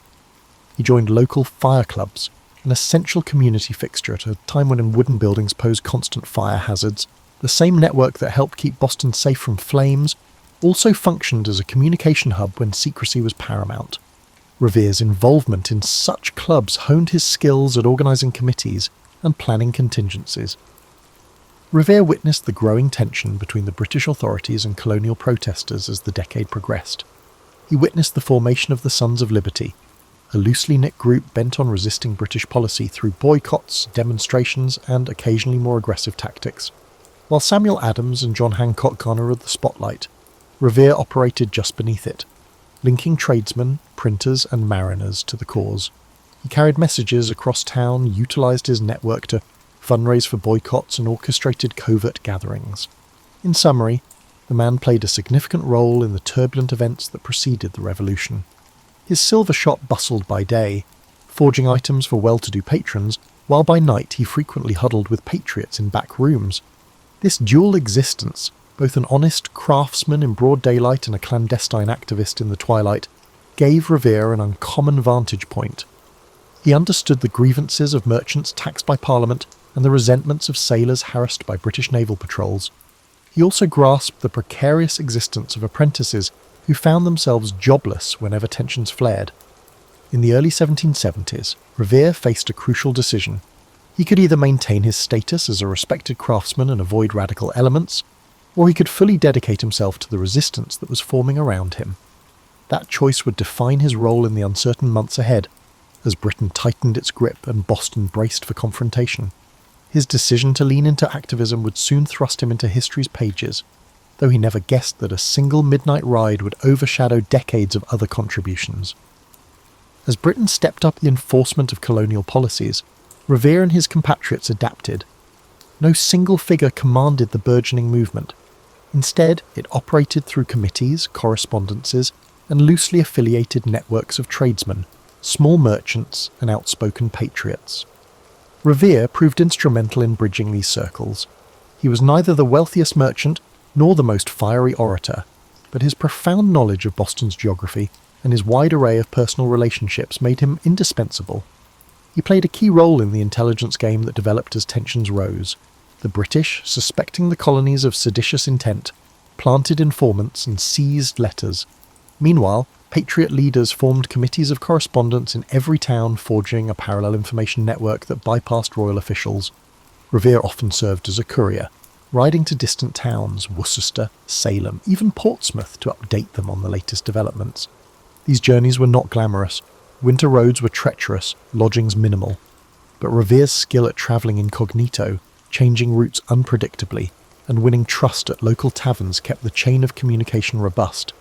He joined local fire clubs, an essential community fixture at a time when wooden buildings posed constant fire hazards. The same network that helped keep Boston safe from flames also functioned as a communication hub when secrecy was paramount. Revere's involvement in such clubs honed his skills at organising committees and planning contingencies. Revere witnessed the growing tension between the British authorities and colonial protesters as the decade progressed. He witnessed the formation of the Sons of Liberty, a loosely knit group bent on resisting British policy through boycotts, demonstrations, and occasionally more aggressive tactics. While Samuel Adams and John Hancock garnered the spotlight, Revere operated just beneath it, linking tradesmen, printers, and mariners to the cause. He carried messages across town, utilised his network to fundraise for boycotts, and orchestrated covert gatherings. In summary, the man played a significant role in the turbulent events that preceded the revolution. His silver shop bustled by day, forging items for well-to-do patrons, while by night he frequently huddled with patriots in back rooms. This dual existence, both an honest craftsman in broad daylight and a clandestine activist in the twilight, gave Revere an uncommon vantage point. He understood the grievances of merchants taxed by Parliament and the resentments of sailors harassed by British naval patrols. He also grasped the precarious existence of apprentices who found themselves jobless whenever tensions flared. In the early 1770s, Revere faced a crucial decision. He could either maintain his status as a respected craftsman and avoid radical elements, or he could fully dedicate himself to the resistance that was forming around him. That choice would define his role in the uncertain months ahead, as Britain tightened its grip and Boston braced for confrontation. His decision to lean into activism would soon thrust him into history's pages, though he never guessed that a single midnight ride would overshadow decades of other contributions. As Britain stepped up the enforcement of colonial policies, Revere and his compatriots adapted. No single figure commanded the burgeoning movement. Instead, it operated through committees, correspondences, and loosely affiliated networks of tradesmen, small merchants, and outspoken patriots. Revere proved instrumental in bridging these circles. He was neither the wealthiest merchant nor the most fiery orator, but his profound knowledge of Boston's geography and his wide array of personal relationships made him indispensable. He played a key role in the intelligence game that developed as tensions rose. The British, suspecting the colonies of seditious intent, planted informants and seized letters. Meanwhile, patriot leaders formed committees of correspondence in every town, forging a parallel information network that bypassed royal officials. Revere often served as a courier, riding to distant towns, Worcester, Salem, even Portsmouth, to update them on the latest developments. These journeys were not glamorous. Winter roads were treacherous, lodgings minimal. But Revere's skill at travelling incognito, changing routes unpredictably, and winning trust at local taverns kept the chain of communication robust.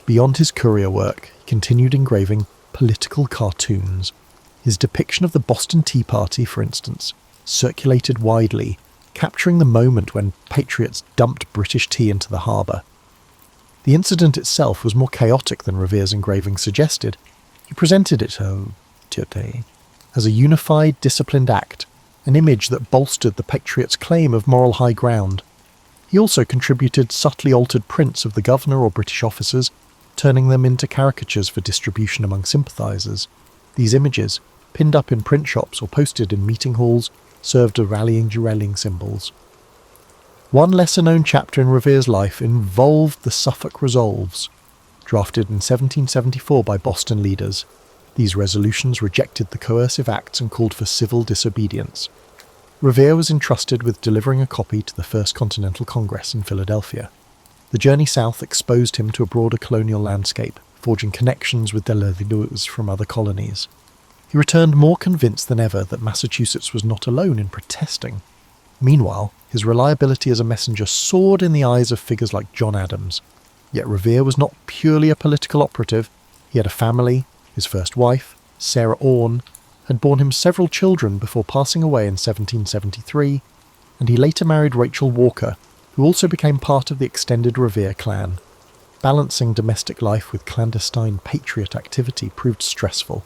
Beyond his courier work, he continued engraving political cartoons. His depiction of the Boston Tea Party, for instance, circulated widely, capturing the moment when patriots dumped British tea into the harbour. The incident itself was more chaotic than Revere's engraving suggested. He presented it as a unified, disciplined act, an image that bolstered the patriots' claim of moral high ground. He also contributed subtly altered prints of the governor or British officers, turning them into caricatures for distribution among sympathisers. These images, pinned up in print shops or posted in meeting halls, served as rallying symbols. One lesser-known chapter in Revere's life involved the Suffolk Resolves, drafted in 1774 by Boston leaders. These resolutions rejected the coercive acts and called for civil disobedience. Revere was entrusted with delivering a copy to the First Continental Congress in Philadelphia. The journey south exposed him to a broader colonial landscape, forging connections with delegators from other colonies. He returned more convinced than ever that Massachusetts was not alone in protesting. Meanwhile, his reliability as a messenger soared in the eyes of figures like John Adams. Yet Revere was not purely a political operative. He had a family. His first wife, Sarah Orne, had borne him several children before passing away in 1773, and he later married Rachel Walker, who also became part of the extended Revere clan. Balancing domestic life with clandestine patriot activity proved stressful.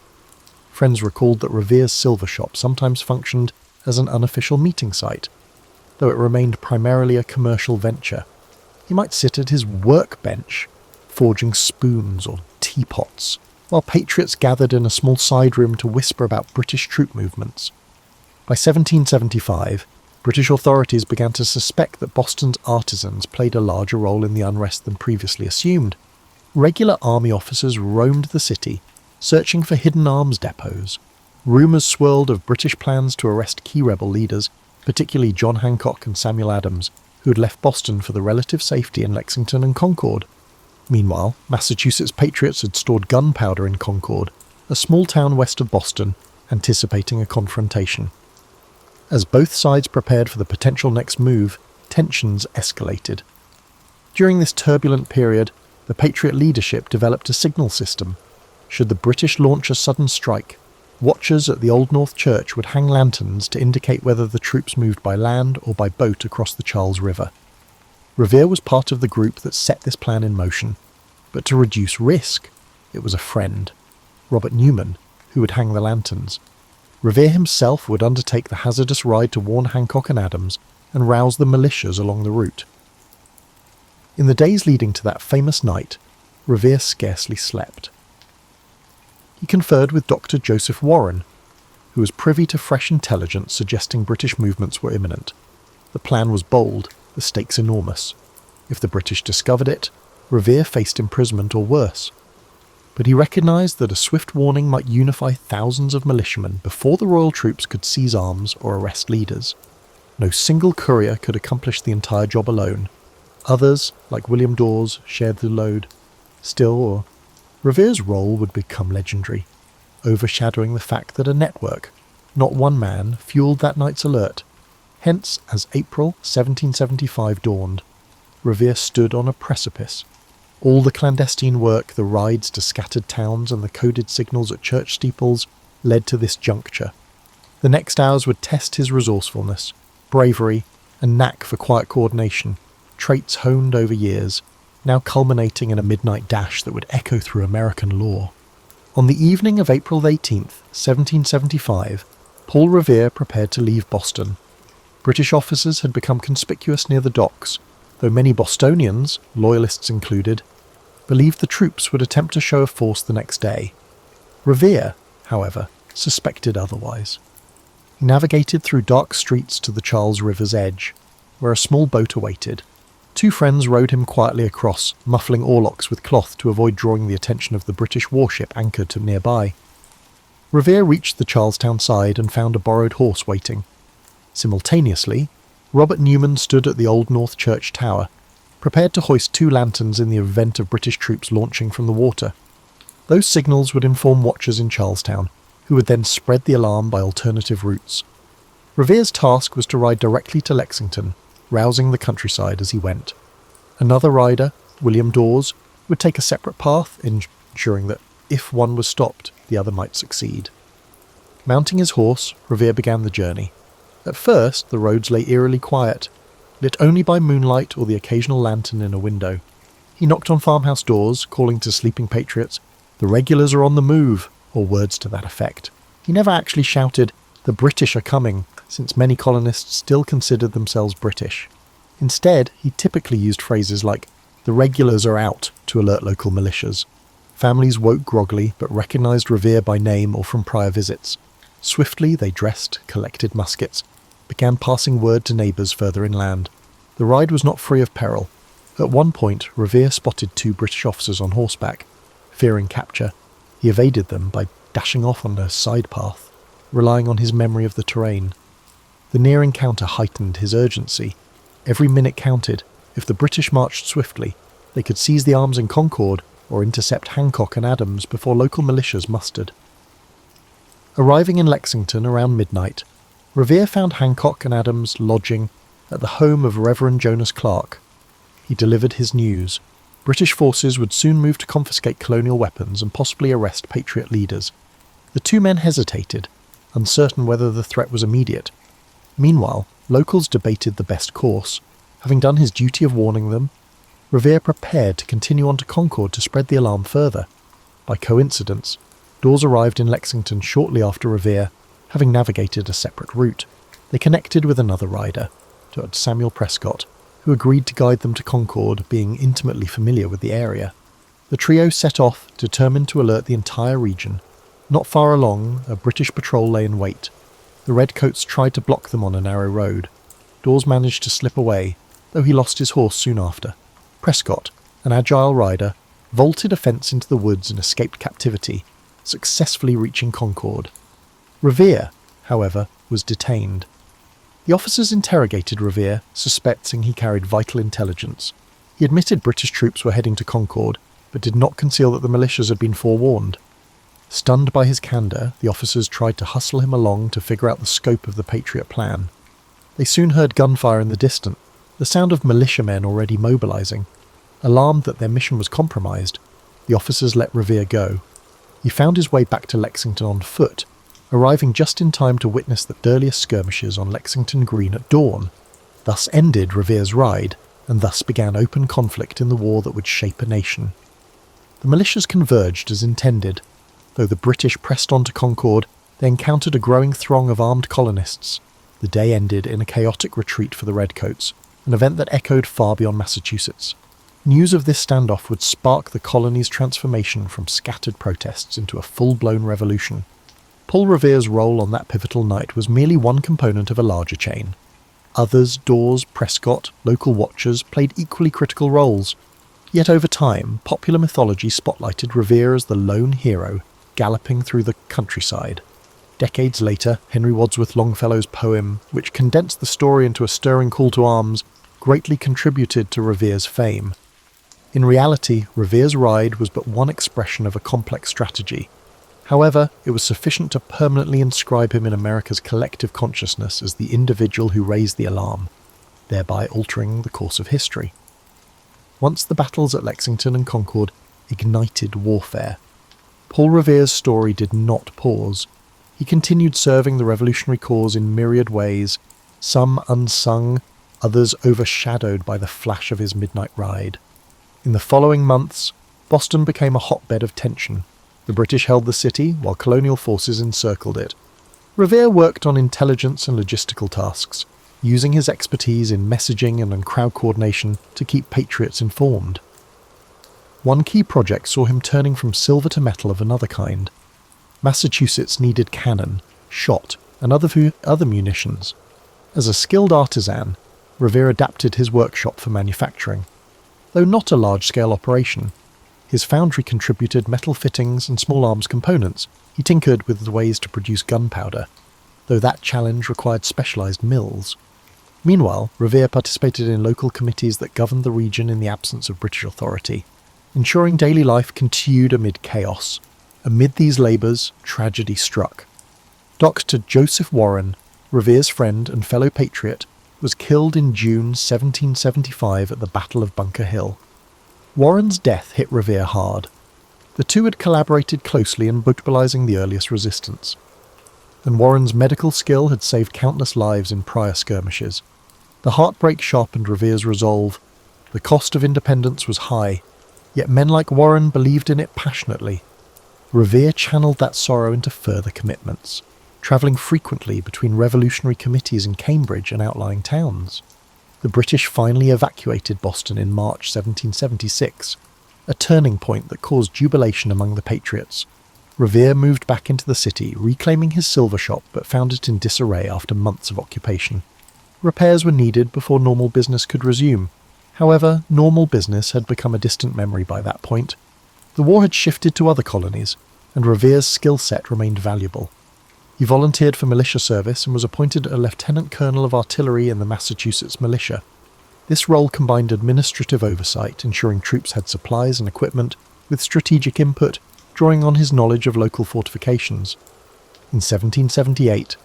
Friends recalled that Revere's silver shop sometimes functioned as an unofficial meeting site, though it remained primarily a commercial venture. He might sit at his workbench, forging spoons or teapots, while patriots gathered in a small side room to whisper about British troop movements. By 1775, British authorities began to suspect that Boston's artisans played a larger role in the unrest than previously assumed. Regular army officers roamed the city, searching for hidden arms depots. Rumours swirled of British plans to arrest key rebel leaders, particularly John Hancock and Samuel Adams, who had left Boston for the relative safety in Lexington and Concord. Meanwhile, Massachusetts patriots had stored gunpowder in Concord, a small town west of Boston, anticipating a confrontation. As both sides prepared for the potential next move, tensions escalated. During this turbulent period, the Patriot leadership developed a signal system. Should the British launch a sudden strike, watchers at the Old North Church would hang lanterns to indicate whether the troops moved by land or by boat across the Charles River. Revere was part of the group that set this plan in motion, but to reduce risk, it was a friend, Robert Newman, who would hang the lanterns. Revere himself would undertake the hazardous ride to warn Hancock and Adams and rouse the militias along the route. In the days leading to that famous night, Revere scarcely slept. He conferred with Dr. Joseph Warren, who was privy to fresh intelligence suggesting British movements were imminent. The plan was bold, the stakes enormous. If the British discovered it, Revere faced imprisonment or worse. But he recognised that a swift warning might unify thousands of militiamen before the royal troops could seize arms or arrest leaders. No single courier could accomplish the entire job alone. Others, like William Dawes, shared the load. Still, Revere's role would become legendary, overshadowing the fact that a network, not one man, fueled that night's alert. Hence, as April 1775 dawned, Revere stood on a precipice. All the clandestine work, the rides to scattered towns and the coded signals at church steeples led to this juncture. The next hours would test his resourcefulness, bravery, and knack for quiet coordination, traits honed over years, now culminating in a midnight dash that would echo through American lore. On the evening of April 18th, 1775, Paul Revere prepared to leave Boston. British officers had become conspicuous near the docks, though many Bostonians, loyalists included, believed the troops would attempt to show of force the next day. Revere, however, suspected otherwise. He navigated through dark streets to the Charles River's edge, where a small boat awaited. Two friends rowed him quietly across, muffling oarlocks with cloth to avoid drawing the attention of the British warship anchored to nearby. Revere reached the Charlestown side and found a borrowed horse waiting. Simultaneously, Robert Newman stood at the Old North Church tower, prepared to hoist 2 lanterns in the event of British troops launching from the water. Those signals would inform watchers in Charlestown, who would then spread the alarm by alternative routes. Revere's task was to ride directly to Lexington, rousing the countryside as he went. Another rider, William Dawes, would take a separate path, ensuring that if one was stopped, the other might succeed. Mounting his horse, Revere began the journey. At first, the roads lay eerily quiet, lit only by moonlight or the occasional lantern in a window. He knocked on farmhouse doors, calling to sleeping patriots, "The regulars are on the move," or words to that effect. He never actually shouted, "The British are coming," since many colonists still considered themselves British. Instead, he typically used phrases like, "The regulars are out," to alert local militias. Families woke groggily, but recognised Revere by name or from prior visits. Swiftly they dressed, collected muskets, began passing word to neighbours further inland. The ride was not free of peril. At one point, Revere spotted 2 British officers on horseback. Fearing capture, he evaded them by dashing off on a side path, relying on his memory of the terrain. The near encounter heightened his urgency. Every minute counted. If the British marched swiftly, they could seize the arms in Concord or intercept Hancock and Adams before local militias mustered. Arriving in Lexington around midnight, Revere found Hancock and Adams lodging at the home of Reverend Jonas Clark. He delivered his news. British forces would soon move to confiscate colonial weapons and possibly arrest Patriot leaders. The 2 men hesitated, uncertain whether the threat was immediate. Meanwhile, locals debated the best course. Having done his duty of warning them, Revere prepared to continue on to Concord to spread the alarm further. By coincidence, Dawes arrived in Lexington shortly after Revere, having navigated a separate route. They connected with another rider, Dr. Samuel Prescott, who agreed to guide them to Concord, being intimately familiar with the area. The trio set off, determined to alert the entire region. Not far along, a British patrol lay in wait. The redcoats tried to block them on a narrow road. Dawes managed to slip away, though he lost his horse soon after. Prescott, an agile rider, vaulted a fence into the woods and escaped captivity, successfully reaching Concord. Revere, however, was detained. The officers interrogated Revere, suspecting he carried vital intelligence. He admitted British troops were heading to Concord, but did not conceal that the militias had been forewarned. Stunned by his candour, the officers tried to hustle him along to figure out the scope of the Patriot plan. They soon heard gunfire in the distance, the sound of militiamen already mobilising. Alarmed that their mission was compromised, the officers let Revere go. He found his way back to Lexington on foot, arriving just in time to witness the earliest skirmishes on Lexington Green at dawn. Thus ended Revere's ride, and thus began open conflict in the war that would shape a nation. The militias converged as intended. Though the British pressed on to Concord, they encountered a growing throng of armed colonists. The day ended in a chaotic retreat for the Redcoats, an event that echoed far beyond Massachusetts. News of this standoff would spark the colony's transformation from scattered protests into a full-blown revolution. Paul Revere's role on that pivotal night was merely one component of a larger chain. Others, Dawes, Prescott, local watchers, played equally critical roles. Yet over time, popular mythology spotlighted Revere as the lone hero, galloping through the countryside. Decades later, Henry Wadsworth Longfellow's poem, which condensed the story into a stirring call to arms, greatly contributed to Revere's fame. In reality, Revere's ride was but one expression of a complex strategy. However, it was sufficient to permanently inscribe him in America's collective consciousness as the individual who raised the alarm, thereby altering the course of history. Once the battles at Lexington and Concord ignited warfare, Paul Revere's story did not pause. He continued serving the revolutionary cause in myriad ways, some unsung, others overshadowed by the flash of his midnight ride. In the following months, Boston became a hotbed of tension. The British held the city, while colonial forces encircled it. Revere worked on intelligence and logistical tasks, using his expertise in messaging and in crowd coordination to keep patriots informed. One key project saw him turning from silver to metal of another kind. Massachusetts needed cannon, shot, and other munitions. As a skilled artisan, Revere adapted his workshop for manufacturing. Though not a large-scale operation, his foundry contributed metal fittings and small arms components. He tinkered with the ways to produce gunpowder, though that challenge required specialised mills. Meanwhile, Revere participated in local committees that governed the region in the absence of British authority, ensuring daily life continued amid chaos. Amid these labours, tragedy struck. Dr. Joseph Warren, Revere's friend and fellow patriot, was killed in June 1775 at the Battle of Bunker Hill. Warren's death hit Revere hard. The two had collaborated closely in mobilising the earliest resistance, and Warren's medical skill had saved countless lives in prior skirmishes. The heartbreak sharpened Revere's resolve. The cost of independence was high, yet men like Warren believed in it passionately. Revere channeled that sorrow into further commitments, travelling frequently between revolutionary committees in Cambridge and outlying towns. The British finally evacuated Boston in March 1776, a turning point that caused jubilation among the patriots. Revere moved back into the city, reclaiming his silver shop, but found it in disarray after months of occupation. Repairs were needed before normal business could resume. However, normal business had become a distant memory by that point. The war had shifted to other colonies, and Revere's skill set remained valuable. He volunteered for militia service and was appointed a lieutenant colonel of artillery in the Massachusetts militia. This role combined administrative oversight, ensuring troops had supplies and equipment, with strategic input, drawing on his knowledge of local fortifications. In 1778,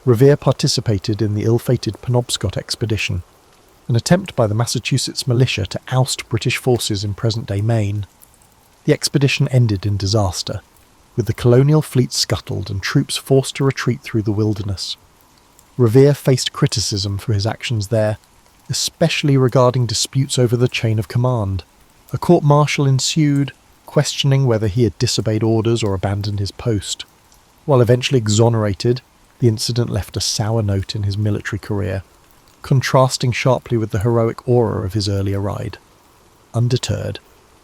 Revere participated in the ill-fated Penobscot expedition, an attempt by the Massachusetts militia to oust British forces in present-day Maine. The expedition ended in disaster, with the colonial fleet scuttled and troops forced to retreat through the wilderness. Revere faced criticism for his actions there, especially regarding disputes over the chain of command. A court-martial ensued, questioning whether he had disobeyed orders or abandoned his post. While eventually exonerated, the incident left a sour note in his military career, contrasting sharply with the heroic aura of his earlier ride. Undeterred,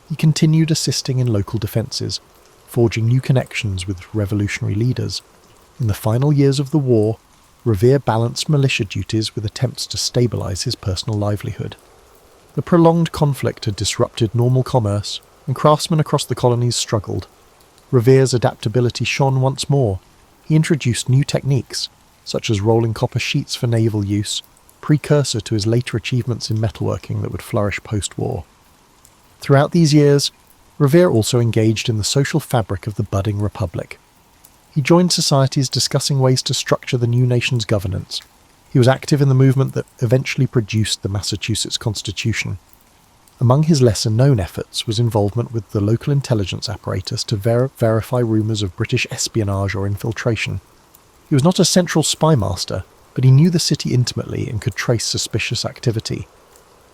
he continued assisting in local defences, forging new connections with revolutionary leaders. In the final years of the war, Revere balanced militia duties with attempts to stabilise his personal livelihood. The prolonged conflict had disrupted normal commerce, and craftsmen across the colonies struggled. Revere's adaptability shone once more. He introduced new techniques, such as rolling copper sheets for naval use, precursor to his later achievements in metalworking that would flourish post-war. Throughout these years, Revere also engaged in the social fabric of the budding republic. He joined societies discussing ways to structure the new nation's governance. He was active in the movement that eventually produced the Massachusetts Constitution. Among his lesser-known efforts was involvement with the local intelligence apparatus to verify rumours of British espionage or infiltration. He was not a central spy master, but he knew the city intimately and could trace suspicious activity.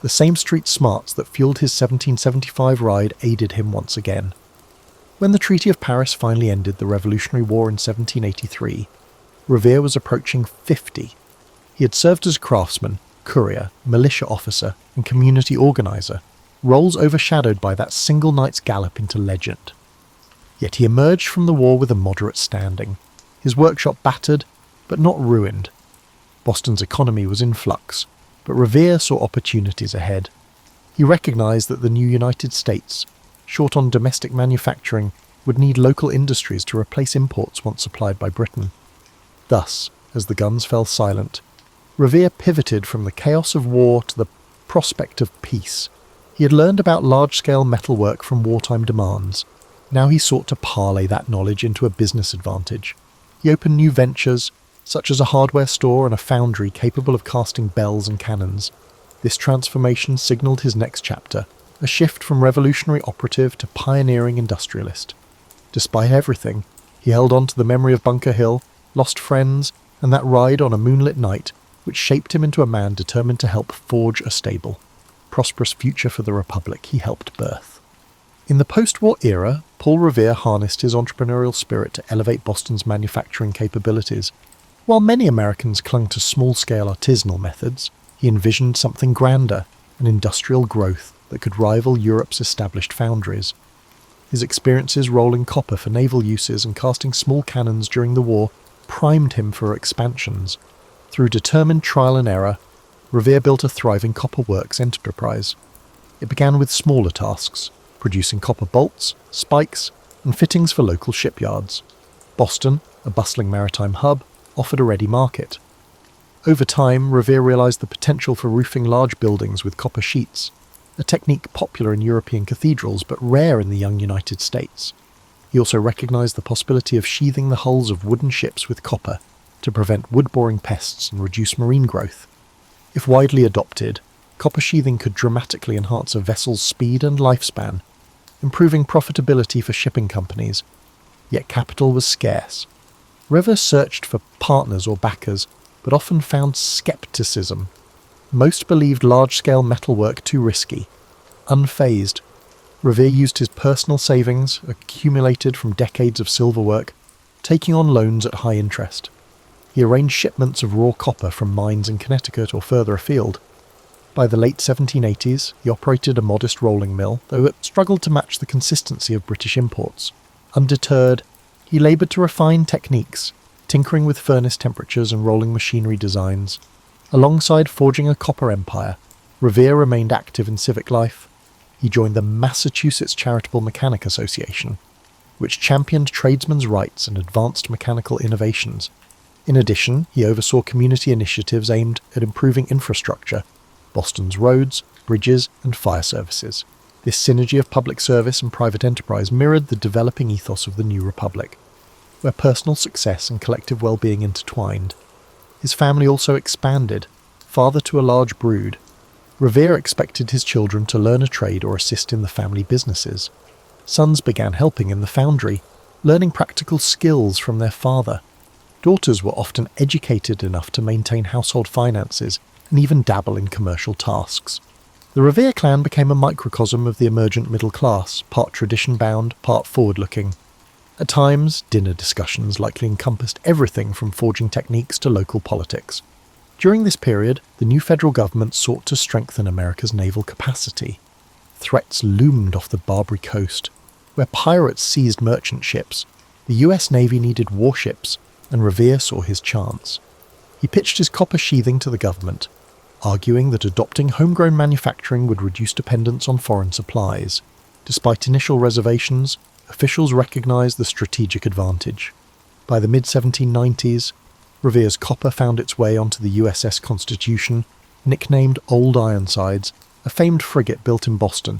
The same street smarts that fueled his 1775 ride aided him once again. When the Treaty of Paris finally ended the Revolutionary War in 1783, Revere was approaching 50. He had served as a craftsman, courier, militia officer, and community organiser, roles overshadowed by that single night's gallop into legend. Yet he emerged from the war with a moderate standing, his workshop battered, but not ruined. Boston's economy was in flux, but Revere saw opportunities ahead. He recognised that the new United States, short on domestic manufacturing, would need local industries to replace imports once supplied by Britain. Thus, as the guns fell silent, Revere pivoted from the chaos of war to the prospect of peace. He had learned about large-scale metalwork from wartime demands. Now he sought to parlay that knowledge into a business advantage. He opened new ventures, such as a hardware store and a foundry capable of casting bells and cannons. This transformation signalled his next chapter, a shift from revolutionary operative to pioneering industrialist. Despite everything, he held on to the memory of Bunker Hill, lost friends, and that ride on a moonlit night, which shaped him into a man determined to help forge a stable, prosperous future for the Republic he helped birth. In the post-war era, Paul Revere harnessed his entrepreneurial spirit to elevate Boston's manufacturing capabilities. While many Americans clung to small-scale artisanal methods, he envisioned something grander, an industrial growth that could rival Europe's established foundries. His experiences rolling copper for naval uses and casting small cannons during the war primed him for expansions. Through determined trial and error, Revere built a thriving copper works enterprise. It began with smaller tasks, producing copper bolts, spikes, and fittings for local shipyards. Boston, a bustling maritime hub, offered a ready market. Over time, Revere realised the potential for roofing large buildings with copper sheets, a technique popular in European cathedrals but rare in the young United States. He also recognised the possibility of sheathing the hulls of wooden ships with copper to prevent wood-boring pests and reduce marine growth. If widely adopted, copper sheathing could dramatically enhance a vessel's speed and lifespan, improving profitability for shipping companies. Yet capital was scarce. Revere searched for partners or backers, but often found scepticism. Most believed large-scale metalwork too risky. Unfazed, Revere used his personal savings, accumulated from decades of silver work, taking on loans at high interest. He arranged shipments of raw copper from mines in Connecticut or further afield. By the late 1780s, he operated a modest rolling mill, though it struggled to match the consistency of British imports. Undeterred, he laboured to refine techniques, tinkering with furnace temperatures and rolling machinery designs. Alongside forging a copper empire, Revere remained active in civic life. He joined the Massachusetts Charitable Mechanic Association, which championed tradesmen's rights and advanced mechanical innovations. In addition, he oversaw community initiatives aimed at improving infrastructure, Boston's roads, bridges, and fire services. This synergy of public service and private enterprise mirrored the developing ethos of the new republic, where personal success and collective well-being intertwined. His family also expanded, father to a large brood. Revere expected his children to learn a trade or assist in the family businesses. Sons began helping in the foundry, learning practical skills from their father. Daughters were often educated enough to maintain household finances and even dabble in commercial tasks. The Revere clan became a microcosm of the emergent middle class, part tradition-bound, part forward-looking. At times, dinner discussions likely encompassed everything from forging techniques to local politics. During this period, the new federal government sought to strengthen America's naval capacity. Threats loomed off the Barbary coast. Where pirates seized merchant ships, the US Navy needed warships, and Revere saw his chance. He pitched his copper sheathing to the government, arguing that adopting homegrown manufacturing would reduce dependence on foreign supplies. Despite initial reservations, officials recognized the strategic advantage. By the mid-1790s, Revere's copper found its way onto the USS Constitution, nicknamed Old Ironsides, a famed frigate built in Boston.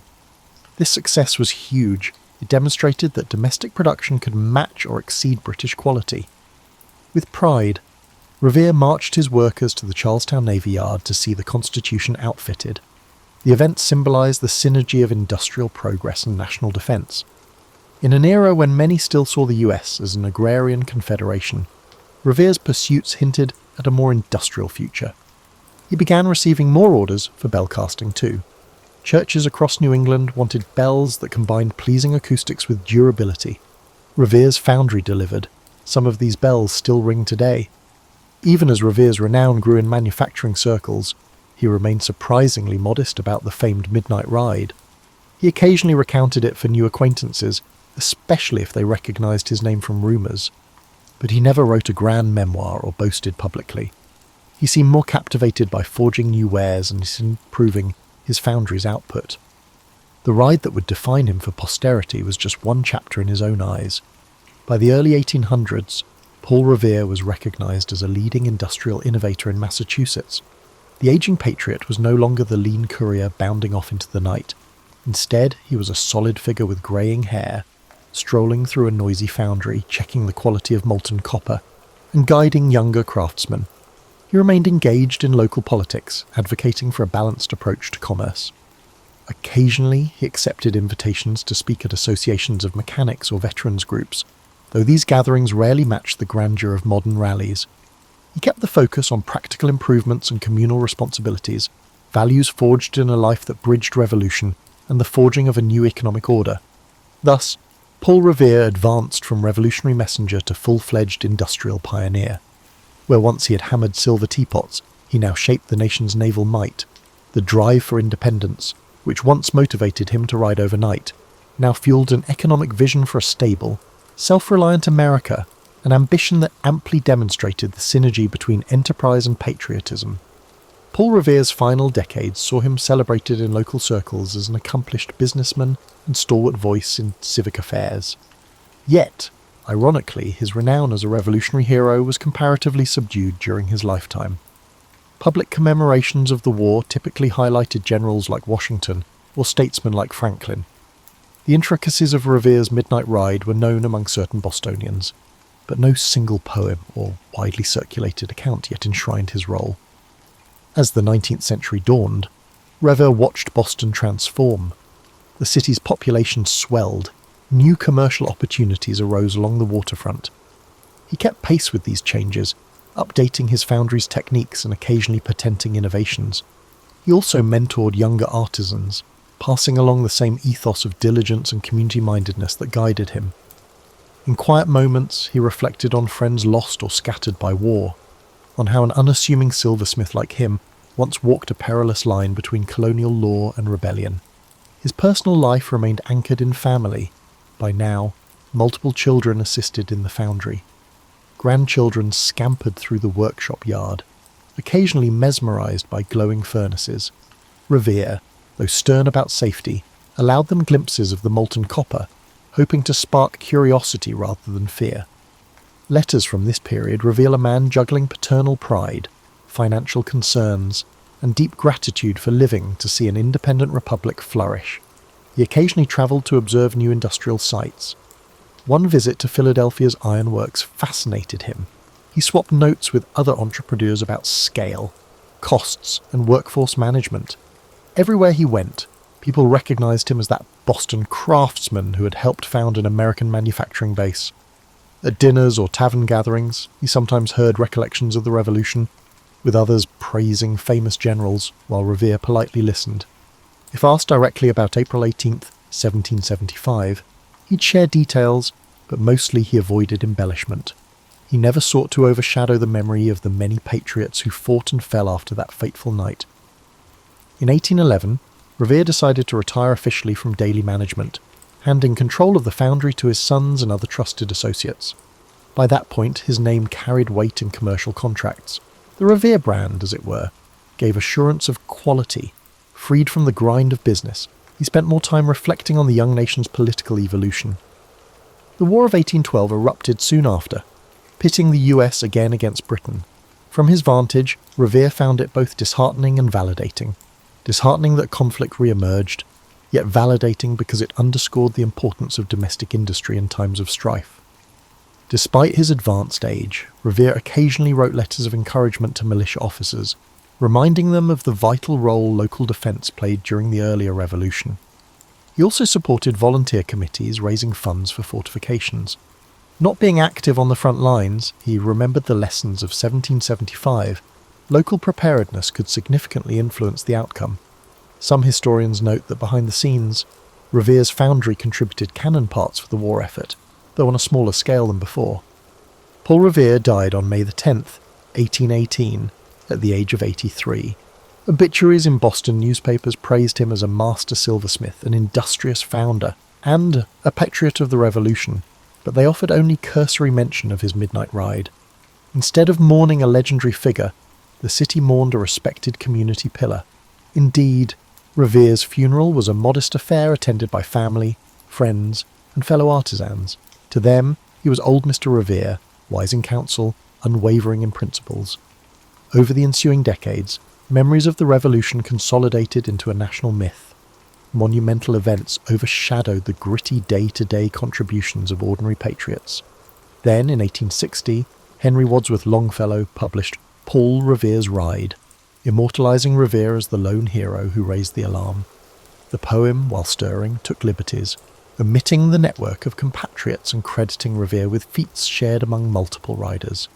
This success was huge. It demonstrated that domestic production could match or exceed British quality. With pride, Revere marched his workers to the Charlestown Navy Yard to see the Constitution outfitted. The event symbolised the synergy of industrial progress and national defence. In an era when many still saw the US as an agrarian confederation, Revere's pursuits hinted at a more industrial future. He began receiving more orders for bell casting too. Churches across New England wanted bells that combined pleasing acoustics with durability. Revere's foundry delivered. Some of these bells still ring today. Even as Revere's renown grew in manufacturing circles, he remained surprisingly modest about the famed midnight ride. He occasionally recounted it for new acquaintances, especially if they recognised his name from rumours. But he never wrote a grand memoir or boasted publicly. He seemed more captivated by forging new wares and improving his foundry's output. The ride that would define him for posterity was just one chapter in his own eyes. By the early 1800s, Paul Revere was recognised as a leading industrial innovator in Massachusetts. The aging patriot was no longer the lean courier bounding off into the night. Instead, he was a solid figure with greying hair, strolling through a noisy foundry, checking the quality of molten copper, and guiding younger craftsmen. He remained engaged in local politics, advocating for a balanced approach to commerce. Occasionally, he accepted invitations to speak at associations of mechanics or veterans groups, though these gatherings rarely matched the grandeur of modern rallies. He kept the focus on practical improvements and communal responsibilities, values forged in a life that bridged revolution and the forging of a new economic order. Thus, Paul Revere advanced from revolutionary messenger to full-fledged industrial pioneer. Where once he had hammered silver teapots, he now shaped the nation's naval might. The drive for independence, which once motivated him to ride overnight, now fueled an economic vision for a stable, self-reliant America, an ambition that amply demonstrated the synergy between enterprise and patriotism. Paul Revere's final decades saw him celebrated in local circles as an accomplished businessman and stalwart voice in civic affairs. Yet, ironically, his renown as a revolutionary hero was comparatively subdued during his lifetime. Public commemorations of the war typically highlighted generals like Washington or statesmen like Franklin. The intricacies of Revere's midnight ride were known among certain Bostonians, but no single poem or widely circulated account yet enshrined his role. As the 19th century dawned, Revere watched Boston transform. The city's population swelled. New commercial opportunities arose along the waterfront. He kept pace with these changes, updating his foundry's techniques and occasionally patenting innovations. He also mentored younger artisans, passing along the same ethos of diligence and community-mindedness that guided him. In quiet moments, he reflected on friends lost or scattered by war, on how an unassuming silversmith like him once walked a perilous line between colonial law and rebellion. His personal life remained anchored in family. By now, multiple children assisted in the foundry. Grandchildren scampered through the workshop yard, occasionally mesmerised by glowing furnaces. Revere, though stern about safety, allowed them glimpses of the molten copper, hoping to spark curiosity rather than fear. Letters from this period reveal a man juggling paternal pride, financial concerns, and deep gratitude for living to see an independent republic flourish. He occasionally travelled to observe new industrial sites. One visit to Philadelphia's ironworks fascinated him. He swapped notes with other entrepreneurs about scale, costs, and workforce management. Everywhere he went, people recognized him as that Boston craftsman who had helped found an American manufacturing base. At dinners or tavern gatherings, he sometimes heard recollections of the Revolution, with others praising famous generals while Revere politely listened. If asked directly about April 18th, 1775, he'd share details, but mostly he avoided embellishment. He never sought to overshadow the memory of the many patriots who fought and fell after that fateful night. In 1811, Revere decided to retire officially from daily management, handing control of the foundry to his sons and other trusted associates. By that point, his name carried weight in commercial contracts. The Revere brand, as it were, gave assurance of quality. Freed from the grind of business, he spent more time reflecting on the young nation's political evolution. The War of 1812 erupted soon after, pitting the US again against Britain. From his vantage, Revere found it both disheartening and validating. Disheartening that conflict re-emerged, yet validating because it underscored the importance of domestic industry in times of strife. Despite his advanced age, Revere occasionally wrote letters of encouragement to militia officers, reminding them of the vital role local defence played during the earlier revolution. He also supported volunteer committees raising funds for fortifications. Not being active on the front lines, he remembered the lessons of 1775. Local preparedness could significantly influence the outcome. Some historians note that behind the scenes, Revere's foundry contributed cannon parts for the war effort, though on a smaller scale than before. Paul Revere died on May 10th, 1818, at the age of 83. Obituaries in Boston newspapers praised him as a master silversmith, an industrious founder, and a patriot of the Revolution, but they offered only cursory mention of his midnight ride. Instead of mourning a legendary figure, the city mourned a respected community pillar. Indeed, Revere's funeral was a modest affair attended by family, friends, and fellow artisans. To them, he was old Mr. Revere, wise in counsel, unwavering in principles. Over the ensuing decades, memories of the Revolution consolidated into a national myth. Monumental events overshadowed the gritty day-to-day contributions of ordinary patriots. Then, in 1860, Henry Wadsworth Longfellow published Paul Revere's Ride, immortalising Revere as the lone hero who raised the alarm. The poem, while stirring, took liberties, omitting the network of compatriots and crediting Revere with feats shared among multiple riders.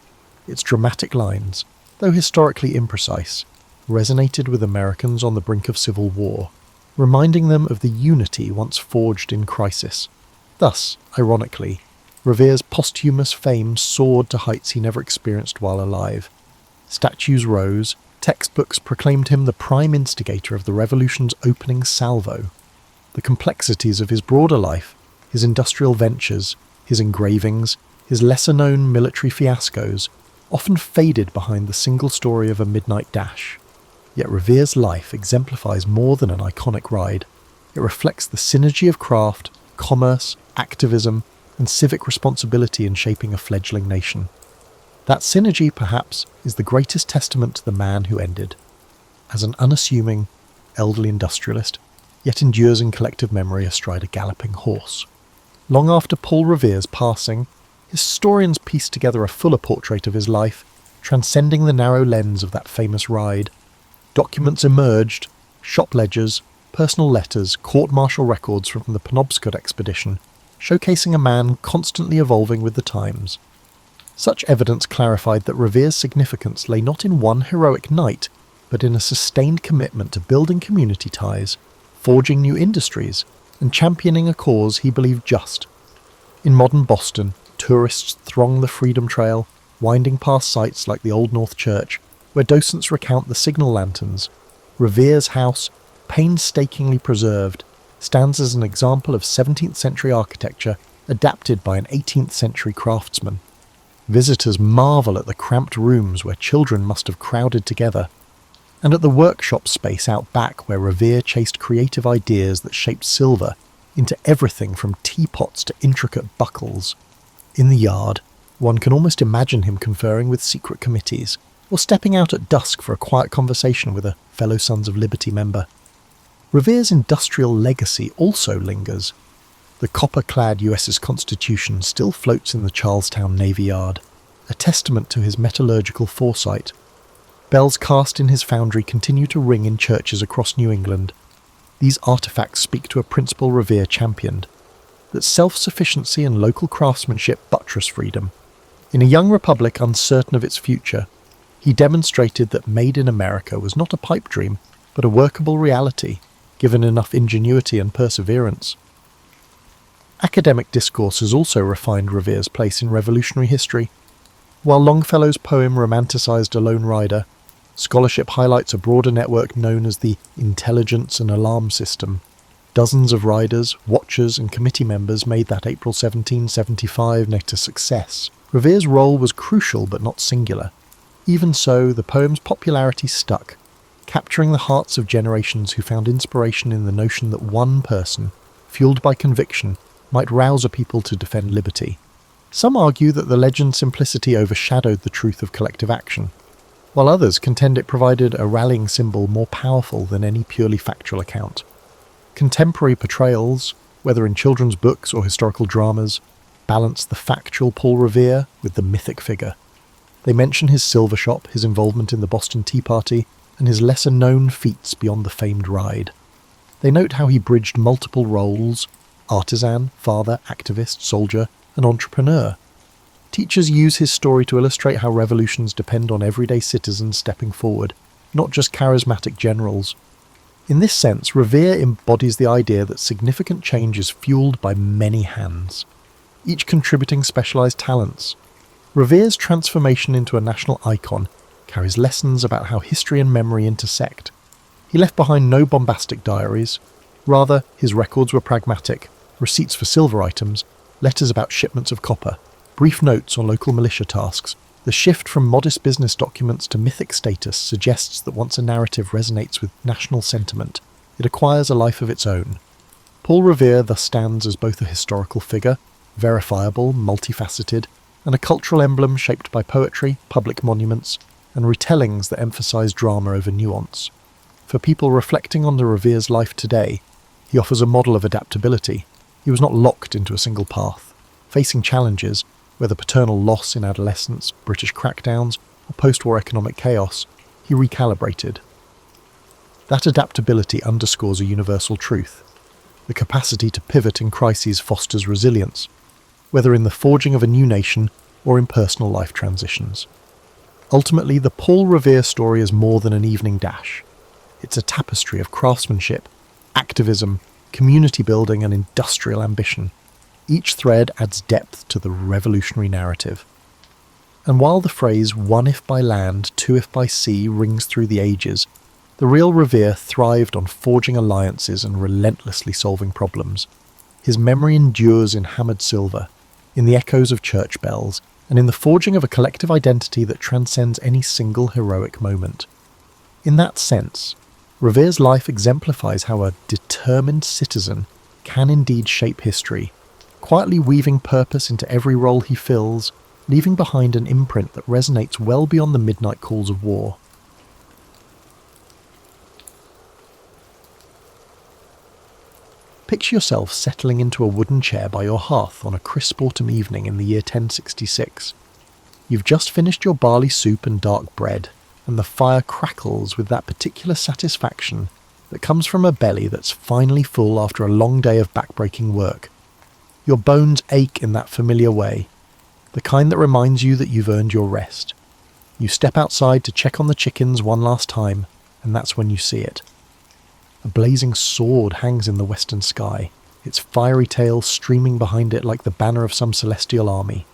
Its dramatic lines, though historically imprecise, resonated with Americans on the brink of civil war, reminding them of the unity once forged in crisis. Thus, ironically, Revere's posthumous fame soared to heights he never experienced while alive. Statues rose, textbooks proclaimed him the prime instigator of the Revolution's opening salvo. The complexities of his broader life, his industrial ventures, his engravings, his lesser-known military fiascos, often faded behind the single story of a midnight dash. Yet Revere's life exemplifies more than an iconic ride. It reflects the synergy of craft, commerce, activism, and civic responsibility in shaping a fledgling nation. That synergy, perhaps, is the greatest testament to the man who ended. As an unassuming, elderly industrialist, yet endures in collective memory astride a galloping horse. Long after Paul Revere's passing, historians pieced together a fuller portrait of his life, transcending the narrow lens of that famous ride. Documents emerged, shop ledgers, personal letters, court-martial records from the Penobscot expedition, showcasing a man constantly evolving with the times. Such evidence clarified that Revere's significance lay not in one heroic night, but in a sustained commitment to building community ties, forging new industries, and championing a cause he believed just. In modern Boston, tourists throng the Freedom Trail, winding past sites like the Old North Church, where docents recount the signal lanterns. Revere's house, painstakingly preserved, stands as an example of 17th century architecture adapted by an 18th century craftsman. Visitors marvel at the cramped rooms where children must have crowded together, and at the workshop space out back where Revere chased creative ideas that shaped silver into everything from teapots to intricate buckles. In the yard, one can almost imagine him conferring with secret committees, or stepping out at dusk for a quiet conversation with a fellow Sons of Liberty member. Revere's industrial legacy also lingers. The copper-clad US's Constitution still floats in the Charlestown Navy Yard, a testament to his metallurgical foresight. Bells cast in his foundry continue to ring in churches across New England. These artefacts speak to a principle Revere championed, that self-sufficiency and local craftsmanship buttress freedom. In a young republic uncertain of its future, he demonstrated that Made in America was not a pipe dream, but a workable reality. given enough ingenuity and perseverance. Academic discourse has also refined Revere's place in revolutionary history. While Longfellow's poem romanticised a lone rider, scholarship highlights a broader network known as the intelligence and alarm system. Dozens of riders, watchers and committee members made that April 1775 night a success. Revere's role was crucial but not singular. Even so, the poem's popularity stuck, capturing the hearts of generations who found inspiration in the notion that one person, fueled by conviction, might rouse a people to defend liberty. Some argue that the legend's simplicity overshadowed the truth of collective action, while others contend it provided a rallying symbol more powerful than any purely factual account. Contemporary portrayals, whether in children's books or historical dramas, balance the factual Paul Revere with the mythic figure. They mention his silver shop, his involvement in the Boston Tea Party, and his lesser-known feats beyond the famed ride. They note how he bridged multiple roles: artisan, father, activist, soldier, and entrepreneur. Teachers use his story to illustrate how revolutions depend on everyday citizens stepping forward, not just charismatic generals. In this sense, Revere embodies the idea that significant change is fueled by many hands, each contributing specialised talents. Revere's transformation into a national icon carries lessons about how history and memory intersect. He left behind no bombastic diaries. Rather, his records were pragmatic: receipts for silver items, letters about shipments of copper, brief notes on local militia tasks. The shift from modest business documents to mythic status suggests that once a narrative resonates with national sentiment, it acquires a life of its own. Paul Revere thus stands as both a historical figure, verifiable, multifaceted, and a cultural emblem shaped by poetry, public monuments, and retellings that emphasise drama over nuance. For people reflecting on the Revere's life today, he offers a model of adaptability. He was not locked into a single path. Facing challenges, whether paternal loss in adolescence, British crackdowns, or post-war economic chaos, he recalibrated. That adaptability underscores a universal truth. The capacity to pivot in crises fosters resilience, whether in the forging of a new nation or in personal life transitions. Ultimately, the Paul Revere story is more than an evening dash. It's a tapestry of craftsmanship, activism, community building and industrial ambition. Each thread adds depth to the revolutionary narrative. And while the phrase "one if by land, two if by sea" rings through the ages, the real Revere thrived on forging alliances and relentlessly solving problems. His memory endures in hammered silver, in the echoes of church bells, and in the forging of a collective identity that transcends any single heroic moment. In that sense, Revere's life exemplifies how a determined citizen can indeed shape history, quietly weaving purpose into every role he fills, leaving behind an imprint that resonates well beyond the midnight calls of war. Picture yourself settling into a wooden chair by your hearth on a crisp autumn evening in the year 1066. You've just finished your barley soup and dark bread, and the fire crackles with that particular satisfaction that comes from a belly that's finally full after a long day of backbreaking work. Your bones ache in that familiar way, the kind that reminds you that you've earned your rest. You step outside to check on the chickens one last time, and that's when you see it. A blazing sword hangs in the western sky, its fiery tail streaming behind it like the banner of some celestial army.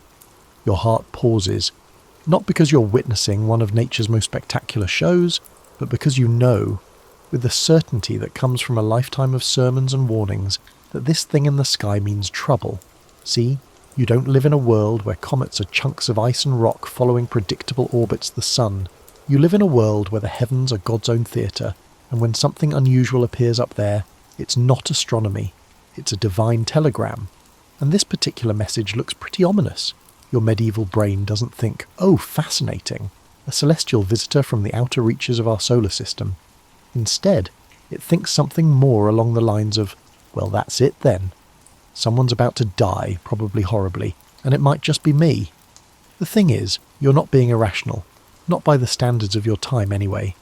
Your heart pauses, not because you're witnessing one of nature's most spectacular shows, but because you know, with the certainty that comes from a lifetime of sermons and warnings, that this thing in the sky means trouble. See, you don't live in a world where comets are chunks of ice and rock following predictable orbits of the sun. You live in a world where the heavens are God's own theatre, and when something unusual appears up there, it's not astronomy, it's a divine telegram. And this particular message looks pretty ominous. Your medieval brain doesn't think, "Oh, fascinating, a celestial visitor from the outer reaches of our solar system." Instead, it thinks something more along the lines of, "Well, that's it then. Someone's about to die, probably horribly, and it might just be me." The thing is, you're not being irrational, not by the standards of your time anyway.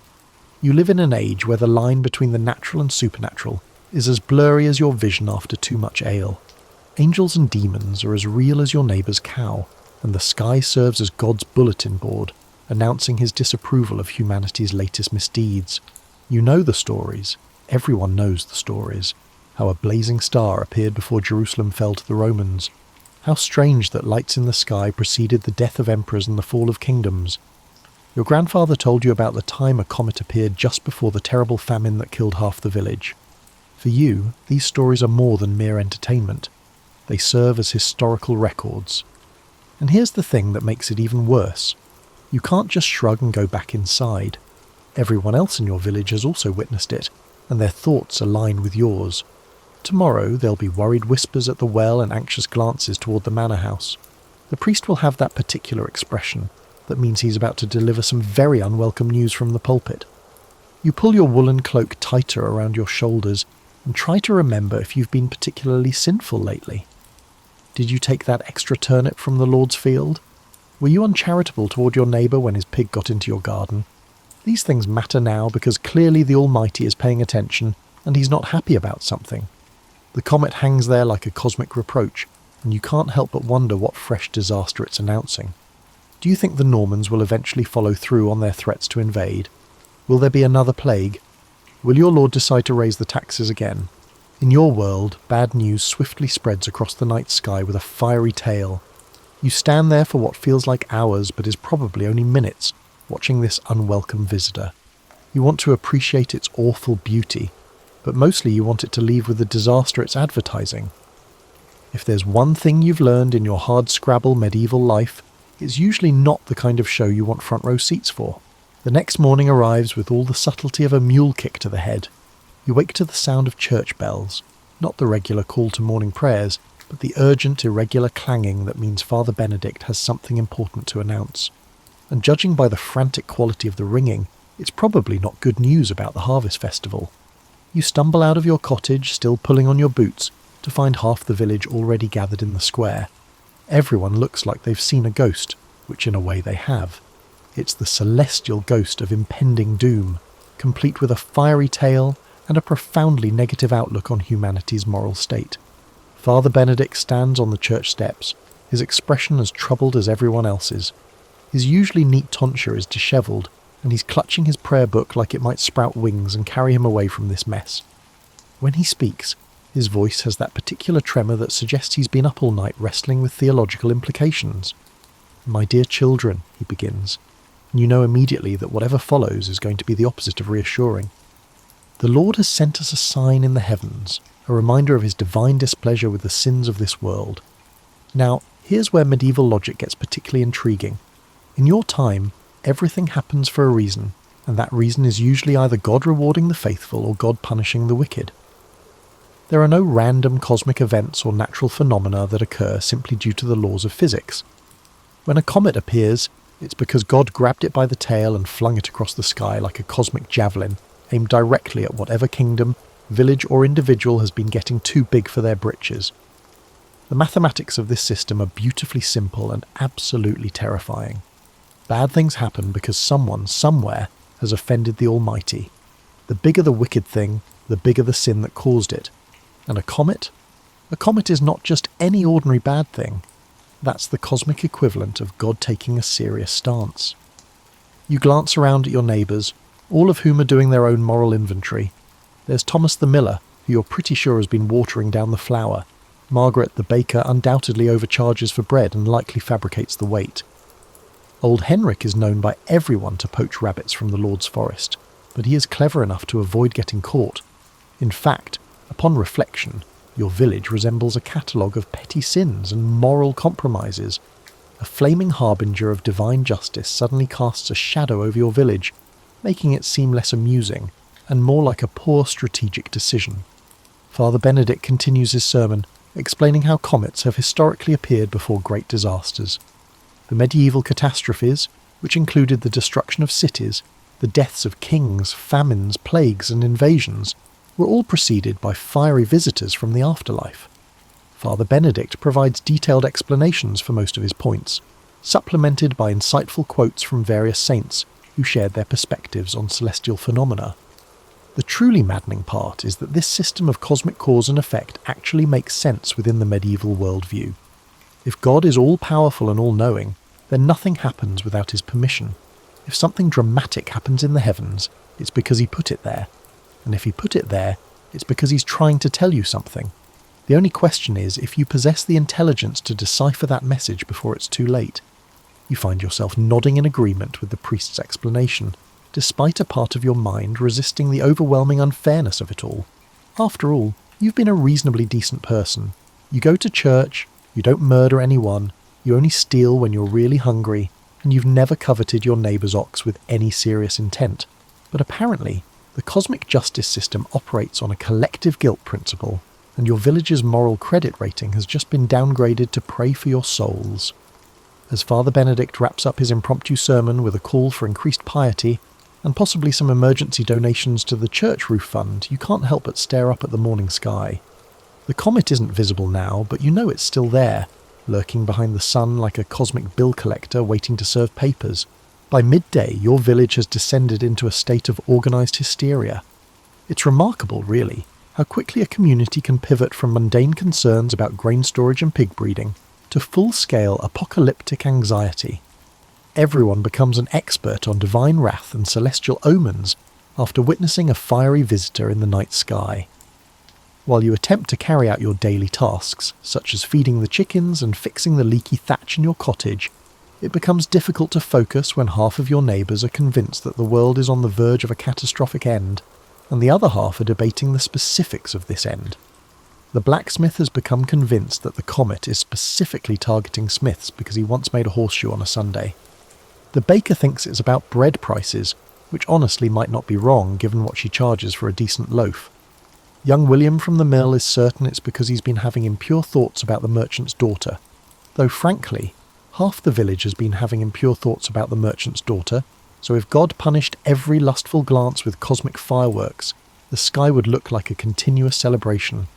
You live in an age where the line between the natural and supernatural is as blurry as your vision after too much ale. Angels and demons are as real as your neighbour's cow, and the sky serves as God's bulletin board, announcing his disapproval of humanity's latest misdeeds. You know the stories. Everyone knows the stories. How a blazing star appeared before Jerusalem fell to the Romans. How strange that lights in the sky preceded the death of emperors and the fall of kingdoms. Your grandfather told you about the time a comet appeared just before the terrible famine that killed half the village. For you, these stories are more than mere entertainment. They serve as historical records. And here's the thing that makes it even worse. You can't just shrug and go back inside. Everyone else in your village has also witnessed it, and their thoughts align with yours. Tomorrow there'll be worried whispers at the well and anxious glances toward the manor house. The priest will have that particular expression. That means he's about to deliver some very unwelcome news from the pulpit. You pull your woolen cloak tighter around your shoulders and try to remember if you've been particularly sinful lately. Did you take that extra turnip from the Lord's field? Were you uncharitable toward your neighbour when his pig got into your garden? These things matter now because clearly the Almighty is paying attention and he's not happy about something. The comet hangs there like a cosmic reproach, and you can't help but wonder what fresh disaster it's announcing. Do you think the Normans will eventually follow through on their threats to invade? Will there be another plague? Will your Lord decide to raise the taxes again? In your world, bad news swiftly spreads across the night sky with a fiery tail. You stand there for what feels like hours but is probably only minutes, watching this unwelcome visitor. You want to appreciate its awful beauty, but mostly you want it to leave with the disaster it's advertising. If there's one thing you've learned in your hard-scrabble medieval life, it's usually not the kind of show you want front row seats for. The next morning arrives with all the subtlety of a mule kick to the head. You wake to the sound of church bells, not the regular call to morning prayers, but the urgent, irregular clanging that means Father Benedict has something important to announce. And judging by the frantic quality of the ringing, it's probably not good news about the harvest festival. You stumble out of your cottage, still pulling on your boots, to find half the village already gathered in the square. Everyone looks like they've seen a ghost, which in a way they have. It's the celestial ghost of impending doom, complete with a fiery tail and a profoundly negative outlook on humanity's moral state. Father Benedict stands on the church steps, his expression as troubled as everyone else's. His usually neat tonsure is dishevelled, and he's clutching his prayer book like it might sprout wings and carry him away from this mess. When he speaks, his voice has that particular tremor that suggests he's been up all night wrestling with theological implications. "My dear children," he begins, and you know immediately that whatever follows is going to be the opposite of reassuring. "The Lord has sent us a sign in the heavens, a reminder of his divine displeasure with the sins of this world." Now, here's where medieval logic gets particularly intriguing. In your time, everything happens for a reason, and that reason is usually either God rewarding the faithful or God punishing the wicked. There are no random cosmic events or natural phenomena that occur simply due to the laws of physics. When a comet appears, it's because God grabbed it by the tail and flung it across the sky like a cosmic javelin, aimed directly at whatever kingdom, village or individual has been getting too big for their britches. The mathematics of this system are beautifully simple and absolutely terrifying. Bad things happen because someone, somewhere, has offended the Almighty. The bigger the wicked thing, the bigger the sin that caused it. And a comet? A comet is not just any ordinary bad thing. That's the cosmic equivalent of God taking a serious stance. You glance around at your neighbours, all of whom are doing their own moral inventory. There's Thomas the miller, who you're pretty sure has been watering down the flour. Margaret the baker undoubtedly overcharges for bread and likely fabricates the weight. Old Henrik is known by everyone to poach rabbits from the Lord's forest, but he is clever enough to avoid getting caught. In fact, upon reflection, your village resembles a catalogue of petty sins and moral compromises. A flaming harbinger of divine justice suddenly casts a shadow over your village, making it seem less amusing and more like a poor strategic decision. Father Benedict continues his sermon, explaining how comets have historically appeared before great disasters. The medieval catastrophes, which included the destruction of cities, the deaths of kings, famines, plagues and invasions, were all preceded by fiery visitors from the afterlife. Father Benedict provides detailed explanations for most of his points, supplemented by insightful quotes from various saints who shared their perspectives on celestial phenomena. The truly maddening part is that this system of cosmic cause and effect actually makes sense within the medieval worldview. If God is all-powerful and all-knowing, then nothing happens without his permission. If something dramatic happens in the heavens, it's because he put it there. and if he put it there, it's because he's trying to tell you something. The only question is if you possess the intelligence to decipher that message before it's too late. You find yourself nodding in agreement with the priest's explanation, despite a part of your mind resisting the overwhelming unfairness of it all. After all, you've been a reasonably decent person. You go to church, you don't murder anyone, you only steal when you're really hungry, and you've never coveted your neighbour's ox with any serious intent. But apparently, the cosmic justice system operates on a collective guilt principle, and your village's moral credit rating has just been downgraded to pray for your souls. As Father Benedict wraps up his impromptu sermon with a call for increased piety, and possibly some emergency donations to the church roof fund, you can't help but stare up at the morning sky. The comet isn't visible now, but you know it's still there, lurking behind the sun like a cosmic bill collector waiting to serve papers. By midday, your village has descended into a state of organised hysteria. It's remarkable, really, how quickly a community can pivot from mundane concerns about grain storage and pig breeding to full-scale apocalyptic anxiety. Everyone becomes an expert on divine wrath and celestial omens after witnessing a fiery visitor in the night sky. While you attempt to carry out your daily tasks, such as feeding the chickens and fixing the leaky thatch in your cottage, it becomes difficult to focus when half of your neighbours are convinced that the world is on the verge of a catastrophic end, and the other half are debating the specifics of this end. The blacksmith has become convinced that the comet is specifically targeting smiths because he once made a horseshoe on a Sunday. The baker thinks it's about bread prices, which honestly might not be wrong given what she charges for a decent loaf. Young William from the mill is certain it's because he's been having impure thoughts about the merchant's daughter, though frankly, half the village has been having impure thoughts about the merchant's daughter, so if God punished every lustful glance with cosmic fireworks, the sky would look like a continuous celebration.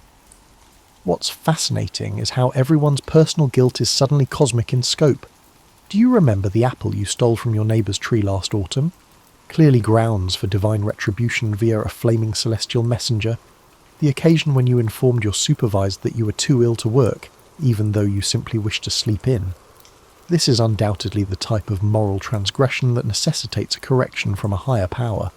What's fascinating is how everyone's personal guilt is suddenly cosmic in scope. Do you remember the apple you stole from your neighbour's tree last autumn? Clearly grounds for divine retribution via a flaming celestial messenger. The occasion when you informed your supervisor that you were too ill to work, even though you simply wished to sleep in. This is undoubtedly the type of moral transgression that necessitates a correction from a higher power.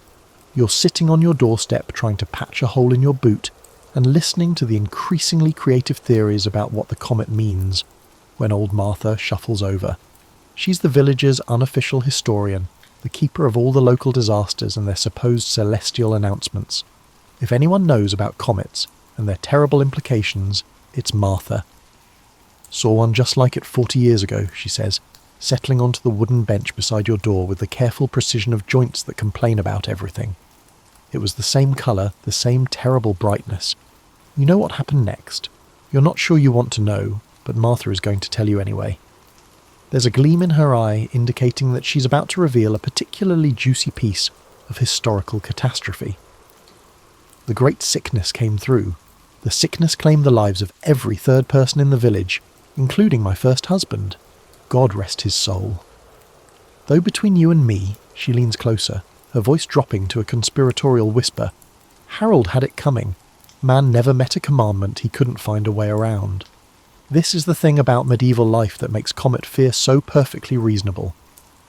You're sitting on your doorstep trying to patch a hole in your boot and listening to the increasingly creative theories about what the comet means, when old Martha shuffles over. She's the village's unofficial historian, the keeper of all the local disasters and their supposed celestial announcements. If anyone knows about comets and their terrible implications, it's Martha. Saw one just like it 40 years ago, she says, settling onto the wooden bench beside your door with the careful precision of joints that complain about everything. It was the same colour, the same terrible brightness. You know what happened next. You're not sure you want to know, but Martha is going to tell you anyway. There's a gleam in her eye indicating that she's about to reveal a particularly juicy piece of historical catastrophe. The great sickness came through. The sickness claimed the lives of every third person in the village, including my first husband. God rest his soul. Though between you and me, she leans closer, her voice dropping to a conspiratorial whisper. Harold had it coming. Man never met a commandment he couldn't find a way around. This is the thing about medieval life that makes comet fear so perfectly reasonable.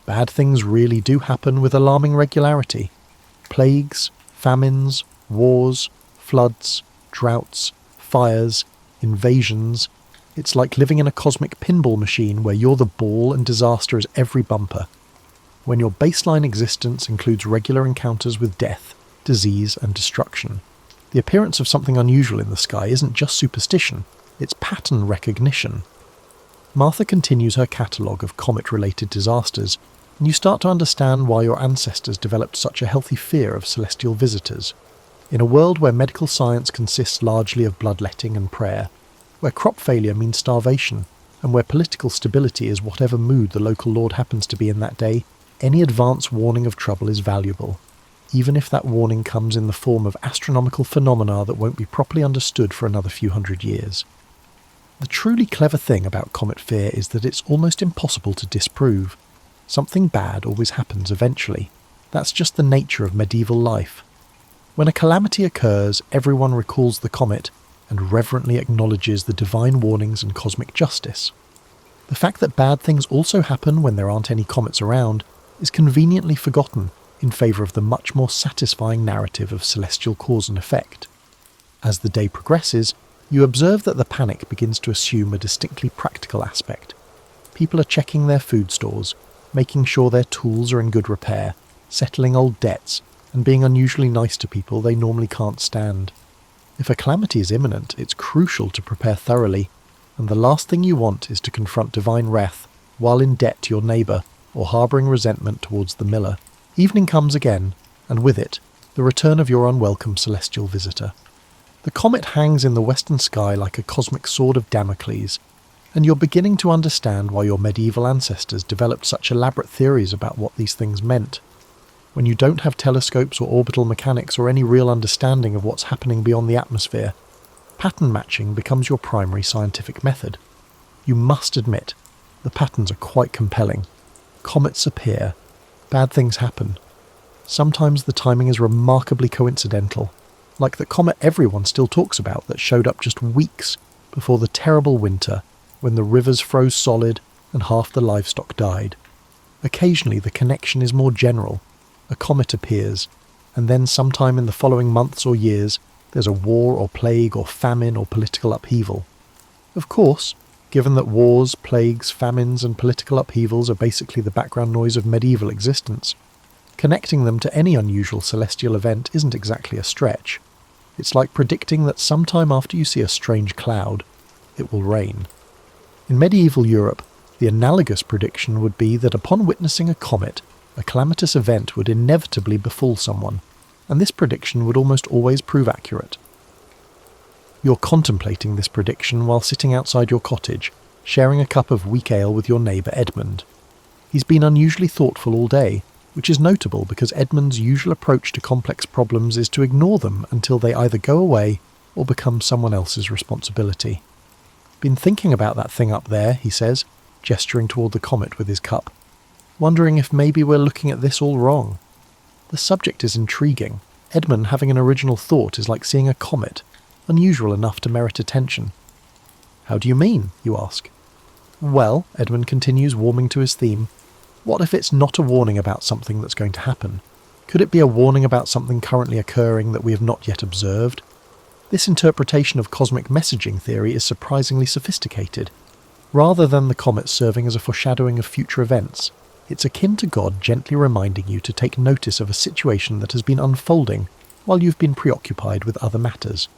Bad things really do happen with alarming regularity. Plagues, famines, wars, floods, droughts, fires, invasions. It's like living in a cosmic pinball machine where you're the ball and disaster is every bumper. When your baseline existence includes regular encounters with death, disease and destruction, the appearance of something unusual in the sky isn't just superstition, it's pattern recognition. Martha continues her catalogue of comet-related disasters, and you start to understand why your ancestors developed such a healthy fear of celestial visitors. In a world where medical science consists largely of bloodletting and prayer, where crop failure means starvation, and where political stability is whatever mood the local lord happens to be in that day, any advance warning of trouble is valuable, even if that warning comes in the form of astronomical phenomena that won't be properly understood for another few hundred years. The truly clever thing about comet fear is that it's almost impossible to disprove. Something bad always happens eventually. That's just the nature of medieval life. When a calamity occurs, everyone recalls the comet and reverently acknowledges the divine warnings and cosmic justice. The fact that bad things also happen when there aren't any comets around is conveniently forgotten, in favour of the much more satisfying narrative of celestial cause and effect. As the day progresses, you observe that the panic begins to assume a distinctly practical aspect. People are checking their food stores, making sure their tools are in good repair, settling old debts, and being unusually nice to people they normally can't stand. If a calamity is imminent, it's crucial to prepare thoroughly, and the last thing you want is to confront divine wrath while in debt to your neighbour or harbouring resentment towards the miller. Evening comes again, and with it, the return of your unwelcome celestial visitor. The comet hangs in the western sky like a cosmic sword of Damocles, and you're beginning to understand why your medieval ancestors developed such elaborate theories about what these things meant. When you don't have telescopes or orbital mechanics or any real understanding of what's happening beyond the atmosphere, pattern matching becomes your primary scientific method. You must admit, the patterns are quite compelling. Comets appear. Bad things happen. Sometimes the timing is remarkably coincidental, like the comet everyone still talks about that showed up just weeks before the terrible winter when the rivers froze solid and half the livestock died. Occasionally the connection is more general. A comet appears, and then sometime in the following months or years there's a war or plague or famine or political upheaval. Of course, given that wars, plagues, famines and political upheavals are basically the background noise of medieval existence, connecting them to any unusual celestial event isn't exactly a stretch. It's like predicting that sometime after you see a strange cloud, it will rain. In medieval Europe, the analogous prediction would be that upon witnessing a comet, a calamitous event would inevitably befall someone, and this prediction would almost always prove accurate. You're contemplating this prediction while sitting outside your cottage, sharing a cup of weak ale with your neighbour Edmund. He's been unusually thoughtful all day, which is notable because Edmund's usual approach to complex problems is to ignore them until they either go away or become someone else's responsibility. "Been thinking about that thing up there," he says, gesturing toward the comet with his cup. "Wondering if maybe we're looking at this all wrong." The subject is intriguing. Edmund having an original thought is like seeing a comet, unusual enough to merit attention. "How do you mean?" you ask. "Well," Edmund continues, warming to his theme, "what if it's not a warning about something that's going to happen? Could it be a warning about something currently occurring that we have not yet observed? This interpretation of cosmic messaging theory is surprisingly sophisticated. Rather than the comet serving as a foreshadowing of future events, it's akin to God gently reminding you to take notice of a situation that has been unfolding while you've been preoccupied with other matters.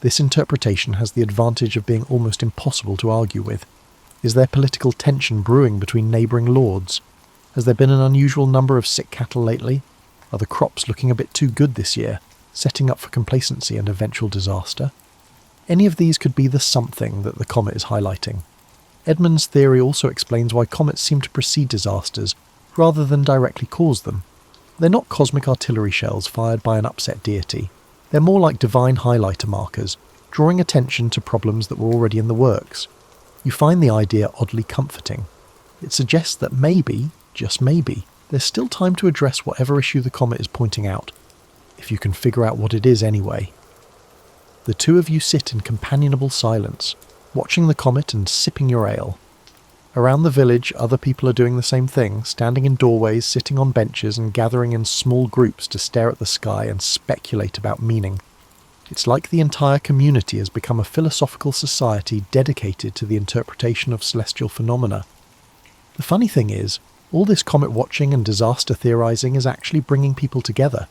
This interpretation has the advantage of being almost impossible to argue with. Is there political tension brewing between neighbouring lords? Has there been an unusual number of sick cattle lately? Are the crops looking a bit too good this year, setting up for complacency and eventual disaster? Any of these could be the something that the comet is highlighting. Edmund's theory also explains why comets seem to precede disasters rather than directly cause them. They're not cosmic artillery shells fired by an upset deity. They're more like divine highlighter markers, drawing attention to problems that were already in the works. You find the idea oddly comforting. It suggests that maybe, just maybe, there's still time to address whatever issue the comet is pointing out, if you can figure out what it is anyway. The two of you sit in companionable silence, watching the comet and sipping your ale. Around the village, other people are doing the same thing, standing in doorways, sitting on benches and gathering in small groups to stare at the sky and speculate about meaning. It's like the entire community has become a philosophical society dedicated to the interpretation of celestial phenomena. The funny thing is, all this comet watching and disaster theorizing is actually bringing people together.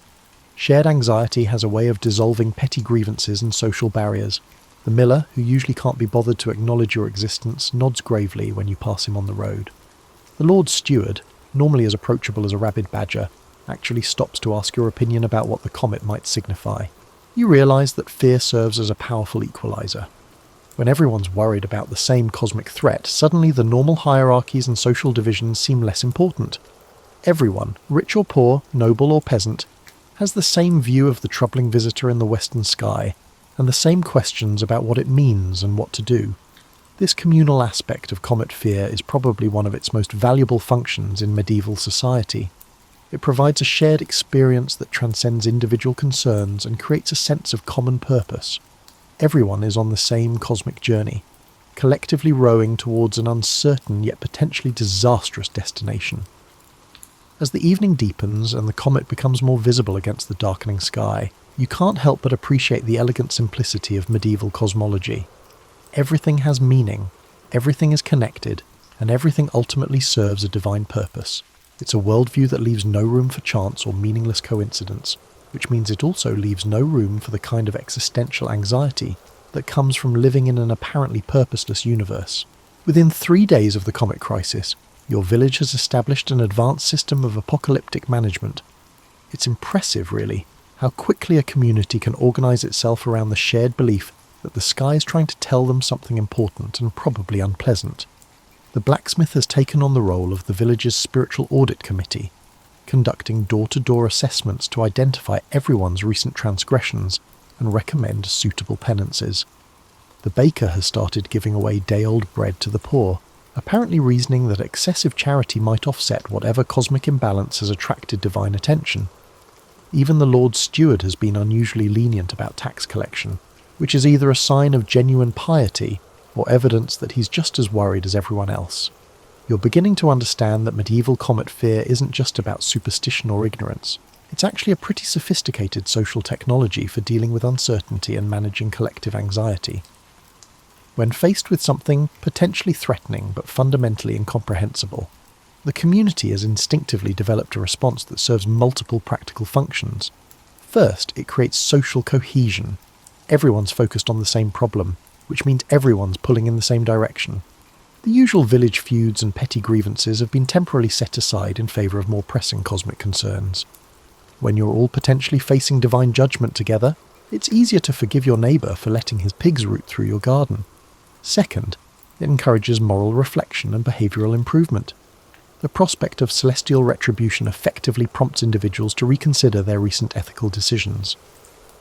Shared anxiety has a way of dissolving petty grievances and social barriers. The miller, who usually can't be bothered to acknowledge your existence, nods gravely when you pass him on the road. The Lord Steward, normally as approachable as a rabid badger, actually stops to ask your opinion about what the comet might signify. You realise that fear serves as a powerful equaliser. When everyone's worried about the same cosmic threat, suddenly the normal hierarchies and social divisions seem less important. Everyone, rich or poor, noble or peasant, has the same view of the troubling visitor in the western sky, and the same questions about what it means and what to do. This communal aspect of comet fear is probably one of its most valuable functions in medieval society. It provides a shared experience that transcends individual concerns and creates a sense of common purpose. Everyone is on the same cosmic journey, collectively rowing towards an uncertain yet potentially disastrous destination. As the evening deepens and the comet becomes more visible against the darkening sky, you can't help but appreciate the elegant simplicity of medieval cosmology. Everything has meaning, everything is connected, and everything ultimately serves a divine purpose. It's a worldview that leaves no room for chance or meaningless coincidence, which means it also leaves no room for the kind of existential anxiety that comes from living in an apparently purposeless universe. Within 3 days of the comet crisis, your village has established an advanced system of apocalyptic management. It's impressive, really, how quickly a community can organise itself around the shared belief that the sky is trying to tell them something important and probably unpleasant. The blacksmith has taken on the role of the village's spiritual audit committee, conducting door-to-door assessments to identify everyone's recent transgressions and recommend suitable penances. The baker has started giving away day-old bread to the poor, apparently reasoning that excessive charity might offset whatever cosmic imbalance has attracted divine attention. Even the Lord Steward has been unusually lenient about tax collection, which is either a sign of genuine piety or evidence that he's just as worried as everyone else. You're beginning to understand that medieval comet fear isn't just about superstition or ignorance. It's actually a pretty sophisticated social technology for dealing with uncertainty and managing collective anxiety. When faced with something potentially threatening but fundamentally incomprehensible, the community has instinctively developed a response that serves multiple practical functions. First, it creates social cohesion. Everyone's focused on the same problem, which means everyone's pulling in the same direction. The usual village feuds and petty grievances have been temporarily set aside in favour of more pressing cosmic concerns. When you're all potentially facing divine judgment together, it's easier to forgive your neighbour for letting his pigs root through your garden. Second, it encourages moral reflection and behavioural improvement. The prospect of celestial retribution effectively prompts individuals to reconsider their recent ethical decisions.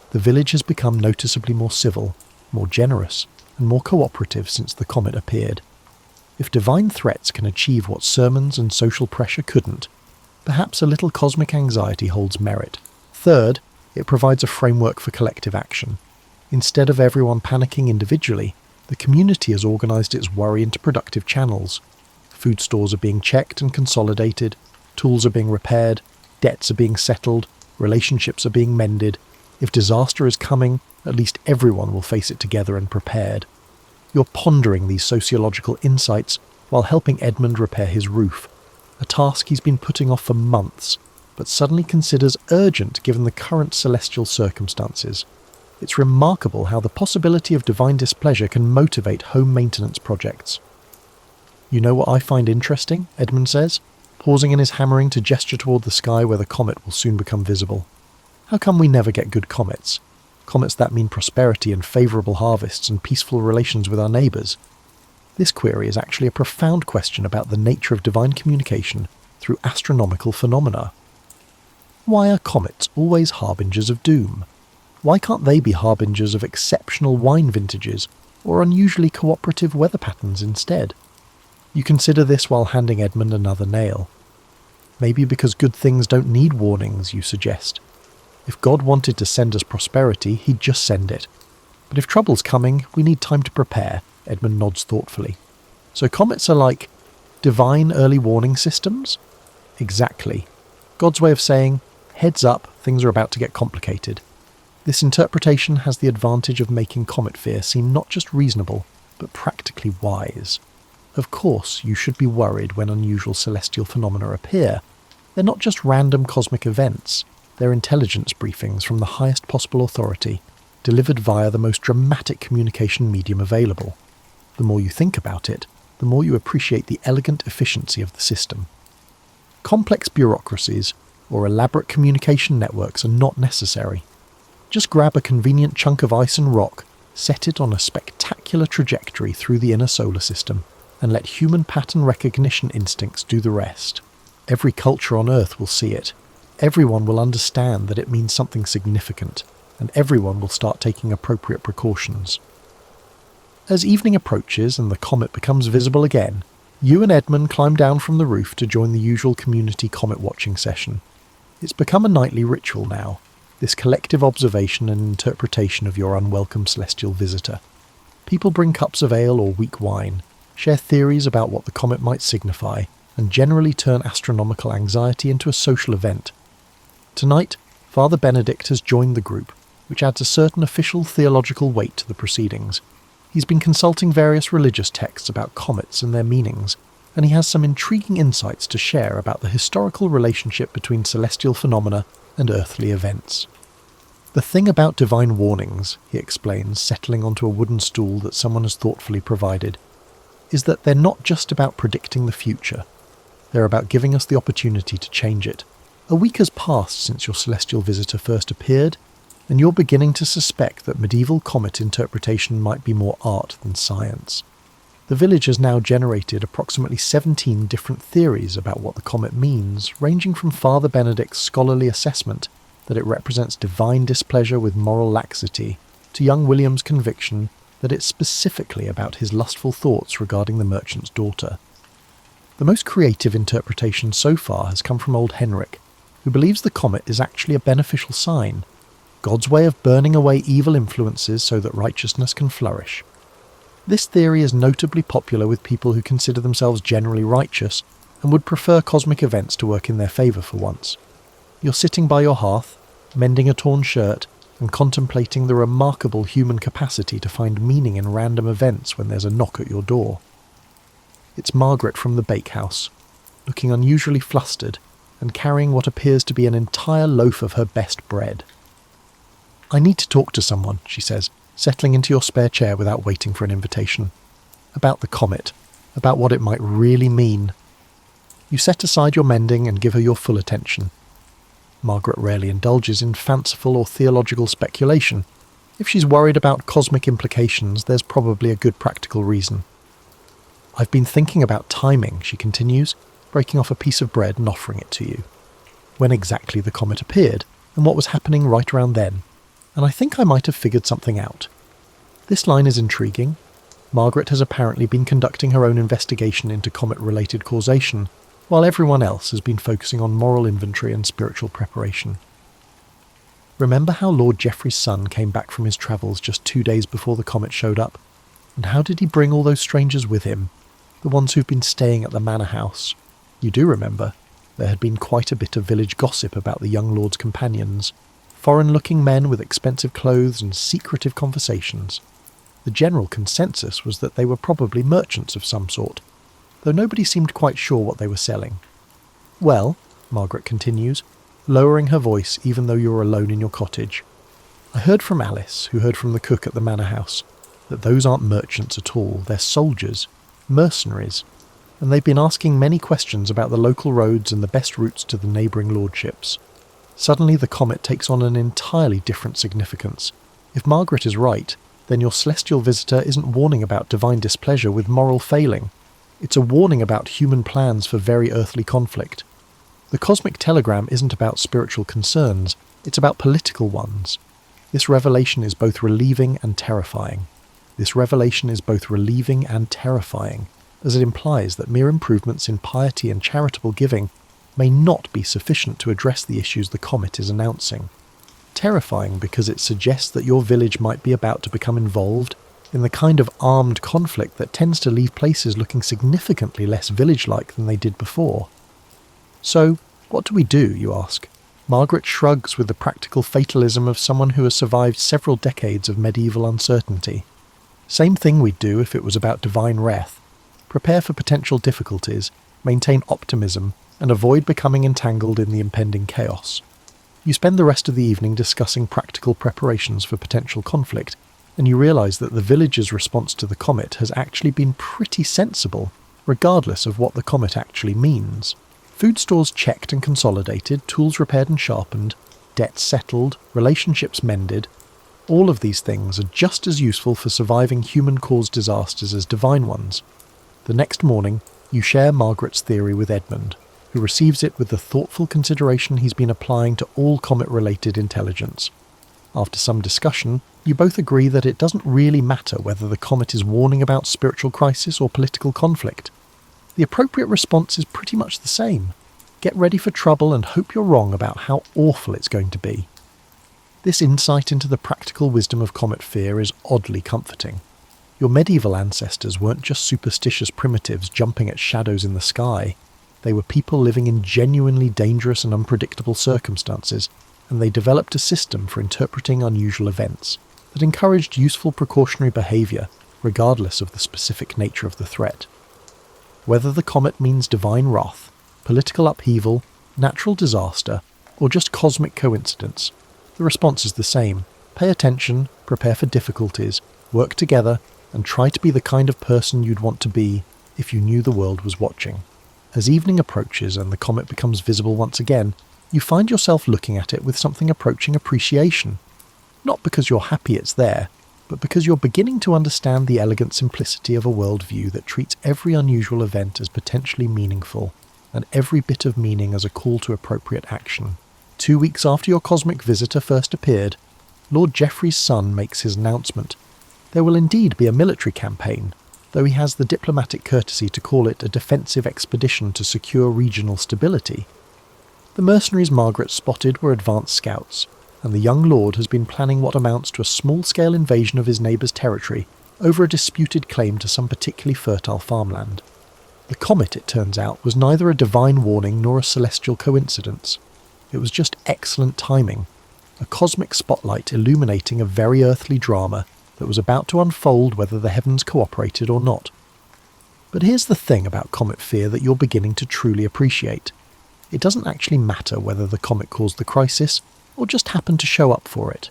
The village has become noticeably more civil, more generous, and more cooperative since the comet appeared. If divine threats can achieve what sermons and social pressure couldn't, perhaps a little cosmic anxiety holds merit. Third, it provides a framework for collective action. Instead of everyone panicking individually, the community has organised its worry into productive channels. Food stores are being checked and consolidated, tools are being repaired, debts are being settled, relationships are being mended. If disaster is coming, at least everyone will face it together and prepared. You're pondering these sociological insights while helping Edmund repair his roof, a task he's been putting off for months, but suddenly considers urgent given the current celestial circumstances. It's remarkable how the possibility of divine displeasure can motivate home maintenance projects. "You know what I find interesting?" Edmund says, pausing in his hammering to gesture toward the sky where the comet will soon become visible. "How come we never get good comets? Comets that mean prosperity and favourable harvests and peaceful relations with our neighbours." This query is actually a profound question about the nature of divine communication through astronomical phenomena. Why are comets always harbingers of doom? Why can't they be harbingers of exceptional wine vintages or unusually cooperative weather patterns instead? You consider this while handing Edmund another nail. Maybe because good things don't need warnings, you suggest. If God wanted to send us prosperity, he'd just send it. But if trouble's coming, we need time to prepare, Edmund nods thoughtfully. So comets are like divine early warning systems? Exactly. God's way of saying, heads up, things are about to get complicated. This interpretation has the advantage of making comet fear seem not just reasonable, but practically wise. Of course, you should be worried when unusual celestial phenomena appear. They're not just random cosmic events. They're intelligence briefings from the highest possible authority, delivered via the most dramatic communication medium available. The more you think about it, the more you appreciate the elegant efficiency of the system. Complex bureaucracies or elaborate communication networks are not necessary. Just grab a convenient chunk of ice and rock, set it on a spectacular trajectory through the inner solar system, and let human pattern recognition instincts do the rest. Every culture on Earth will see it. Everyone will understand that it means something significant, and everyone will start taking appropriate precautions. As evening approaches and the comet becomes visible again, you and Edmund climb down from the roof to join the usual community comet watching session. It's become a nightly ritual now, this collective observation and interpretation of your unwelcome celestial visitor. People bring cups of ale or weak wine, share theories about what the comet might signify, and generally turn astronomical anxiety into a social event. Tonight, Father Benedict has joined the group, which adds a certain official theological weight to the proceedings. He's been consulting various religious texts about comets and their meanings, and he has some intriguing insights to share about the historical relationship between celestial phenomena and earthly events. The thing about divine warnings, he explains, settling onto a wooden stool that someone has thoughtfully provided, is that they're not just about predicting the future. They're about giving us the opportunity to change it. A week has passed since your celestial visitor first appeared, and you're beginning to suspect that medieval comet interpretation might be more art than science. The village has now generated approximately 17 different theories about what the comet means, ranging from Father Benedict's scholarly assessment that it represents divine displeasure with moral laxity, to young William's conviction that it's specifically about his lustful thoughts regarding the merchant's daughter. The most creative interpretation so far has come from old Henrik, who believes the comet is actually a beneficial sign, God's way of burning away evil influences so that righteousness can flourish. This theory is notably popular with people who consider themselves generally righteous and would prefer cosmic events to work in their favour for once. You're sitting by your hearth, mending a torn shirt, and contemplating the remarkable human capacity to find meaning in random events when there's a knock at your door. It's Margaret from the bakehouse, looking unusually flustered and carrying what appears to be an entire loaf of her best bread. "I need to talk to someone," she says, settling into your spare chair without waiting for an invitation. "About the comet, about what it might really mean." You set aside your mending and give her your full attention. Margaret rarely indulges in fanciful or theological speculation. If she's worried about cosmic implications, there's probably a good practical reason. "I've been thinking about timing," she continues, breaking off a piece of bread and offering it to you. "When exactly the comet appeared, and what was happening right around then. And I think I might have figured something out." This line is intriguing. Margaret has apparently been conducting her own investigation into comet-related causation, while everyone else has been focusing on moral inventory and spiritual preparation. "Remember how Lord Geoffrey's son came back from his travels just 2 days before the comet showed up? And how did he bring all those strangers with him? The ones who've been staying at the manor house? You do remember. There had been quite a bit of village gossip about the young lord's companions. Foreign-looking men with expensive clothes and secretive conversations. The general consensus was that they were probably merchants of some sort, though nobody seemed quite sure what they were selling. Well," Margaret continues, lowering her voice even though you're alone in your cottage, "I heard from Alice, who heard from the cook at the manor house, that those aren't merchants at all, they're soldiers, mercenaries, and they've been asking many questions about the local roads and the best routes to the neighbouring lordships. Suddenly the comet takes on an entirely different significance. If Margaret is right, then your celestial visitor isn't warning about divine displeasure with moral failing. It's a warning about human plans for very earthly conflict. The cosmic telegram isn't about spiritual concerns, it's about political ones. This revelation is both relieving and terrifying. As it implies that mere improvements in piety and charitable giving may not be sufficient to address the issues the comet is announcing. Terrifying because it suggests that your village might be about to become involved in the kind of armed conflict that tends to leave places looking significantly less village-like than they did before. "So, what do we do?" you ask. Margaret shrugs with the practical fatalism of someone who has survived several decades of medieval uncertainty. "Same thing we'd do if it was about divine wrath. Prepare for potential difficulties, maintain optimism, and avoid becoming entangled in the impending chaos." You spend the rest of the evening discussing practical preparations for potential conflict, and you realise that the village's response to the comet has actually been pretty sensible, regardless of what the comet actually means. Food stores checked and consolidated, tools repaired and sharpened, debts settled, relationships mended. All of these things are just as useful for surviving human-caused disasters as divine ones. The next morning, you share Margaret's theory with Edmund, who receives it with the thoughtful consideration he's been applying to all comet-related intelligence. After some discussion, you both agree that it doesn't really matter whether the comet is warning about spiritual crisis or political conflict. The appropriate response is pretty much the same. Get ready for trouble and hope you're wrong about how awful it's going to be. This insight into the practical wisdom of comet fear is oddly comforting. Your medieval ancestors weren't just superstitious primitives jumping at shadows in the sky. They were people living in genuinely dangerous and unpredictable circumstances, and they developed a system for interpreting unusual events that encouraged useful precautionary behaviour regardless of the specific nature of the threat. Whether the comet means divine wrath, political upheaval, natural disaster, or just cosmic coincidence, the response is the same. Pay attention, prepare for difficulties, work together, and try to be the kind of person you'd want to be if you knew the world was watching. As evening approaches and the comet becomes visible once again, you find yourself looking at it with something approaching appreciation. Not because you're happy it's there, but because you're beginning to understand the elegant simplicity of a worldview that treats every unusual event as potentially meaningful, and every bit of meaning as a call to appropriate action. 2 weeks after your cosmic visitor first appeared, Lord Geoffrey's son makes his announcement. There will indeed be a military campaign, though he has the diplomatic courtesy to call it a defensive expedition to secure regional stability. The mercenaries Margaret spotted were advanced scouts, and the young lord has been planning what amounts to a small-scale invasion of his neighbour's territory over a disputed claim to some particularly fertile farmland. The comet, it turns out, was neither a divine warning nor a celestial coincidence. It was just excellent timing, a cosmic spotlight illuminating a very earthly drama that was about to unfold whether the heavens cooperated or not. But here's the thing about comet fear that you're beginning to truly appreciate. It doesn't actually matter whether the comet caused the crisis or just happened to show up for it.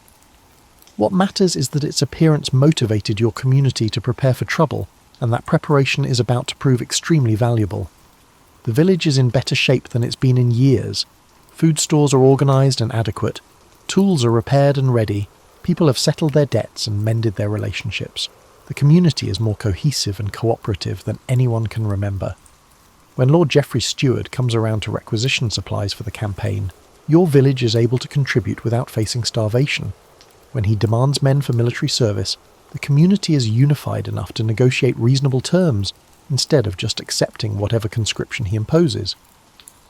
What matters is that its appearance motivated your community to prepare for trouble, and that preparation is about to prove extremely valuable. The village is in better shape than it's been in years. Food stores are organised and adequate. Tools are repaired and ready. People have settled their debts and mended their relationships. The community is more cohesive and cooperative than anyone can remember. When Lord Geoffrey's steward comes around to requisition supplies for the campaign, your village is able to contribute without facing starvation. When he demands men for military service, the community is unified enough to negotiate reasonable terms instead of just accepting whatever conscription he imposes.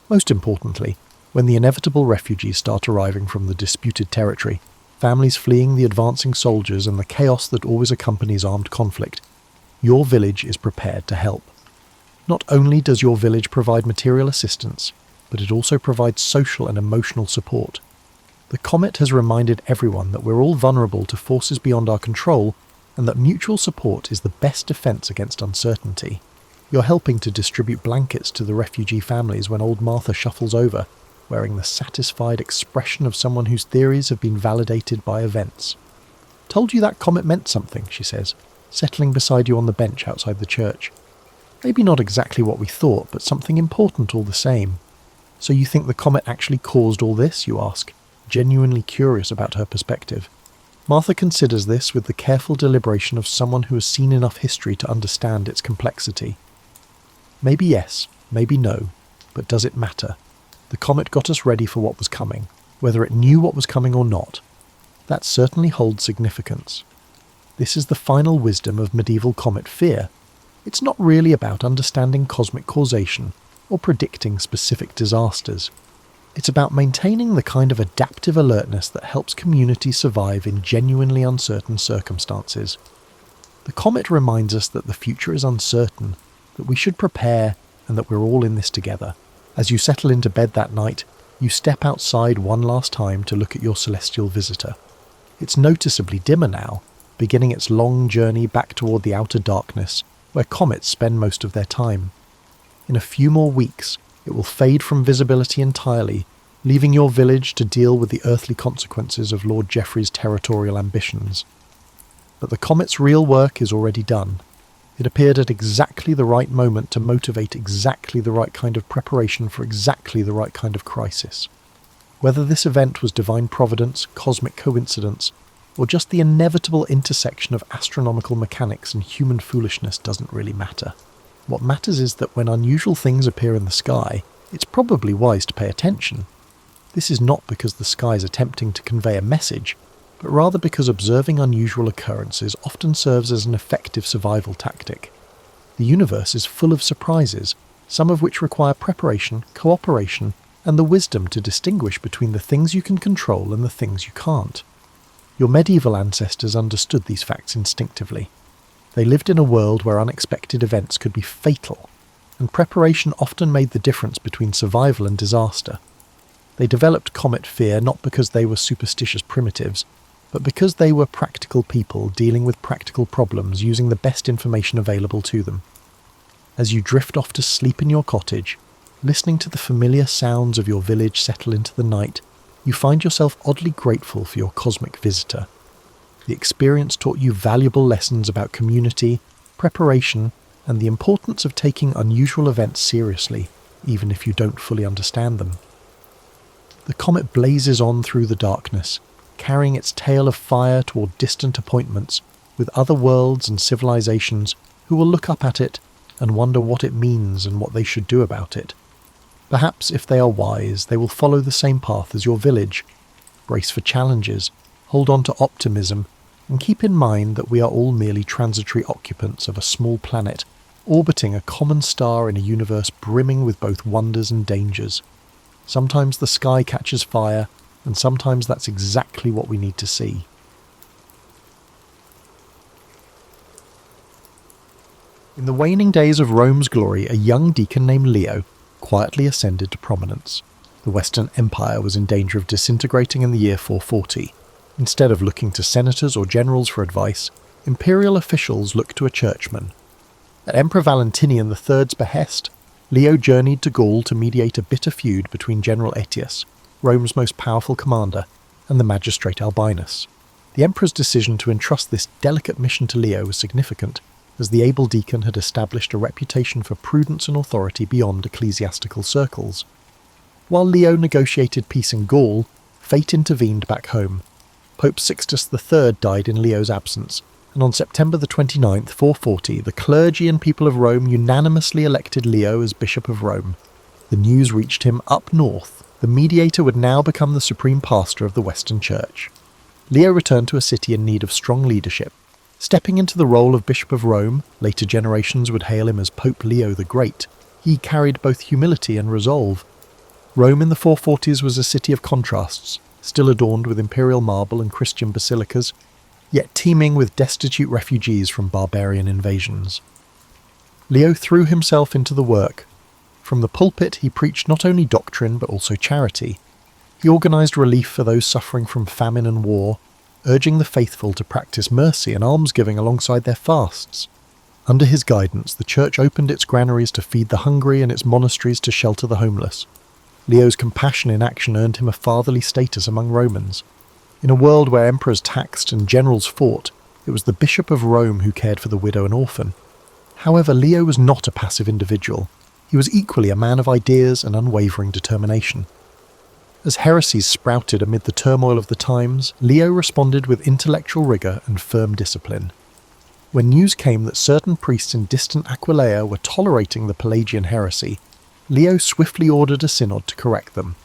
Most importantly, when the inevitable refugees start arriving from the disputed territory, families fleeing the advancing soldiers and the chaos that always accompanies armed conflict, your village is prepared to help. Not only does your village provide material assistance, but it also provides social and emotional support. The comet has reminded everyone that we're all vulnerable to forces beyond our control, and that mutual support is the best defence against uncertainty. You're helping to distribute blankets to the refugee families when old Martha shuffles over, wearing the satisfied expression of someone whose theories have been validated by events. "Told you that comet meant something," she says, settling beside you on the bench outside the church. "Maybe not exactly what we thought, but something important all the same." "So you think the comet actually caused all this?" you ask, genuinely curious about her perspective. Martha considers this with the careful deliberation of someone who has seen enough history to understand its complexity. Maybe yes, maybe no, but does it matter? The comet got us ready for what was coming, whether it knew what was coming or not. That certainly holds significance. This is the final wisdom of medieval comet fear. It's not really about understanding cosmic causation or predicting specific disasters. It's about maintaining the kind of adaptive alertness that helps communities survive in genuinely uncertain circumstances. The comet reminds us that the future is uncertain, that we should prepare, and that we're all in this together. As you settle into bed that night, you step outside one last time to look at your celestial visitor. It's noticeably dimmer now, beginning its long journey back toward the outer darkness, where comets spend most of their time. In a few more weeks, it will fade from visibility entirely, leaving your village to deal with the earthly consequences of Lord Geoffrey's territorial ambitions. But the comet's real work is already done. It appeared at exactly the right moment to motivate exactly the right kind of preparation for exactly the right kind of crisis. Whether this event was divine providence, cosmic coincidence, or just the inevitable intersection of astronomical mechanics and human foolishness doesn't really matter. What matters is that when unusual things appear in the sky, it's probably wise to pay attention. This is not because the sky is attempting to convey a message, but rather because observing unusual occurrences often serves as an effective survival tactic. The universe is full of surprises, some of which require preparation, cooperation, and the wisdom to distinguish between the things you can control and the things you can't. Your medieval ancestors understood these facts instinctively. They lived in a world where unexpected events could be fatal. and preparation often made the difference between survival and disaster. They developed comet fear not because they were superstitious primitives, but because they were practical people dealing with practical problems using the best information available to them. As you drift off to sleep in your cottage, listening to the familiar sounds of your village settle into the night, you find yourself oddly grateful for your cosmic visitor. The experience taught you valuable lessons about community, preparation, and the importance of taking unusual events seriously, even if you don't fully understand them. The comet blazes on through the darkness, carrying its tail of fire toward distant appointments with other worlds and civilizations who will look up at it and wonder what it means and what they should do about it. Perhaps if they are wise, they will follow the same path as your village, brace for challenges, hold on to optimism, and keep in mind that we are all merely transitory occupants of a small planet orbiting a common star in a universe brimming with both wonders and dangers. Sometimes the sky catches fire, and sometimes that's exactly what we need to see. In the waning days of Rome's glory, a young deacon named Leo quietly ascended to prominence. The Western Empire was in danger of disintegrating in the year 440. Instead of looking to senators or generals for advice, imperial officials looked to a churchman. At Emperor Valentinian III's behest, Leo journeyed to Gaul to mediate a bitter feud between General Aetius, Rome's most powerful commander, and the magistrate Albinus. The emperor's decision to entrust this delicate mission to Leo was significant, as the able deacon had established a reputation for prudence and authority beyond ecclesiastical circles. While Leo negotiated peace in Gaul, fate intervened back home. Pope Sixtus III died in Leo's absence, and on September the 29th, 440, the clergy and people of Rome unanimously elected Leo as Bishop of Rome. The news reached him up north. The mediator would now become the supreme pastor of the Western Church. Leo returned to a city in need of strong leadership. Stepping into the role of Bishop of Rome, later generations would hail him as Pope Leo the Great, he carried both humility and resolve. Rome in the 440s was a city of contrasts, still adorned with imperial marble and Christian basilicas, yet teeming with destitute refugees from barbarian invasions. Leo threw himself into the work. From the pulpit he preached not only doctrine but also charity. He organised relief for those suffering from famine and war, urging the faithful to practice mercy and almsgiving alongside their fasts. Under his guidance, the church opened its granaries to feed the hungry and its monasteries to shelter the homeless. Leo's compassion in action earned him a fatherly status among Romans. In a world where emperors taxed and generals fought, it was the Bishop of Rome who cared for the widow and orphan. However, Leo was not a passive individual. He was equally a man of ideas and unwavering determination. As heresies sprouted amid the turmoil of the times, Leo responded with intellectual rigour and firm discipline. When news came that certain priests in distant Aquileia were tolerating the Pelagian heresy, Leo swiftly ordered a synod to correct them.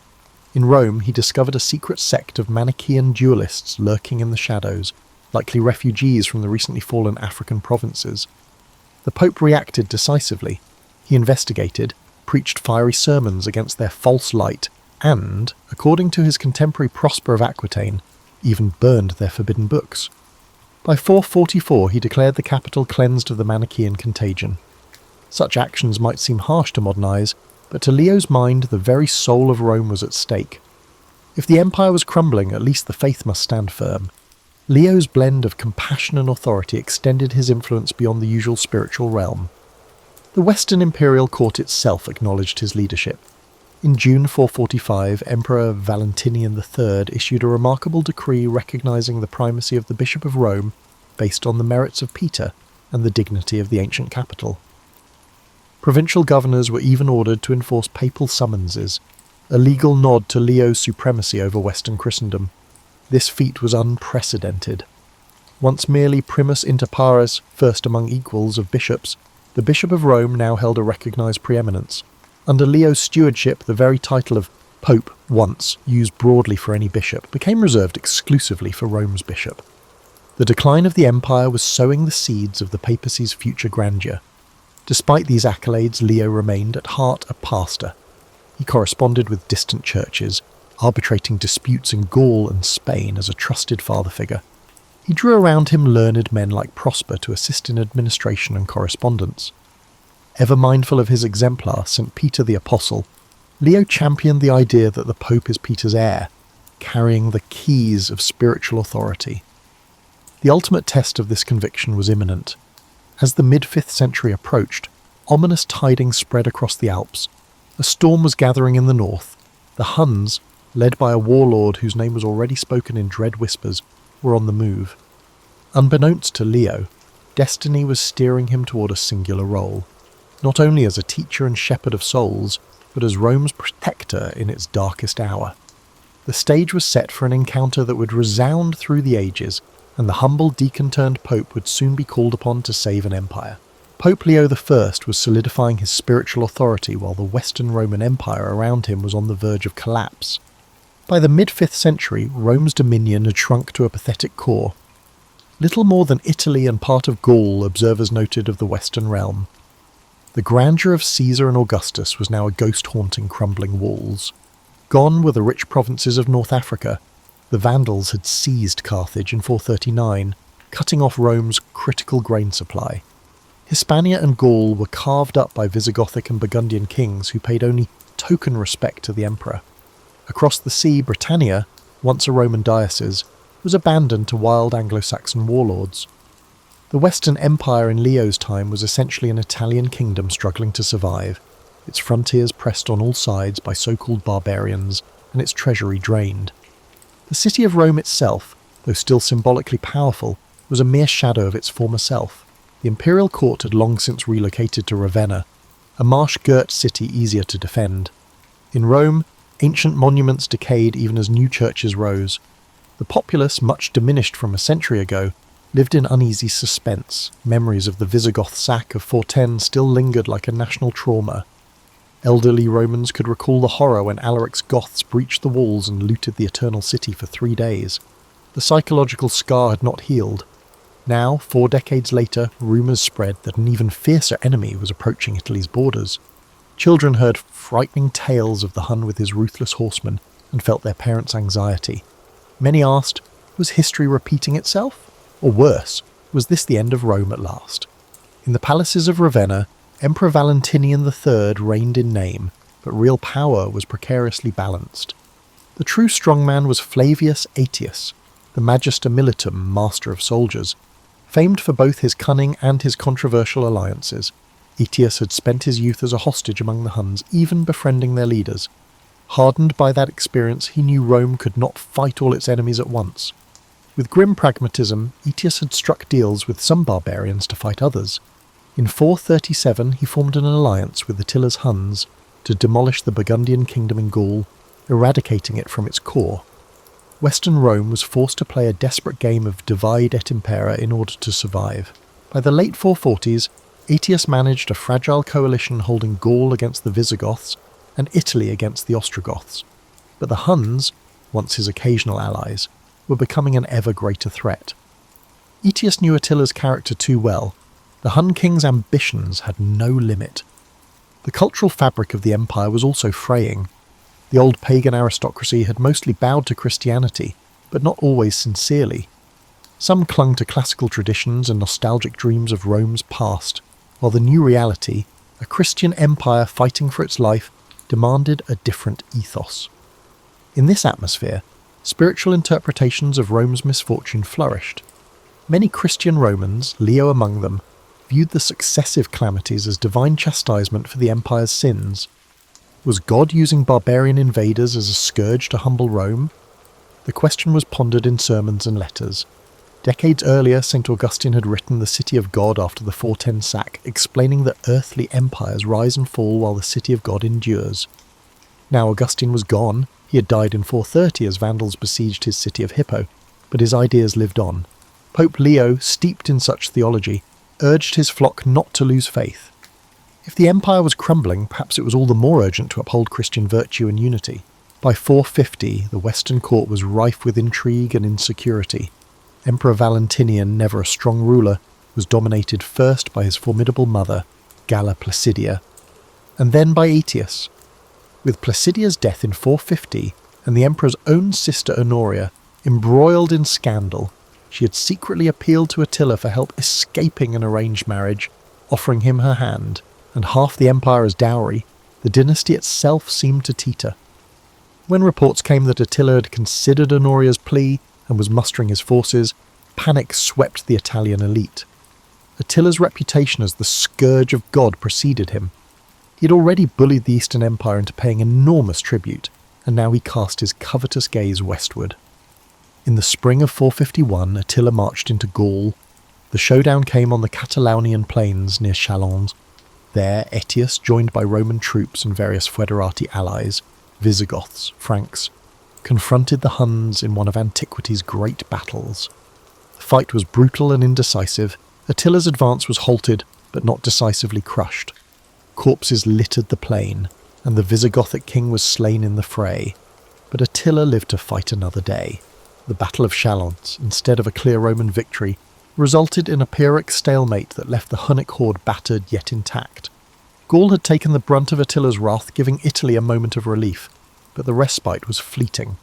In Rome, he discovered a secret sect of Manichaean dualists lurking in the shadows, likely refugees from the recently fallen African provinces. The Pope reacted decisively. He investigated, preached fiery sermons against their false light, and, according to his contemporary Prosper of Aquitaine, even burned their forbidden books. By 444 he declared the capital cleansed of the Manichaean contagion. Such actions might seem harsh to modern eyes, but to Leo's mind the very soul of Rome was at stake. If the empire was crumbling, at least the faith must stand firm. Leo's blend of compassion and authority extended his influence beyond the usual spiritual realm. The Western imperial court itself acknowledged his leadership. In June 445, Emperor Valentinian III issued a remarkable decree recognizing the primacy of the Bishop of Rome based on the merits of Peter and the dignity of the ancient capital. Provincial governors were even ordered to enforce papal summonses, a legal nod to Leo's supremacy over Western Christendom. This feat was unprecedented. Once merely primus inter pares, first among equals of bishops, the Bishop of Rome now held a recognized preeminence. Under Leo's stewardship, the very title of Pope, once used broadly for any bishop, became reserved exclusively for Rome's bishop. The decline of the empire was sowing the seeds of the papacy's future grandeur. Despite these accolades, Leo remained at heart a pastor. He corresponded with distant churches, arbitrating disputes in Gaul and Spain as a trusted father figure. He drew around him learned men like Prosper to assist in administration and correspondence. Ever mindful of his exemplar, St. Peter the Apostle, Leo championed the idea that the Pope is Peter's heir, carrying the keys of spiritual authority. The ultimate test of this conviction was imminent. As the mid-5th century approached, ominous tidings spread across the Alps. A storm was gathering in the north. The Huns, led by a warlord whose name was already spoken in dread whispers, were on the move. Unbeknownst to Leo, destiny was steering him toward a singular role, not only as a teacher and shepherd of souls, but as Rome's protector in its darkest hour. The stage was set for an encounter that would resound through the ages, and the humble deacon-turned pope would soon be called upon to save an empire. Pope Leo I was solidifying his spiritual authority while the Western Roman Empire around him was on the verge of collapse. By the mid-5th century, Rome's dominion had shrunk to a pathetic core. Little more than Italy and part of Gaul, observers noted, of the Western realm. The grandeur of Caesar and Augustus was now a ghost haunting crumbling walls. Gone were the rich provinces of North Africa. The Vandals had seized Carthage in 439, cutting off Rome's critical grain supply. Hispania and Gaul were carved up by Visigothic and Burgundian kings who paid only token respect to the emperor. Across the sea, Britannia, once a Roman diocese, was abandoned to wild Anglo-Saxon warlords. The Western Empire in Leo's time was essentially an Italian kingdom struggling to survive, its frontiers pressed on all sides by so-called barbarians, and its treasury drained. The city of Rome itself, though still symbolically powerful, was a mere shadow of its former self. The imperial court had long since relocated to Ravenna, a marsh-girt city easier to defend. In Rome, ancient monuments decayed even as new churches rose. The populace, much diminished from a century ago, lived in uneasy suspense. Memories of the Visigoth sack of 410 still lingered like a national trauma. Elderly Romans could recall the horror when Alaric's Goths breached the walls and looted the Eternal City for 3 days. The psychological scar had not healed. Now, 4 decades later, rumours spread that an even fiercer enemy was approaching Italy's borders. Children heard frightening tales of the Hun with his ruthless horsemen and felt their parents' anxiety. Many asked, was history repeating itself? Or worse, was this the end of Rome at last? In the palaces of Ravenna, Emperor Valentinian III reigned in name, but real power was precariously balanced. The true strongman was Flavius Aetius, the Magister Militum, master of soldiers. Famed for both his cunning and his controversial alliances, Aetius had spent his youth as a hostage among the Huns, even befriending their leaders. Hardened by that experience, he knew Rome could not fight all its enemies at once. With grim pragmatism, Aetius had struck deals with some barbarians to fight others. In 437 he formed an alliance with Attila's Huns to demolish the Burgundian kingdom in Gaul, eradicating it from its core. Western Rome was forced to play a desperate game of divide et impera in order to survive. By the late 440s, Aetius managed a fragile coalition holding Gaul against the Visigoths and Italy against the Ostrogoths. But the Huns, once his occasional allies, were becoming an ever greater threat. Aetius knew Attila's character too well. The Hun king's ambitions had no limit. The cultural fabric of the empire was also fraying. The old pagan aristocracy had mostly bowed to Christianity, but not always sincerely. Some clung to classical traditions and nostalgic dreams of Rome's past, while the new reality, a Christian empire fighting for its life, demanded a different ethos. In this atmosphere, spiritual interpretations of Rome's misfortune flourished. Many Christian Romans, Leo among them, viewed the successive calamities as divine chastisement for the empire's sins. Was God using barbarian invaders as a scourge to humble Rome? The question was pondered in sermons and letters. Decades earlier, St. Augustine had written The City of God after the 410 sack, explaining that earthly empires rise and fall while the City of God endures. Now Augustine was gone. He had died in 430 as Vandals besieged his city of Hippo, but his ideas lived on. Pope Leo, steeped in such theology, urged his flock not to lose faith. If the empire was crumbling, perhaps it was all the more urgent to uphold Christian virtue and unity. By 450, the Western court was rife with intrigue and insecurity. Emperor Valentinian, never a strong ruler, was dominated first by his formidable mother, Galla Placidia, and then by Aetius. With Placidia's death in 450 and the emperor's own sister Honoria embroiled in scandal, she had secretly appealed to Attila for help escaping an arranged marriage, offering him her hand. and half the empire as dowry, the dynasty itself seemed to teeter. When reports came that Attila had considered Honoria's plea and was mustering his forces, panic swept the Italian elite. Attila's reputation as the scourge of God preceded him. He had already bullied the Eastern Empire into paying enormous tribute, and now he cast his covetous gaze westward. In the spring of 451, Attila marched into Gaul. The showdown came on the Catalonian plains near Chalons. There, Aetius, joined by Roman troops and various foederati allies, Visigoths, Franks, confronted the Huns in one of antiquity's great battles. The fight was brutal and indecisive. Attila's advance was halted, but not decisively crushed. Corpses littered the plain, and the Visigothic king was slain in the fray. But Attila lived to fight another day. The Battle of Chalons, instead of a clear Roman victory, resulted in a Pyrrhic stalemate that left the Hunnic horde battered yet intact. Gaul had taken the brunt of Attila's wrath, giving Italy a moment of relief, but the respite was fleeting.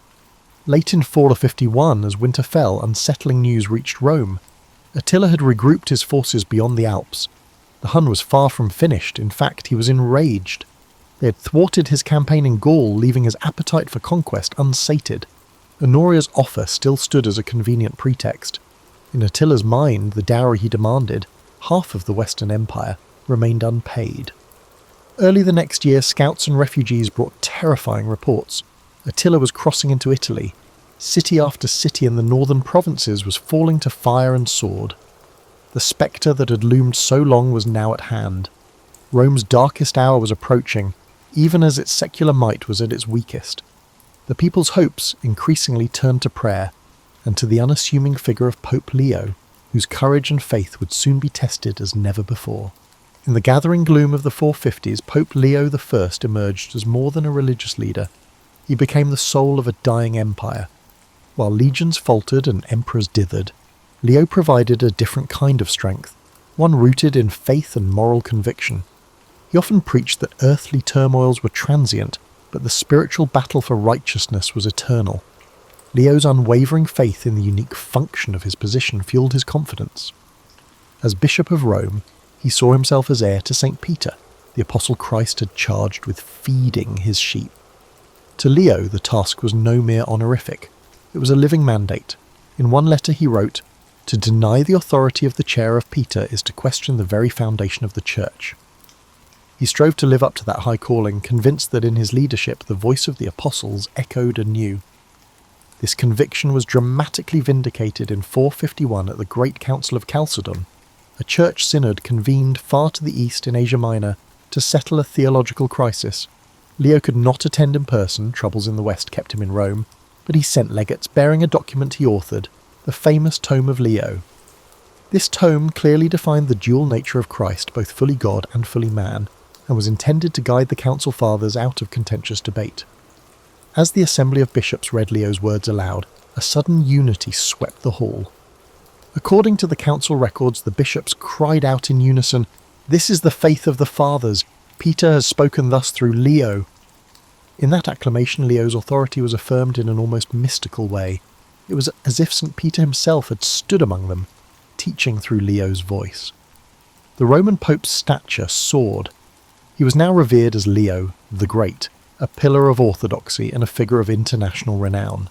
Late in 451, as winter fell, unsettling news reached Rome. Attila had regrouped his forces beyond the Alps. The Hun was far from finished. In fact, he was enraged. They had thwarted his campaign in Gaul, leaving his appetite for conquest unsated. Honoria's offer still stood as a convenient pretext. In Attila's mind, the dowry he demanded, half of the Western Empire, remained unpaid. Early the next year, scouts and refugees brought terrifying reports. Attila was crossing into Italy. City after city in the northern provinces was falling to fire and sword. The spectre that had loomed so long was now at hand. Rome's darkest hour was approaching, even as its secular might was at its weakest. The people's hopes increasingly turned to prayer, and to the unassuming figure of Pope Leo, whose courage and faith would soon be tested as never before. In the gathering gloom of the 450s, Pope Leo I emerged as more than a religious leader. He became the soul of a dying empire. While legions faltered and emperors dithered, Leo provided a different kind of strength, one rooted in faith and moral conviction. He often preached that earthly turmoils were transient, but the spiritual battle for righteousness was eternal. Leo's unwavering faith in the unique function of his position fueled his confidence. As Bishop of Rome, he saw himself as heir to St. Peter, the Apostle Christ had charged with feeding his sheep. To Leo, the task was no mere honorific. It was a living mandate. In one letter he wrote, "To deny the authority of the chair of Peter is to question the very foundation of the Church." He strove to live up to that high calling, convinced that in his leadership the voice of the apostles echoed anew. This conviction was dramatically vindicated in 451 at the Great Council of Chalcedon, a church synod convened far to the east in Asia Minor to settle a theological crisis. Leo could not attend in person, troubles in the west kept him in Rome, but he sent legates bearing a document he authored, the famous Tome of Leo. This tome clearly defined the dual nature of Christ, both fully God and fully man, and was intended to guide the Council Fathers out of contentious debate. As the assembly of bishops read Leo's words aloud, a sudden unity swept the hall. According to the council records, the bishops cried out in unison, "This is the faith of the fathers. Peter has spoken thus through Leo." In that acclamation, Leo's authority was affirmed in an almost mystical way. It was as if St. Peter himself had stood among them, teaching through Leo's voice. The Roman Pope's stature soared. He was now revered as Leo the Great, a pillar of orthodoxy and a figure of international renown.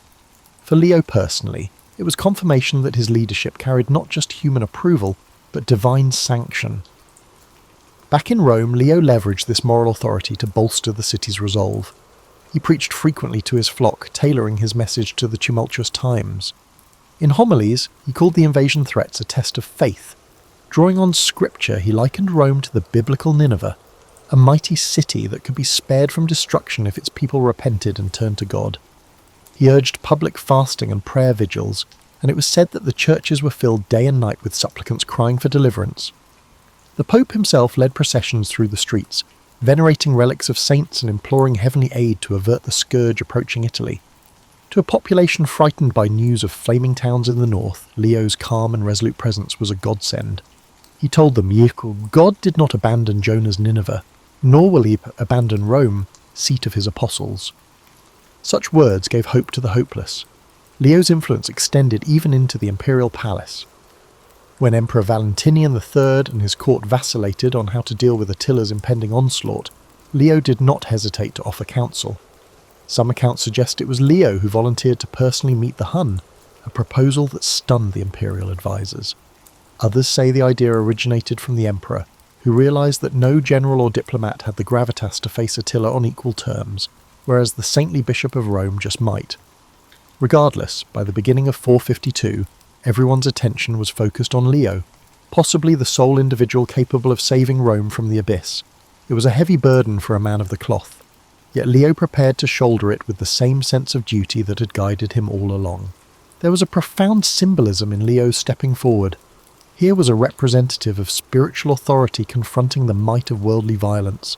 For Leo personally, it was confirmation that his leadership carried not just human approval, but divine sanction. Back in Rome, Leo leveraged this moral authority to bolster the city's resolve. He preached frequently to his flock, tailoring his message to the tumultuous times. In homilies, he called the invasion threats a test of faith. Drawing on scripture, he likened Rome to the biblical Nineveh, a mighty city that could be spared from destruction if its people repented and turned to God. He urged public fasting and prayer vigils, and it was said that the churches were filled day and night with supplicants crying for deliverance. The Pope himself led processions through the streets, venerating relics of saints and imploring heavenly aid to avert the scourge approaching Italy. To a population frightened by news of flaming towns in the north, Leo's calm and resolute presence was a godsend. He told them, God did not abandon Jonah's Nineveh, nor will he abandon Rome, seat of his apostles. Such words gave hope to the hopeless. Leo's influence extended even into the imperial palace. When Emperor Valentinian III and his court vacillated on how to deal with Attila's impending onslaught, Leo did not hesitate to offer counsel. Some accounts suggest it was Leo who volunteered to personally meet the Hun, a proposal that stunned the imperial advisors. Others say the idea originated from the emperor, who realised that no general or diplomat had the gravitas to face Attila on equal terms, whereas the saintly bishop of Rome just might. Regardless, by the beginning of 452, everyone's attention was focused on Leo, possibly the sole individual capable of saving Rome from the abyss. It was a heavy burden for a man of the cloth, yet Leo prepared to shoulder it with the same sense of duty that had guided him all along. There was a profound symbolism in Leo's stepping forward. Here was a representative of spiritual authority confronting the might of worldly violence.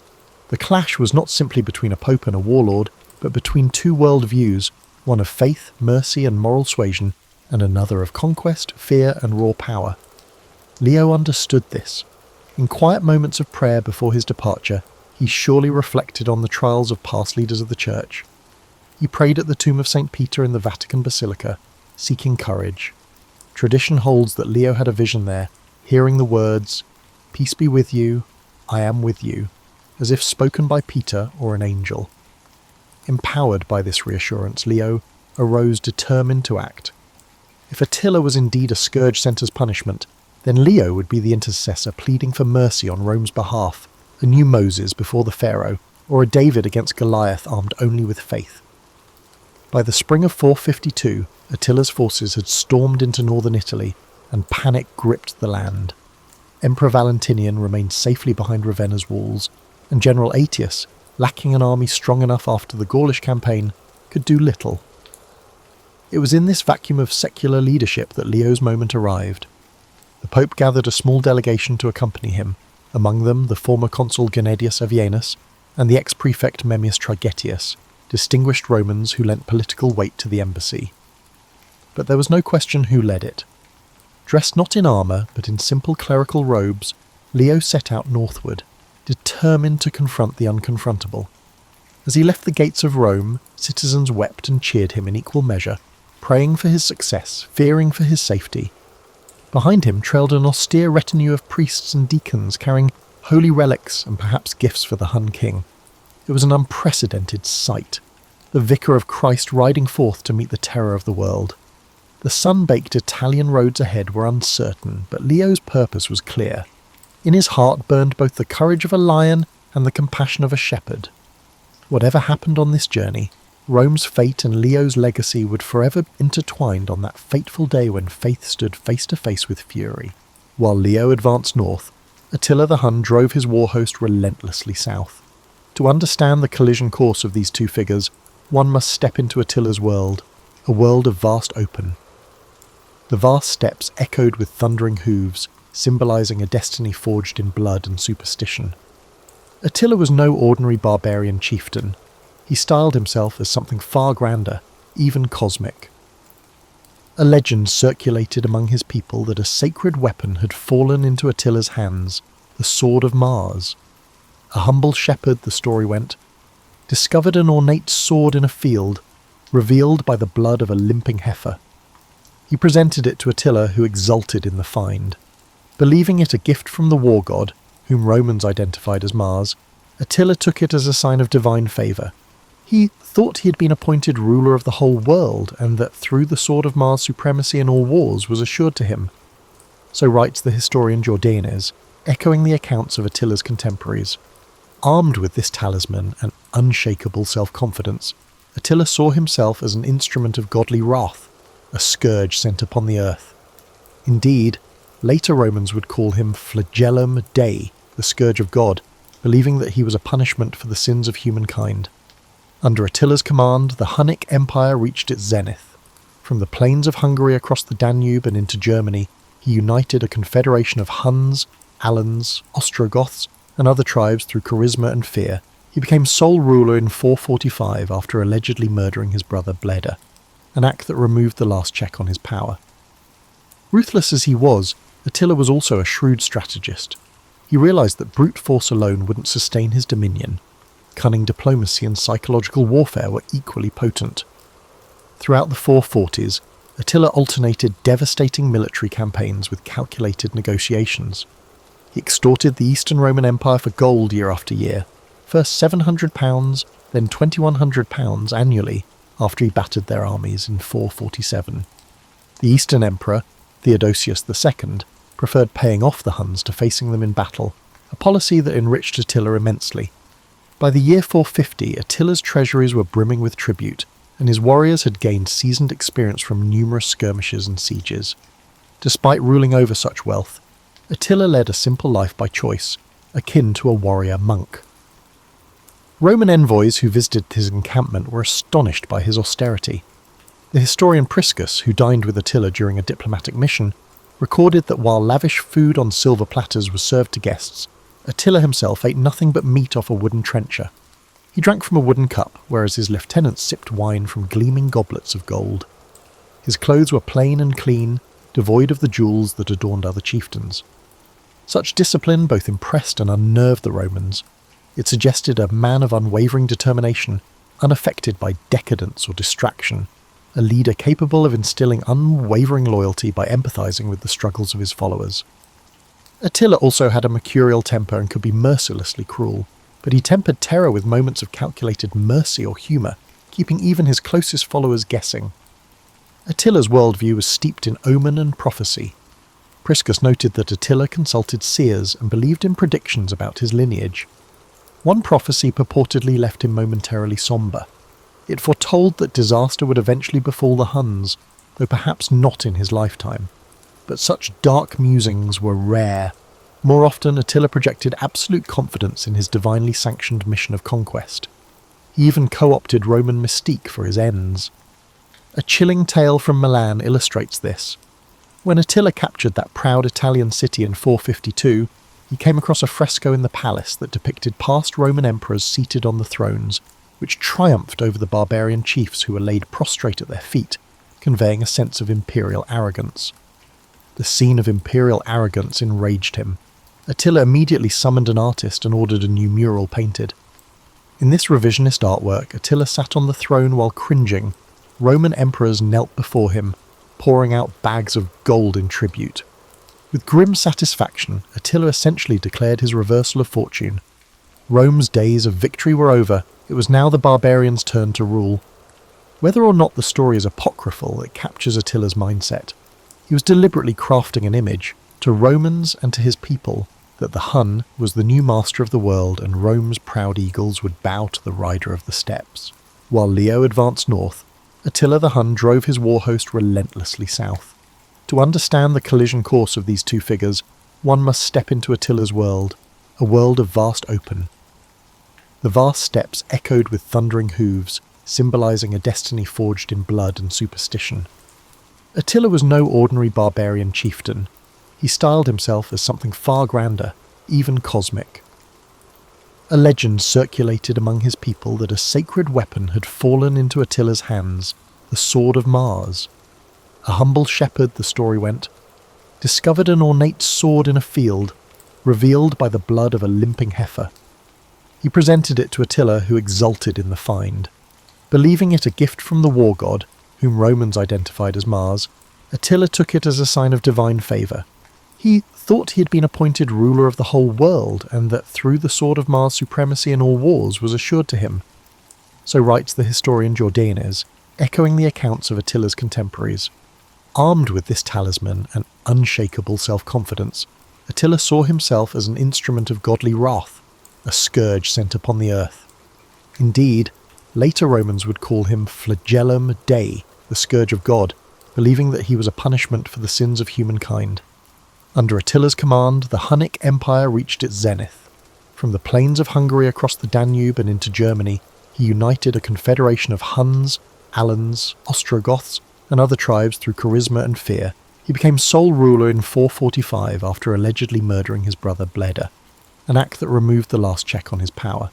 The clash was not simply between a pope and a warlord, but between two world views, one of faith, mercy and moral suasion, and another of conquest, fear and raw power. Leo understood this. In quiet moments of prayer before his departure, he surely reflected on the trials of past leaders of the Church. He prayed at the tomb of St. Peter in the Vatican Basilica, seeking courage. Tradition holds that Leo had a vision there, hearing the words, "Peace be with you, I am with you," as if spoken by Peter or an angel. Empowered by this reassurance, Leo arose determined to act. If Attila was indeed a scourge sent as punishment, then Leo would be the intercessor pleading for mercy on Rome's behalf, a new Moses before the Pharaoh, or a David against Goliath armed only with faith. By the spring of 452, Attila's forces had stormed into northern Italy, and panic gripped the land. Emperor Valentinian remained safely behind Ravenna's walls, and General Aetius, lacking an army strong enough after the Gaulish campaign, could do little. It was in this vacuum of secular leadership that Leo's moment arrived. The Pope gathered a small delegation to accompany him, among them the former consul Gennadius Avienus and the ex-prefect Memmius Trigetius, distinguished Romans who lent political weight to the embassy. But there was no question who led it. Dressed not in armour, but in simple clerical robes, Leo set out northward, determined to confront the unconfrontable. As he left the gates of Rome, citizens wept and cheered him in equal measure, praying for his success, fearing for his safety. Behind him trailed an austere retinue of priests and deacons carrying holy relics and perhaps gifts for the Hun king. It was an unprecedented sight, the vicar of Christ riding forth to meet the terror of the world. The sun-baked Italian roads ahead were uncertain, but Leo's purpose was clear. In his heart burned both the courage of a lion and the compassion of a shepherd. Whatever happened on this journey, Rome's fate and Leo's legacy would forever be intertwined on that fateful day when faith stood face to face with fury. While Leo advanced north, Attila the Hun drove his war host relentlessly south. To understand the collision course of these two figures, one must step into Attila's world, a world of vast open. The vast steppes echoed with thundering hooves, symbolising a destiny forged in blood and superstition. Attila was no ordinary barbarian chieftain. He styled himself as something far grander, even cosmic. A legend circulated among his people that a sacred weapon had fallen into Attila's hands, the sword of Mars. A humble shepherd, the story went, discovered an ornate sword in a field, revealed by the blood of a limping heifer. He presented it to Attila, who exulted in the find. Believing it a gift from the war god, whom Romans identified as Mars, Attila took it as a sign of divine favour. He thought he had been appointed ruler of the whole world, and that through the sword of Mars supremacy in all wars was assured to him. So writes the historian Jordanes, echoing the accounts of Attila's contemporaries. Armed with this talisman and unshakable self-confidence, Attila saw himself as an instrument of godly wrath, a scourge sent upon the earth. Indeed, later Romans would call him flagellum Dei, the scourge of God, believing that he was a punishment for the sins of humankind. Under Attila's command, the Hunnic Empire reached its zenith. From the plains of Hungary across the Danube and into Germany, he united a confederation of Huns, Alans, Ostrogoths, and other tribes through charisma and fear. He became sole ruler in 445 after allegedly murdering his brother Bleda, an act that removed the last check on his power. Ruthless as he was, Attila was also a shrewd strategist. He realised that brute force alone wouldn't sustain his dominion. Cunning diplomacy and psychological warfare were equally potent. Throughout the 440s, Attila alternated devastating military campaigns with calculated negotiations. He extorted the Eastern Roman Empire for gold year after year, first £700, then £2,100 annually after he battered their armies in 447. The Eastern Emperor, Theodosius II, preferred paying off the Huns to facing them in battle, a policy that enriched Attila immensely. By the year 450, Attila's treasuries were brimming with tribute, and his warriors had gained seasoned experience from numerous skirmishes and sieges. Despite ruling over such wealth, Attila led a simple life by choice, akin to a warrior monk. Roman envoys who visited his encampment were astonished by his austerity. The historian Priscus, who dined with Attila during a diplomatic mission, recorded that while lavish food on silver platters was served to guests, Attila himself ate nothing but meat off a wooden trencher. He drank from a wooden cup, whereas his lieutenants sipped wine from gleaming goblets of gold. His clothes were plain and clean, devoid of the jewels that adorned other chieftains. Such discipline both impressed and unnerved the Romans. It suggested a man of unwavering determination, unaffected by decadence or distraction, a leader capable of instilling unwavering loyalty by empathizing with the struggles of his followers. Attila also had a mercurial temper and could be mercilessly cruel, but he tempered terror with moments of calculated mercy or humour, keeping even his closest followers guessing. Attila's worldview was steeped in omen and prophecy. Priscus noted that Attila consulted seers and believed in predictions about his lineage. One prophecy purportedly left him momentarily sombre. It foretold that disaster would eventually befall the Huns, though perhaps not in his lifetime. But such dark musings were rare. More often, Attila projected absolute confidence in his divinely sanctioned mission of conquest. He even co-opted Roman mystique for his ends. A chilling tale from Milan illustrates this. When Attila captured that proud Italian city in 452, he came across a fresco in the palace that depicted past Roman emperors seated on the thrones, which triumphed over the barbarian chiefs who were laid prostrate at their feet, conveying a sense of imperial arrogance. The scene of imperial arrogance enraged him. Attila immediately summoned an artist and ordered a new mural painted. In this revisionist artwork, Attila sat on the throne while cringing. Roman emperors knelt before him, pouring out bags of gold in tribute. With grim satisfaction, Attila essentially declared his reversal of fortune. Rome's days of victory were over. It was now the barbarians' turn to rule. Whether or not the story is apocryphal, it captures Attila's mindset. He was deliberately crafting an image, to Romans and to his people, that the Hun was the new master of the world and Rome's proud eagles would bow to the rider of the steppes. While Leo advanced north, Attila the Hun drove his war host relentlessly south. To understand the collision course of these two figures, one must step into Attila's world, a world of vast open. The vast steppes echoed with thundering hooves, symbolizing a destiny forged in blood and superstition. Attila was no ordinary barbarian chieftain. He styled himself as something far grander, even cosmic. A legend circulated among his people that a sacred weapon had fallen into Attila's hands, the sword of Mars. A humble shepherd, the story went, discovered an ornate sword in a field, revealed by the blood of a limping heifer. He presented it to Attila, who exulted in the find. Believing it a gift from the war god, whom Romans identified as Mars, Attila took it as a sign of divine favour. He thought he had been appointed ruler of the whole world, and that through the sword of Mars supremacy in all wars was assured to him. So writes the historian Jordanes, echoing the accounts of Attila's contemporaries. Armed with this talisman and unshakable self-confidence, Attila saw himself as an instrument of godly wrath, a scourge sent upon the earth. Indeed, later Romans would call him flagellum Dei, the scourge of God, believing that he was a punishment for the sins of humankind. Under Attila's command, the Hunnic Empire reached its zenith. From the plains of Hungary across the Danube and into Germany, he united a confederation of Huns, Alans, Ostrogoths, and other tribes through charisma and fear. He became sole ruler in 445 after allegedly murdering his brother Bleda, an act that removed the last check on his power.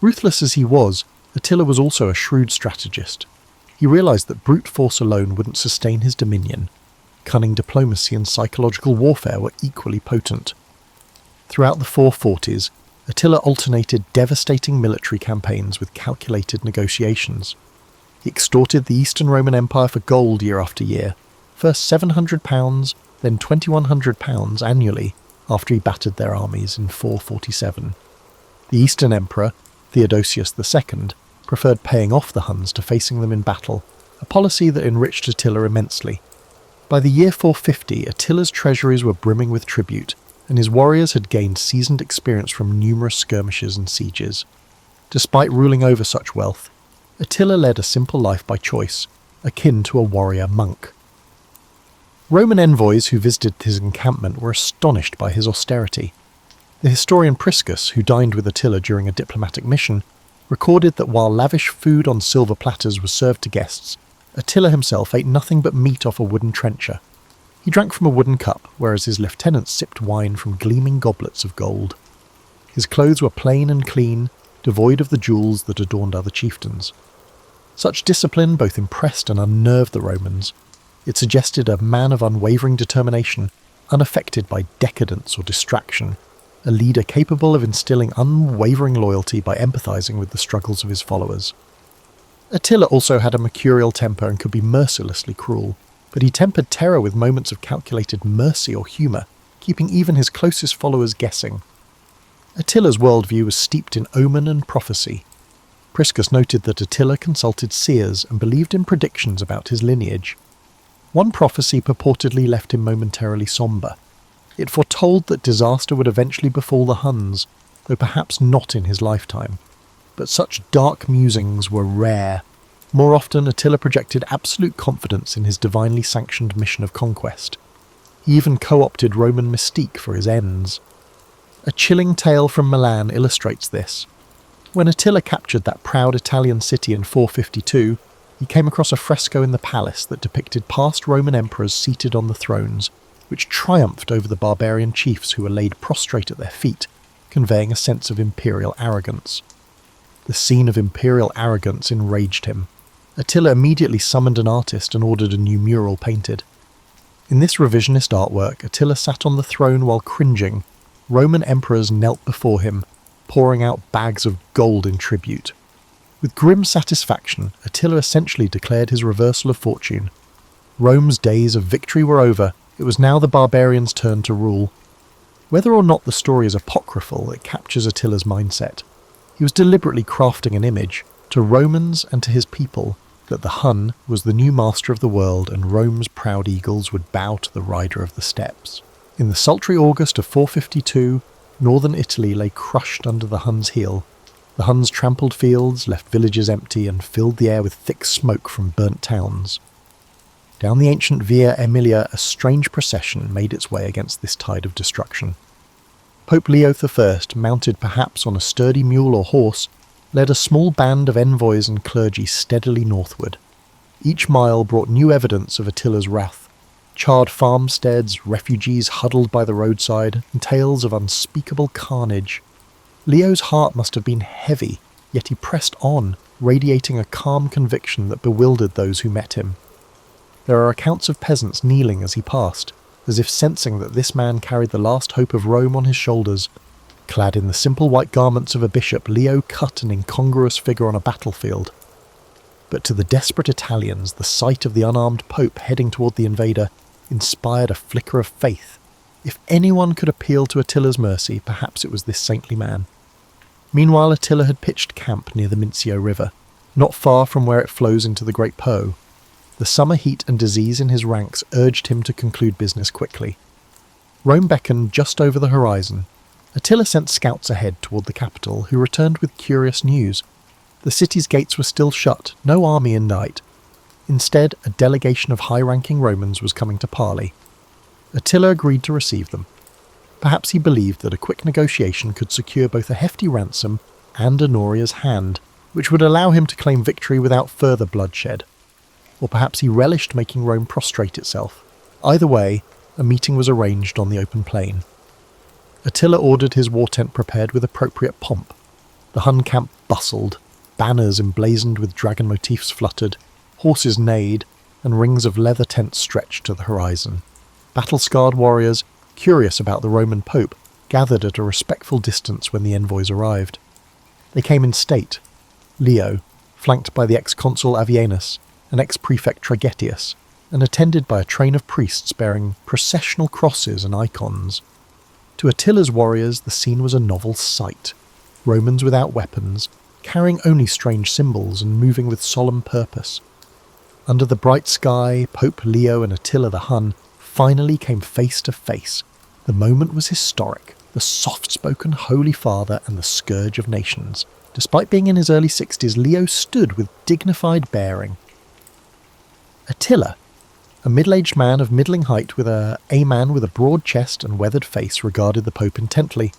Ruthless as he was, Attila was also a shrewd strategist. He realised that brute force alone wouldn't sustain his dominion. Cunning diplomacy and psychological warfare were equally potent. Throughout the 440s, Attila alternated devastating military campaigns with calculated negotiations. He extorted the Eastern Roman Empire for gold year after year, first £700, then £2,100 annually after he battered their armies in 447. The Eastern Emperor, Theodosius II, preferred paying off the Huns to facing them in battle, a policy that enriched Attila immensely. By the year 450, Attila's treasuries were brimming with tribute, and his warriors had gained seasoned experience from numerous skirmishes and sieges. Despite ruling over such wealth, Attila led a simple life by choice, akin to a warrior monk. Roman envoys who visited his encampment were astonished by his austerity. The historian Priscus, who dined with Attila during a diplomatic mission, recorded that while lavish food on silver platters was served to guests, Attila himself ate nothing but meat off a wooden trencher. He drank from a wooden cup, whereas his lieutenants sipped wine from gleaming goblets of gold. His clothes were plain and clean, devoid of the jewels that adorned other chieftains. Such discipline both impressed and unnerved the Romans. It suggested a man of unwavering determination, unaffected by decadence or distraction, a leader capable of instilling unwavering loyalty by empathizing with the struggles of his followers. Attila also had a mercurial temper and could be mercilessly cruel, but he tempered terror with moments of calculated mercy or humour, keeping even his closest followers guessing. Attila's worldview was steeped in omen and prophecy. Priscus noted that Attila consulted seers and believed in predictions about his lineage. One prophecy purportedly left him momentarily sombre. It foretold that disaster would eventually befall the Huns, though perhaps not in his lifetime. But such dark musings were rare. More often, Attila projected absolute confidence in his divinely sanctioned mission of conquest. He even co-opted Roman mystique for his ends. A chilling tale from Milan illustrates this. When Attila captured that proud Italian city in 452, he came across a fresco in the palace that depicted past Roman emperors seated on the thrones, which triumphed over the barbarian chiefs who were laid prostrate at their feet, conveying a sense of imperial arrogance. The scene of imperial arrogance enraged him. Attila immediately summoned an artist and ordered a new mural painted. In this revisionist artwork, Attila sat on the throne while cringing. Roman emperors knelt before him, pouring out bags of gold in tribute. With grim satisfaction, Attila essentially declared his reversal of fortune. Rome's days of victory were over. It was now the barbarians' turn to rule. Whether or not the story is apocryphal, it captures Attila's mindset. He was deliberately crafting an image, to Romans and to his people, that the Hun was the new master of the world and Rome's proud eagles would bow to the rider of the steppes. In the sultry August of 452, northern Italy lay crushed under the Huns' heel. The Huns trampled fields, left villages empty, and filled the air with thick smoke from burnt towns. Down the ancient Via Aemilia, a strange procession made its way against this tide of destruction. Pope Leo I, mounted perhaps on a sturdy mule or horse, led a small band of envoys and clergy steadily northward. Each mile brought new evidence of Attila's wrath. Charred farmsteads, refugees huddled by the roadside, and tales of unspeakable carnage. Leo's heart must have been heavy, yet he pressed on, radiating a calm conviction that bewildered those who met him. There are accounts of peasants kneeling as he passed, as if sensing that this man carried the last hope of Rome on his shoulders. Clad in the simple white garments of a bishop, Leo cut an incongruous figure on a battlefield. But to the desperate Italians, the sight of the unarmed pope heading toward the invader inspired a flicker of faith. If anyone could appeal to Attila's mercy, perhaps it was this saintly man. Meanwhile, Attila had pitched camp near the Mincio River, not far from where it flows into the Great Po. The summer heat and disease in his ranks urged him to conclude business quickly. Rome beckoned just over the horizon. Attila sent scouts ahead toward the capital, who returned with curious news. The city's gates were still shut, no army in sight. Instead, a delegation of high-ranking Romans was coming to parley. Attila agreed to receive them. Perhaps he believed that a quick negotiation could secure both a hefty ransom and Honoria's hand, which would allow him to claim victory without further bloodshed. Or perhaps he relished making Rome prostrate itself. Either way, a meeting was arranged on the open plain. Attila ordered his war tent prepared with appropriate pomp. The Hun camp bustled, banners emblazoned with dragon motifs fluttered, horses neighed, and rings of leather tents stretched to the horizon. Battle-scarred warriors, curious about the Roman Pope, gathered at a respectful distance when the envoys arrived. They came in state. Leo, flanked by the ex-consul Avienus and ex-prefect Tragetius, and attended by a train of priests bearing processional crosses and icons. To Attila's warriors, the scene was a novel sight. Romans without weapons, carrying only strange symbols and moving with solemn purpose. Under the bright sky, Pope Leo and Attila the Hun finally came face to face. The moment was historic. The soft-spoken Holy Father and the scourge of nations. Despite being in his early 60s, Leo stood with dignified bearing. Attila, a middle-aged man of middling height with a man with a broad chest and weathered face, regarded the Pope intently.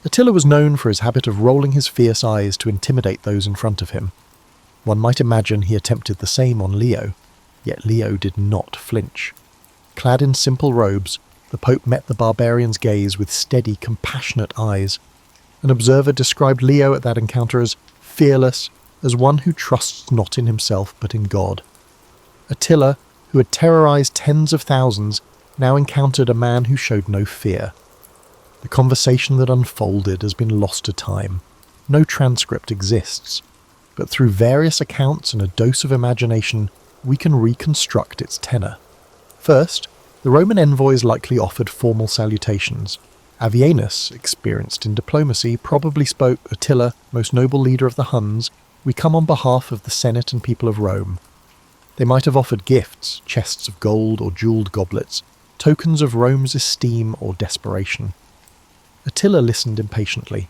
Attila was known for his habit of rolling his fierce eyes to intimidate those in front of him. One might imagine he attempted the same on Leo, yet Leo did not flinch. Clad in simple robes, the Pope met the barbarian's gaze with steady, compassionate eyes. An observer described Leo at that encounter as fearless, as one who trusts not in himself but in God. Attila, who had terrorized tens of thousands, now encountered a man who showed no fear. The conversation that unfolded has been lost to time. No transcript exists, but through various accounts and a dose of imagination, we can reconstruct its tenor. First, the Roman envoys likely offered formal salutations. Avienus, experienced in diplomacy, probably spoke, "Attila, most noble leader of the Huns, we come on behalf of the Senate and people of Rome." They might have offered gifts, chests of gold or jewelled goblets, tokens of Rome's esteem or desperation. Attila listened impatiently.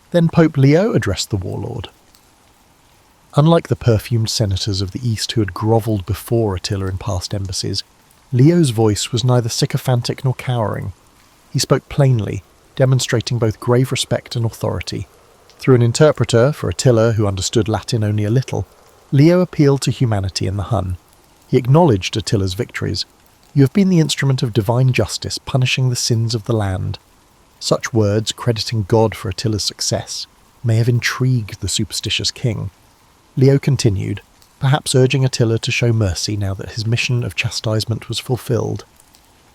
Then Pope Leo addressed the warlord. Unlike the perfumed senators of the East who had grovelled before Attila in past embassies, Leo's voice was neither sycophantic nor cowering. He spoke plainly, demonstrating both grave respect and authority. Through an interpreter, for Attila, who understood Latin only a little, Leo appealed to humanity in the Hun. He acknowledged Attila's victories. "You have been the instrument of divine justice, punishing the sins of the land." Such words, crediting God for Attila's success, may have intrigued the superstitious king. Leo continued, perhaps urging Attila to show mercy now that his mission of chastisement was fulfilled.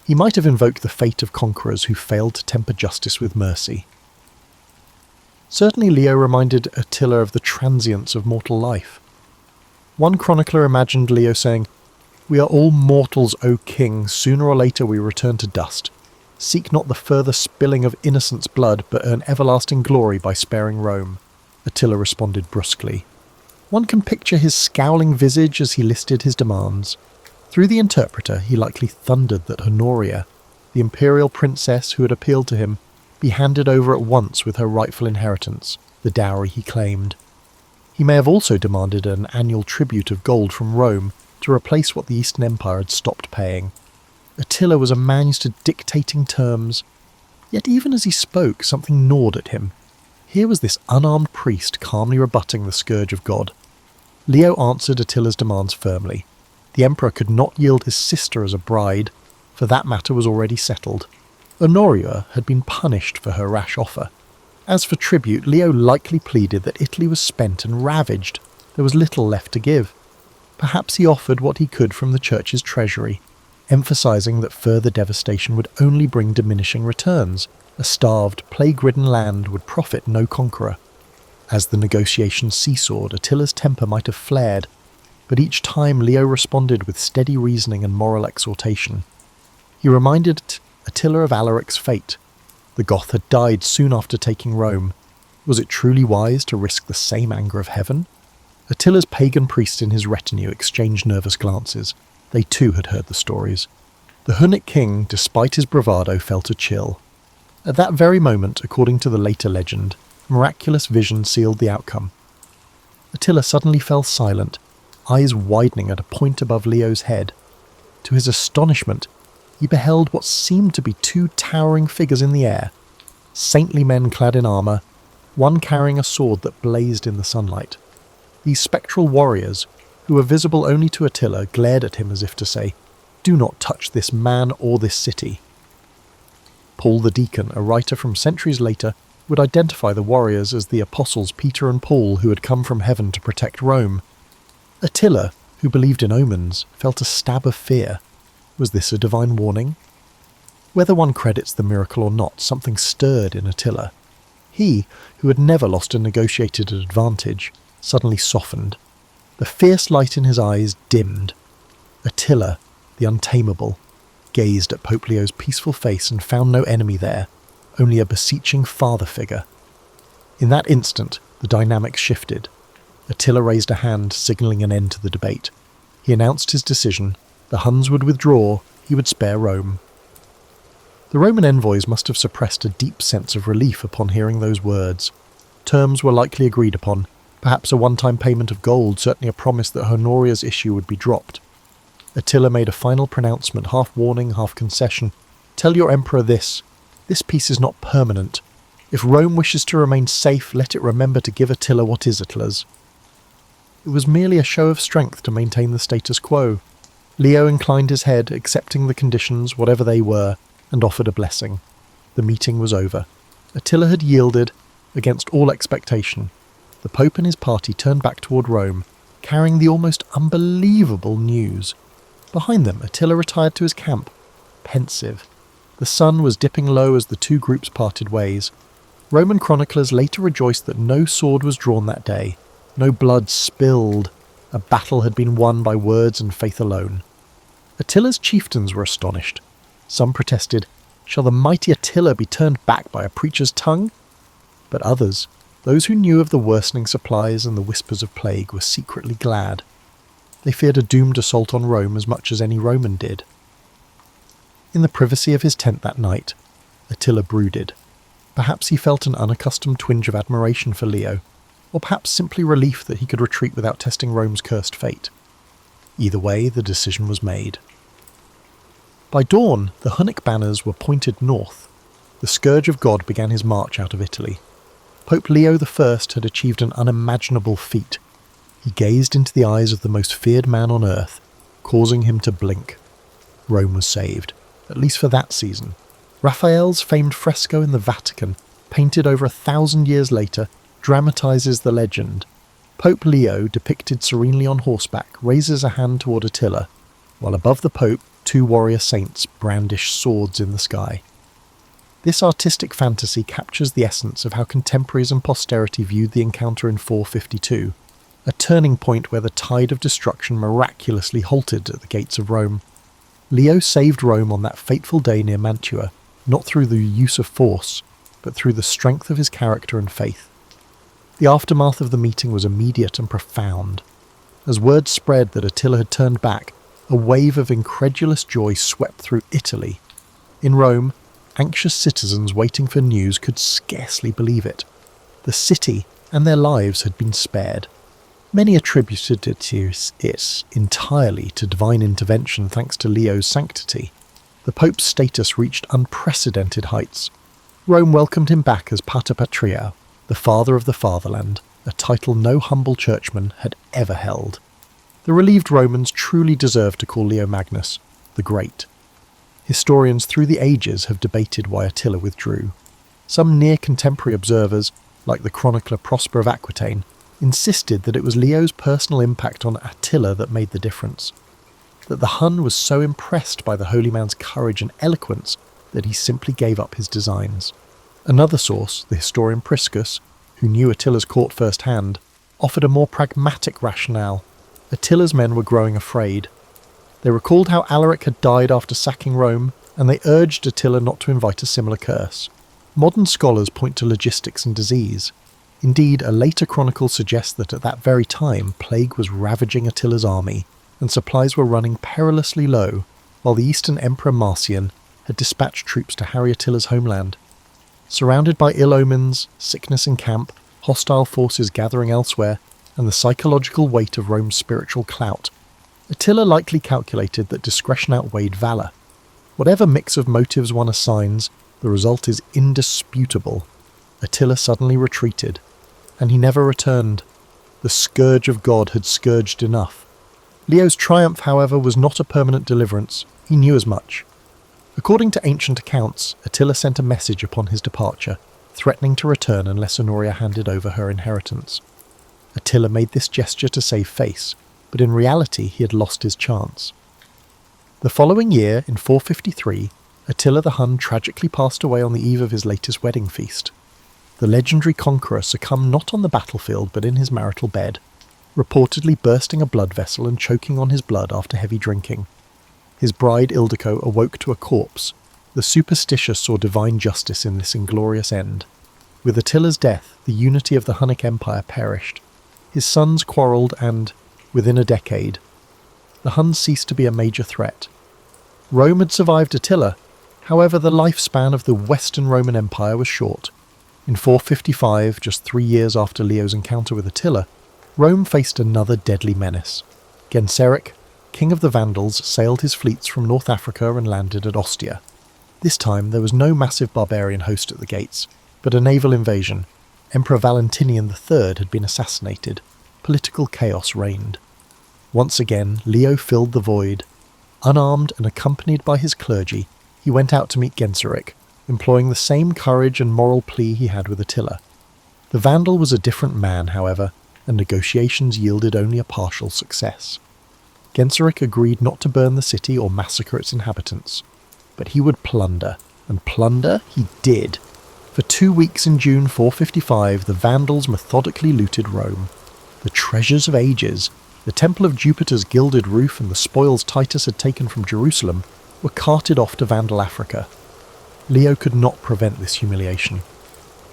He might have invoked the fate of conquerors who failed to temper justice with mercy. Certainly Leo reminded Attila of the transience of mortal life. One chronicler imagined Leo saying, "We are all mortals, O king, sooner or later we return to dust. Seek not the further spilling of innocents' blood, but earn everlasting glory by sparing Rome." Attila responded brusquely. One can picture his scowling visage as he listed his demands. Through the interpreter, he likely thundered that Honoria, the imperial princess who had appealed to him, be handed over at once with her rightful inheritance, the dowry he claimed. He may have also demanded an annual tribute of gold from Rome to replace what the Eastern Empire had stopped paying. Attila was a man used to dictating terms, yet even as he spoke, something gnawed at him. Here was this unarmed priest calmly rebutting the scourge of God. Leo answered Attila's demands firmly. The emperor could not yield his sister as a bride, for that matter was already settled. Honoria had been punished for her rash offer. As for tribute, Leo likely pleaded that Italy was spent and ravaged. There was little left to give. Perhaps he offered what he could from the church's treasury, emphasizing that further devastation would only bring diminishing returns. A starved, plague-ridden land would profit no conqueror. As the negotiations seesawed, Attila's temper might have flared, but each time Leo responded with steady reasoning and moral exhortation. He reminded Attila of Alaric's fate. The Goth had died soon after taking Rome. Was it truly wise to risk the same anger of heaven? Attila's pagan priests in his retinue exchanged nervous glances. They too had heard the stories. The Hunnic king, despite his bravado, felt a chill. At that very moment, according to the later legend, miraculous vision sealed the outcome. Attila suddenly fell silent, eyes widening at a point above Leo's head. To his astonishment, he beheld what seemed to be two towering figures in the air, saintly men clad in armour, one carrying a sword that blazed in the sunlight. These spectral warriors, who were visible only to Attila, glared at him as if to say, "Do not touch this man or this city." Paul the Deacon, a writer from centuries later, would identify the warriors as the apostles Peter and Paul who had come from heaven to protect Rome. Attila, who believed in omens, felt a stab of fear. Was this a divine warning? Whether one credits the miracle or not, something stirred in Attila. He, who had never lost a negotiated advantage, suddenly softened. The fierce light in his eyes dimmed. Attila, the untamable, gazed at Pope Leo's peaceful face and found no enemy there, only a beseeching father figure. In that instant, the dynamics shifted. Attila raised a hand, signalling an end to the debate. He announced his decision. The Huns would withdraw, he would spare Rome. The Roman envoys must have suppressed a deep sense of relief upon hearing those words. Terms were likely agreed upon, perhaps a one-time payment of gold, certainly a promise that Honoria's issue would be dropped. Attila made a final pronouncement, half warning, half concession. "Tell your emperor this. This peace is not permanent. If Rome wishes to remain safe, let it remember to give Attila what is Attila's." It was merely a show of strength to maintain the status quo. Leo inclined his head, accepting the conditions, whatever they were, and offered a blessing. The meeting was over. Attila had yielded, against all expectation. The Pope and his party turned back toward Rome, carrying the almost unbelievable news. Behind them, Attila retired to his camp, pensive. The sun was dipping low as the two groups parted ways. Roman chroniclers later rejoiced that no sword was drawn that day, no blood spilled. A battle had been won by words and faith alone. Attila's chieftains were astonished. Some protested, "Shall the mighty Attila be turned back by a preacher's tongue?" But others, those who knew of the worsening supplies and the whispers of plague, were secretly glad. They feared a doomed assault on Rome as much as any Roman did. In the privacy of his tent that night, Attila brooded. Perhaps he felt an unaccustomed twinge of admiration for Leo, or perhaps simply relief that he could retreat without testing Rome's cursed fate. Either way, the decision was made. By dawn, the Hunnic banners were pointed north. The scourge of God began his march out of Italy. Pope Leo I had achieved an unimaginable feat. He gazed into the eyes of the most feared man on earth, causing him to blink. Rome was saved, at least for that season. Raphael's famed fresco in the Vatican, painted over 1,000 years later, dramatizes the legend. Pope Leo, depicted serenely on horseback, raises a hand toward Attila, while above the Pope, two warrior saints brandish swords in the sky. This artistic fantasy captures the essence of how contemporaries and posterity viewed the encounter in 452, a turning point where the tide of destruction miraculously halted at the gates of Rome. Leo saved Rome on that fateful day near Mantua, not through the use of force, but through the strength of his character and faith. The aftermath of the meeting was immediate and profound. As word spread that Attila had turned back, a wave of incredulous joy swept through Italy. In Rome, anxious citizens waiting for news could scarcely believe it. The city and their lives had been spared. Many attributed it entirely to divine intervention thanks to Leo's sanctity. The Pope's status reached unprecedented heights. Rome welcomed him back as Pater Patriae, the father of the fatherland, a title no humble churchman had ever held. The relieved Romans truly deserved to call Leo Magnus the Great. Historians through the ages have debated why Attila withdrew. Some near-contemporary observers, like the chronicler Prosper of Aquitaine, insisted that it was Leo's personal impact on Attila that made the difference, that the Hun was so impressed by the holy man's courage and eloquence that he simply gave up his designs. Another source, the historian Priscus, who knew Attila's court firsthand, offered a more pragmatic rationale. Attila's men were growing afraid. They recalled how Alaric had died after sacking Rome, and they urged Attila not to invite a similar curse. Modern scholars point to logistics and disease. Indeed, a later chronicle suggests that at that very time, plague was ravaging Attila's army, and supplies were running perilously low, while the Eastern Emperor Marcian had dispatched troops to harry Attila's homeland. Surrounded by ill omens, sickness in camp, hostile forces gathering elsewhere, and the psychological weight of Rome's spiritual clout, Attila likely calculated that discretion outweighed valour. Whatever mix of motives one assigns, the result is indisputable. Attila suddenly retreated, and he never returned. The scourge of God had scourged enough. Leo's triumph, however, was not a permanent deliverance. He knew as much. According to ancient accounts, Attila sent a message upon his departure, threatening to return unless Honoria handed over her inheritance. Attila made this gesture to save face, but in reality he had lost his chance. The following year, in 453, Attila the Hun tragically passed away on the eve of his latest wedding feast. The legendary conqueror succumbed not on the battlefield but in his marital bed. reportedly bursting a blood vessel and choking on his blood after heavy drinking. His bride Ildiko awoke to a corpse. The superstitious saw divine justice in this inglorious end. With Attila's death, the unity of the Hunnic Empire perished. His sons quarrelled and, within a decade, the Huns ceased to be a major threat. Rome had survived Attila. However, the lifespan of the Western Roman Empire was short. In 455, just 3 years after Leo's encounter with Attila, Rome faced another deadly menace. Genseric, king of the Vandals, sailed his fleets from North Africa and landed at Ostia. This time there was no massive barbarian host at the gates, but a naval invasion. Emperor Valentinian III had been assassinated. Political chaos reigned. Once again, Leo filled the void. Unarmed and accompanied by his clergy, he went out to meet Genseric, employing the same courage and moral plea he had with Attila. The Vandal was a different man, however, and negotiations yielded only a partial success. Genseric agreed not to burn the city or massacre its inhabitants, but he would plunder, and plunder he did. For 2 weeks in June 455, the Vandals methodically looted Rome. The treasures of ages, the Temple of Jupiter's gilded roof and the spoils Titus had taken from Jerusalem, were carted off to Vandal Africa. Leo could not prevent this humiliation.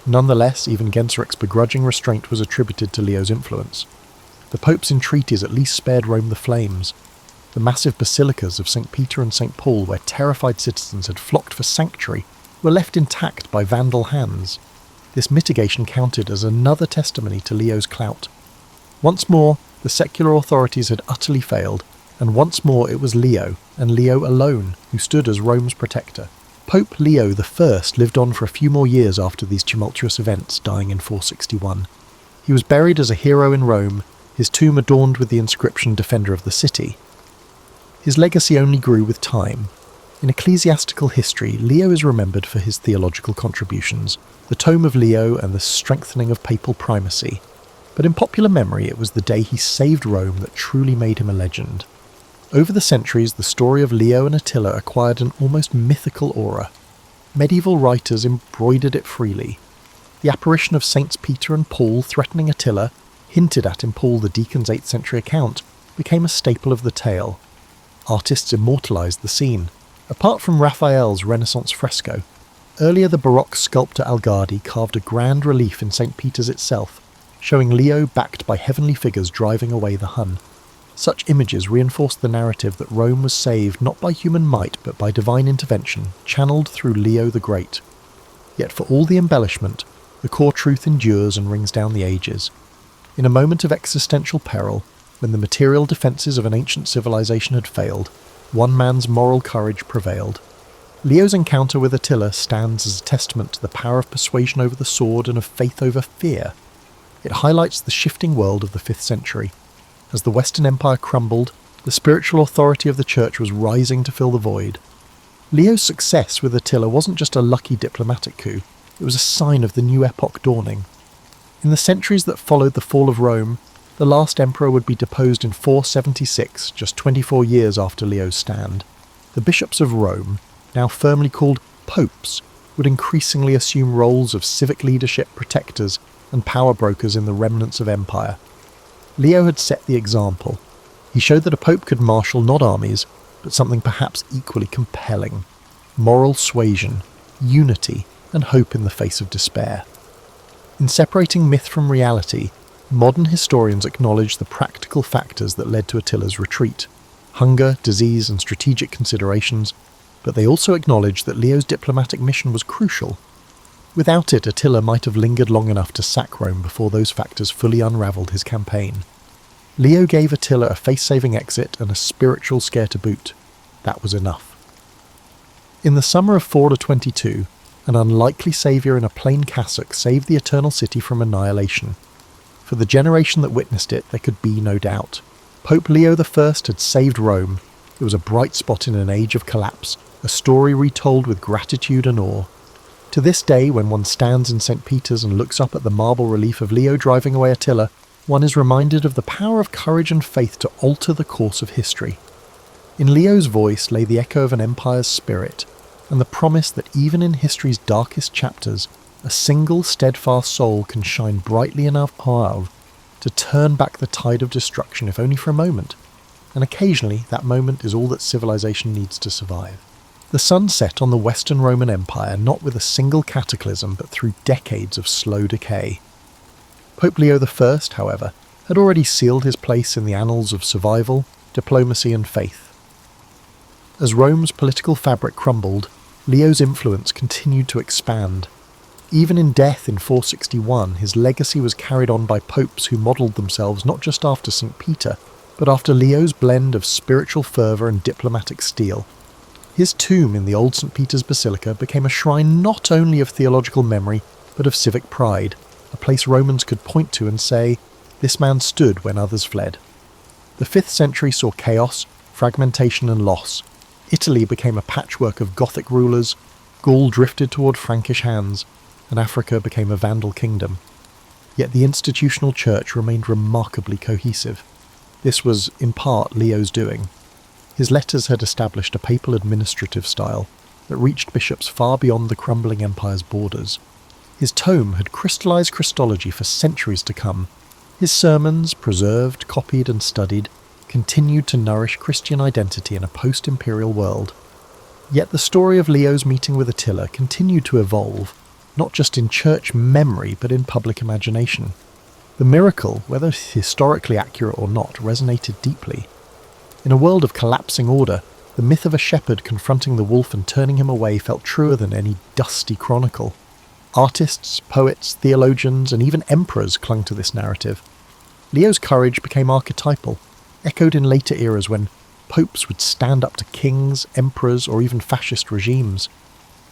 Nonetheless, even Genseric's begrudging restraint was attributed to Leo's influence. The Pope's entreaties at least spared Rome the flames. The massive basilicas of St. Peter and St. Paul, where terrified citizens had flocked for sanctuary, were left intact by Vandal hands. This mitigation counted as another testimony to Leo's clout. Once more, the secular authorities had utterly failed, and once more it was Leo, and Leo alone, who stood as Rome's protector. Pope Leo I lived on for a few more years after these tumultuous events, dying in 461. He was buried as a hero in Rome, his tomb adorned with the inscription Defender of the City. His legacy only grew with time. In ecclesiastical history, Leo is remembered for his theological contributions, the Tome of Leo and the strengthening of papal primacy. But in popular memory, it was the day he saved Rome that truly made him a legend. Over the centuries, the story of Leo and Attila acquired an almost mythical aura. Medieval writers embroidered it freely. The apparition of Saints Peter and Paul threatening Attila, hinted at in Paul the Deacon's 8th century account, became a staple of the tale. Artists immortalised the scene. Apart from Raphael's Renaissance fresco, earlier the Baroque sculptor Algardi carved a grand relief in St. Peter's itself, showing Leo backed by heavenly figures driving away the Hun. Such images reinforced the narrative that Rome was saved not by human might but by divine intervention, channeled through Leo the Great. Yet for all the embellishment, the core truth endures and rings down the ages. In a moment of existential peril, when the material defences of an ancient civilization had failed, one man's moral courage prevailed. Leo's encounter with Attila stands as a testament to the power of persuasion over the sword and of faith over fear. It highlights the shifting world of the 5th century. As the Western Empire crumbled, the spiritual authority of the Church was rising to fill the void. Leo's success with Attila wasn't just a lucky diplomatic coup, it was a sign of the new epoch dawning. In the centuries that followed the fall of Rome, the last emperor would be deposed in 476, just 24 years after Leo's stand. The bishops of Rome, now firmly called popes, would increasingly assume roles of civic leadership, protectors, and power brokers in the remnants of empire. Leo had set the example. He showed that a pope could marshal not armies, but something perhaps equally compelling: moral suasion, unity, and hope in the face of despair. In separating myth from reality, modern historians acknowledge the practical factors that led to Attila's retreat: hunger, disease, and strategic considerations, but they also acknowledge that Leo's diplomatic mission was crucial. Without it, Attila might have lingered long enough to sack Rome before those factors fully unravelled his campaign. Leo gave Attila a face-saving exit and a spiritual scare to boot. That was enough. In the summer of 422, an unlikely saviour in a plain cassock saved the Eternal City from annihilation. For the generation that witnessed it, there could be no doubt. Pope Leo I had saved Rome. It was a bright spot in an age of collapse, a story retold with gratitude and awe. To this day, when one stands in St. Peter's and looks up at the marble relief of Leo driving away Attila, one is reminded of the power of courage and faith to alter the course of history. In Leo's voice lay the echo of an empire's spirit, and the promise that even in history's darkest chapters, a single steadfast soul can shine brightly in our path to turn back the tide of destruction if only for a moment. And occasionally that moment is all that civilization needs to survive. The sun set on the Western Roman Empire not with a single cataclysm but through decades of slow decay. Pope Leo I, however, had already sealed his place in the annals of survival, diplomacy and faith. As Rome's political fabric crumbled, Leo's influence continued to expand. Even in death in 461, his legacy was carried on by popes who modelled themselves not just after St. Peter, but after Leo's blend of spiritual fervour and diplomatic steel. His tomb in the old St. Peter's Basilica became a shrine not only of theological memory, but of civic pride, a place Romans could point to and say, "This man stood when others fled." The 5th century saw chaos, fragmentation and loss. Italy became a patchwork of Gothic rulers, Gaul drifted toward Frankish hands, and Africa became a Vandal kingdom. Yet the institutional church remained remarkably cohesive. This was, in part, Leo's doing. His letters had established a papal administrative style that reached bishops far beyond the crumbling empire's borders. His tome had crystallised Christology for centuries to come. His sermons, preserved, copied and studied, continued to nourish Christian identity in a post-imperial world. Yet the story of Leo's meeting with Attila continued to evolve, not just in church memory but in public imagination. The miracle, whether historically accurate or not, resonated deeply. In a world of collapsing order, the myth of a shepherd confronting the wolf and turning him away felt truer than any dusty chronicle. Artists, poets, theologians, and even emperors clung to this narrative. Leo's courage became archetypal, echoed in later eras when popes would stand up to kings, emperors, or even fascist regimes.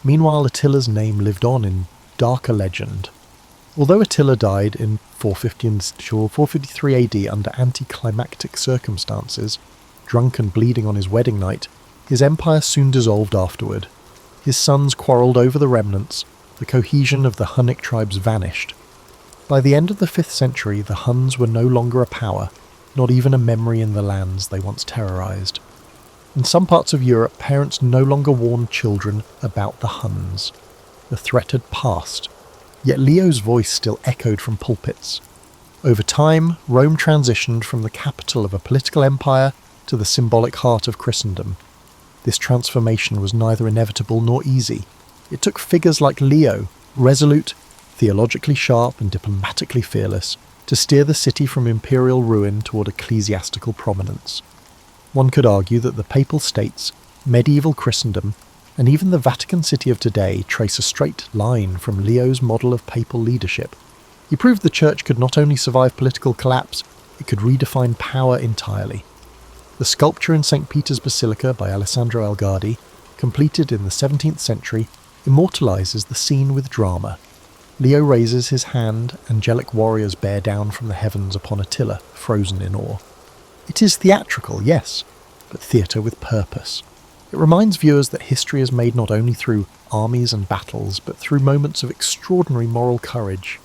Meanwhile, Attila's name lived on in darker legend. Although Attila died in 453 AD under anticlimactic circumstances, drunk and bleeding on his wedding night, his empire soon dissolved afterward. His sons quarrelled over the remnants, the cohesion of the Hunnic tribes vanished. By the end of the 5th century, the Huns were no longer a power, not even a memory in the lands they once terrorised. In some parts of Europe, parents no longer warned children about the Huns. The threat had passed, yet Leo's voice still echoed from pulpits. Over time, Rome transitioned from the capital of a political empire to the symbolic heart of Christendom. This transformation was neither inevitable nor easy. It took figures like Leo, resolute, theologically sharp and diplomatically fearless, to steer the city from imperial ruin toward ecclesiastical prominence. One could argue that the Papal States, medieval Christendom, and even the Vatican City of today trace a straight line from Leo's model of papal leadership. He proved the Church could not only survive political collapse, it could redefine power entirely. The sculpture in St. Peter's Basilica by Alessandro Algardi, completed in the 17th century, immortalises the scene with drama. Leo raises his hand, angelic warriors bear down from the heavens upon Attila, frozen in awe. It is theatrical, yes, but theatre with purpose. It reminds viewers that history is made not only through armies and battles, but through moments of extraordinary moral courage.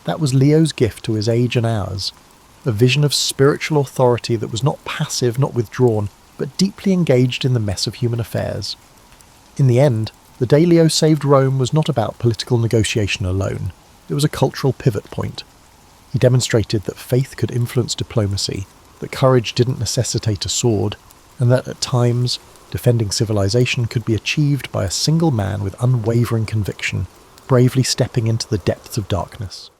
That was Leo's gift to his age and ours, a vision of spiritual authority that was not passive, not withdrawn, but deeply engaged in the mess of human affairs. In the end, the day Leo saved Rome was not about political negotiation alone. It was a cultural pivot point. He demonstrated that faith could influence diplomacy, that courage didn't necessitate a sword, and that at times, defending civilization could be achieved by a single man with unwavering conviction, bravely stepping into the depths of darkness.